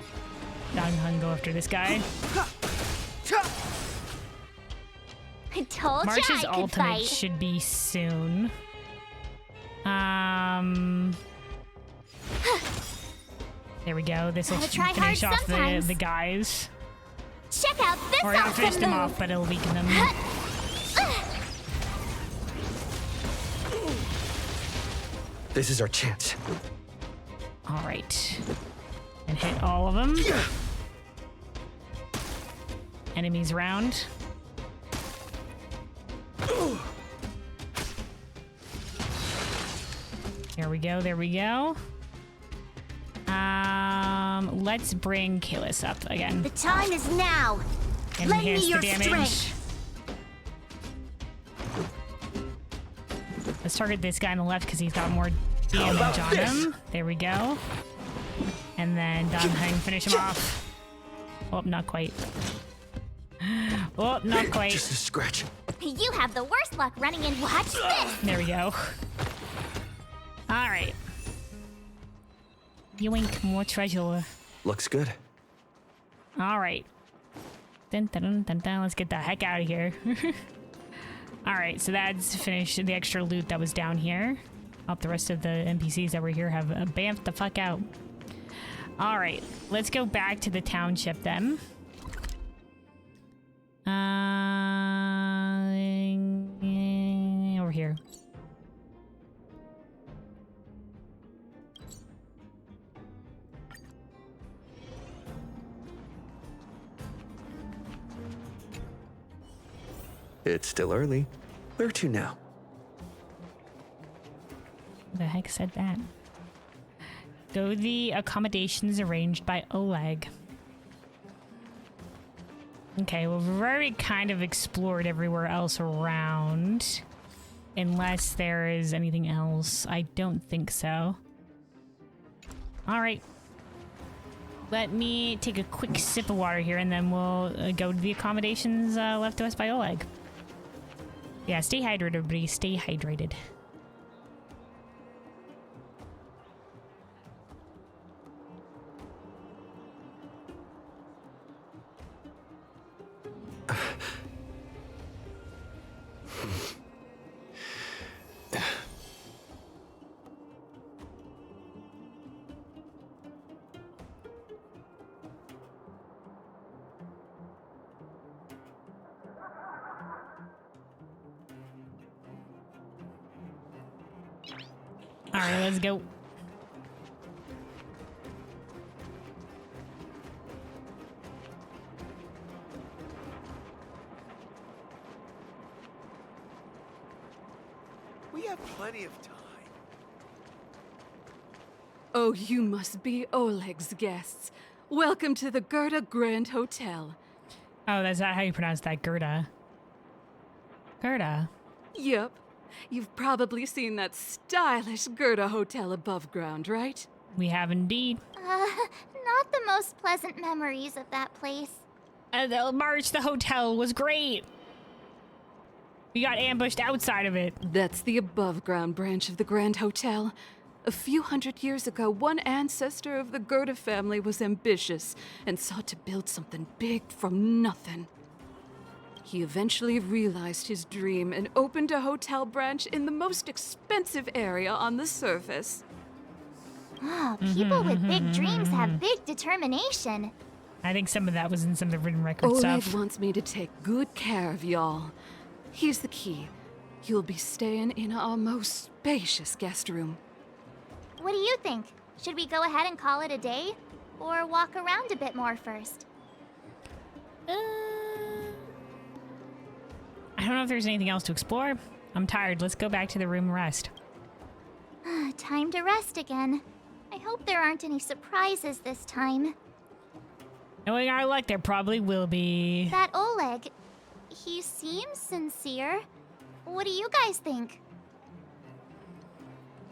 Donghun go after this guy. I told you March's I could ultimate fight. should be soon. There we go. This will Gotta try finish hard off sometimes. the guys. Check out this Or it'll finish awesome them move. off, but it'll weaken them. This is our chance. All right. And hit all of them. enemies around. There we go, there we go. Let's bring Kalis up again. The time is now. Lend me your strength. Let's target this guy on the left because he's got more damage on him. There we go. And then Danheng, finish him off. Oh, not quite. Oh, not quite. Just a scratch. You have the worst luck running in. Watch this. There we go. All right. Yoink, more treasure. Looks good. All right. Dun, dun, dun, dun, dun. Let's get the heck out of here. All right, so that's finished the extra loot that was down here. Hope the rest of the NPCs that were here have bamfed the fuck out. All right, let's go back to the township then. Over here. It's still early. Where to now? Who the heck said that? Go to the accommodations arranged by Oleg. Okay, well, we've already kind of explored everywhere else around. Unless there is anything else. I don't think so. Alright. Let me take a quick sip of water here and then we'll go to the accommodations left to us by Oleg. Yeah, stay hydrated, everybody. Stay hydrated. All right, let's go. We have plenty of time. Oh, you must be Oleg's guests. Welcome to the Gerda Grand Hotel. Oh, that's not how you pronounce that, Gerda. Gerda? Yep. You've probably seen that stylish Gerda hotel above ground, right? We have indeed. Not the most pleasant memories of that place. March, the hotel was great. We got ambushed outside of it. That's the above ground branch of the Grand Hotel. A few hundred years ago, one ancestor of the Gerda family was ambitious and sought to build something big from nothing. He eventually realized his dream and opened a hotel branch in the most expensive area on the surface. Oh, people with big dreams have big determination. I think some of that was in some of the written record Oleg stuff. wants me to take good care of y'all. Here's the key. You'll be staying in our most spacious guest room. What do you think? Should we go ahead and call it a day? Or walk around a bit more first? I don't know if there's anything else to explore. I'm tired. Let's go back to the room and rest. Time to rest again. I hope there aren't any surprises this time. Knowing our luck, there probably will be. That Oleg, he seems sincere. What do you guys think?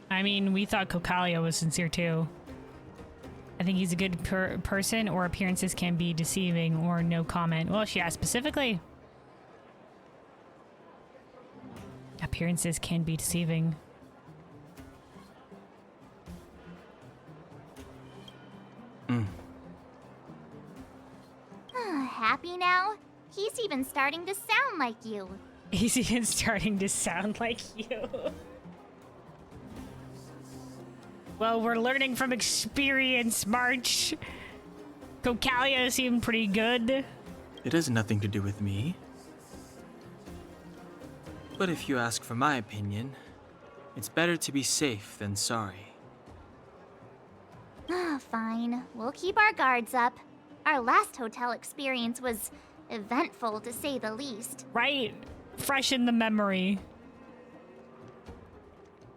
I mean, we thought Kokalia was sincere too. I think he's a good person, or appearances can be deceiving, or no comment. Well, she asked specifically. Appearances can be deceiving. Happy now? He's even starting to sound like you. He's even starting to sound like you. Well, we're learning from experience, March. Kokalia seemed pretty good. It has nothing to do with me. But if you ask for my opinion, it's better to be safe than sorry. Fine. We'll keep our guards up. Our last hotel experience was eventful to say the least. Right? Fresh in the memory.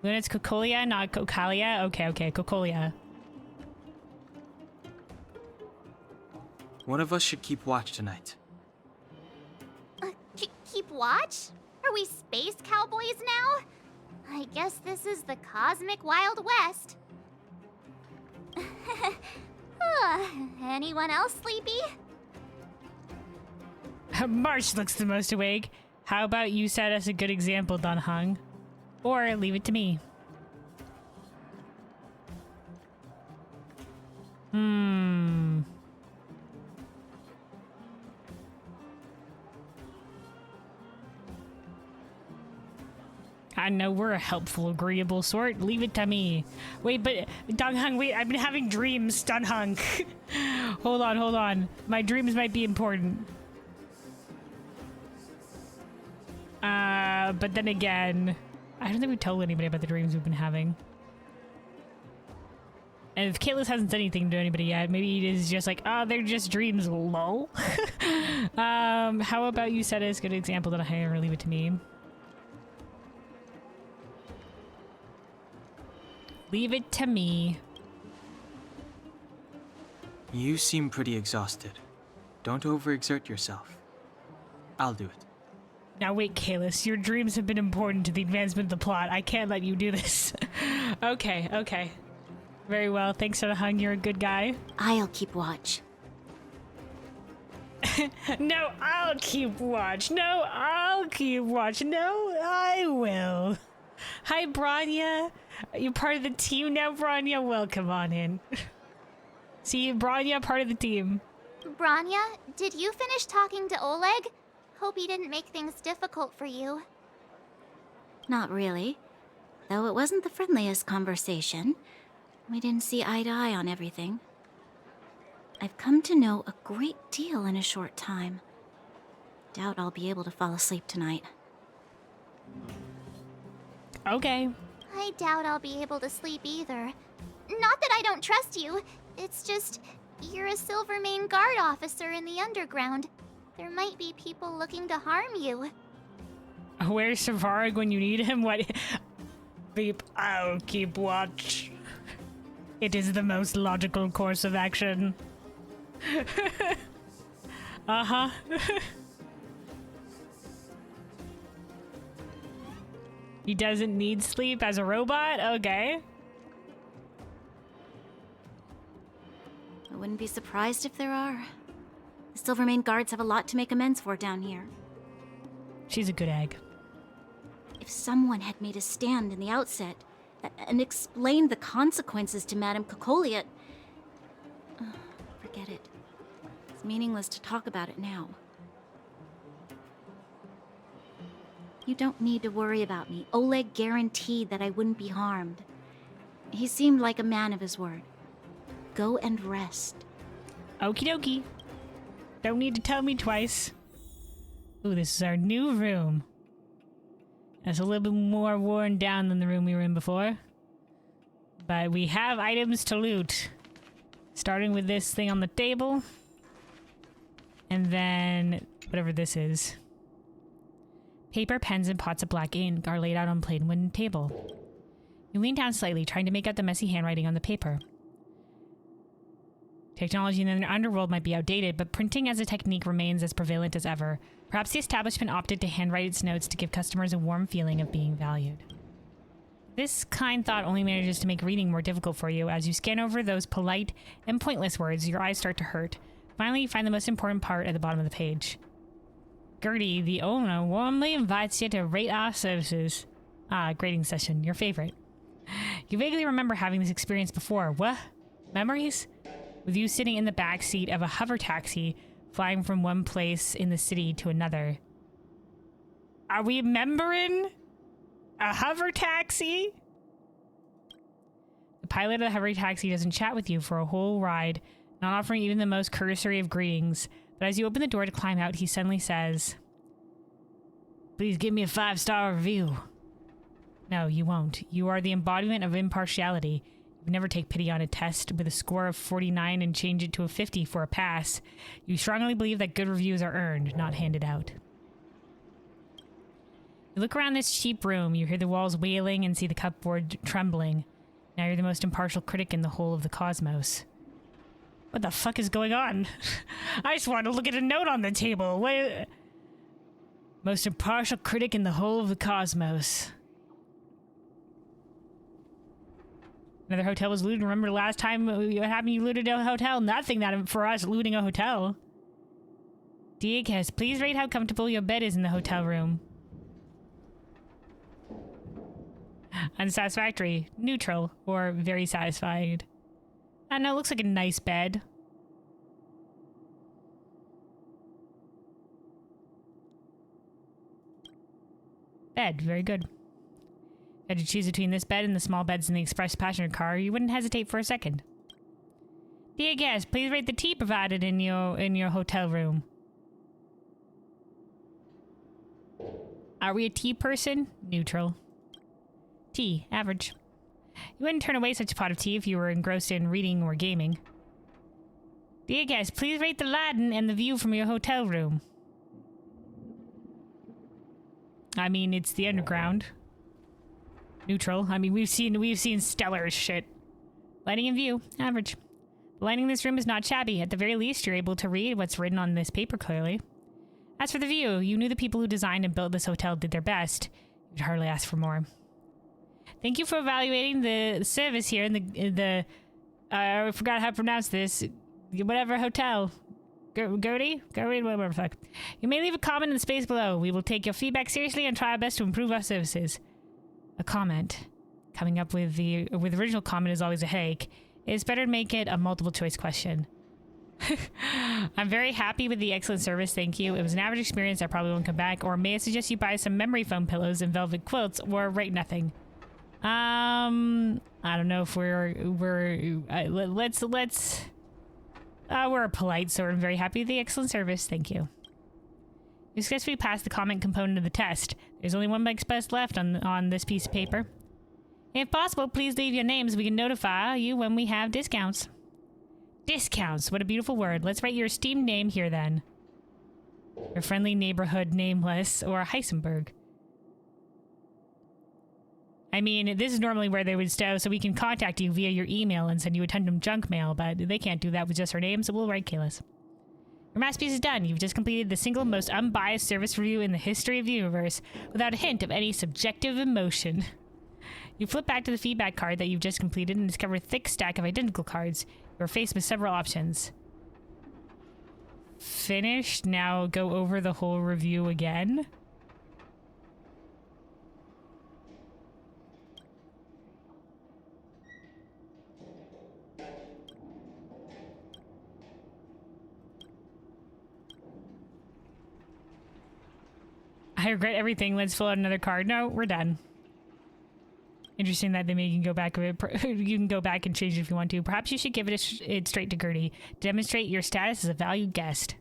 Luna's Cocolia, not Cocalia? Okay, Cocolia. One of us should keep watch tonight. Keep watch? Are we space cowboys now? I guess this is the cosmic Wild West. Anyone else sleepy? March looks the most awake. How about you set us a good example, Don Hung? Or leave it to me. I know we're a helpful, agreeable sort. Leave it to me. Wait, but Don Hung, wait, I've been having dreams, Don Hung. Hold on. My dreams might be important. But then again, I don't think we've told anybody about the dreams we've been having. And if Kaitlyn hasn't said anything to anybody yet, maybe it is just like, oh, they're just dreams, lol. How about you set us a good example that I or leave it to me? Leave it to me. You seem pretty exhausted. Don't overexert yourself. I'll do it. Now wait, Kalis, your dreams have been important to the advancement of the plot. I can't let you do this. Okay. Very well. Thanks, Don Hung. You're a good guy. I'll keep watch. No, I'll keep watch. No, I will. Hi, Bronya. You're part of the team now, Bronya? Welcome on in. See, Bronya, part of the team. Bronya, did you finish talking to Oleg? Hope he didn't make things difficult for you. Not really. Though it wasn't the friendliest conversation. We didn't see eye to eye on everything. I've come to know a great deal in a short time. Doubt I'll be able to fall asleep tonight. Okay. I doubt I'll be able to sleep either. Not that I don't trust you. It's just, you're a Silvermane Guard officer in the underground. There might be people looking to harm you. Where's Savarg when you need him? What? Beep, I'll keep watch. It is the most logical course of action. Uh-huh. He doesn't need sleep as a robot? Okay. I wouldn't be surprised if there are. The Silvermane Guards have a lot to make amends for down here. She's a good egg. If someone had made a stand in the outset and explained the consequences to Madame Cocolia... forget it. It's meaningless to talk about it now. You don't need to worry about me. Oleg guaranteed that I wouldn't be harmed. He seemed like a man of his word. Go and rest. Okie dokie. Don't need to tell me twice. Ooh, this is our new room. It's a little bit more worn down than the room we were in before. But we have items to loot. Starting with this thing on the table. And then whatever this is. Paper, pens, and pots of black ink are laid out on a plain wooden table. You lean down slightly, trying to make out the messy handwriting on the paper. Technology in the underworld might be outdated, but printing as a technique remains as prevalent as ever. Perhaps the establishment opted to handwrite its notes to give customers a warm feeling of being valued. This kind thought only manages to make reading more difficult for you. As you scan over those polite and pointless words, your eyes start to hurt. Finally, you find the most important part at the bottom of the page. Gertie, the owner, warmly invites you to rate our services. Ah, grading session, your favorite. You vaguely remember having this experience before. What? Memories? With you sitting in the back seat of a hover taxi, flying from one place in the city to another. Are we remembering a hover taxi? The pilot of the hover taxi doesn't chat with you for a whole ride, not offering even the most cursory of greetings. But as you open the door to climb out, he suddenly says, "Please give me a 5-star review." No, you won't. You are the embodiment of impartiality. You never take pity on a test with a score of 49 and change it to a 50 for a pass. You strongly believe that good reviews are earned, not handed out. You look around this cheap room, you hear the walls wailing and see the cupboard trembling. Now you're the most impartial critic in the whole of the cosmos. What the fuck is going on? I just want to look at a note on the table. What? Most impartial critic in the whole of the cosmos. Another hotel was looted. Remember last time what happened? You looted a hotel. Nothing that for us looting a hotel. Diaz, please rate how comfortable your bed is in the hotel room. Unsatisfactory, neutral, or very satisfied. I know, it looks like a nice bed. Bed, very good. Had to choose between this bed and the small beds in the express passenger car, you wouldn't hesitate for a second. Dear guest, please rate the tea provided in your hotel room. Are we a tea person? Neutral. Tea, average. You wouldn't turn away such a pot of tea if you were engrossed in reading or gaming. Dear guest, please rate the lighting and the view from your hotel room. I mean, it's the underground. Neutral. I mean, we've seen stellar shit. Lighting and view, average. The lighting in this room is not shabby. At the very least, you're able to read what's written on this paper clearly. As for the view, you knew the people who designed and built this hotel did their best. You'd hardly ask for more. Thank you for evaluating the service here in the I forgot how to pronounce this. Whatever hotel. Gertie, whatever the fuck. You may leave a comment in the space below. We will take your feedback seriously and try our best to improve our services. A comment. Coming up with the original comment is always a headache. It's better to make it a multiple choice question. I'm very happy with the excellent service, thank you. It was an average experience, I probably won't come back. Or may I suggest you buy some memory foam pillows and velvet quilts, or write nothing. I don't know if we're polite, so we're very happy with the excellent service, thank you. You successfully passed the comment component of the test. There's only one express left on this piece of paper. If possible, please leave your names. We can notify you when we have discounts. Discounts, what a beautiful word. Let's write your esteemed name here then. Your friendly neighborhood nameless, or Heisenberg. I mean, this is normally where they would stow, so we can contact you via your email and send you a ton of junk mail, but they can't do that with just our name, so we'll write Kalis. Your masterpiece is done. You've just completed the single most unbiased service review in the history of the universe, without a hint of any subjective emotion. You flip back to the feedback card that you've just completed and discover a thick stack of identical cards. You're faced with several options. Finished. Now go over the whole review again. I regret everything. Let's fill out another card. No, we're done. Interesting that they make you go back a bit. You can go back and change it if you want to. Perhaps you should give it straight to Gertie. Demonstrate your status as a valued guest.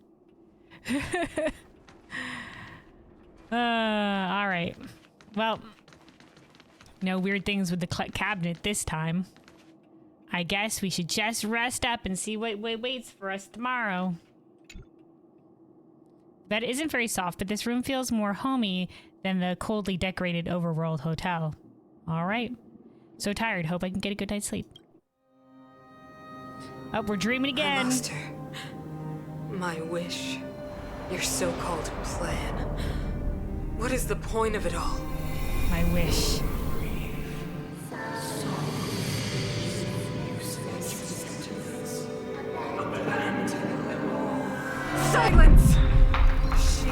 Alright. Well, no weird things with the cabinet this time. I guess we should just rest up and see what waits for us tomorrow. The bed isn't very soft, but this room feels more homey than the coldly decorated Overworld hotel. Alright. So tired. Hope I can get a good night's sleep. Oh, we're dreaming again. I lost her. My wish. Your so-called plan. What is the point of it all? My wish. Silence! She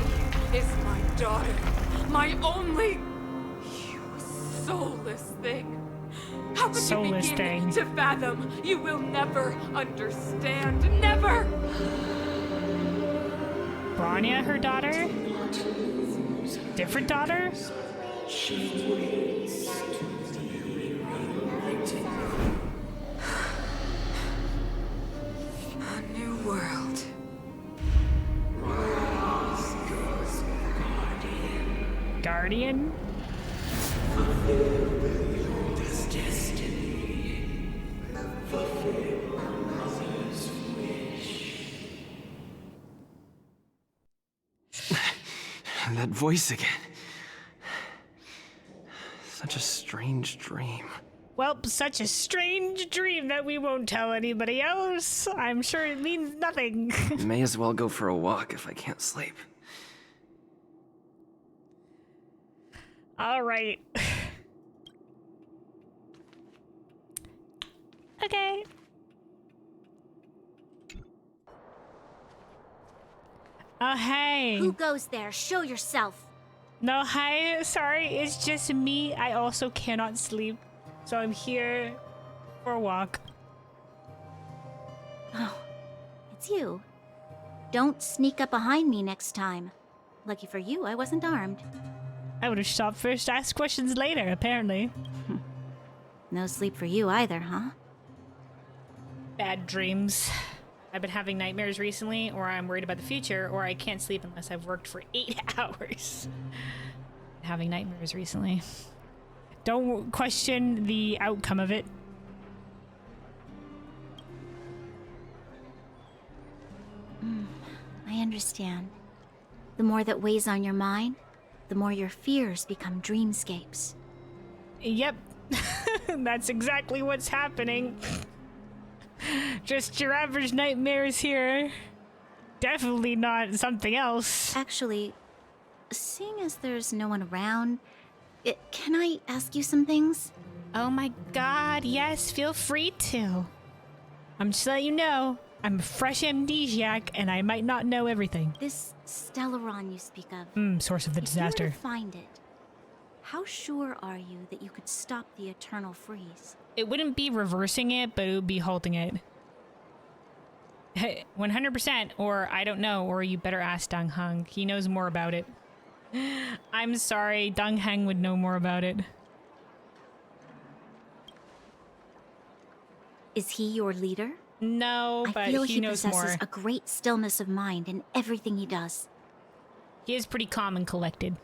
is my daughter. My only... You soulless thing. How could you begin to fathom? You will never understand. Never! Branya, her daughter? Different daughter? A new world. Guardian? That voice again. Such a strange dream. Well, such a strange dream that we won't tell anybody else. I'm sure it means nothing. May as well go for a walk if I can't sleep. All right. Okay. Oh, hey. Who goes there? Show yourself. No, hi. Sorry, it's just me. I also cannot sleep. So I'm here for a walk. Oh, it's you. Don't sneak up behind me next time. Lucky for you, I wasn't armed. I would have stopped first, asked questions later, apparently. No sleep for you either, huh? Bad dreams. I've been having nightmares recently, or I'm worried about the future, or I can't sleep unless I've worked for 8 hours. Having nightmares recently. Don't question the outcome of it. I understand. The more that weighs on your mind, the more your fears become dreamscapes. Yep. That's exactly what's happening. Just your average nightmares here. Definitely not something else. Actually, seeing as there's no one around, can I ask you some things? Oh my god, yes, feel free to. I'm just letting you know, I'm a fresh amnesiac and I might not know everything. This Stellaron you speak of. Source of the if disaster. you were to find it, how sure are you that you could stop the eternal freeze? It wouldn't be reversing it, but it would be halting it. 100%, or I don't know, or you better ask Dong Heng. He knows more about it. I'm sorry, Dong Heng would know more about it. Is he your leader? No, but I feel he knows possesses more. a great stillness of mind in everything he does. He is pretty calm and collected.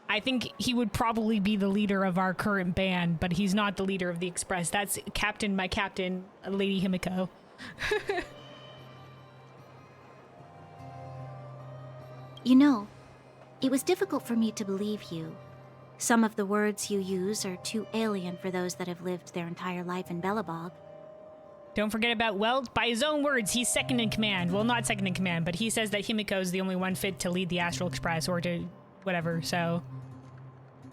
I think he would probably be the leader of our current band, but he's not the leader of the Express. That's my captain, Lady Himiko. You know, it was difficult for me to believe you. Some of the words you use are too alien for those that have lived their entire life in Belobog. Don't forget about, well, by his own words, he's second in command. Well, not second in command, but he says that Himiko is the only one fit to lead the Astral Express or to whatever, so...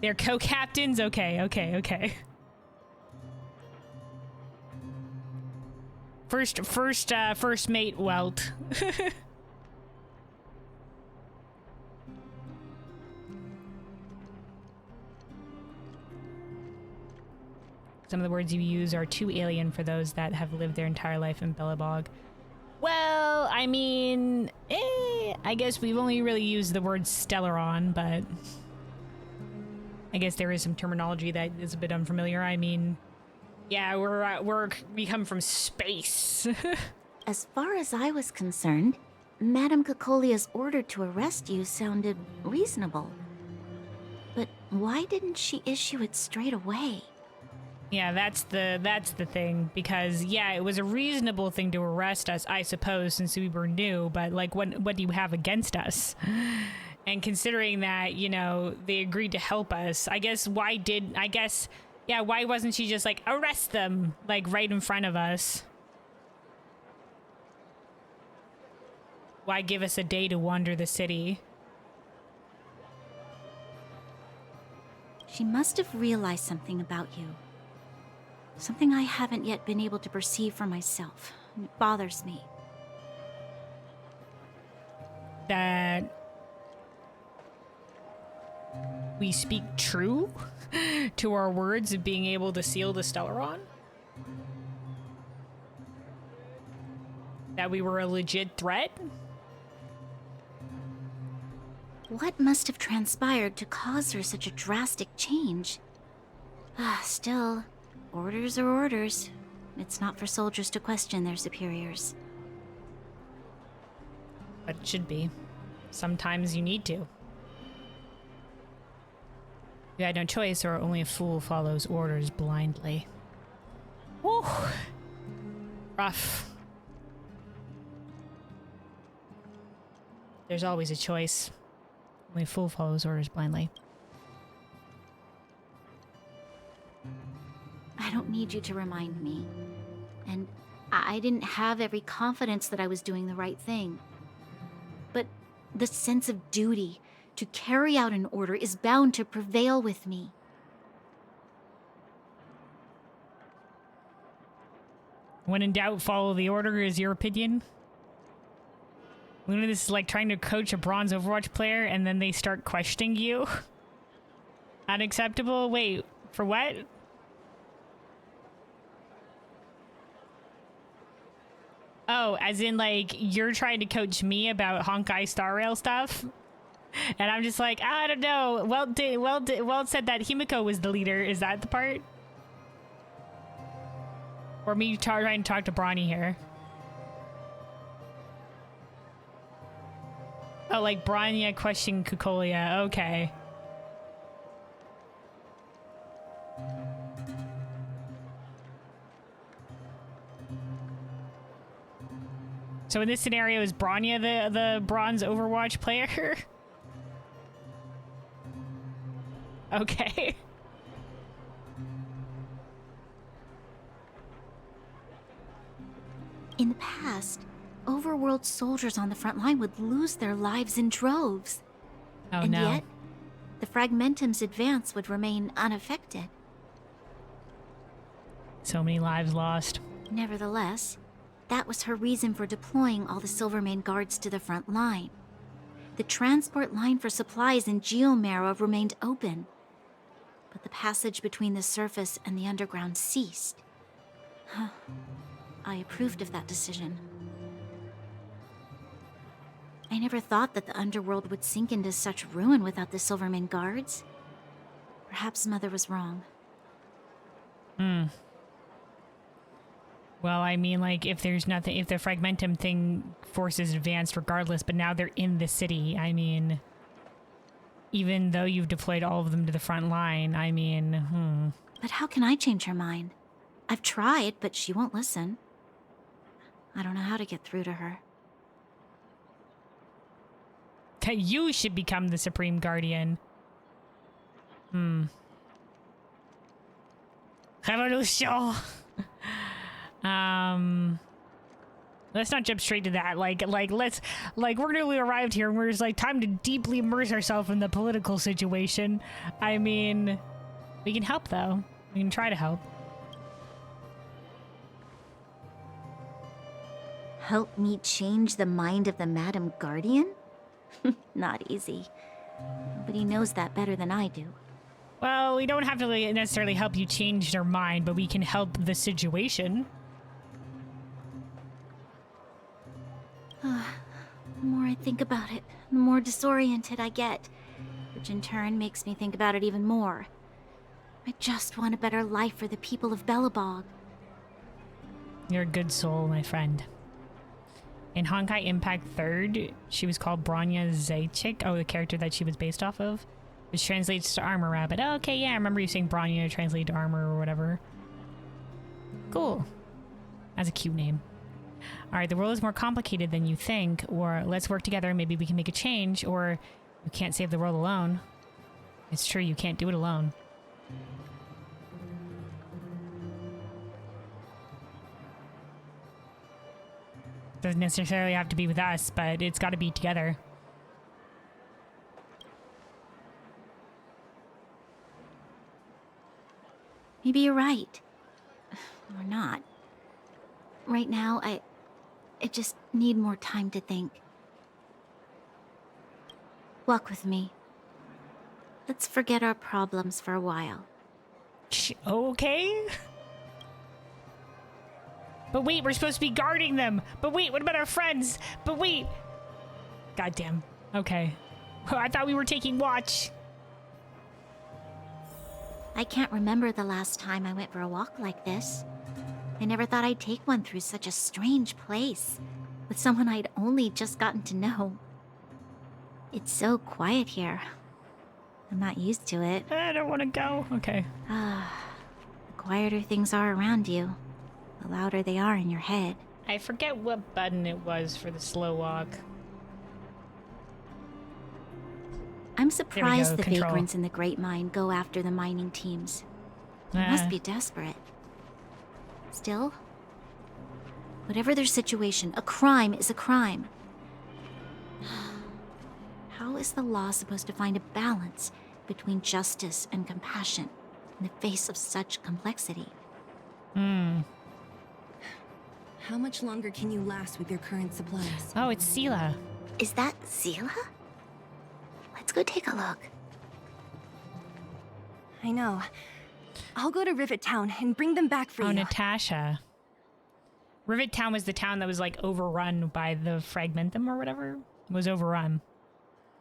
They're co-captains? Okay. First mate Welt. Some of the words you use are too alien for those that have lived their entire life in Belobog. Well, I mean, I guess we've only really used the word Stellaron, but I guess there is some terminology that is a bit unfamiliar. I mean, yeah, we come from space. As far as I was concerned, Madame Cocolia's order to arrest you sounded reasonable. But why didn't she issue it straight away? Yeah, that's the thing, because yeah, it was a reasonable thing to arrest us, I suppose, since we were new, but like what do you have against us? And considering that, you know, they agreed to help us, why wasn't she just like, arrest them, like right in front of us? Why give us a day to wander the city? She must have realized something about you. Something I haven't yet been able to perceive for myself. It bothers me. That we speak true to our words of being able to seal the Stellaron? That we were a legit threat? What must have transpired to cause her such a drastic change? Still, orders are orders. It's not for soldiers to question their superiors. But it should be. Sometimes you need to. You had no choice, or only a fool follows orders blindly. Whew. Rough. There's always a choice. Only a fool follows orders blindly. I don't need you to remind me. And I didn't have every confidence that I was doing the right thing. But the sense of duty to carry out an order is bound to prevail with me. When in doubt, follow the order is your opinion? Luna, this is like trying to coach a bronze Overwatch player and then they start questioning you. Unacceptable? Wait, for what? Oh, as in like you're trying to coach me about Honkai Star Rail stuff? And I'm just like, I don't know. Well said that Himiko was the leader. Is that the part? Or me trying to talk to Bronny here? Oh, like Bronya questioning Kukolia. Okay. So in this scenario, is Bronya the bronze Overwatch player? Okay. In the past, Overworld soldiers on the front line would lose their lives in droves. Oh, and no. yet, the Fragmentum's advance would remain unaffected. So many lives lost. Nevertheless, that was her reason for deploying all the Silvermane guards to the front line. The transport line for supplies in Geomera remained open, but the passage between the surface and the underground ceased. I approved of that decision. I never thought that the Underworld would sink into such ruin without the Silvermane guards. Perhaps Mother was wrong. Well, I mean, like, if there's nothing, if the Fragmentum thing forces advanced regardless, but now they're in the city, I mean, even though you've deployed all of them to the front line, I mean, But how can I change her mind? I've tried, but she won't listen. I don't know how to get through to her. You should become the Supreme Guardian. Revolution! Let's not jump straight to that. We're newly arrived here and we're just like, time to deeply immerse ourselves in the political situation. I mean, we can help though. We can try to help. Help me change the mind of the Madam Guardian? Not easy. Nobody knows that better than I do. Well, we don't have to necessarily help you change their mind, but we can help the situation. The more I think about it, the more disoriented I get, which in turn makes me think about it even more. I just want a better life for the people of Belobog. You're a good soul, my friend. In Honkai Impact 3rd, she was called Bronya Zaychik. Oh, the character that she was based off of. Which translates to Armor Rabbit. Oh, okay, yeah, I remember you saying Bronya translated to Armor or whatever. Cool. That's a cute name. Alright, the world is more complicated than you think, or let's work together and maybe we can make a change, or you can't save the world alone. It's true, you can't do it alone. Doesn't necessarily have to be with us, but it's got to be together. Maybe you're right. Or not. Right now, I just need more time to think. Walk with me. Let's forget our problems for a while. Okay. But wait, we're supposed to be guarding them. But wait, what about our friends? But wait. Goddamn. Okay. I thought we were taking watch. I can't remember the last time I went for a walk like this. I never thought I'd take one through such a strange place, with someone I'd only just gotten to know. It's so quiet here. I'm not used to it. I don't want to go. Okay. The quieter things are around you, the louder they are in your head. I forget what button it was for the slow walk. I'm surprised the Control. vagrants in the Great Mine go after the mining teams. They must be desperate. Still, whatever their situation, a crime is a crime. How is the law supposed to find a balance between justice and compassion in the face of such complexity? How much longer can you last with your current supplies? Oh, it's Sela. Is that Zila? Let's go take a look. I know. I'll go to Rivet Town and bring them back for you. Natasha. Rivet Town was the town that was like overrun by the Fragmentum or whatever. It was overrun.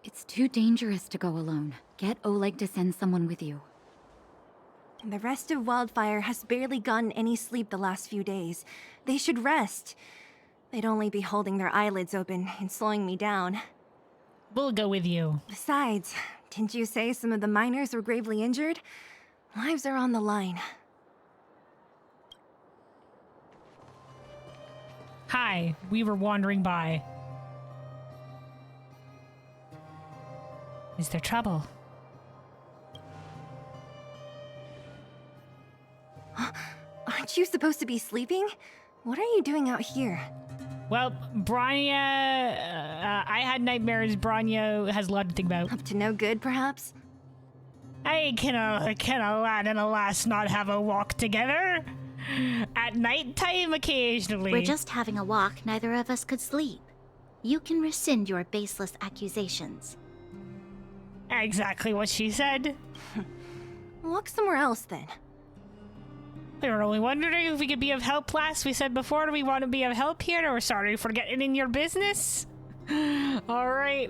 It's too dangerous to go alone. Get Oleg to send someone with you. The rest of Wildfire has barely gotten any sleep the last few days. They should rest. They'd only be holding their eyelids open and slowing me down. We'll go with you. Besides, didn't you say some of the miners were gravely injured? Lives are on the line. Hi, we were wandering by. Is there trouble? Aren't you supposed to be sleeping? What are you doing out here? Well, Bronya, I had nightmares. Bronya has a lot to think about. Up to no good, perhaps? Can a lad and a lass not have a walk together? At nighttime, occasionally. We're just having a walk. Neither of us could sleep. You can rescind your baseless accusations. Exactly what she said. Walk somewhere else, then. We were only wondering if we could be of help, lass. We said before, do we want to be of help here? Or sorry for getting in your business? Alright.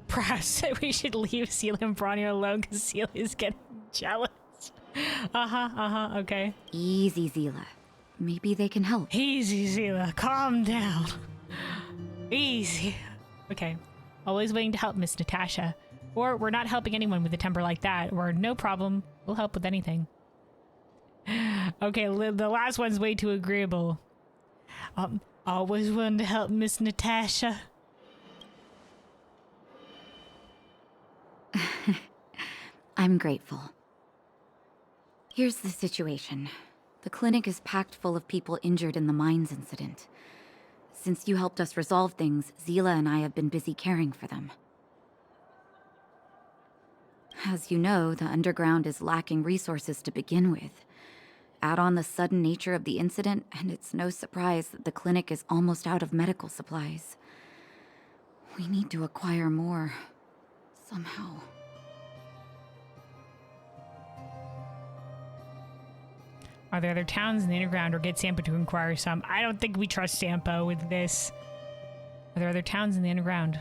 Perhaps we should leave Seela and Bronya alone because Seela is getting jealous. Okay. Easy, Zila. Maybe they can help. Easy, Seela. Calm down. Easy. Okay. Always waiting to help Miss Natasha. Or we're not helping anyone with a temper like that. Or no problem. We'll help with anything. Okay, the last one's way too agreeable. Always willing to help Miss Natasha. I'm grateful. Here's the situation. The clinic is packed full of people injured in the mines incident. Since you helped us resolve things, Zila and I have been busy caring for them. As you know, the underground is lacking resources to begin with. Add on the sudden nature of the incident, and it's no surprise that the clinic is almost out of medical supplies. We need to acquire more, somehow. Are there other towns in the underground, or get Sampo to inquire some? I don't think we trust Sampo with this. Are there other towns in the underground?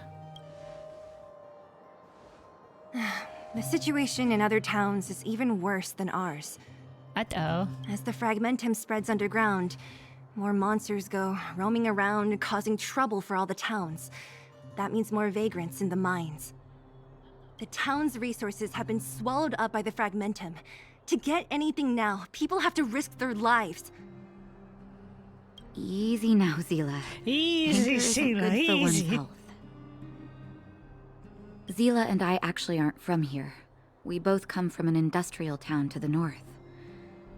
The situation in other towns is even worse than ours. Uh-oh. As the Fragmentum spreads underground, more monsters go roaming around, causing trouble for all the towns. That means more vagrants in the mines. The town's resources have been swallowed up by the Fragmentum. To get anything now, people have to risk their lives. Easy now, Zila. Easy, Zila, easy. Zila and I actually aren't from here. We both come from an industrial town to the north.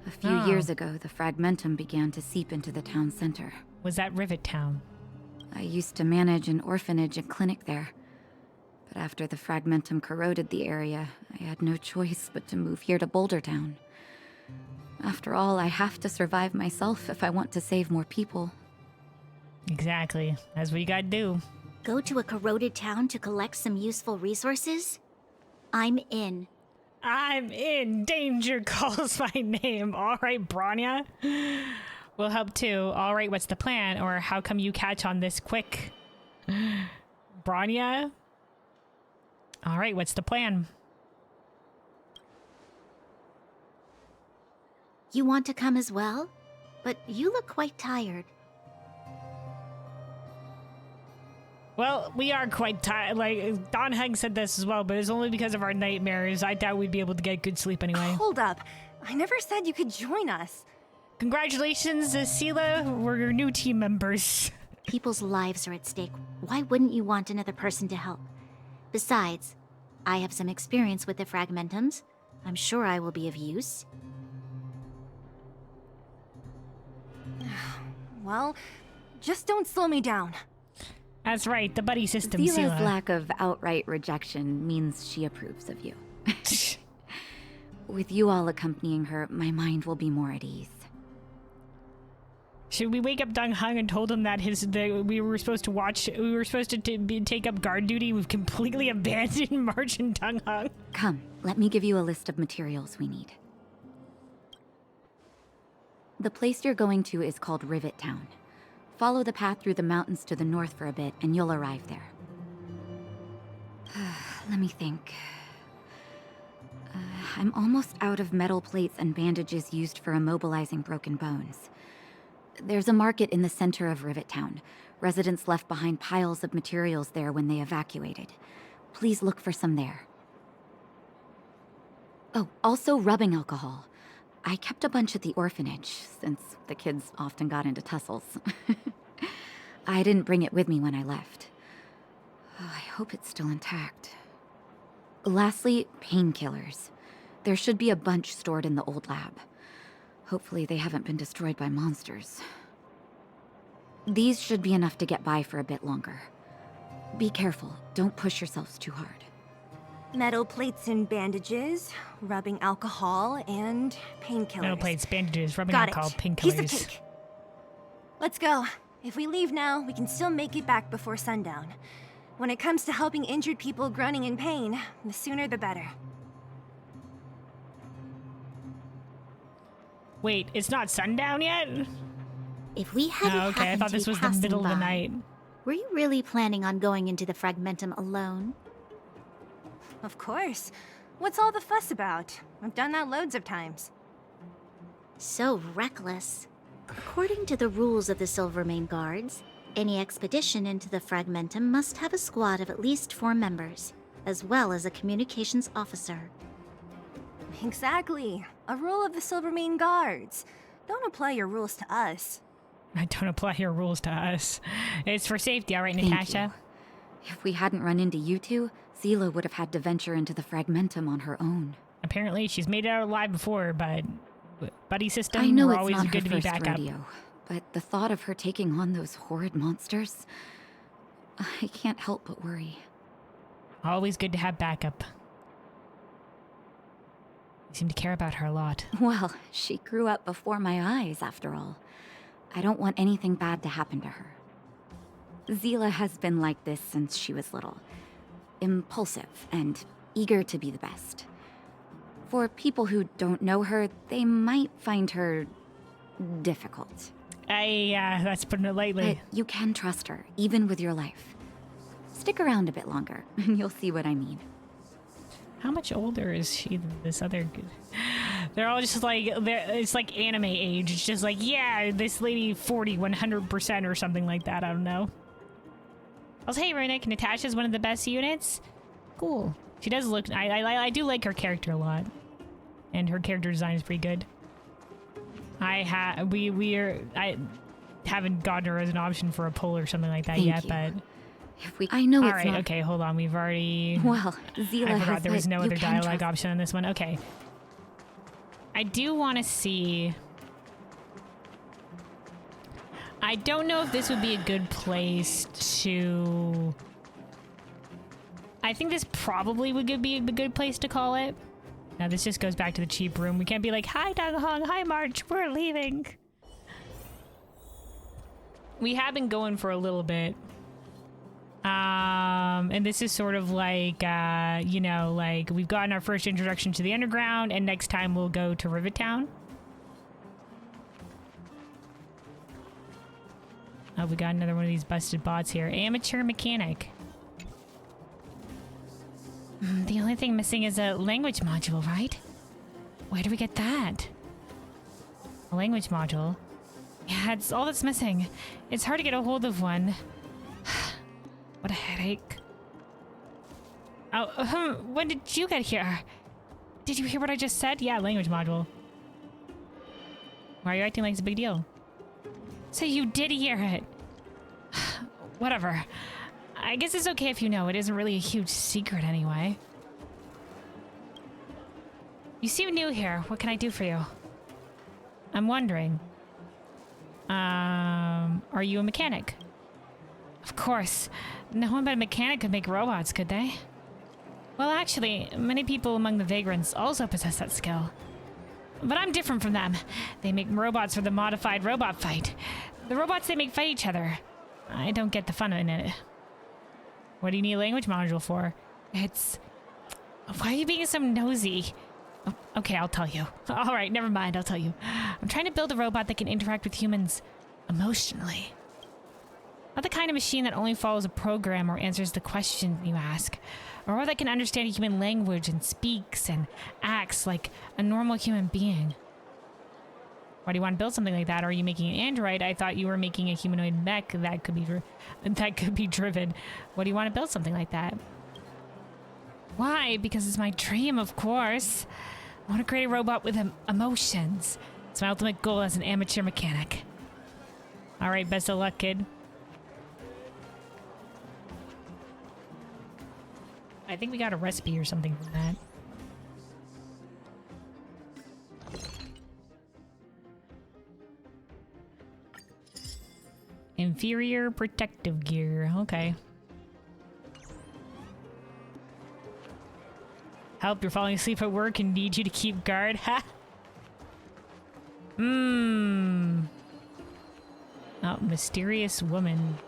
A few years ago, the Fragmentum began to seep into the town center. Was that Rivet Town? I used to manage an orphanage and clinic there. But after the Fragmentum corroded the area, I had no choice but to move here to Boulder Town. After all, I have to survive myself if I want to save more people. Exactly. That's what you gotta do. Go to a corroded town to collect some useful resources? I'm in. I'm in. Danger calls my name. All right, Bronya. We'll help too. All right, what's the plan? Or how come you catch on this quick? Bronya? All right, what's the plan? You want to come as well? But you look quite tired. Well, we are quite tired. Like, Don Heg said this as well, but it's only because of our nightmares. I doubt we'd be able to get good sleep anyway. Hold up. I never said you could join us. Congratulations, Seela. We're your new team members. People's lives are at stake. Why wouldn't you want another person to help? Besides, I have some experience with the fragmentums. I'm sure I will be of use. Well, just don't slow me down. That's right, the buddy system, Zila's Sela. lack of outright rejection means she approves of you. With you all accompanying her, my mind will be more at ease. Should we wake up Dong Hung and told him that we were supposed to take up guard duty? We've completely abandoned March and Dong Hung. Come, let me give you a list of materials we need. The place you're going to is called Rivet Town. Follow the path through the mountains to the north for a bit, and you'll arrive there. Let me think. I'm almost out of metal plates and bandages used for immobilizing broken bones. There's a market in the center of Rivet Town. Residents left behind piles of materials there when they evacuated. Please look for some there. Oh, also rubbing alcohol. I kept a bunch at the orphanage, since the kids often got into tussles. I didn't bring it with me when I left. Oh, I hope it's still intact. Lastly, painkillers. There should be a bunch stored in the old lab. Hopefully they haven't been destroyed by monsters. These should be enough to get by for a bit longer. Be careful, don't push yourselves too hard. Metal plates and bandages, rubbing alcohol, and painkillers. Metal plates, bandages, rubbing Got alcohol, it. painkillers. Piece of cake. Let's go. If we leave now, we can still make it back before sundown. When it comes to helping injured people groaning in pain, the sooner the better. Wait, it's not sundown yet? If we hadn't Oh, okay, I thought this was the middle of the night. Were you really planning on going into the Fragmentum alone? Of course. What's all the fuss about? I've done that loads of times. So reckless. According to the rules of the Silvermane Guards, any expedition into the Fragmentum must have a squad of at least 4 members, as well as a communications officer. Exactly. A rule of the Silvermane Guards. Don't apply your rules to us. I don't apply your rules to us. It's for safety, all right, Thank Natasha? you. If we hadn't run into you two, Zila would have had to venture into the Fragmentum on her own. Apparently, she's made it out alive before, but buddy system, I know we're it's always not good her to be first back rodeo, up. but the thought of her taking on those horrid monsters, I can't help but worry. Always good to have backup. You seem to care about her a lot. Well, she grew up before my eyes, after all. I don't want anything bad to happen to her. Zila has been like this since she was little. Impulsive and eager to be the best. For people who don't know her, they might find her difficult. That's putting it lightly. But you can trust her, even with your life. Stick around a bit longer, and you'll see what I mean. How much older is she than this other? They're all just like, it's like anime age. It's just like, yeah, this lady 40, 100% or something like that. I don't know. Also, hey, Runic, Natasha's one of the best units. Cool. She does look, I do like her character a lot. And her character design is pretty good. I haven't gotten her as an option for a pull or something like that Thank yet, you. but... I know all it's right, not... okay, hold on. We've already... Well, Zila I forgot has there was no you other can dialogue trust- option on this one. Okay. I do want to see... I don't know if this would be a good place to... I think this probably would be a good place to call it. Now, this just goes back to the cheap room. We can't be like, hi, Dong Hong, hi, March, we're leaving. We have been going for a little bit. And this is sort of like, you know, like we've gotten our first introduction to the Underground, and next time we'll go to Rivet Town. Oh, we got another one of these busted bots here. Amateur mechanic. The only thing missing is a language module, right? Where do we get that? A language module? Yeah, it's all that's missing. It's hard to get a hold of one. What a headache. Oh, when did you get here? Did you hear what I just said? Yeah, language module. Why are you acting like it's a big deal? So you did hear it. Whatever. I guess it's okay if you know. It isn't really a huge secret anyway. You seem new here. What can I do for you? I'm wondering. Are you a mechanic? Of course. No one but a mechanic could make robots, could they? Well, actually, many people among the vagrants also possess that skill. But I'm different from them. They make robots for the modified robot fight. The robots they make fight each other. I don't get the fun in it. What do you need a language module for? It's... Why are you being so nosy? Oh, okay, I'll tell you. Alright, never mind, I'll tell you. I'm trying to build a robot that can interact with humans emotionally. Not the kind of machine that only follows a program or answers the question you ask. Or that can understand human language and speaks and acts like a normal human being. Why do you want to build something like that? Or are you making an android? I thought you were making a humanoid mech that could be driven. What do you want to build something like that? Why? Because it's my dream, of course. I want to create a robot with emotions. It's my ultimate goal as an amateur mechanic. All right, best of luck, kid. I think we got a recipe or something from that. Inferior protective gear. Okay. Help, you're falling asleep at work and need you to keep guard. Ha! Oh, mysterious woman.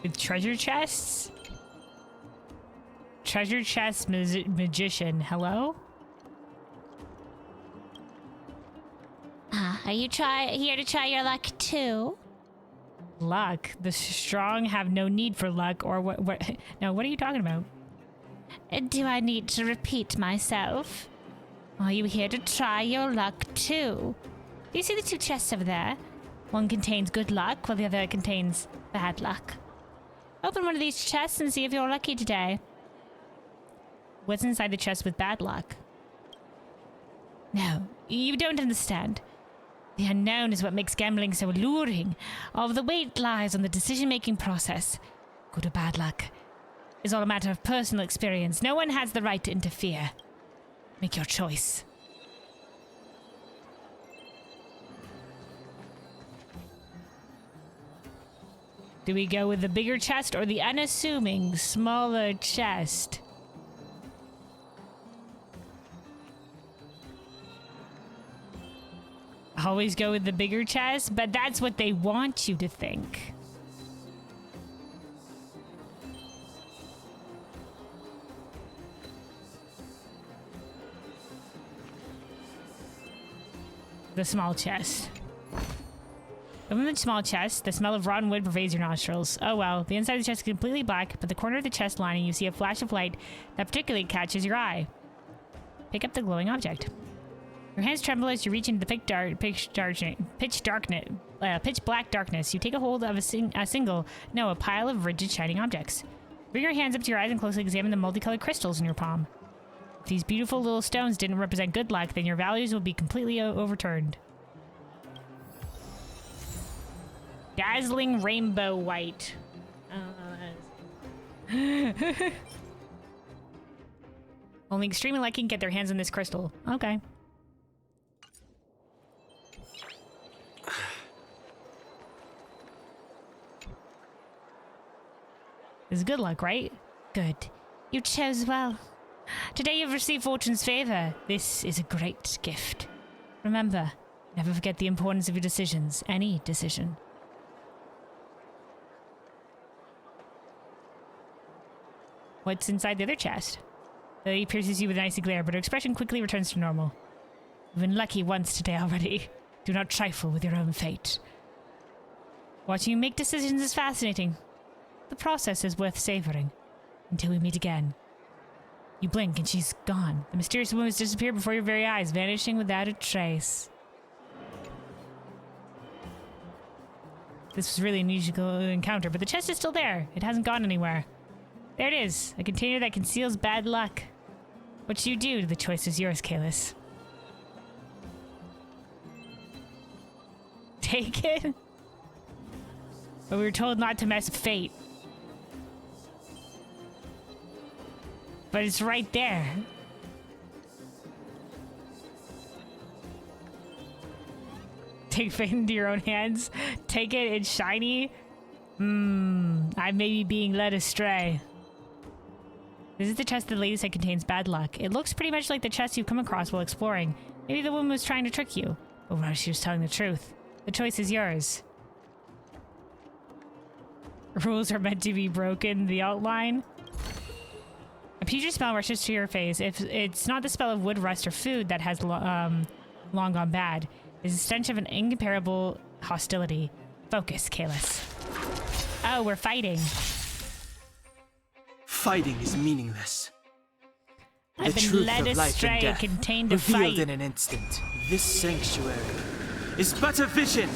With treasure chests? Treasure chest magician. Hello? Are you here to try your luck too? Luck? The strong have no need for luck, or what? No, what are you talking about? Do I need to repeat myself? Are you here to try your luck too? Do you see the two chests over there? One contains good luck, while the other contains bad luck. Open one of these chests and see if you're lucky today. What's inside the chest with bad luck? No, you don't understand. The unknown is what makes gambling so alluring. All of the weight lies on the decision-making process. Good or bad luck is all a matter of personal experience. No one has the right to interfere. Make your choice. Do we go with the bigger chest or the unassuming smaller chest? Always go with the bigger chest, but that's what they want you to think. The small chest. Open the small chest. The smell of rotten wood pervades your nostrils. Oh well, the inside of the chest is completely black, but the corner of the chest lining you see a flash of light that particularly catches your eye. Pick up the glowing object. Your hands tremble as you reach into the pitch black darkness. You take a hold of a pile of rigid shining objects. Bring your hands up to your eyes and closely examine the multicolored crystals in your palm. If these beautiful little stones didn't represent good luck, then your values will be completely overturned. Dazzling rainbow white. Only extremely lucky can get their hands on this crystal. Okay. This is good luck, right? Good. You chose well. Today you've received fortune's favor. This is a great gift. Remember, never forget the importance of your decisions. Any decision. What's inside the other chest? The lady pierces you with an icy glare, but her expression quickly returns to normal. You've been lucky once today already. Do not trifle with your own fate. Watching you make decisions is fascinating. The process is worth savoring. Until we meet again. You blink and she's gone. The mysterious woman has disappeared before your very eyes, vanishing without a trace. This was really an unusual encounter, but the chest is still there. It hasn't gone anywhere. There it is, a container that conceals bad luck. What should you do? The choice is yours, Kalis. Take it? But we were told not to mess with fate. But it's right there. Take fate into your own hands. Take it, it's shiny. I may be being led astray. This is the chest the lady said contains bad luck. It looks pretty much like the chest you've come across while exploring. Maybe the woman was trying to trick you. But what if she was telling the truth? The choice is yours. Rules are meant to be broken. The outline. A putrid smell rushes to your face. If it's not the smell of wood, rust, or food that has long gone bad, it's the stench of an incomparable hostility. Focus, Kalis. Oh, we're fighting. Fighting is meaningless. I've The been truth led of life astray, and death, contained to revealed fight. in an instant. This sanctuary is but a vision.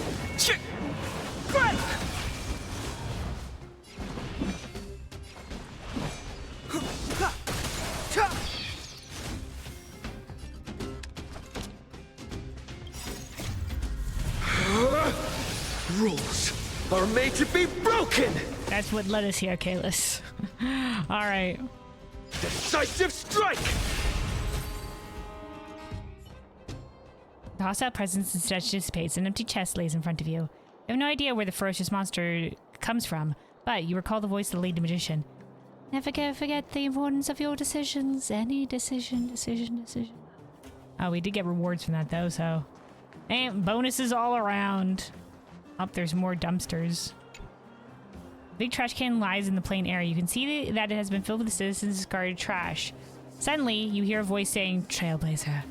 Rules are made to be broken! That's what led us here, Kalis. Alright. Decisive strike! The hostile presence instead dissipates. An empty chest lays in front of you. You have no idea where the ferocious monster comes from, but you recall the voice of the lady magician. Never forget the importance of your decisions. Any decision. Oh, we did get rewards from that though, so. And bonuses all around. Up, there's more dumpsters. Big trash can lies in the plain area. You can see that it has been filled with citizens' discarded trash. Suddenly, you hear a voice saying, Trailblazer.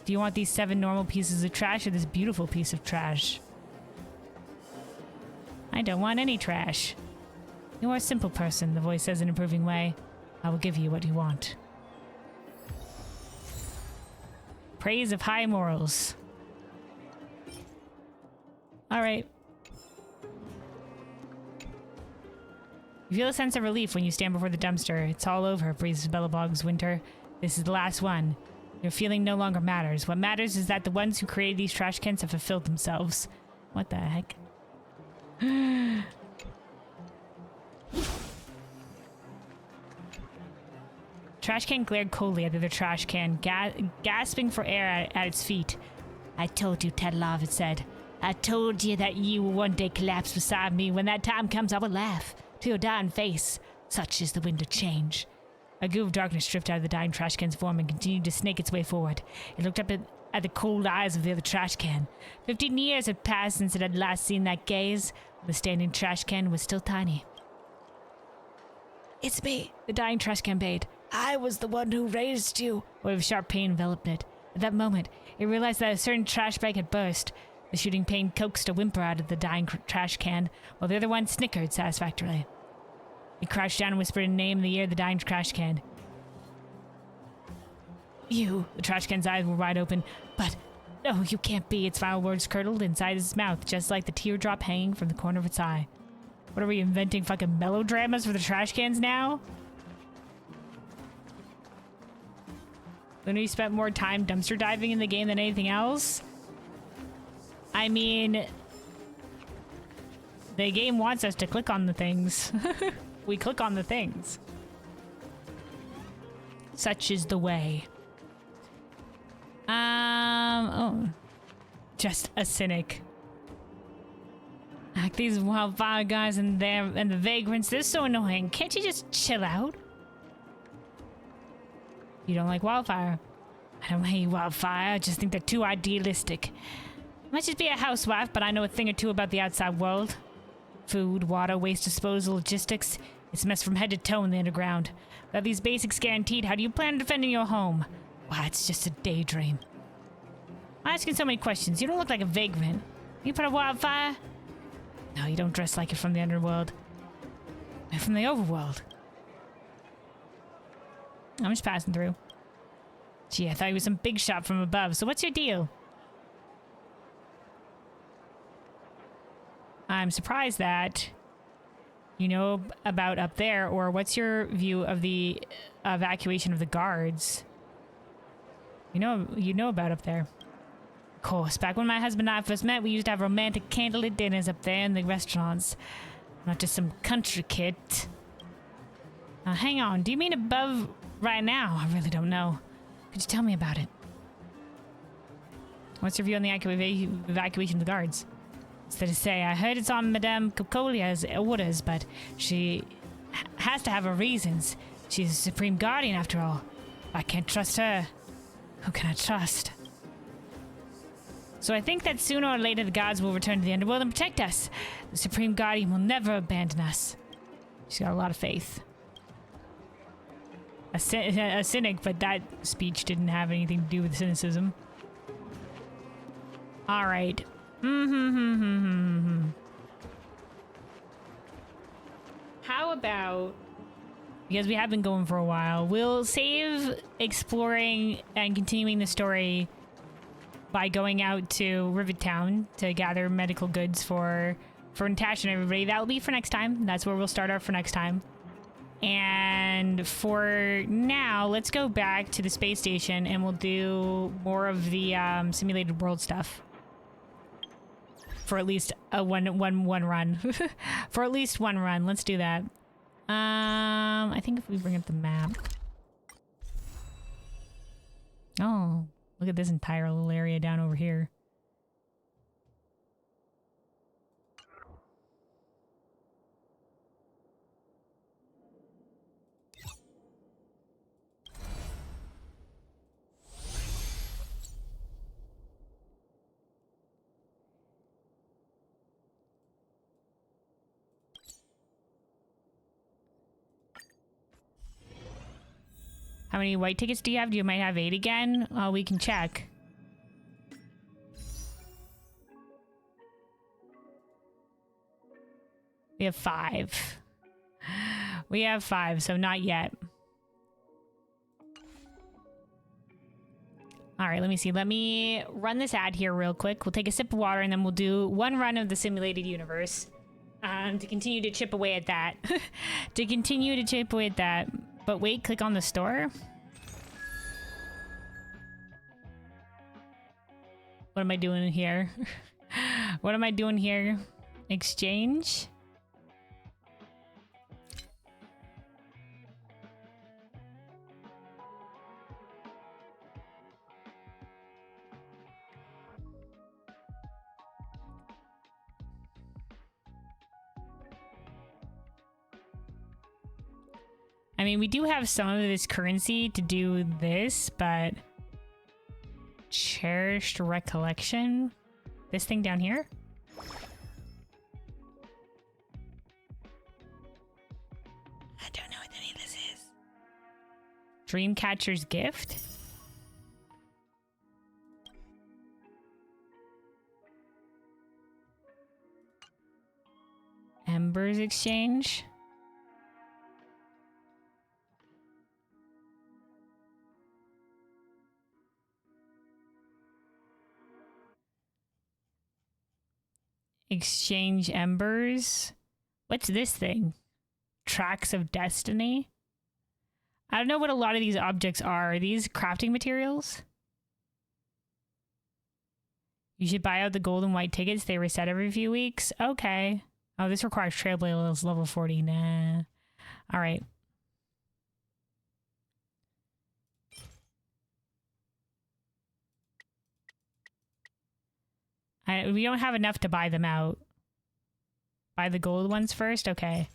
Do you want these 7 normal pieces of trash or this beautiful piece of trash? I don't want any trash. You are a simple person, the voice says in an approving way. I will give you what you want. Praise of high morals. Alright. You feel a sense of relief when you stand before the dumpster. It's all over, breathes Belobog's Winter. This is the last one. Your feeling no longer matters. What matters is that the ones who created these trash cans have fulfilled themselves. What the heck? Trash can glared coldly at the other trash can, gasping for air at its feet. I told you, Tedlov, it said. I told you that you will one day collapse beside me. When that time comes, I will laugh to your dying face. Such is the wind of change. A goo of darkness stripped out of the dying trash can's form and continued to snake its way forward. It looked up at the cold eyes of the other trash can. 15 years had passed since it had last seen that gaze. The standing trash can was still tiny. It's me, the dying trash can bade. I was the one who raised you. A wave of sharp pain enveloped it. At that moment, it realized that a certain trash bag had burst. The shooting pain coaxed a whimper out of the dying trash can, while the other one snickered satisfactorily. He crouched down and whispered a name in the ear of the dying trash can. You. The trash can's eyes were wide open. But, no, you can't be. Its final words curdled inside its mouth, just like the teardrop hanging from the corner of its eye. What are we inventing, fucking melodramas for the trash cans now? Luna, you spent more time dumpster diving in the game than anything else? I mean, the game wants us to click on the things. We click on the things. Such is the way. Oh. Just a cynic. Like these wildfire guys and the vagrants, they're so annoying. Can't you just chill out? You don't like wildfire. I don't hate wildfire, I just think they're too idealistic. I might just be a housewife, but I know a thing or two about the outside world. Food, water, waste disposal, logistics. It's messed from head to toe in the underground. Without these basics guaranteed, how do you plan on defending your home? Why, it's just a daydream. I'm asking so many questions. You don't look like a vagrant. You put a wildfire? No, you don't dress like it from the underworld. You're from the overworld. I'm just passing through. Gee, I thought he was some big shot from above, so what's your deal? I'm surprised that you know about up there, or what's your view of the evacuation of the guards? You know about up there. Of course, back when my husband and I first met, we used to have romantic candlelit dinners up there in the restaurants. Not just some country kid. Now, hang on. Do you mean above right now? I really don't know. Could you tell me about it? What's your view on the evacuation of the guards? Instead to say, I heard it's on Madame Cocolia's orders, but she has to have her reasons. She's the Supreme Guardian, after all. I can't trust her. Who can I trust? So I think that sooner or later the gods will return to the Underworld and protect us. The Supreme Guardian will never abandon us. She's got a lot of faith. A cynic, but that speech didn't have anything to do with cynicism. All right. How about, because we have been going for a while, we'll save exploring and continuing the story by going out to Rivettown to gather medical goods for Natasha and everybody. That'll be for next time. That's where we'll start our for next time. And for now, let's go back to the space station and we'll do more of the simulated world stuff. For at least a one run. For at least one run. Let's do that. I think if we bring up the map. Oh, look at this entire little area down over here. How many white tickets do you have? You might have 8 again. We can check. We have 5. We have 5, so not yet. All right, let me see. Let me run this ad here real quick. We'll take a sip of water and then we'll do one run of the simulated universe to continue to chip away at that. To continue to chip away at that. But wait, click on the store. What am I doing here? What am I doing here? Exchange? I mean, we do have some of this currency to do this, but cherished recollection? This thing down here? I don't know what any of this is. Dreamcatcher's gift? Embers exchange? Exchange embers. What's this thing? Tracks of destiny? I don't know what a lot of these objects are. Are these crafting materials? You should buy out the gold and white tickets. They reset every few weeks. Okay. Oh, this requires Trailblazers level 40. Nah. All right. We don't have enough to buy them out. Buy the gold ones first? Okay.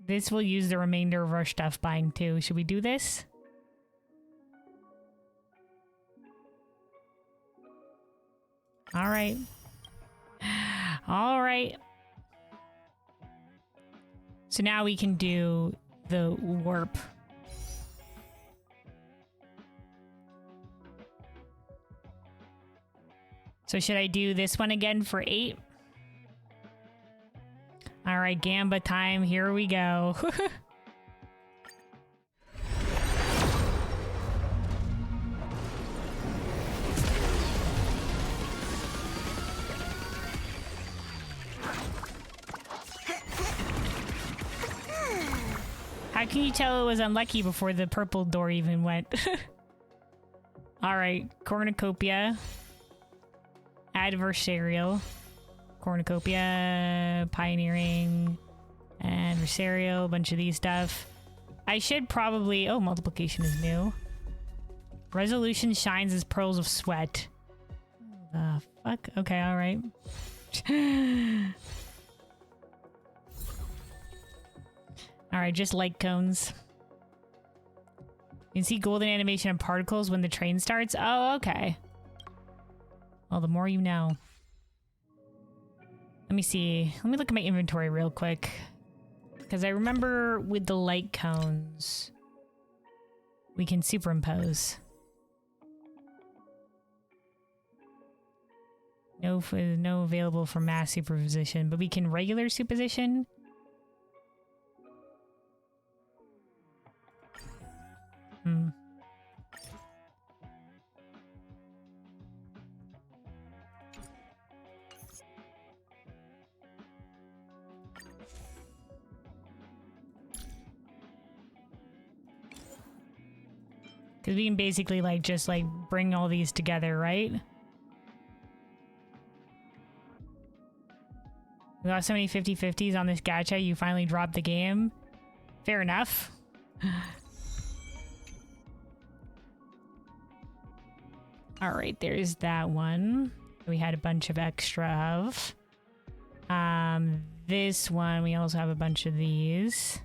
This will use the remainder of our stuff buying too. Should we do this? All right. All right. So now we can do the warp. So should I do this one again for 8? All right, Gamba time. Here we go. How can you tell it was unlucky before the purple door even went? Alright, cornucopia. Adversarial. Cornucopia, pioneering, adversarial, a bunch of these stuff. I should probably... Oh, multiplication is new. Resolution shines as pearls of sweat. The fuck? Okay, alright. Alright, just light cones. You can see golden animation of particles when the train starts. Oh, okay. Well, the more you know. Let me see. Let me look at my inventory real quick. Because I remember with the light cones, we can superimpose. No available for mass superposition, but we can regular superposition. Hmm. Because we can basically like just like bring all these together, right? We got so many 50-50s on this gacha, you finally dropped the game. Fair enough. Alright, there's that one. We had a bunch of extra of. This one, we also have a bunch of these.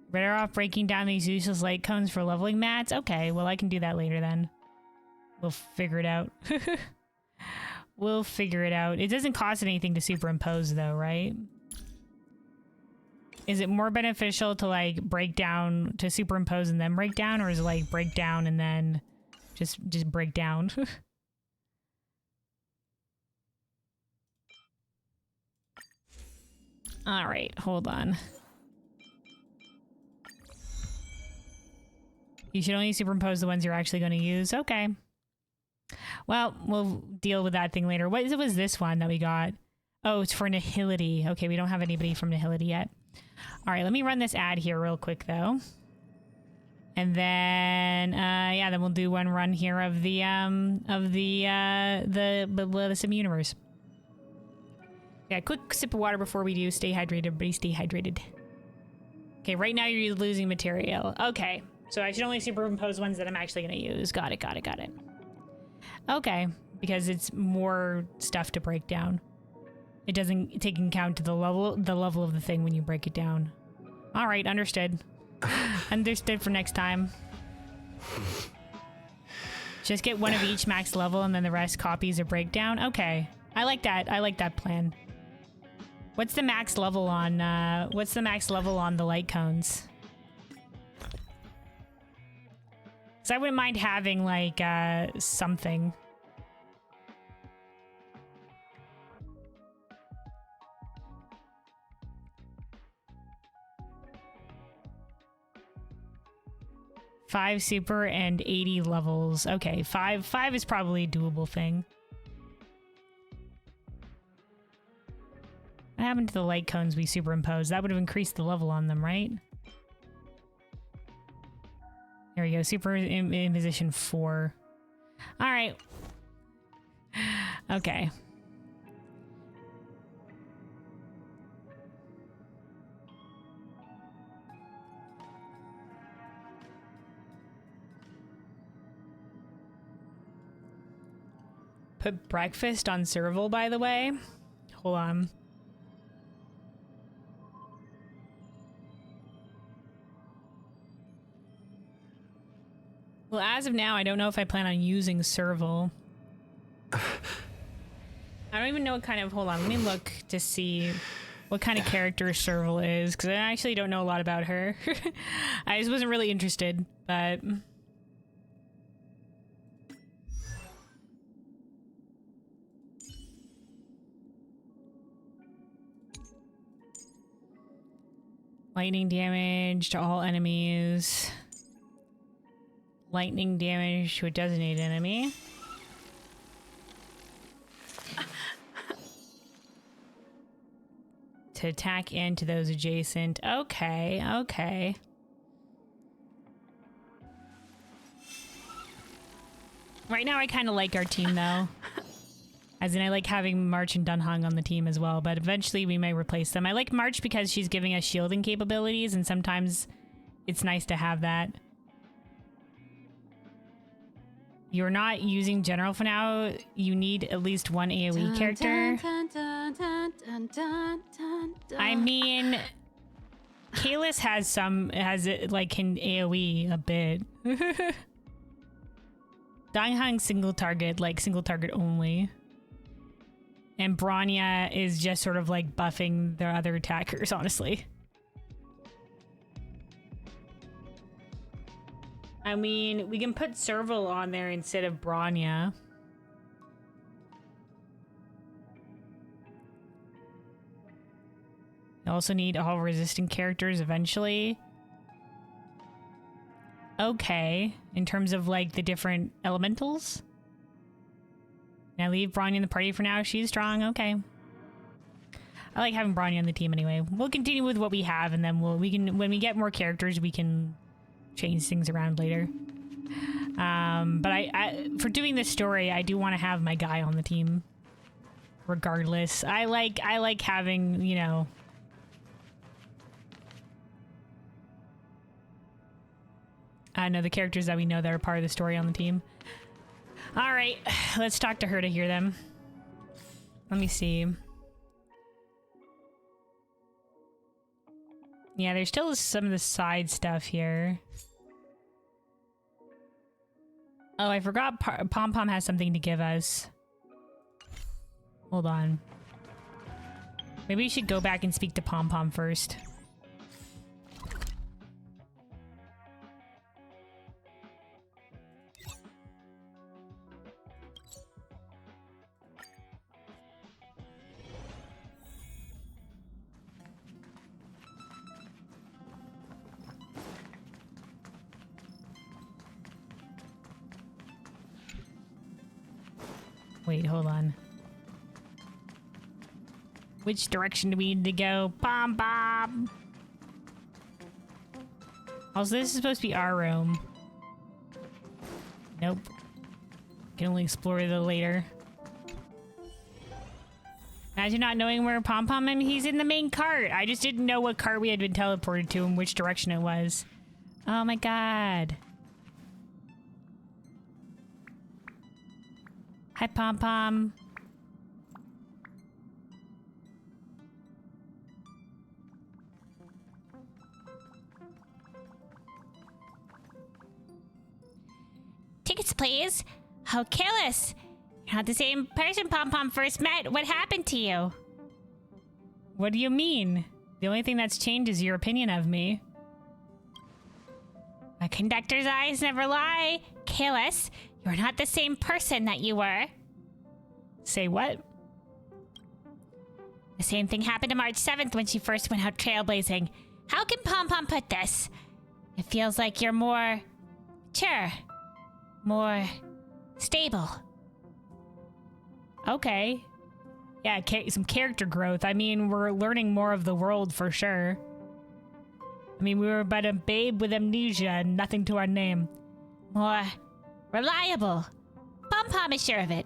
Better off breaking down these useless light cones for leveling mats? Okay, well I can do that later then. We'll figure it out. We'll figure it out. It doesn't cost anything to superimpose though, right? Is it more beneficial to like break down, to superimpose and then break down, or is it like break down and then just break down? All right, hold on. You should only superimpose the ones you're actually going to use. Okay. Well, we'll deal with that thing later. What was this one that we got? Oh, it's for Nihility. Okay, we don't have anybody from Nihility yet. All right, let me run this ad here real quick, though. And then, yeah, then we'll do one run here of the Sim Universe. Yeah, quick sip of water before we do. Stay hydrated, everybody. Stay hydrated. Okay, right now you're losing material. Okay, so I should only superimpose ones that I'm actually going to use. Got it, got it, got it. Okay, because it's more stuff to break down. It doesn't take into account the level of the thing when you break it down. All right, understood. Understood for next time. Just get one of each max level and then the rest copies or breakdown. Okay, I like that. I like that plan. What's the max level on? What's the max level on the light cones? So I wouldn't mind having like something. Five super and 80 levels. Okay, five is probably a doable thing. What happened to the light cones we superimposed? That would have increased the level on them, right? There we go. Super in position 4. All right. Okay. Put breakfast on serval, by the way. Hold on. Well, as of now, I don't know if I plan on using serval. I don't even know what kind of... Hold on, let me look to see what kind of character serval is, because I actually don't know a lot about her. I just wasn't really interested, but... Lightning damage to all enemies. Lightning damage to a designated enemy. To attack into those adjacent. Okay, okay. Right now I kind of like our team though. As in I like having March and Dunhong on the team as well, but eventually we may replace them. I like March because she's giving us shielding capabilities and sometimes it's nice to have that. You're not using General for now. You need at least one AoE character. I mean, Kalis has it like can AoE a bit. Danghang single target only. And Bronya is just sort of like buffing their other attackers, honestly. I mean, we can put Serval on there instead of Bronya. You also need all resistant characters eventually. Okay, in terms of like the different elementals. Now leave Bronya in the party for now. She's strong. Okay. I like having Bronya on the team anyway. We'll continue with what we have, and then when we get more characters, we can change things around later. But I for doing this story, I do want to have my guy on the team. Regardless, I like having, you know. I know the characters that we know that are part of the story on the team. All right, let's talk to her to hear them. Let me see. Yeah, there's still some of the side stuff here. Oh, I forgot Pom Pom has something to give us. Hold on. Maybe we should go back and speak to Pom Pom first. Wait, hold on. Which direction do we need to go? Pom Pom! Also, this is supposed to be our room. Nope. Can only explore it later. Imagine not knowing where Pom Pom is. He's in the main cart. I just didn't know what cart we had been teleported to and which direction it was. Oh my god. Hi, Pom Pom. Tickets, please. Oh, Kalis. You're not the same person Pom Pom first met. What happened to you? What do you mean? The only thing that's changed is your opinion of me. My conductor's eyes never lie. Kalis, you're not the same person that you were. Say what? The same thing happened to March 7th when she first went out trailblazing. How can Pom Pom put this? It feels like you're more mature, more stable. Okay. Yeah, some character growth. I mean, we're learning more of the world for sure. I mean, we were but a babe with amnesia and nothing to our name. More reliable. Pom Pom is sure of it.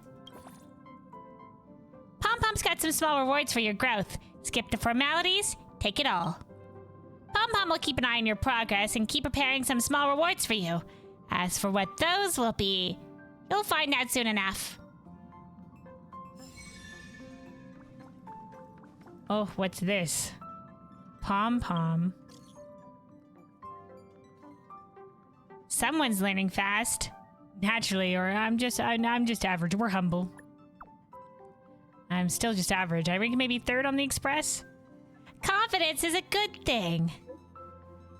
Pom Pom's got some small rewards for your growth. Skip the formalities, take it all. Pom Pom will keep an eye on your progress and keep preparing some small rewards for you. As for what those will be, you'll find out soon enough. Oh, what's this? Pom Pom. Someone's learning fast. Naturally, or I'm just average. We're humble. I'm still just average. I rank maybe 3rd on the Express. Confidence is a good thing.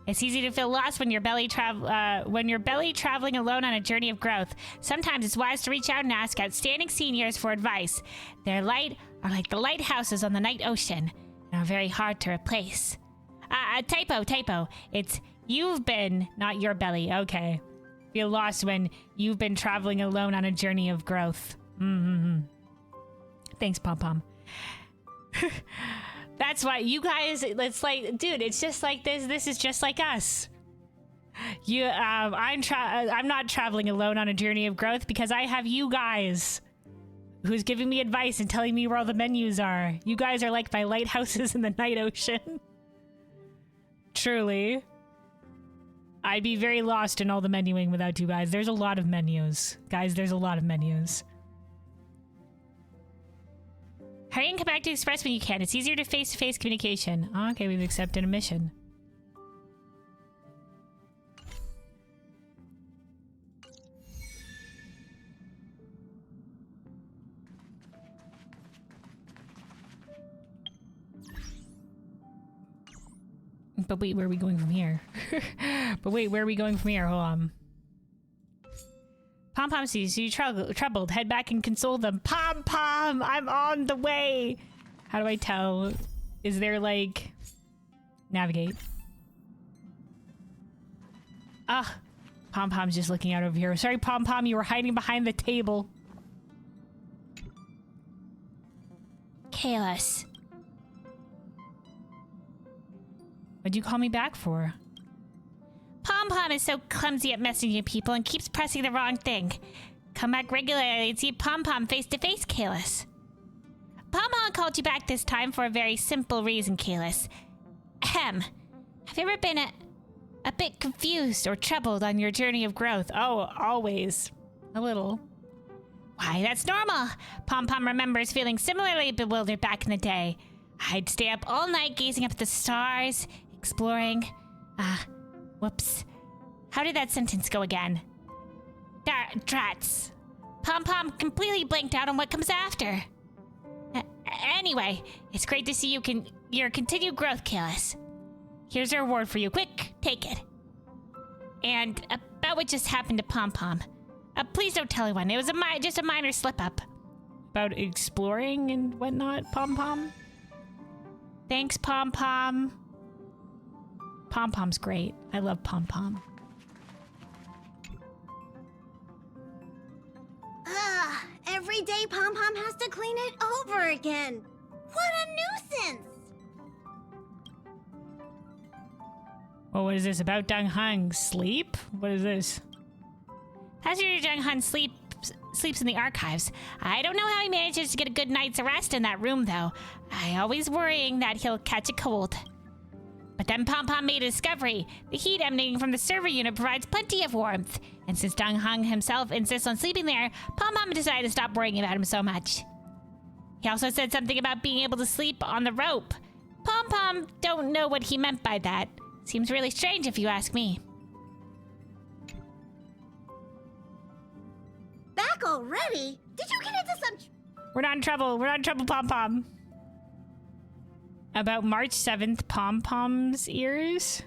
It's easy to feel lost when you're belly traveling alone on a journey of growth. Sometimes it's wise to reach out and ask outstanding seniors for advice. Their light are like the lighthouses on the night ocean and are very hard to replace. Typo. It's you've been, not your belly. Okay. Feel lost when you've been traveling alone on a journey of growth. Mm-hmm. Thanks, Pom Pom. That's why you guys, it's like, dude, it's just like this. This is just like us. I'm not traveling alone on a journey of growth because I have you guys who's giving me advice and telling me where all the menus are. You guys are like my lighthouses in the night ocean. Truly. I'd be very lost in all the menuing without you guys. There's a lot of menus. Guys, there's a lot of menus. Hurry and come back to Express when you can. It's easier to face-to-face communication. Oh, okay, we've accepted a mission. But wait, where are we going from here? Hold on. Pom Pom sees you troubled. Head back and console them. Pom Pom, I'm on the way. How do I tell? Is there like... Navigate. Ah, Pom Pom's just looking out over here. Sorry, Pom Pom, you were hiding behind the table. Kalis. What'd you call me back for? Pom Pom is so clumsy at messaging people and keeps pressing the wrong thing. Come back regularly and see Pom Pom face to face, Kalis. Pom Pom called you back this time for a very simple reason, Kalis. Ahem. Have you ever been a bit confused or troubled on your journey of growth? Oh, always. A little. Why, that's normal. Pom Pom remembers feeling similarly bewildered back in the day. I'd stay up all night gazing up at the stars, exploring. Whoops. How did that sentence go again? Drats. Pom Pom completely blanked out on what comes after. Anyway, it's great to see your continued growth, Kalis. Here's a reward for you. Quick, take it. And about what just happened to Pom Pom. Please don't tell anyone. It was just a minor slip-up. About exploring and whatnot, Pom Pom? Thanks, Pom Pom. Pom Pom's great. I love Pom Pom. Every day Pom Pom has to clean it over again. What a nuisance! Well, what is this about Dung Hung? Sleep? What is this? Passenger Dung Hun sleeps in the archives. I don't know how he manages to get a good night's rest in that room, though. I always worrying that he'll catch a cold. But then Pom Pom made a discovery. The heat emanating from the server unit provides plenty of warmth. And since Dung Hung himself insists on sleeping there, Pom Pom decided to stop worrying about him so much. He also said something about being able to sleep on the rope. Pom Pom don't know what he meant by that. Seems really strange if you ask me. Back already? Did you get into some... We're not in trouble. We're not in trouble, Pom Pom. About March 7th, Pom Pom's ears?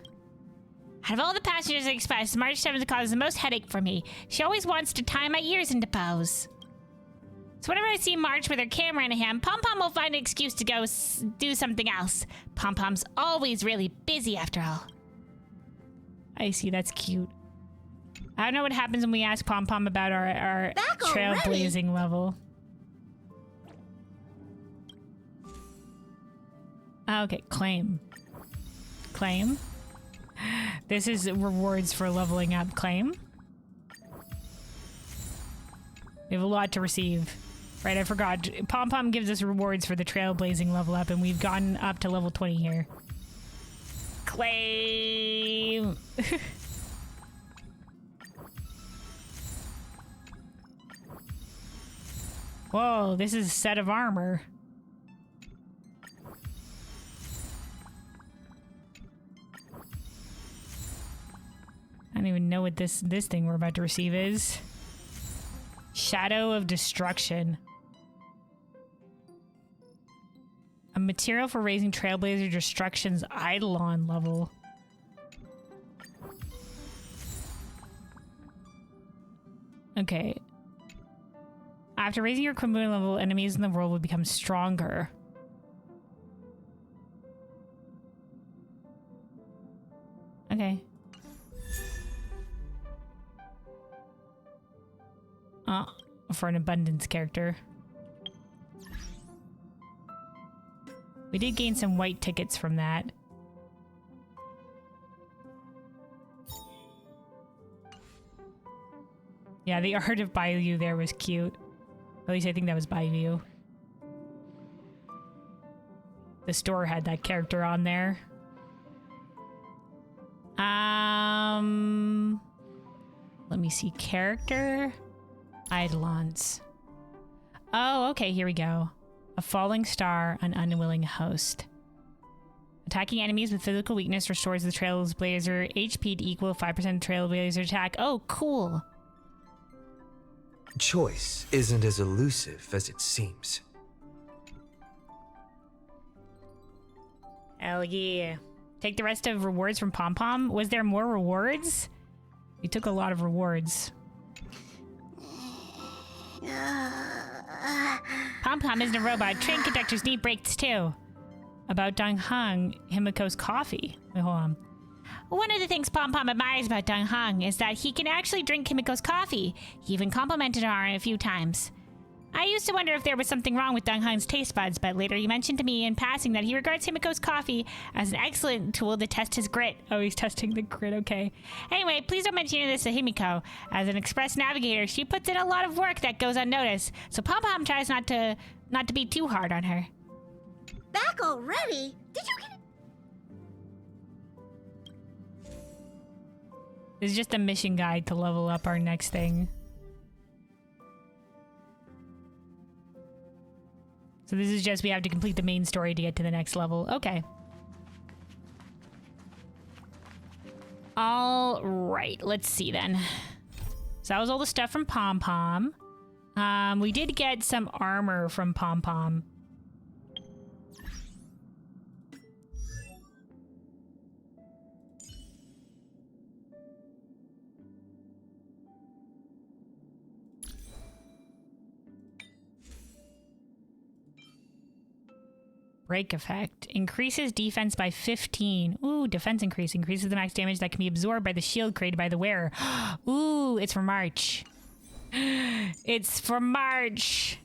Out of all the passengers expressed, March 7th causes the most headache for me. She always wants to tie my ears into bows. So whenever I see March with her camera in hand, Pom Pom will find an excuse to go do something else. Pom Pom's always really busy after all. I see, that's cute. I don't know what happens when we ask Pom Pom about our trailblazing level. Okay, claim. Claim. This is rewards for leveling up. Claim. We have a lot to receive. Right, I forgot. Pom Pom gives us rewards for the trailblazing level up, and we've gotten up to level 20 here. Claim! Whoa, this is a set of armor. I don't even know what this thing we're about to receive is. Shadow of Destruction. A material for raising Trailblazer Destruction's Eidolon level. Okay. After raising your equipment level, enemies in the world will become stronger. Okay. For an abundance character. We did gain some white tickets from that. Yeah, the art of Bayou there was cute. At least I think that was Bayou. The store had that character on there. Let me see. Character. Eidolons. Oh, okay, here we go. A falling star, an unwilling host. Attacking enemies with physical weakness restores the Trailblazer HP to equal 5% Trailblazer attack. Oh, cool. Choice isn't as elusive as it seems. Hell yeah. Take the rest of rewards from Pom Pom. Was there more rewards? We took a lot of rewards. Pom Pom isn't a robot. Train conductors need breaks too. About Dong Hong, Himiko's coffee. Wait, hold on. One of the things Pom Pom admires about Dong Hong is that he can actually drink Himiko's coffee. He even complimented her a few times. I used to wonder if there was something wrong with Dong Hong's taste buds, but later he mentioned to me in passing that he regards Himiko's coffee as an excellent tool to test his grit. Oh, he's testing the grit, okay. Anyway, please don't mention this to Himiko. As an express navigator, she puts in a lot of work that goes unnoticed, so Pom Pom tries not to be too hard on her. Back already? Did you get... This is just a mission guide to level up our next thing. So this is just, we have to complete the main story to get to the next level. Okay. All right, let's see then. So that was all the stuff from Pom Pom. We did get some armor from Pom Pom. Break effect. Increases defense by 15. Ooh, defense increase. Increases the max damage that can be absorbed by the shield created by the wearer. Ooh, it's for March. It's for March.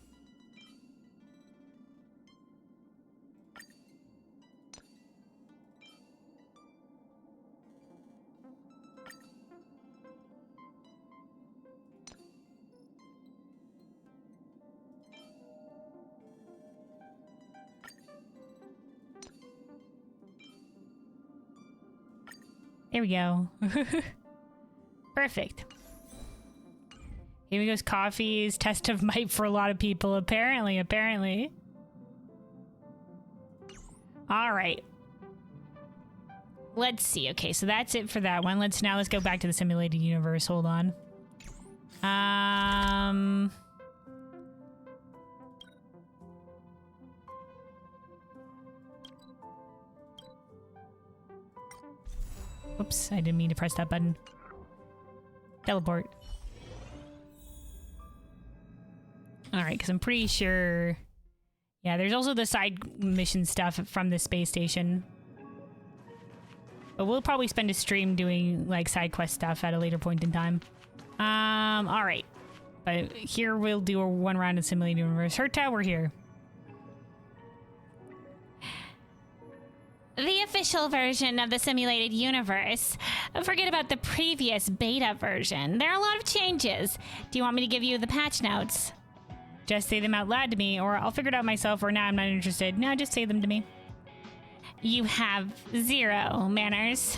There we go. Perfect. Here goes coffee's test of might for a lot of people, apparently. All right. Let's see. Okay, so that's it for that one. Let's go back to the simulated universe. Hold on. Oops, I didn't mean to press that button. Teleport. Alright, because I'm pretty sure... Yeah, there's also the side mission stuff from the space station. But we'll probably spend a stream doing, like, side quest stuff at a later point in time. Alright. But here we'll do one round of Simulated Universe. Herta, we're here. The official version of the simulated universe. Forget about the previous beta version. There are a lot of changes. Do you want me to give you the patch notes? Just say them out loud to me, or I'll figure it out myself, or now I'm not interested. No, just say them to me. You have 0 manners.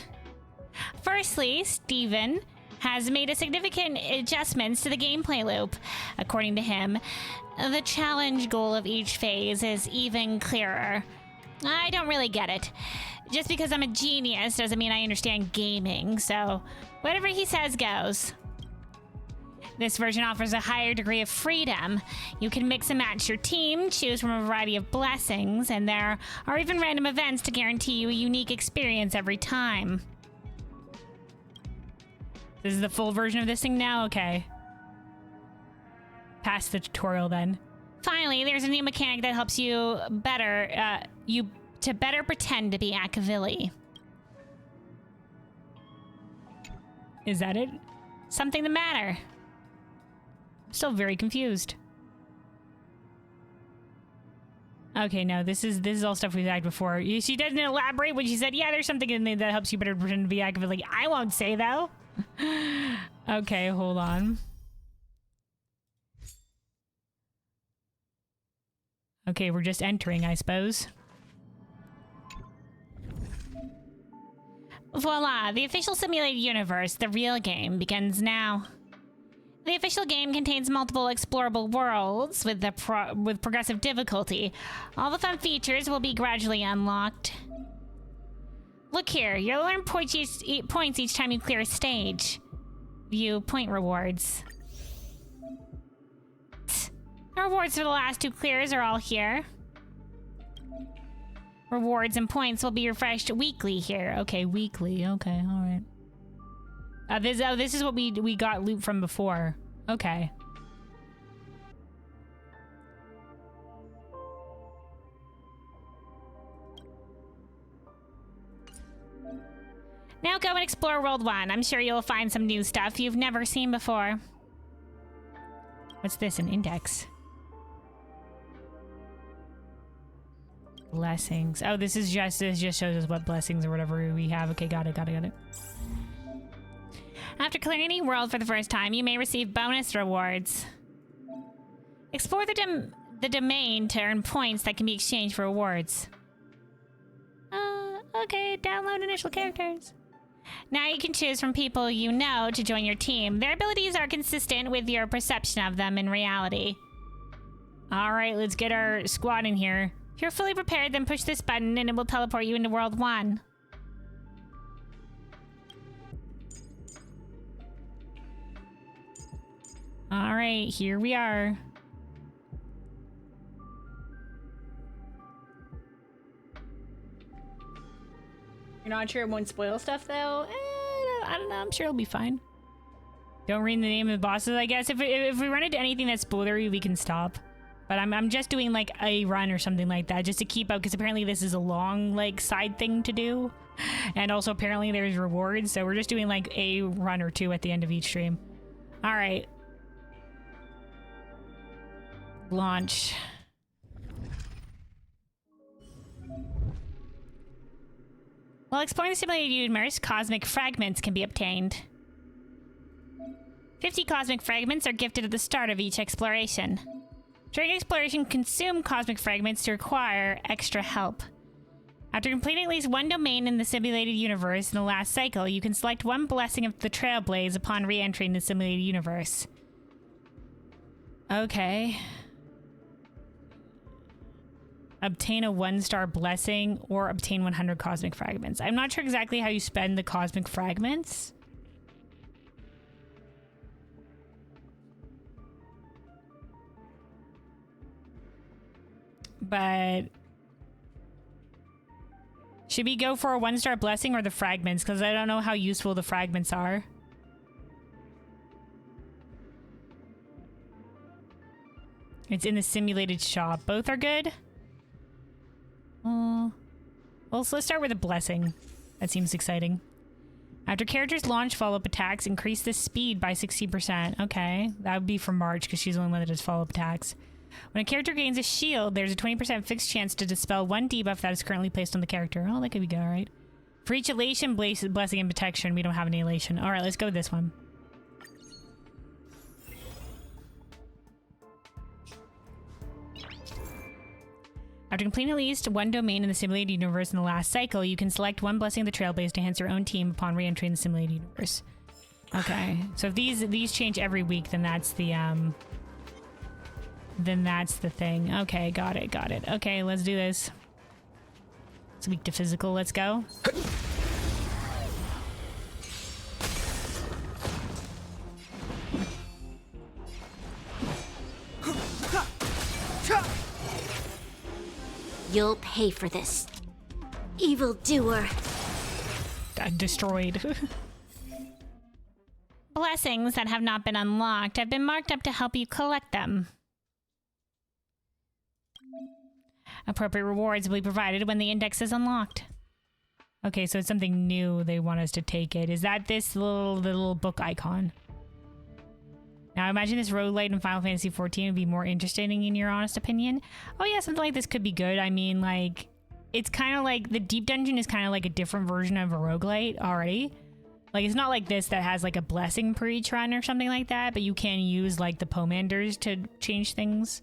Firstly, Steven has made a significant adjustments to the gameplay loop. According to him, the challenge goal of each phase is even clearer. I don't really get it. Just because I'm a genius doesn't mean I understand gaming, so whatever he says goes. This version offers a higher degree of freedom. You can mix and match your team, choose from a variety of blessings, and there are even random events to guarantee you a unique experience every time. This is the full version of this thing now? Okay. Past the tutorial then. Finally, there's a new mechanic that helps you better pretend to be Akavili. Is that it? Something the matter? Still very confused. Okay, no, this is all stuff we've had before. She doesn't elaborate when she said, yeah, there's something in there that helps you better pretend to be actively. I won't say, though. Okay, hold on. Okay, we're just entering, I suppose. Voila, the official simulated universe, the real game, begins now. The official game contains multiple explorable worlds with progressive difficulty. All the fun features will be gradually unlocked. Look here, you'll earn points each time you clear a stage. View point rewards. The rewards for the last 2 clears are all here. Rewards and points will be refreshed weekly here. Okay, weekly. Okay, all right. This is what we got loot from before. Okay. Now go and explore World 1. I'm sure you'll find some new stuff you've never seen before. What's this? An index? Blessings. Oh, this just shows us what blessings or whatever we have. Okay, got it. After clearing any world for the first time, you may receive bonus rewards. Explore the domain to earn points that can be exchanged for rewards. Okay, download initial characters. Now you can choose from people you know to join your team. Their abilities are consistent with your perception of them in reality. All right, let's get our squad in here. If you're fully prepared, then push this button and it will teleport you into World 1. All right, here we are. You're not sure it won't spoil stuff, though? I don't know. I'm sure it'll be fine. Don't read the name of the bosses, I guess. If we run into anything that's spoilery, we can stop. But I'm just doing, like, a run or something like that, just to keep up, because apparently this is a long, like, side thing to do. And also, apparently, there's rewards, so we're just doing, like, a run or 2 at the end of each stream. All right. Launch. While exploring the simulated universe, cosmic fragments can be obtained. 50 cosmic fragments are gifted at the start of each exploration. During exploration, consume cosmic fragments to acquire extra help. After completing at least 1 domain in the simulated universe in the last cycle, you can select 1 blessing of the Trailblaze upon re-entering the simulated universe. Okay. Obtain a 1-star blessing or obtain 100 cosmic fragments. I'm not sure exactly how you spend the cosmic fragments. But should we go for a 1-star blessing or the fragments? Because I don't know how useful the fragments are. It's in the simulated shop. Both are good? Well, so let's start with a blessing. That seems exciting. After characters launch follow-up attacks, increase the speed by 60%. Okay, that would be for March because she's the only one that does follow-up attacks. When a character gains a shield, there's a 20% fixed chance to dispel 1 debuff that is currently placed on the character. Oh, that could be good, alright. For each elation, blessing, and protection, we don't have any elation. Alright, let's go with this one. After completing at least 1 domain in the simulated universe in the last cycle, you can select 1 blessing of the Trailblaze to enhance your own team upon re-entering the simulated universe. Okay, so if these change every week, then that's the thing. Okay, got it. Okay, let's do this. It's weak to physical. Let's go. You'll pay for this, evildoer. Destroyed. Blessings that have not been unlocked have been marked up to help you collect them. Appropriate rewards will be provided when the index is unlocked. Okay, so it's something new they want us to take it. Is that this little book icon? Now, I imagine this roguelite in Final Fantasy XIV would be more interesting in your honest opinion. Oh yeah, something like this could be good. I mean, like, it's kind of like the deep dungeon is kind of like a different version of a roguelite already. Like, it's not like this that has like a blessing per each run or something like that, but you can use like the pomanders to change things.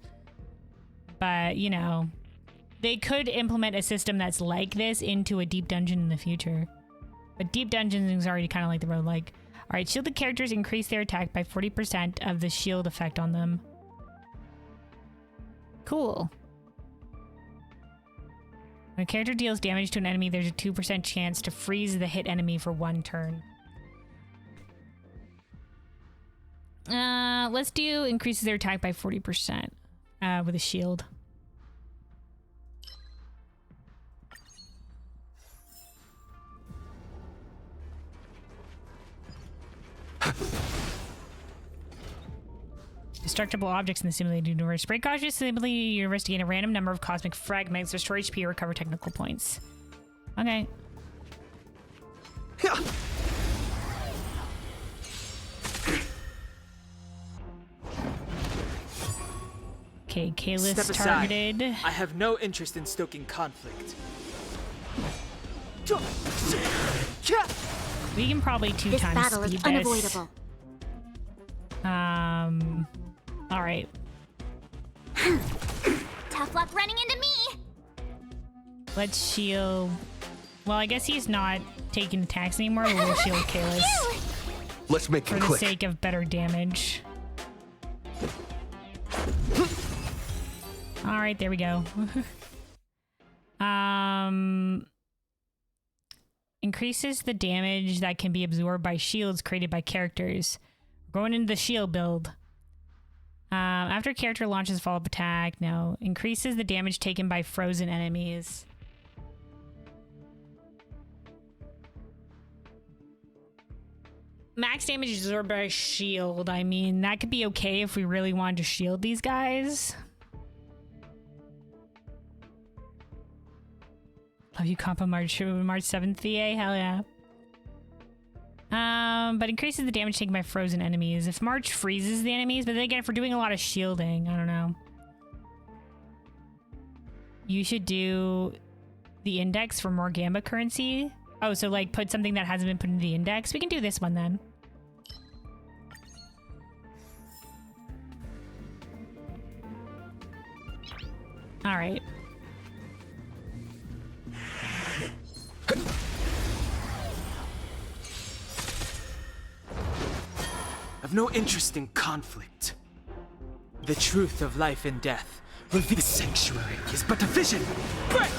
But, you know, they could implement a system that's like this into a deep dungeon in the future. But deep dungeons is already kind of like the roguelike. Alright, shielded characters increase their attack by 40% of the shield effect on them. Cool. When a character deals damage to an enemy, there's a 2% chance to freeze the hit enemy for 1 turn. Let's do increases their attack by 40% with a shield. Destructible objects in the simulated universe. Break objects in the simulated universe to gain a random number of cosmic fragments, restore HP, or recover technical points. Okay. Okay, Kalis targeted. I have no interest in stoking conflict. We can probably 2 times battle speed is this. unavoidable. All right. Tough luck running into me. Let's shield. Well, I guess he's not taking attacks anymore, but we'll shield Kalis. Let's make it for the quick. sake of better damage. All right, there we go. Increases the damage that can be absorbed by shields created by characters. Going into the shield build. After a character launches a follow-up attack, no. Increases the damage taken by frozen enemies. Max damage absorbed by shield. I mean, that could be okay if we really wanted to shield these guys. Love you, Compa March 7th VA. Hell yeah. But increases the damage taken by frozen enemies. If March freezes the enemies, but then again, if we're doing a lot of shielding, I don't know. You should do the index for more Gamba currency. Oh, so like put something that hasn't been put in the index. We can do this one then. All right. I've no interest in conflict. The truth of life and death. The sanctuary is but a vision. Break!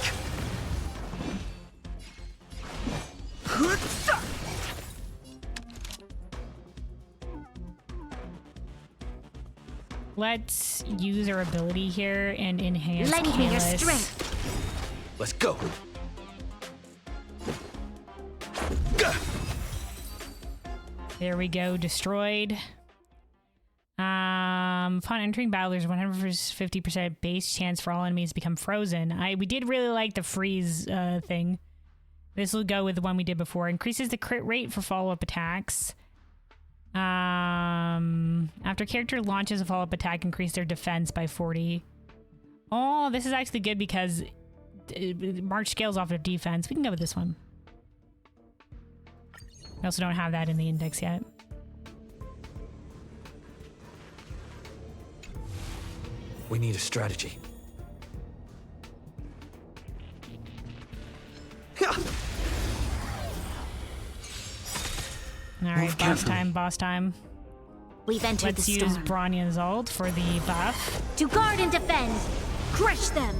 Let's use our ability here and enhance Lend me your Kalis. strength. Let's go. There we go, destroyed. Upon entering battle, there's 150% base chance for all enemies to become frozen. We did really like the freeze thing. This will go with the one we did before. Increases the crit rate for follow-up attacks. After character launches a follow-up attack, increase their defense by 40. Oh, this is actually good because March scales off their defense. We can go with this one. We also don't have that in the index yet. We need a strategy. Alright, boss time. We've entered Let's the use storm. Bronya's ult for the buff. To guard and defend. Crush them.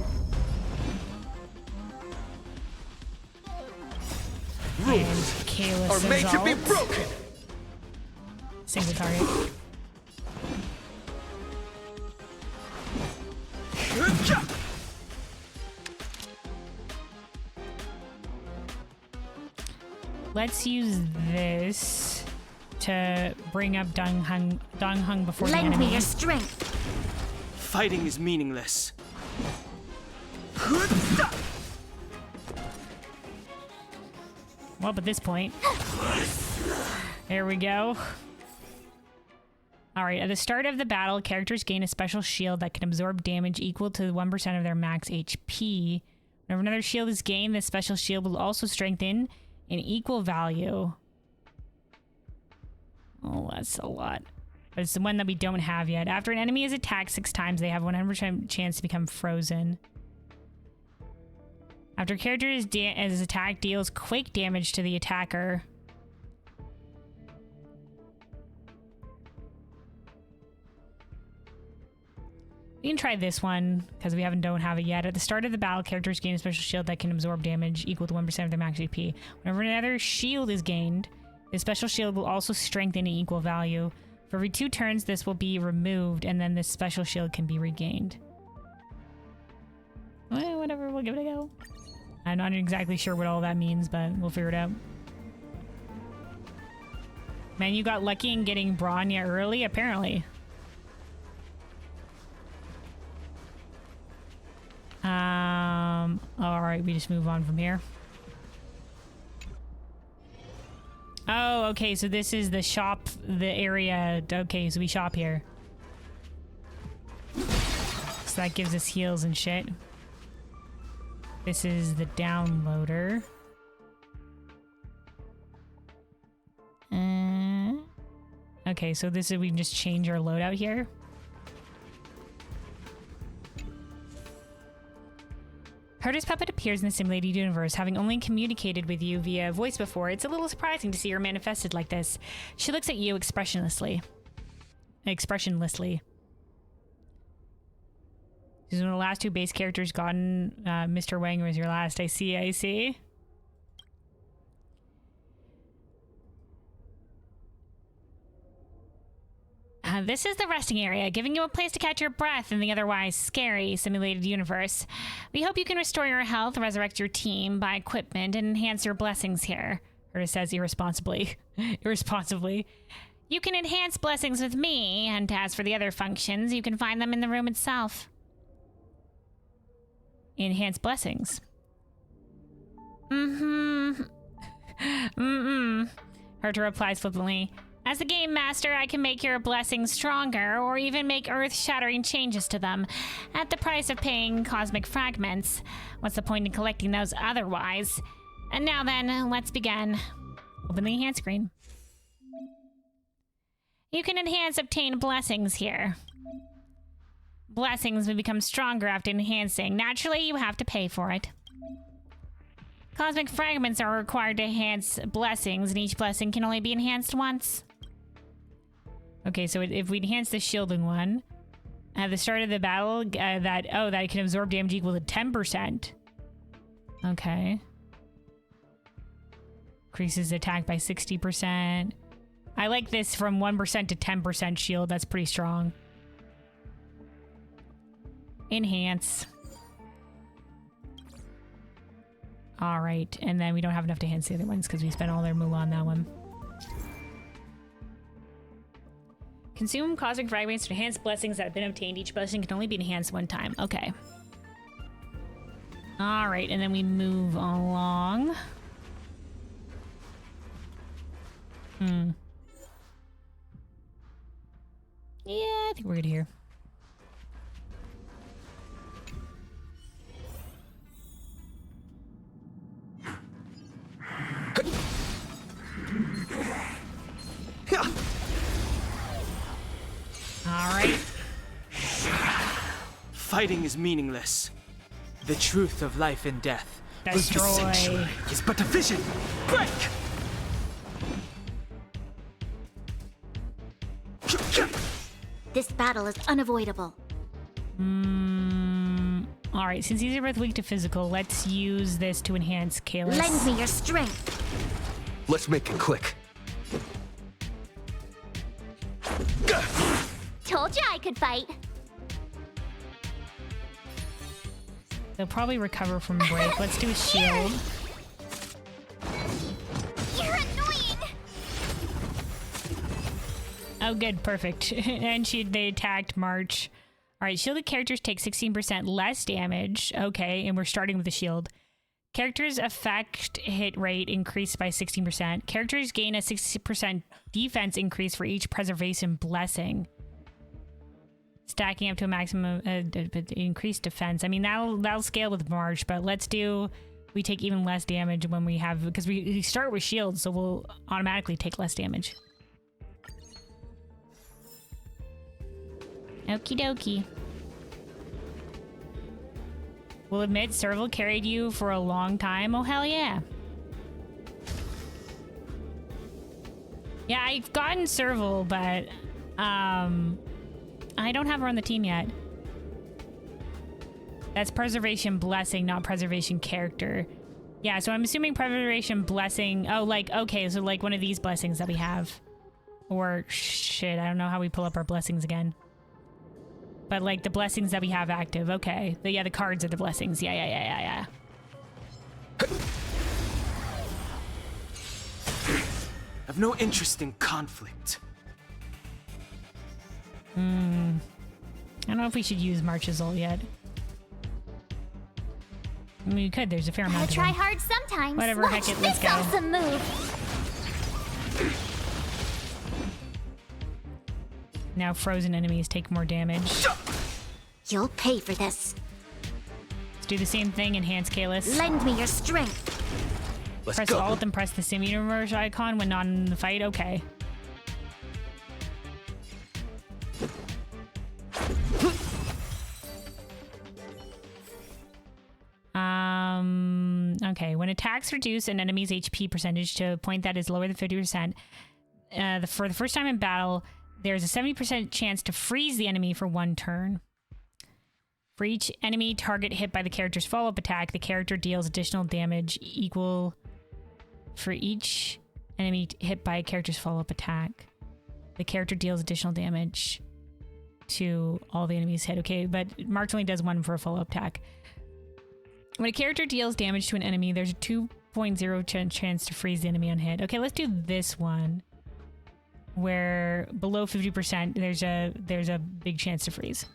And Kalis are made to be ult. broken. Single target. Let's use this to bring up Dong Hung before the Lend enemy. me your strength. Fighting is meaningless. Well, at this point. There we go. All right, at the start of the battle, characters gain a special shield that can absorb damage equal to 1% of their max HP. Whenever another shield is gained, this special shield will also strengthen in equal value. Oh, that's a lot. But it's the one that we don't have yet. After an enemy is attacked 6 times, they have 100% chance to become frozen. After a character is attacked, deals quake damage to the attacker. We can try this one, because we don't have it yet. At the start of the battle, characters gain a special shield that can absorb damage equal to 1% of their max HP. Whenever another shield is gained, the special shield will also strengthen in equal value. For every 2 turns, this will be removed, and then this special shield can be regained. Well, whatever, we'll give it a go. I'm not exactly sure what all that means, but we'll figure it out. Man, you got lucky in getting Bronya early, apparently. Alright, we just move on from here. Oh, okay, so this is the shop, the area. Okay, so we shop here. So that gives us heals and shit. This is the downloader. Okay, so this is, we can just change our loadout here. Herder's puppet appears in the simulated universe, having only communicated with you via voice before. It's a little surprising to see her manifested like this. She looks at you expressionlessly. Expressionlessly. She's one of the last 2 base characters gotten. Mr. Wang was your last. I see, I see. This is the resting area, giving you a place to catch your breath in the otherwise scary simulated universe. We hope you can restore your health, resurrect your team, buy equipment, and enhance your blessings here. Herta says irresponsibly. Irresponsibly. You can enhance blessings with me, and as for the other functions, you can find them in the room itself. Enhance blessings. Herta replies flippantly. As the game master, I can make your blessings stronger, or even make earth-shattering changes to them, at the price of paying cosmic fragments. What's the point in collecting those otherwise? And now then, let's begin. Open the enhance screen. You can enhance obtained blessings here. Blessings will become stronger after enhancing. Naturally, you have to pay for it. Cosmic fragments are required to enhance blessings, and each blessing can only be enhanced once. Okay, so if we enhance the shielding one, at the start of the battle, that it can absorb damage equal to 10%. Okay. Increases attack by 60%. I like this from 1% to 10% shield. That's pretty strong. Enhance. All right, and then we don't have enough to enhance the other ones because we spent all their moolah on that one. Consume cosmic fragments to enhance blessings that have been obtained. Each blessing can only be enhanced 1 time. Okay. All right, and then we move along. Yeah, I think we're good here. All right. Fighting is meaningless. The truth of life and death Destroy. is but a vision. Break! This battle is unavoidable. All right, since these are both weak to physical, let's use this to enhance Kalis. Lend me your strength. Let's make it quick. Told you I could fight. They'll probably recover from break. Let's do a shield. You're annoying. Oh, good, perfect. And they attacked March. All right, shielded characters take 16% less damage. Okay, and we're starting with the shield. Characters' effect hit rate increased by 16%. Characters gain a 60% defense increase for each preservation blessing. Stacking up to a maximum increased defense. I mean, that'll scale with March, but let's do... We take even less damage when we have... Because we start with shields, so we'll automatically take less damage. Okie dokie. Will admit Serval carried you for a long time. Oh, hell yeah. Yeah, I've gotten Serval, but... I don't have her on the team yet. That's Preservation Blessing, not Preservation Character. Yeah, so I'm assuming Preservation Blessing... Oh, like, okay, so like one of these blessings that we have. Or, shit, I don't know how we pull up our blessings again. But like the blessings that we have active, okay. The cards are the blessings. Yeah. I've no interest in conflict. I don't know if we should use March's ult yet. I mean, we could. There's a fair amount of them. Try hard sometimes. Whatever, Watch heck it, let's this go. awesome move. Now frozen enemies take more damage. You'll pay for this. Let's do the same thing, enhance Kalis. Lend me your strength. Press Alt and press the Sim Universe icon when not in the fight. Okay. Okay. When attacks reduce an enemy's HP percentage to a point that is lower than 50%, for the first time in battle, there's a 70% chance to freeze the enemy for 1 turn. For each enemy target hit by the character's follow-up attack, the character deals additional damage equal... For each enemy hit by a character's follow-up attack, the character deals additional damage to all the enemies hit. Okay, but March only does 1 for a follow-up attack. When a character deals damage to an enemy, there's a 2.0 chance to freeze the enemy on hit. Okay, let's do this one. Where below 50%, there's a big chance to freeze.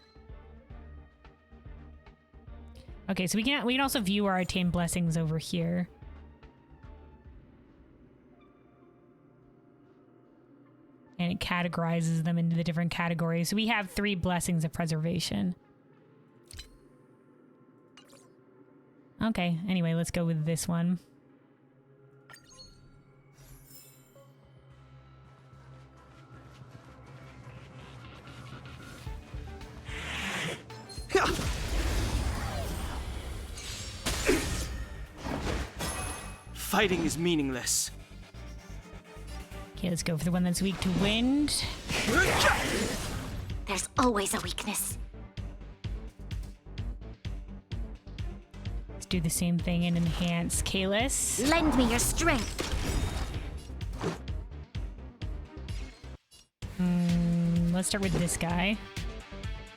Okay, so we can also view our attained blessings over here. And it categorizes them into the different categories. So we have 3 blessings of preservation. Okay, anyway, let's go with this one. Fighting is meaningless. Okay, let's go for the one that's weak to wind. There's always a weakness. Let's do the same thing and enhance Kalis. Lend me your strength. Let's start with this guy.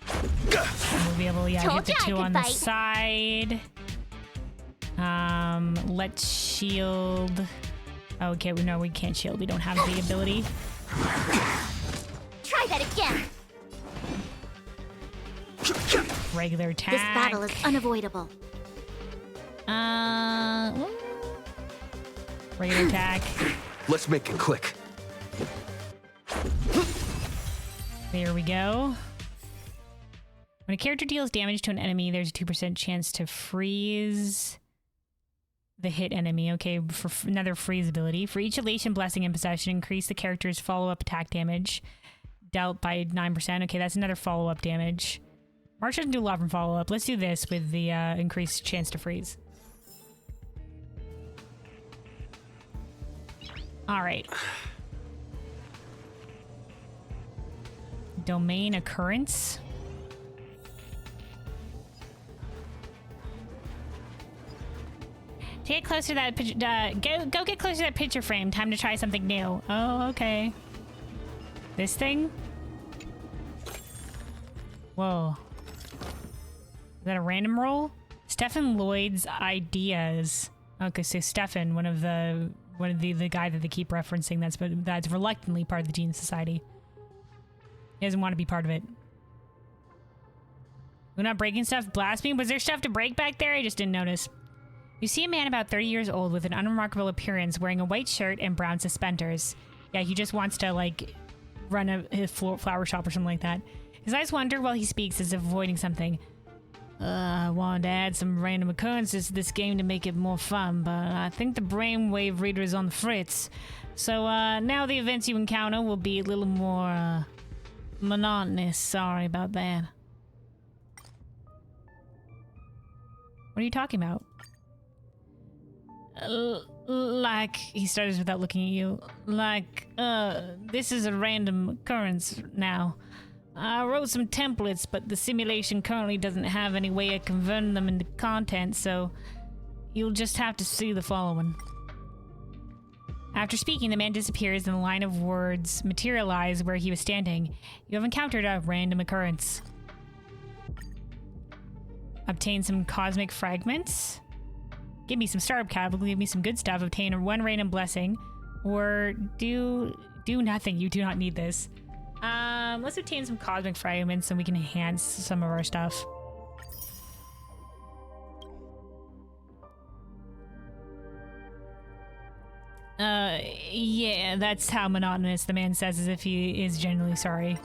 We'll be able to hit the 2 on the side. Let's shield. Oh, okay, no, we can't shield. We don't have the ability. Try that again. Regular attack. This battle is unavoidable. Regular attack. Let's make it quick. There we go. When a character deals damage to an enemy, there's a 2% chance to freeze the hit enemy. Okay, for another freeze ability. For each elation, blessing, and possession, increase the character's follow-up attack damage dealt by 9%. Okay, that's another follow-up damage. March doesn't do a lot from follow-up. Let's do this with the increased chance to freeze. All right. Domain occurrence. Get closer to that go get closer to that picture frame. Time to try something new. Oh, okay. This thing? Whoa. Is that a random roll? Stefan Lloyd's ideas. Okay, so Stefan, one of the guy that they keep referencing that's reluctantly part of the Gene Society. He doesn't want to be part of it. We're not breaking stuff. Blast me. Was there stuff to break back there? I just didn't notice. You see a man about 30 years old with an unremarkable appearance wearing a white shirt and brown suspenders. Yeah, he just wants to, like, run a flower shop or something like that. His eyes wander while he speaks as if avoiding something. I wanted to add some random occurrences to this game to make it more fun, but I think the brainwave reader is on the fritz. So now the events you encounter will be a little more monotonous. Sorry about that. What are you talking about? Like, he starts without looking at you. Like, this is a random occurrence now. I wrote some templates, but the simulation currently doesn't have any way of converting them into content, so you'll just have to see the following. After speaking, the man disappears and the line of words materialize where he was standing. You have encountered a random occurrence. Obtain some cosmic fragments. Give me some startup capital, give me some good stuff, obtain one random blessing, or do nothing. You do not need this. Let's obtain some cosmic fragments so we can enhance some of our stuff. Yeah, that's how monotonous the man says as if he is genuinely sorry.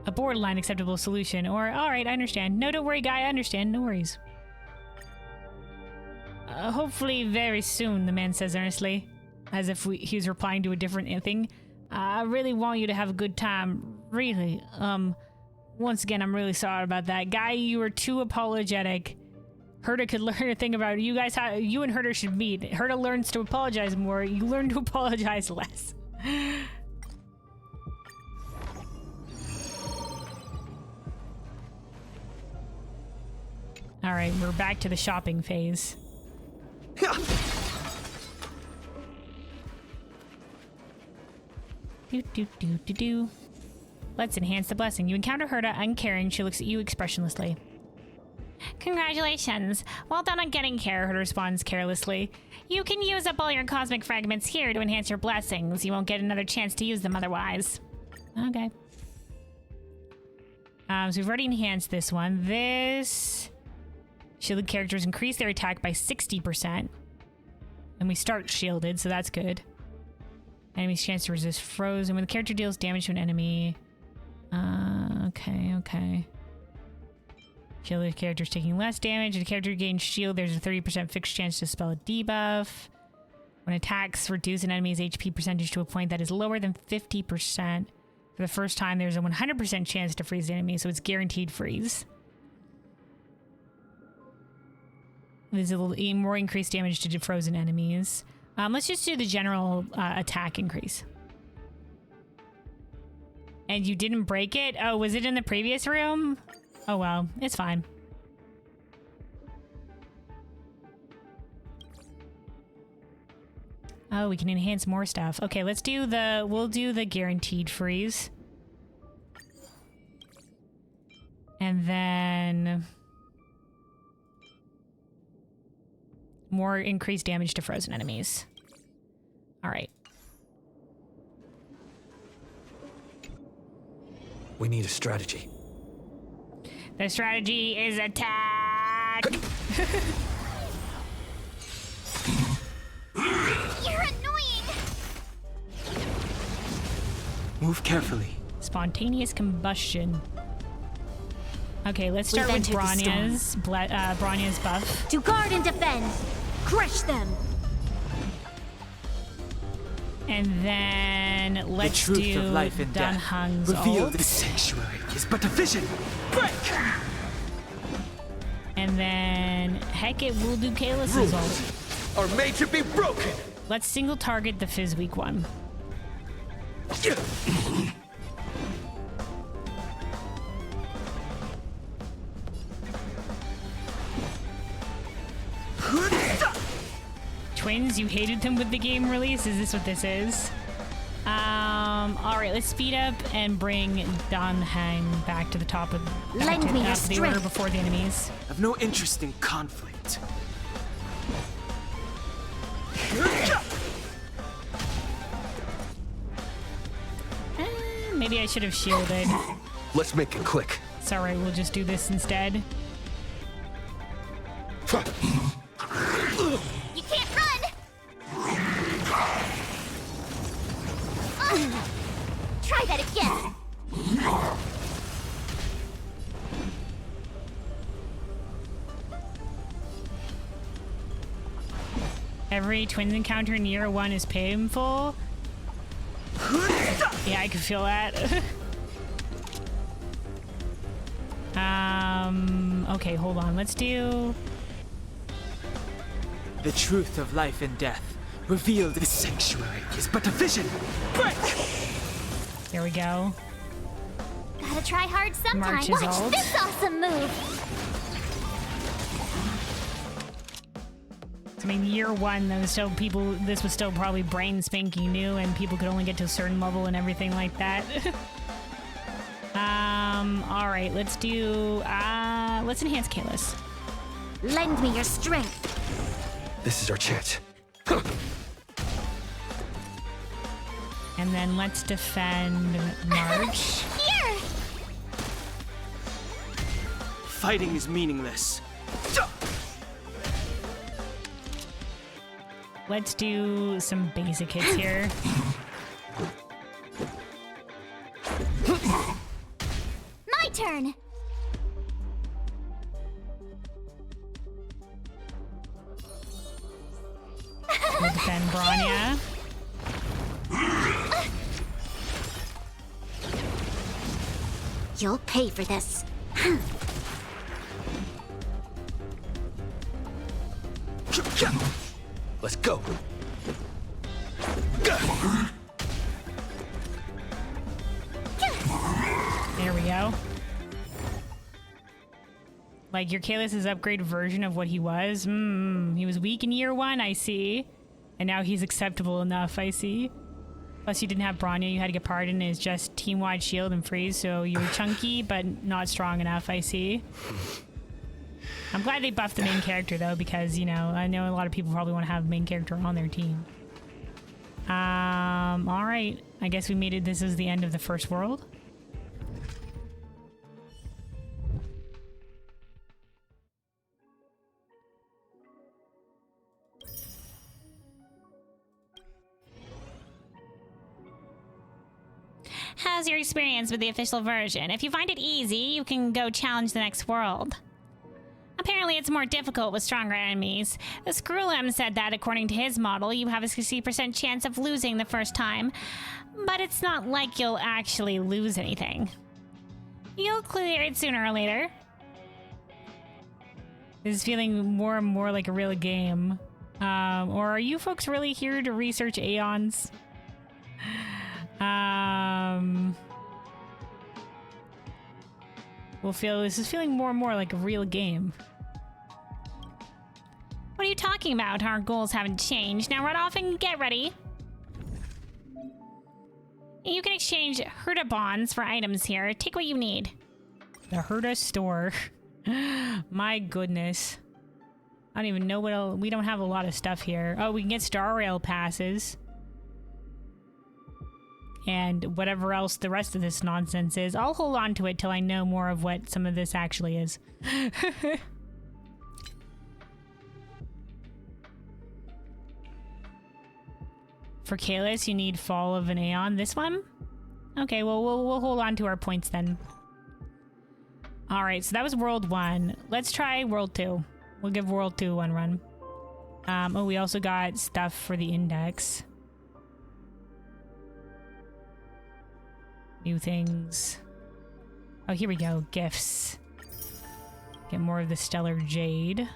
A borderline acceptable solution, or alright, I understand. No, don't worry, guy, I understand, no worries. Hopefully very soon, the man says earnestly, as if he was replying to a different thing. I really want you to have a good time, really. Once again, I'm really sorry about that. Guy, you were too apologetic. Herta could learn a thing about it. You guys, you and Herta should meet. Herta learns to apologize more. You learn to apologize less. Alright, we're back to the shopping phase. Do. Let's enhance the blessing. You encounter Herta uncaring. She looks at you expressionlessly. Congratulations. Well done on getting care, Herta responds carelessly. You can use up all your cosmic fragments here to enhance your blessings. You won't get another chance to use them otherwise. Okay. So we've already enhanced this one. This... Shielded characters increase their attack by 60%. And we start shielded, so that's good. Enemy's chance to resist frozen. When the character deals damage to an enemy... Okay. Shielded characters taking less damage. If the character gains shield, there's a 30% fixed chance to spell a debuff. When attacks reduce an enemy's HP percentage to a point that is lower than 50%. For the first time, there's a 100% chance to freeze the enemy, so it's guaranteed freeze. There's a little more increased damage to frozen enemies. Let's just do the general attack increase. And you didn't break it? Oh, was it in the previous room? Oh well, it's fine. Oh, we can enhance more stuff. Okay, let's do we'll do the guaranteed freeze. And then... more increased damage to frozen enemies. Alright. We need a strategy. The strategy is attack! You're annoying! Move carefully. Spontaneous combustion. Okay, let's start with Bronya's buff. To guard and defend! Crush them! And then let's the truth do of life and death Dunhung's revealed. ult. The sanctuary is but a vision. Break! And then Hecate will do Kaelus's ult. Are made to be broken! Let's single target the Fizzweak one. Twins, you hated them with the game release? Is this what this is? Alright, let's speed up and bring Dunhang back to the top of the order before the enemies. I've no interest in conflict. Maybe I should have shielded. Let's make it quick. Sorry, we'll just do this instead. Try that again. Every twins encounter in year 1 is painful. Yeah, I can feel that. Okay, hold on. Let's do... The truth of life and death, revealed in the sanctuary, is but a vision. Break! There we go. Gotta try hard sometime. Marches Watch ult. this awesome move. I mean, year 1, there was still people. This was still probably brain spanking new, and people could only get to a certain level and everything like that. All right, let's do. Let's enhance Kalis. Lend me your strength. This is our chance. And then let's defend March. Here. Fighting is meaningless. Let's do some basic hits here. My turn. We'll defend Bronya. You'll pay for this. Let's go. There we go. Like your Kalis' upgraded version of what he was. He was weak in year 1, I see. And now he's acceptable enough, I see. Plus you didn't have Bronya, you had to get Pardon is just team-wide shield and freeze, so you were chunky, but not strong enough, I see. I'm glad they buffed the main character though, because, you know, I know a lot of people probably want to have main character on their team. Alright. I guess we made it. This is the end of the first world. How's your experience with the official version? If you find it easy, you can go challenge the next world. Apparently it's more difficult with stronger enemies. Screwlem said that according to his model, you have a 60% chance of losing the first time. But it's not like you'll actually lose anything. You'll clear it sooner or later. This is feeling more and more like a real game. Or are you folks really here to research Aeons? This is feeling more and more like a real game. What are you talking about? Our goals haven't changed. Now run off and get ready. You can exchange Herda bonds for items here. Take what you need. The Herda store. My goodness. I don't even know what else. We don't have a lot of stuff here. Oh, we can get Star Rail passes. And whatever else the rest of this nonsense is. I'll hold on to it till I know more of what some of this actually is. For Kalis, you need Fall of an Aeon. This one? Okay, well, we'll hold on to our points then. Alright, so that was World 1. Let's try World 2. We'll give World 2 one run. Oh, we also got stuff for the index. New things. Oh, here we go. Gifts. Get more of the Stellar Jade.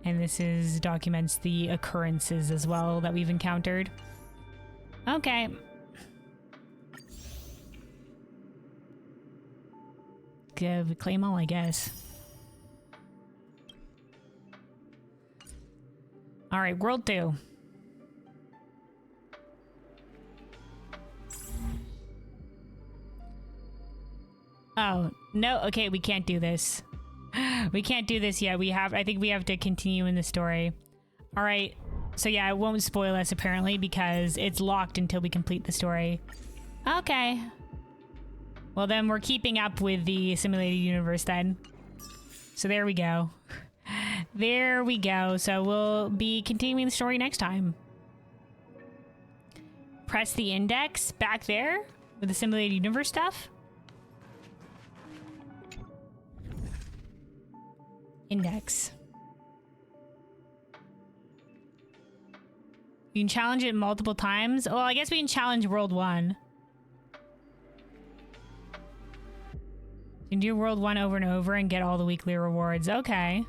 And this is documents the occurrences as well that we've encountered. Okay. Claim all, I guess. All right, World 2. Oh, no. Okay, we can't do this. We can't do this yet. I think we have to continue in the story. All right. So yeah, it won't spoil us apparently because it's locked until we complete the story. Okay. Well, then we're keeping up with the simulated universe then. So there we go. There we go. So we'll be continuing the story next time. press the index back there with the simulated universe stuff? Index. You can challenge it multiple times. Well, I guess we can challenge World 1. You can do World 1 over and over and get all the weekly rewards. Okay.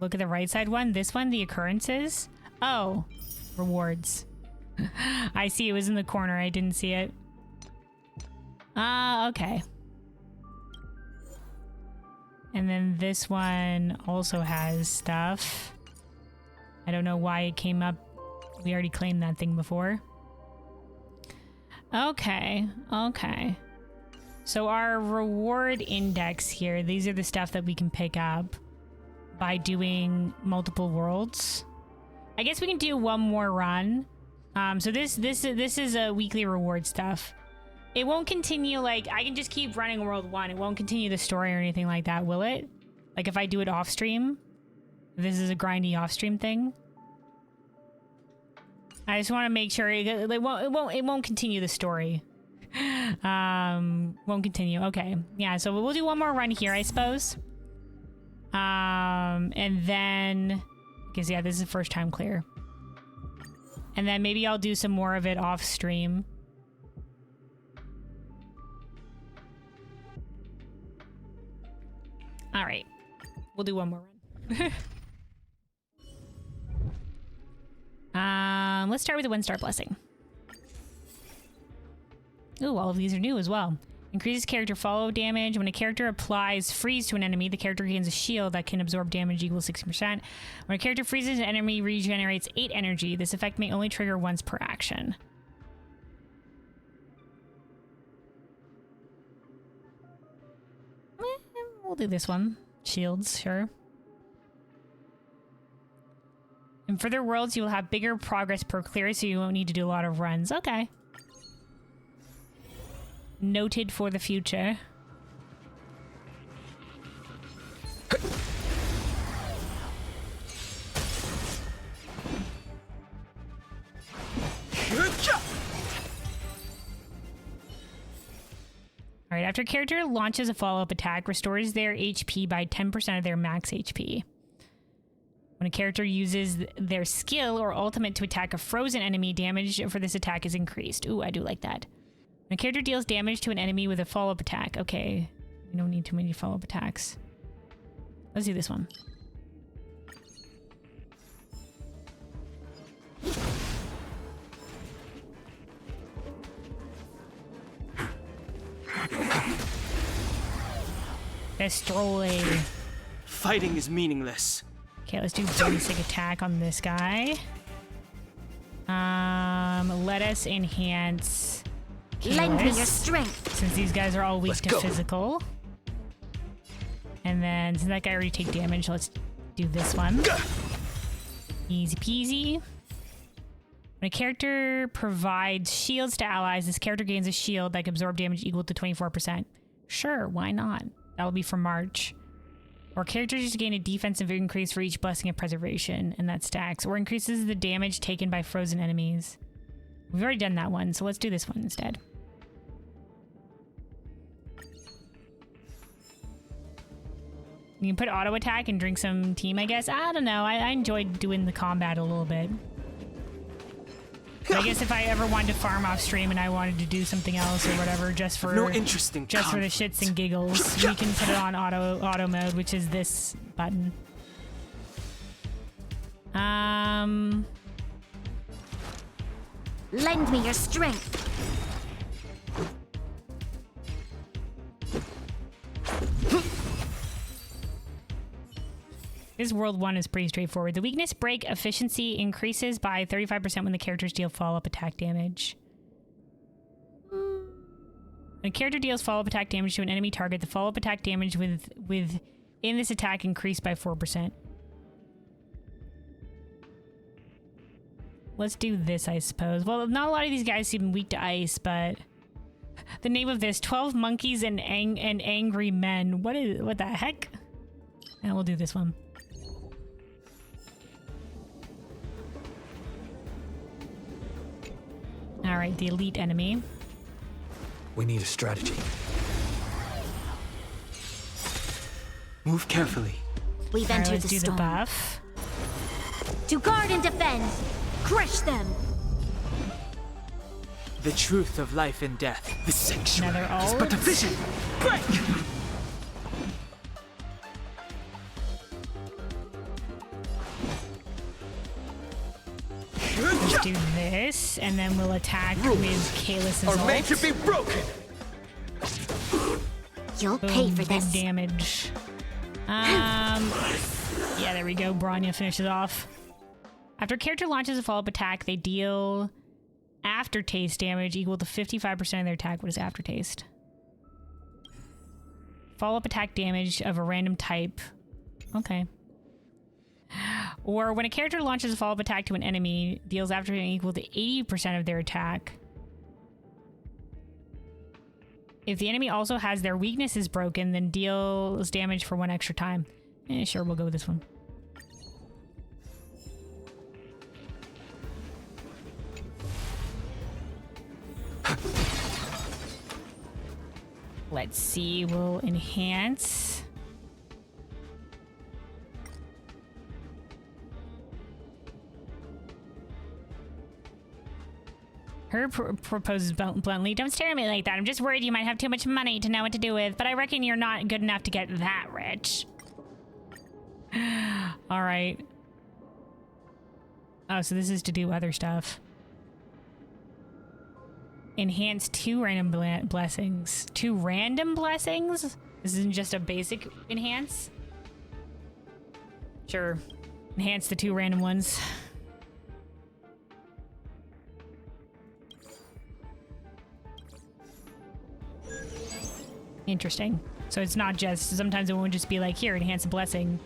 Look at the right side one. This one, the occurrences. Oh, rewards. I see. It was in the corner. I didn't see it. Okay. And then this one also has stuff. I don't know why it came up. We already claimed that thing before. Okay. Okay. So our reward index here, these are the stuff that we can pick up by doing multiple worlds. I guess we can do one more run. So this is a weekly reward stuff. It won't continue, like, I can just keep running World 1. It won't continue the story or anything like that, will it? Like, if I do it off-stream? This is a grindy off-stream thing? I just want to make sure it won't continue the story. Won't continue. Okay. Yeah, so we'll do one more run here, I suppose. And then... Because, yeah, this is the first time clear. And then maybe I'll do some more of it off-stream. All right, we'll do one more run. Let's start with the 1-star blessing. Ooh, all of these are new as well. Increases character follow damage. When a character applies freeze to an enemy, the character gains a shield that can absorb damage equal 60%. When a character freezes, an enemy regenerates 8 energy. This effect may only trigger once per action. We'll do this one. Shields, sure. In further worlds, you will have bigger progress per clear, so you won't need to do a lot of runs. Okay. Noted for the future. Alright, after a character launches a follow-up attack, restores their HP by 10% of their max HP. When a character uses their skill or ultimate to attack a frozen enemy, damage for this attack is increased. Ooh, I do like that. When a character deals damage to an enemy with a follow-up attack. Okay, we don't need too many follow-up attacks. Let's do this one. Destroy. Fighting is meaningless. Okay, let's do basic attack on this guy. Let us enhance Lend me your Chaos, strength. since these guys are all weak to physical. And then since that guy already take damage, let's do this one. Easy peasy. When a character provides shields to allies, this character gains a shield that can absorb damage equal to 24%. Sure, why not? That'll be for March. Or characters just gain a defensive increase for each blessing of preservation, and that stacks. Or increases the damage taken by frozen enemies. We've already done that one, so let's do this one instead. You can put auto attack and drink some team, I guess. I don't know. I enjoyed doing the combat a little bit. But I guess if I ever wanted to farm off stream and I wanted to do something else or whatever, just for No interest in just for the shits and giggles, we can put it on auto mode, which is this button. Lend me your strength. This World 1 is pretty straightforward. The weakness break efficiency increases by 35% when the characters deal follow-up attack damage. When a character deals follow-up attack damage to an enemy target, the follow-up attack damage within this attack increased by 4%. Let's do this, I suppose. Well, not a lot of these guys seem weak to ice, but the name of this, 12 monkeys and angry men. What the heck? And we'll do this one. All right, the elite enemy. We need a strategy. Move carefully. We've All right, entered let's the do storm. the buff. To guard and defend! Crush them! The truth of life and death. The sanctuary Another is but a ult. vision. Break! Let's do this, and then we'll attack with Kalis' Are made to ult. be broken. You'll pay for Big this. damage. Yeah, there we go. Bronya finishes off. After a character launches a follow-up attack, they deal aftertaste damage equal to 55% of their attack. What is aftertaste? Follow-up attack damage of a random type. Okay. Or when a character launches a follow-up attack to an enemy, deals aftertaste equal to 80% of their attack. If the enemy also has their weaknesses broken, then deals damage for 1 extra time. Sure, we'll go with this one. Let's see, we'll enhance. Her proposes bluntly, "Don't stare at me like that. I'm just worried you might have too much money to know what to do with, but I reckon you're not good enough to get that rich." All right. Oh, so this is to do other stuff. Enhance 2 random blessings. 2 random blessings? This isn't just a basic enhance? Sure. Enhance the 2 random ones. Interesting. So it's not just, sometimes it won't just be like, here, enhance a blessing.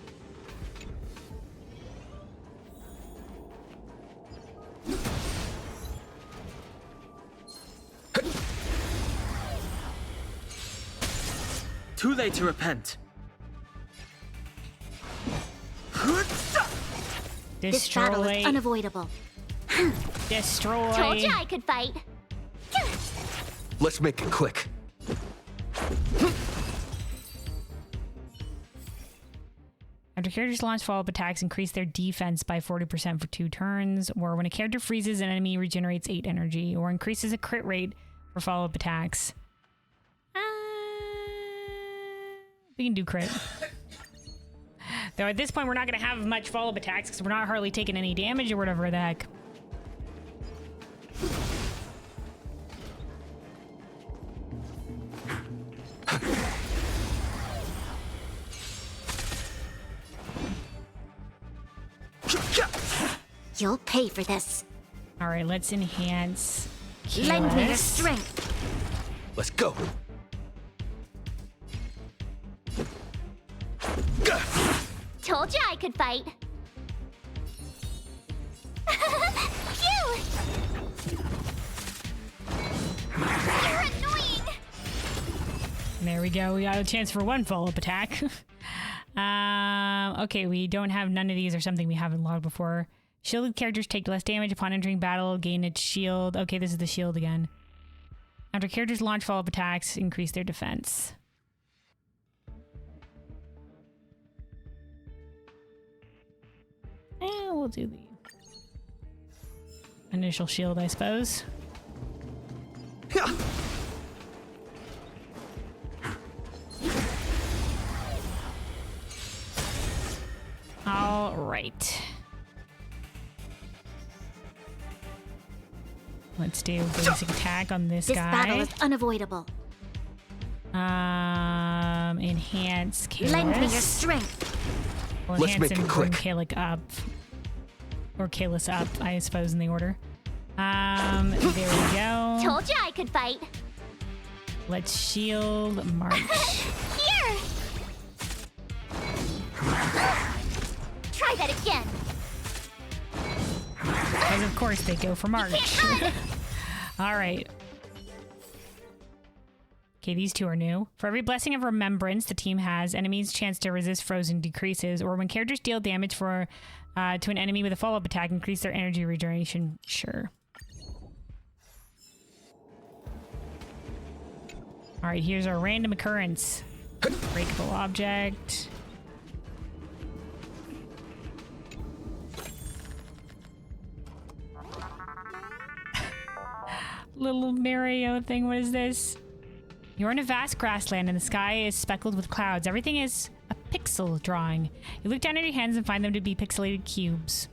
Too late to repent. This battle is Destroy. unavoidable. Destroy. Told you I could fight. Let's make it quick. After characters launch follow-up attacks, increase their defense by 40% for 2 turns, or when a character freezes, an enemy regenerates 8 energy, or increases a crit rate for follow-up attacks. We can do crit. Though at this point, we're not going to have much follow-up attacks because we're not hardly taking any damage or whatever the heck. You'll pay for this. All right, let's enhance. Lend me your Kalis. strength. Let's go. Told you I could fight. Phew! You're annoying. There we go. We got a chance for 1 follow-up attack. Okay, we don't have none of these or something we haven't logged before. Shielded characters take less damage upon entering battle, gain its shield. Okay, this is the shield again. After characters launch follow-up attacks, increase their defense. We'll do the initial shield, I suppose. All right. Let's do basic attack on this This guy. battle is unavoidable. Enhance Kalis. Lend me your strength. We'll Let's enhance make and it bring quick. Kalis up. Or Kalis up, I suppose, in the order. There we go. Told you I could fight. Let's shield March. Here! Try that again. Because of course they go for March. All right. Okay, these 2 are new. For every blessing of remembrance the team has, enemies' chance to resist frozen decreases, or when characters deal damage for to an enemy with a follow-up attack, increase their energy regeneration. Sure. All right, here's our random occurrence. Breakable object. Little Mario thing, what is this? You're in a vast grassland and the sky is speckled with clouds. Everything is a pixel drawing. You look down at your hands and find them to be pixelated cubes.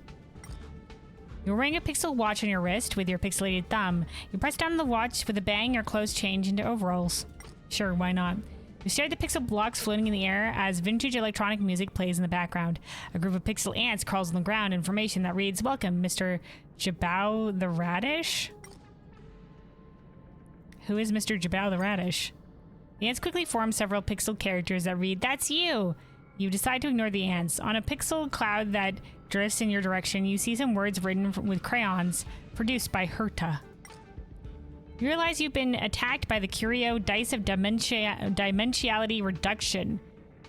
You're wearing a pixel watch on your wrist with your pixelated thumb. You press down on the watch with a bang, your clothes change into overalls. Sure, why not? You stare at the pixel blocks floating in the air as vintage electronic music plays in the background. A group of pixel ants crawls on the ground, information that reads, "Welcome, Mr. Jabao the Radish?" Who is Mr. Jabao the Radish? The ants quickly form several pixel characters that read, "That's you!" You decide to ignore the ants. On a pixel cloud that drifts in your direction, you see some words written with crayons, produced by Herta. You realize you've been attacked by the Curio Dice of Dimensionality Reduction.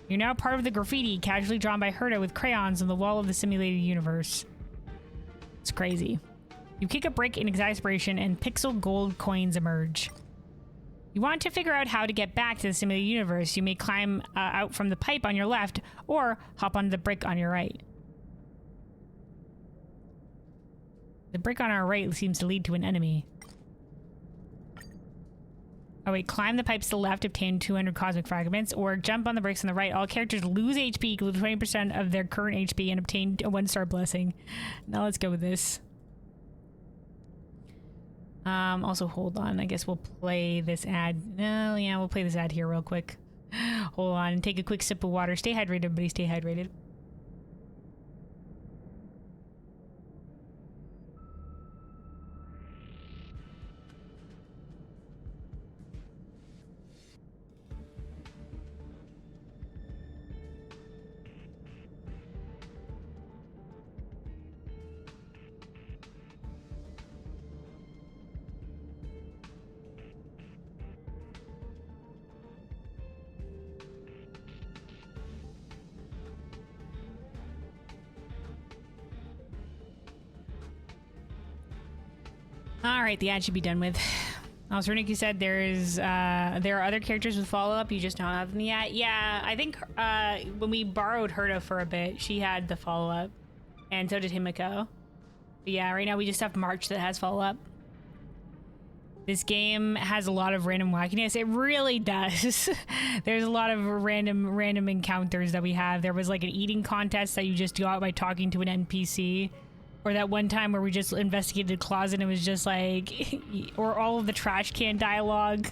You're now part of the graffiti casually drawn by Herta with crayons on the wall of the simulated universe. It's crazy. You kick a brick in exasperation and pixel gold coins emerge. You want to figure out how to get back to the simulated universe. You may climb out from the pipe on your left or hop onto the brick on your right. The brick on our right seems to lead to an enemy. Oh wait, climb the pipes to the left, obtain 200 cosmic fragments, or jump on the bricks on the right. All characters lose HP equal to 20% of their current HP and obtain a 1-star blessing. Now let's go with this. Also hold on, I guess we'll play this ad. No, yeah, we'll play this ad here real quick. Hold on, take a quick sip of water. Stay hydrated, everybody, stay hydrated. Alright, the ad should be done with. Also, Reniki said there are other characters with follow-up, you just don't have them yet. Yeah, I think when we borrowed Herta for a bit, she had the follow-up. And so did Himiko. But yeah, right now we just have March that has follow-up. This game has a lot of random wackiness. It really does. There's a lot of random encounters that we have. There was like an eating contest that you just got by talking to an NPC. Or that one time where we just investigated a closet and it was just like, or all of the trash can dialogue.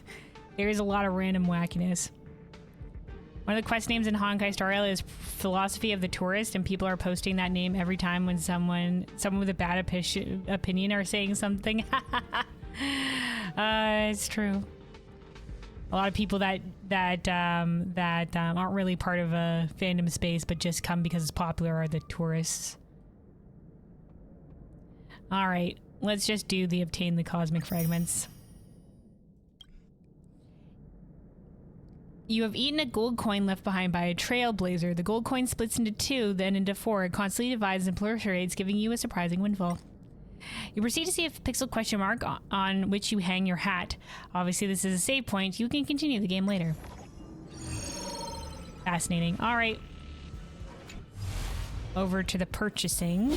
There is a lot of random wackiness. One of the quest names in Honkai Star Rail is Philosophy of the Tourist, and people are posting that name every time when someone with a bad opinion are saying something. It's true. A lot of people that aren't really part of a fandom space but just come because it's popular are the tourists. All right, let's just do the obtain the cosmic fragments. You have eaten a gold coin left behind by a trailblazer. The gold coin splits into 2, then into 4. It constantly divides and proliferates, giving you a surprising windfall. You proceed to see a pixel question mark on which you hang your hat. Obviously, this is a save point. You can continue the game later. Fascinating. All right. Over to the purchasing.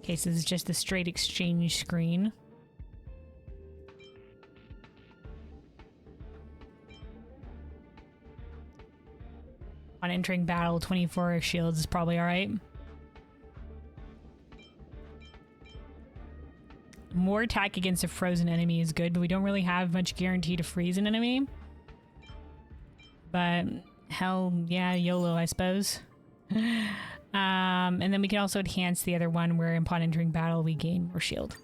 Okay, so this is just the straight exchange screen. On entering battle, 24 shields is probably alright. More attack against a frozen enemy is good, but we don't really have much guarantee to freeze an enemy. But hell yeah, YOLO, I suppose. And then we can also enhance the other one where upon entering battle we gain more shield.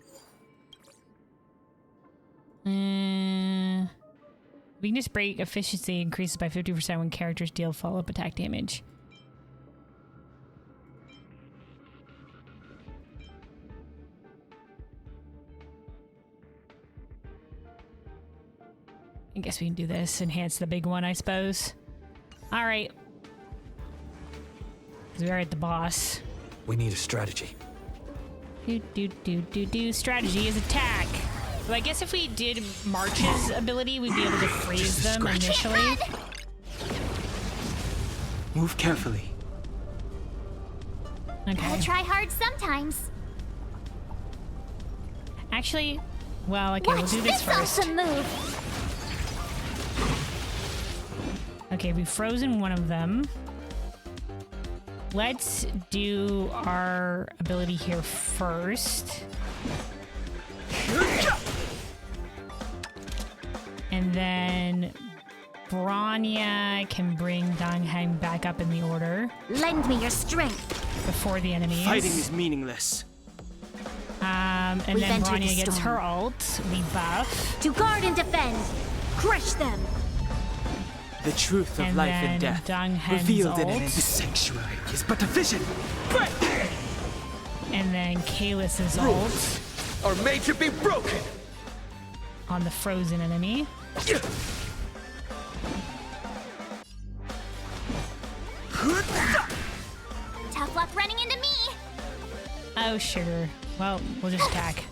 We can just break efficiency increases by 50% when characters deal follow-up attack damage. I guess we can do this. Enhance the big one, I suppose. All right. We're at the boss. We need a strategy. Strategy is attack. So I guess if we did March's ability, we'd be able to freeze them initially. Move carefully. Okay. Gotta try hard sometimes. Actually, well, okay, we'll do this first. Awesome move. Okay, we've frozen one of them. Let's do our ability here first. And then Bronya can bring Donghan back up in the order. Lend me your strength. Before the enemies. Fighting is meaningless. And then Bronya gets her ult. We buff. To guard and defend. Crush them. The truth of life and death, revealed in an empty sanctuary, is but a vision. And then Kaelus's ult are made to be broken on the frozen enemy. Tough luck running into me. Oh, sugar. Well, we'll just attack.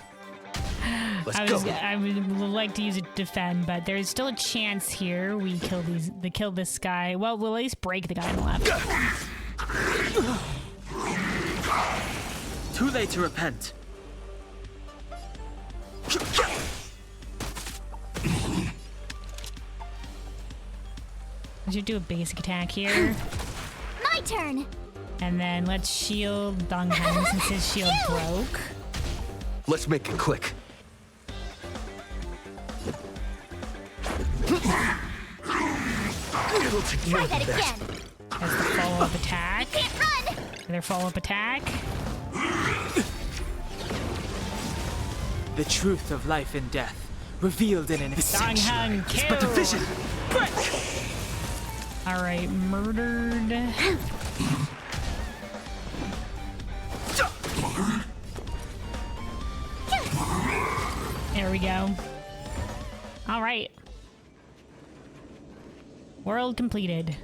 I would like to use it to defend, but there's still a chance here we kill this guy. Well, we'll at least break the guy on the left. Too late to repent. We should do a basic attack here. My turn. And then let's shield Donghan since his shield broke. Let's make it quick. Try that again. That's the follow-up attack. You can't run. Their follow-up attack. The truth of life and death, revealed in an Donghan is but a vision. All right, murdered. There we go. All right. World completed.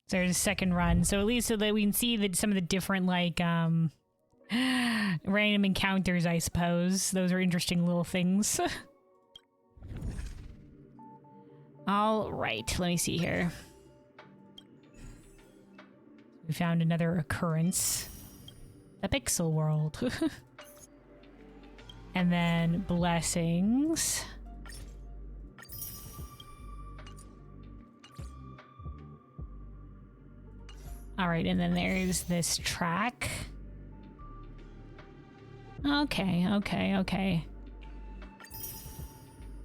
So there's a second run. So at least so that we can see that some of the different like random encounters, I suppose. Those are interesting little things. All right, let me see here. We found another occurrence. The Pixel World. And then blessings. All right, and then there's this track. Okay.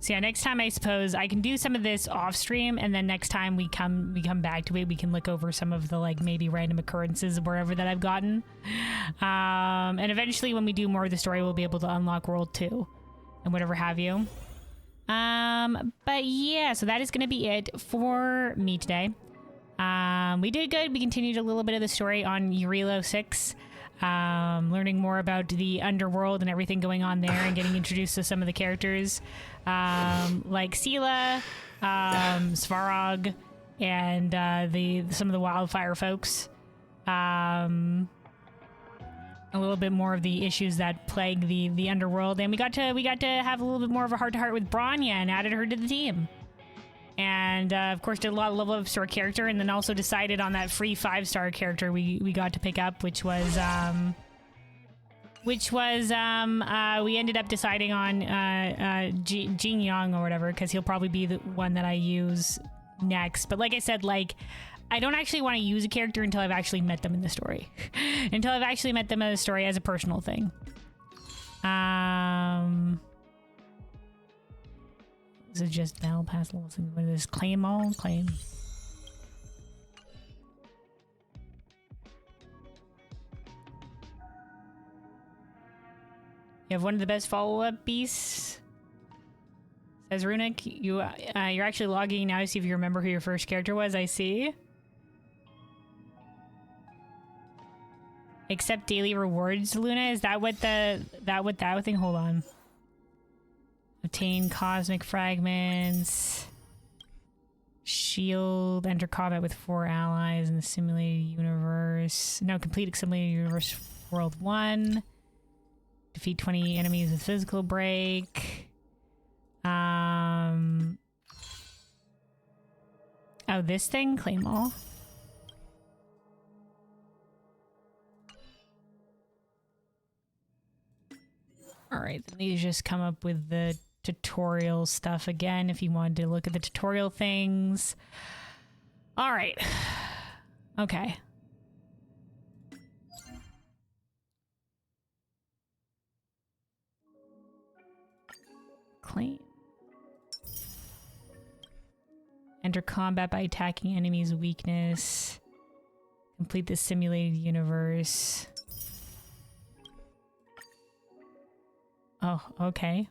So yeah, next time I suppose I can do some of this off stream, and then next time we come back to it, we can look over some of the like maybe random occurrences wherever that I've gotten. And eventually when we do more of the story, we'll be able to unlock World 2 and whatever have you. But yeah, so that is going to be it for me today. We did good. We continued a little bit of the story on Eurilo 6. Learning more about the Underworld and everything going on there and getting introduced to some of the characters like Sela, Svarog, and some of the wildfire folks. A little bit more of the issues that plague the Underworld, and we got to have a little bit more of a heart-to-heart with Bronya and added her to the team. And of course, did a lot of level up to our character, and then also decided on that free 5-star character we got to pick up, which was we ended up deciding on Jin Young or whatever, because he'll probably be the one that I use next. But like I said, like I don't actually want to use a character until I've actually met them in the story, until I've actually met them in the story as a personal thing. This is just battle pass levels. What is this? Claim all? Claim. You have one of the best follow-up beasts, says Runic. You're actually logging now to see if you remember who your first character was. I see. Accept daily rewards, Luna. Is that what that thing? Hold on. Obtain cosmic fragments. Shield, enter combat with 4 allies in the simulated universe. No, complete simulated universe world 1. Defeat 20 enemies with physical break. Oh, this thing? Claim all. Alright, then these just come up with the tutorial stuff again if you wanted to look at the tutorial things. Alright. Okay. Claim. Enter combat by attacking enemies' weakness. Complete the simulated universe. Oh, okay.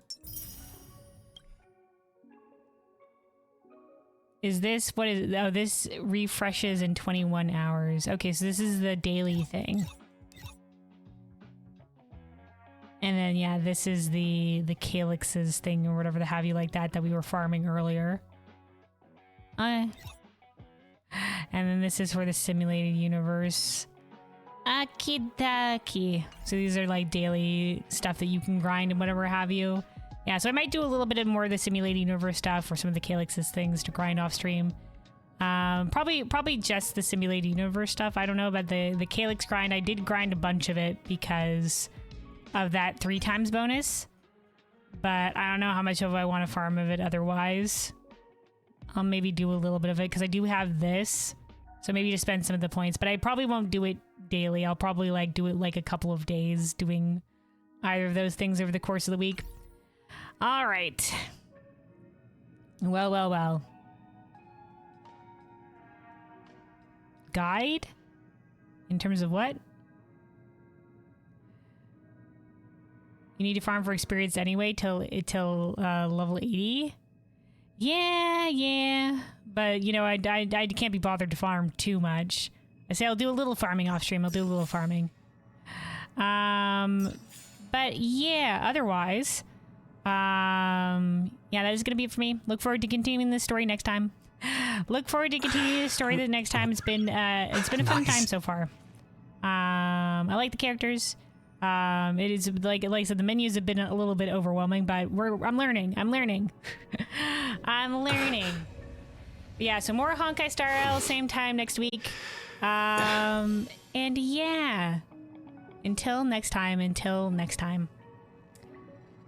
Is this, what is, oh, this refreshes in 21 hours. Okay, so this is the daily thing. And then, yeah, this is the calyxes thing or whatever the have you like that we were farming earlier. And then this is for the simulated universe. Akidaki. So these are like daily stuff that you can grind and whatever have you. Yeah, so I might do a little bit more of the simulated universe stuff or some of the calyxes things to grind off stream. Probably just the simulated universe stuff. I don't know about the calyx grind. I did grind a bunch of it because of that 3 times bonus. But I don't know how much of I want to farm of it otherwise. I'll maybe do a little bit of it because I do have this. So maybe just spend some of the points. But I probably won't do it daily. I'll probably like do it like a couple of days doing either of those things over the course of the week. All right. Well. Guide? In terms of what? You need to farm for experience anyway till level 80? Yeah. But, you know, I can't be bothered to farm too much. I say I'll do a little farming off stream. I'll do a little farming. But yeah, otherwise, yeah, that is going to be it for me. Look forward to continuing this story next time. Look forward to continuing this story the next time. It's been a fun time so far. I like the characters. It is like I said, the menus have been a little bit overwhelming, but I'm learning. I'm learning. Yeah, so more Honkai Star Rail, same time next week. And yeah, until next time.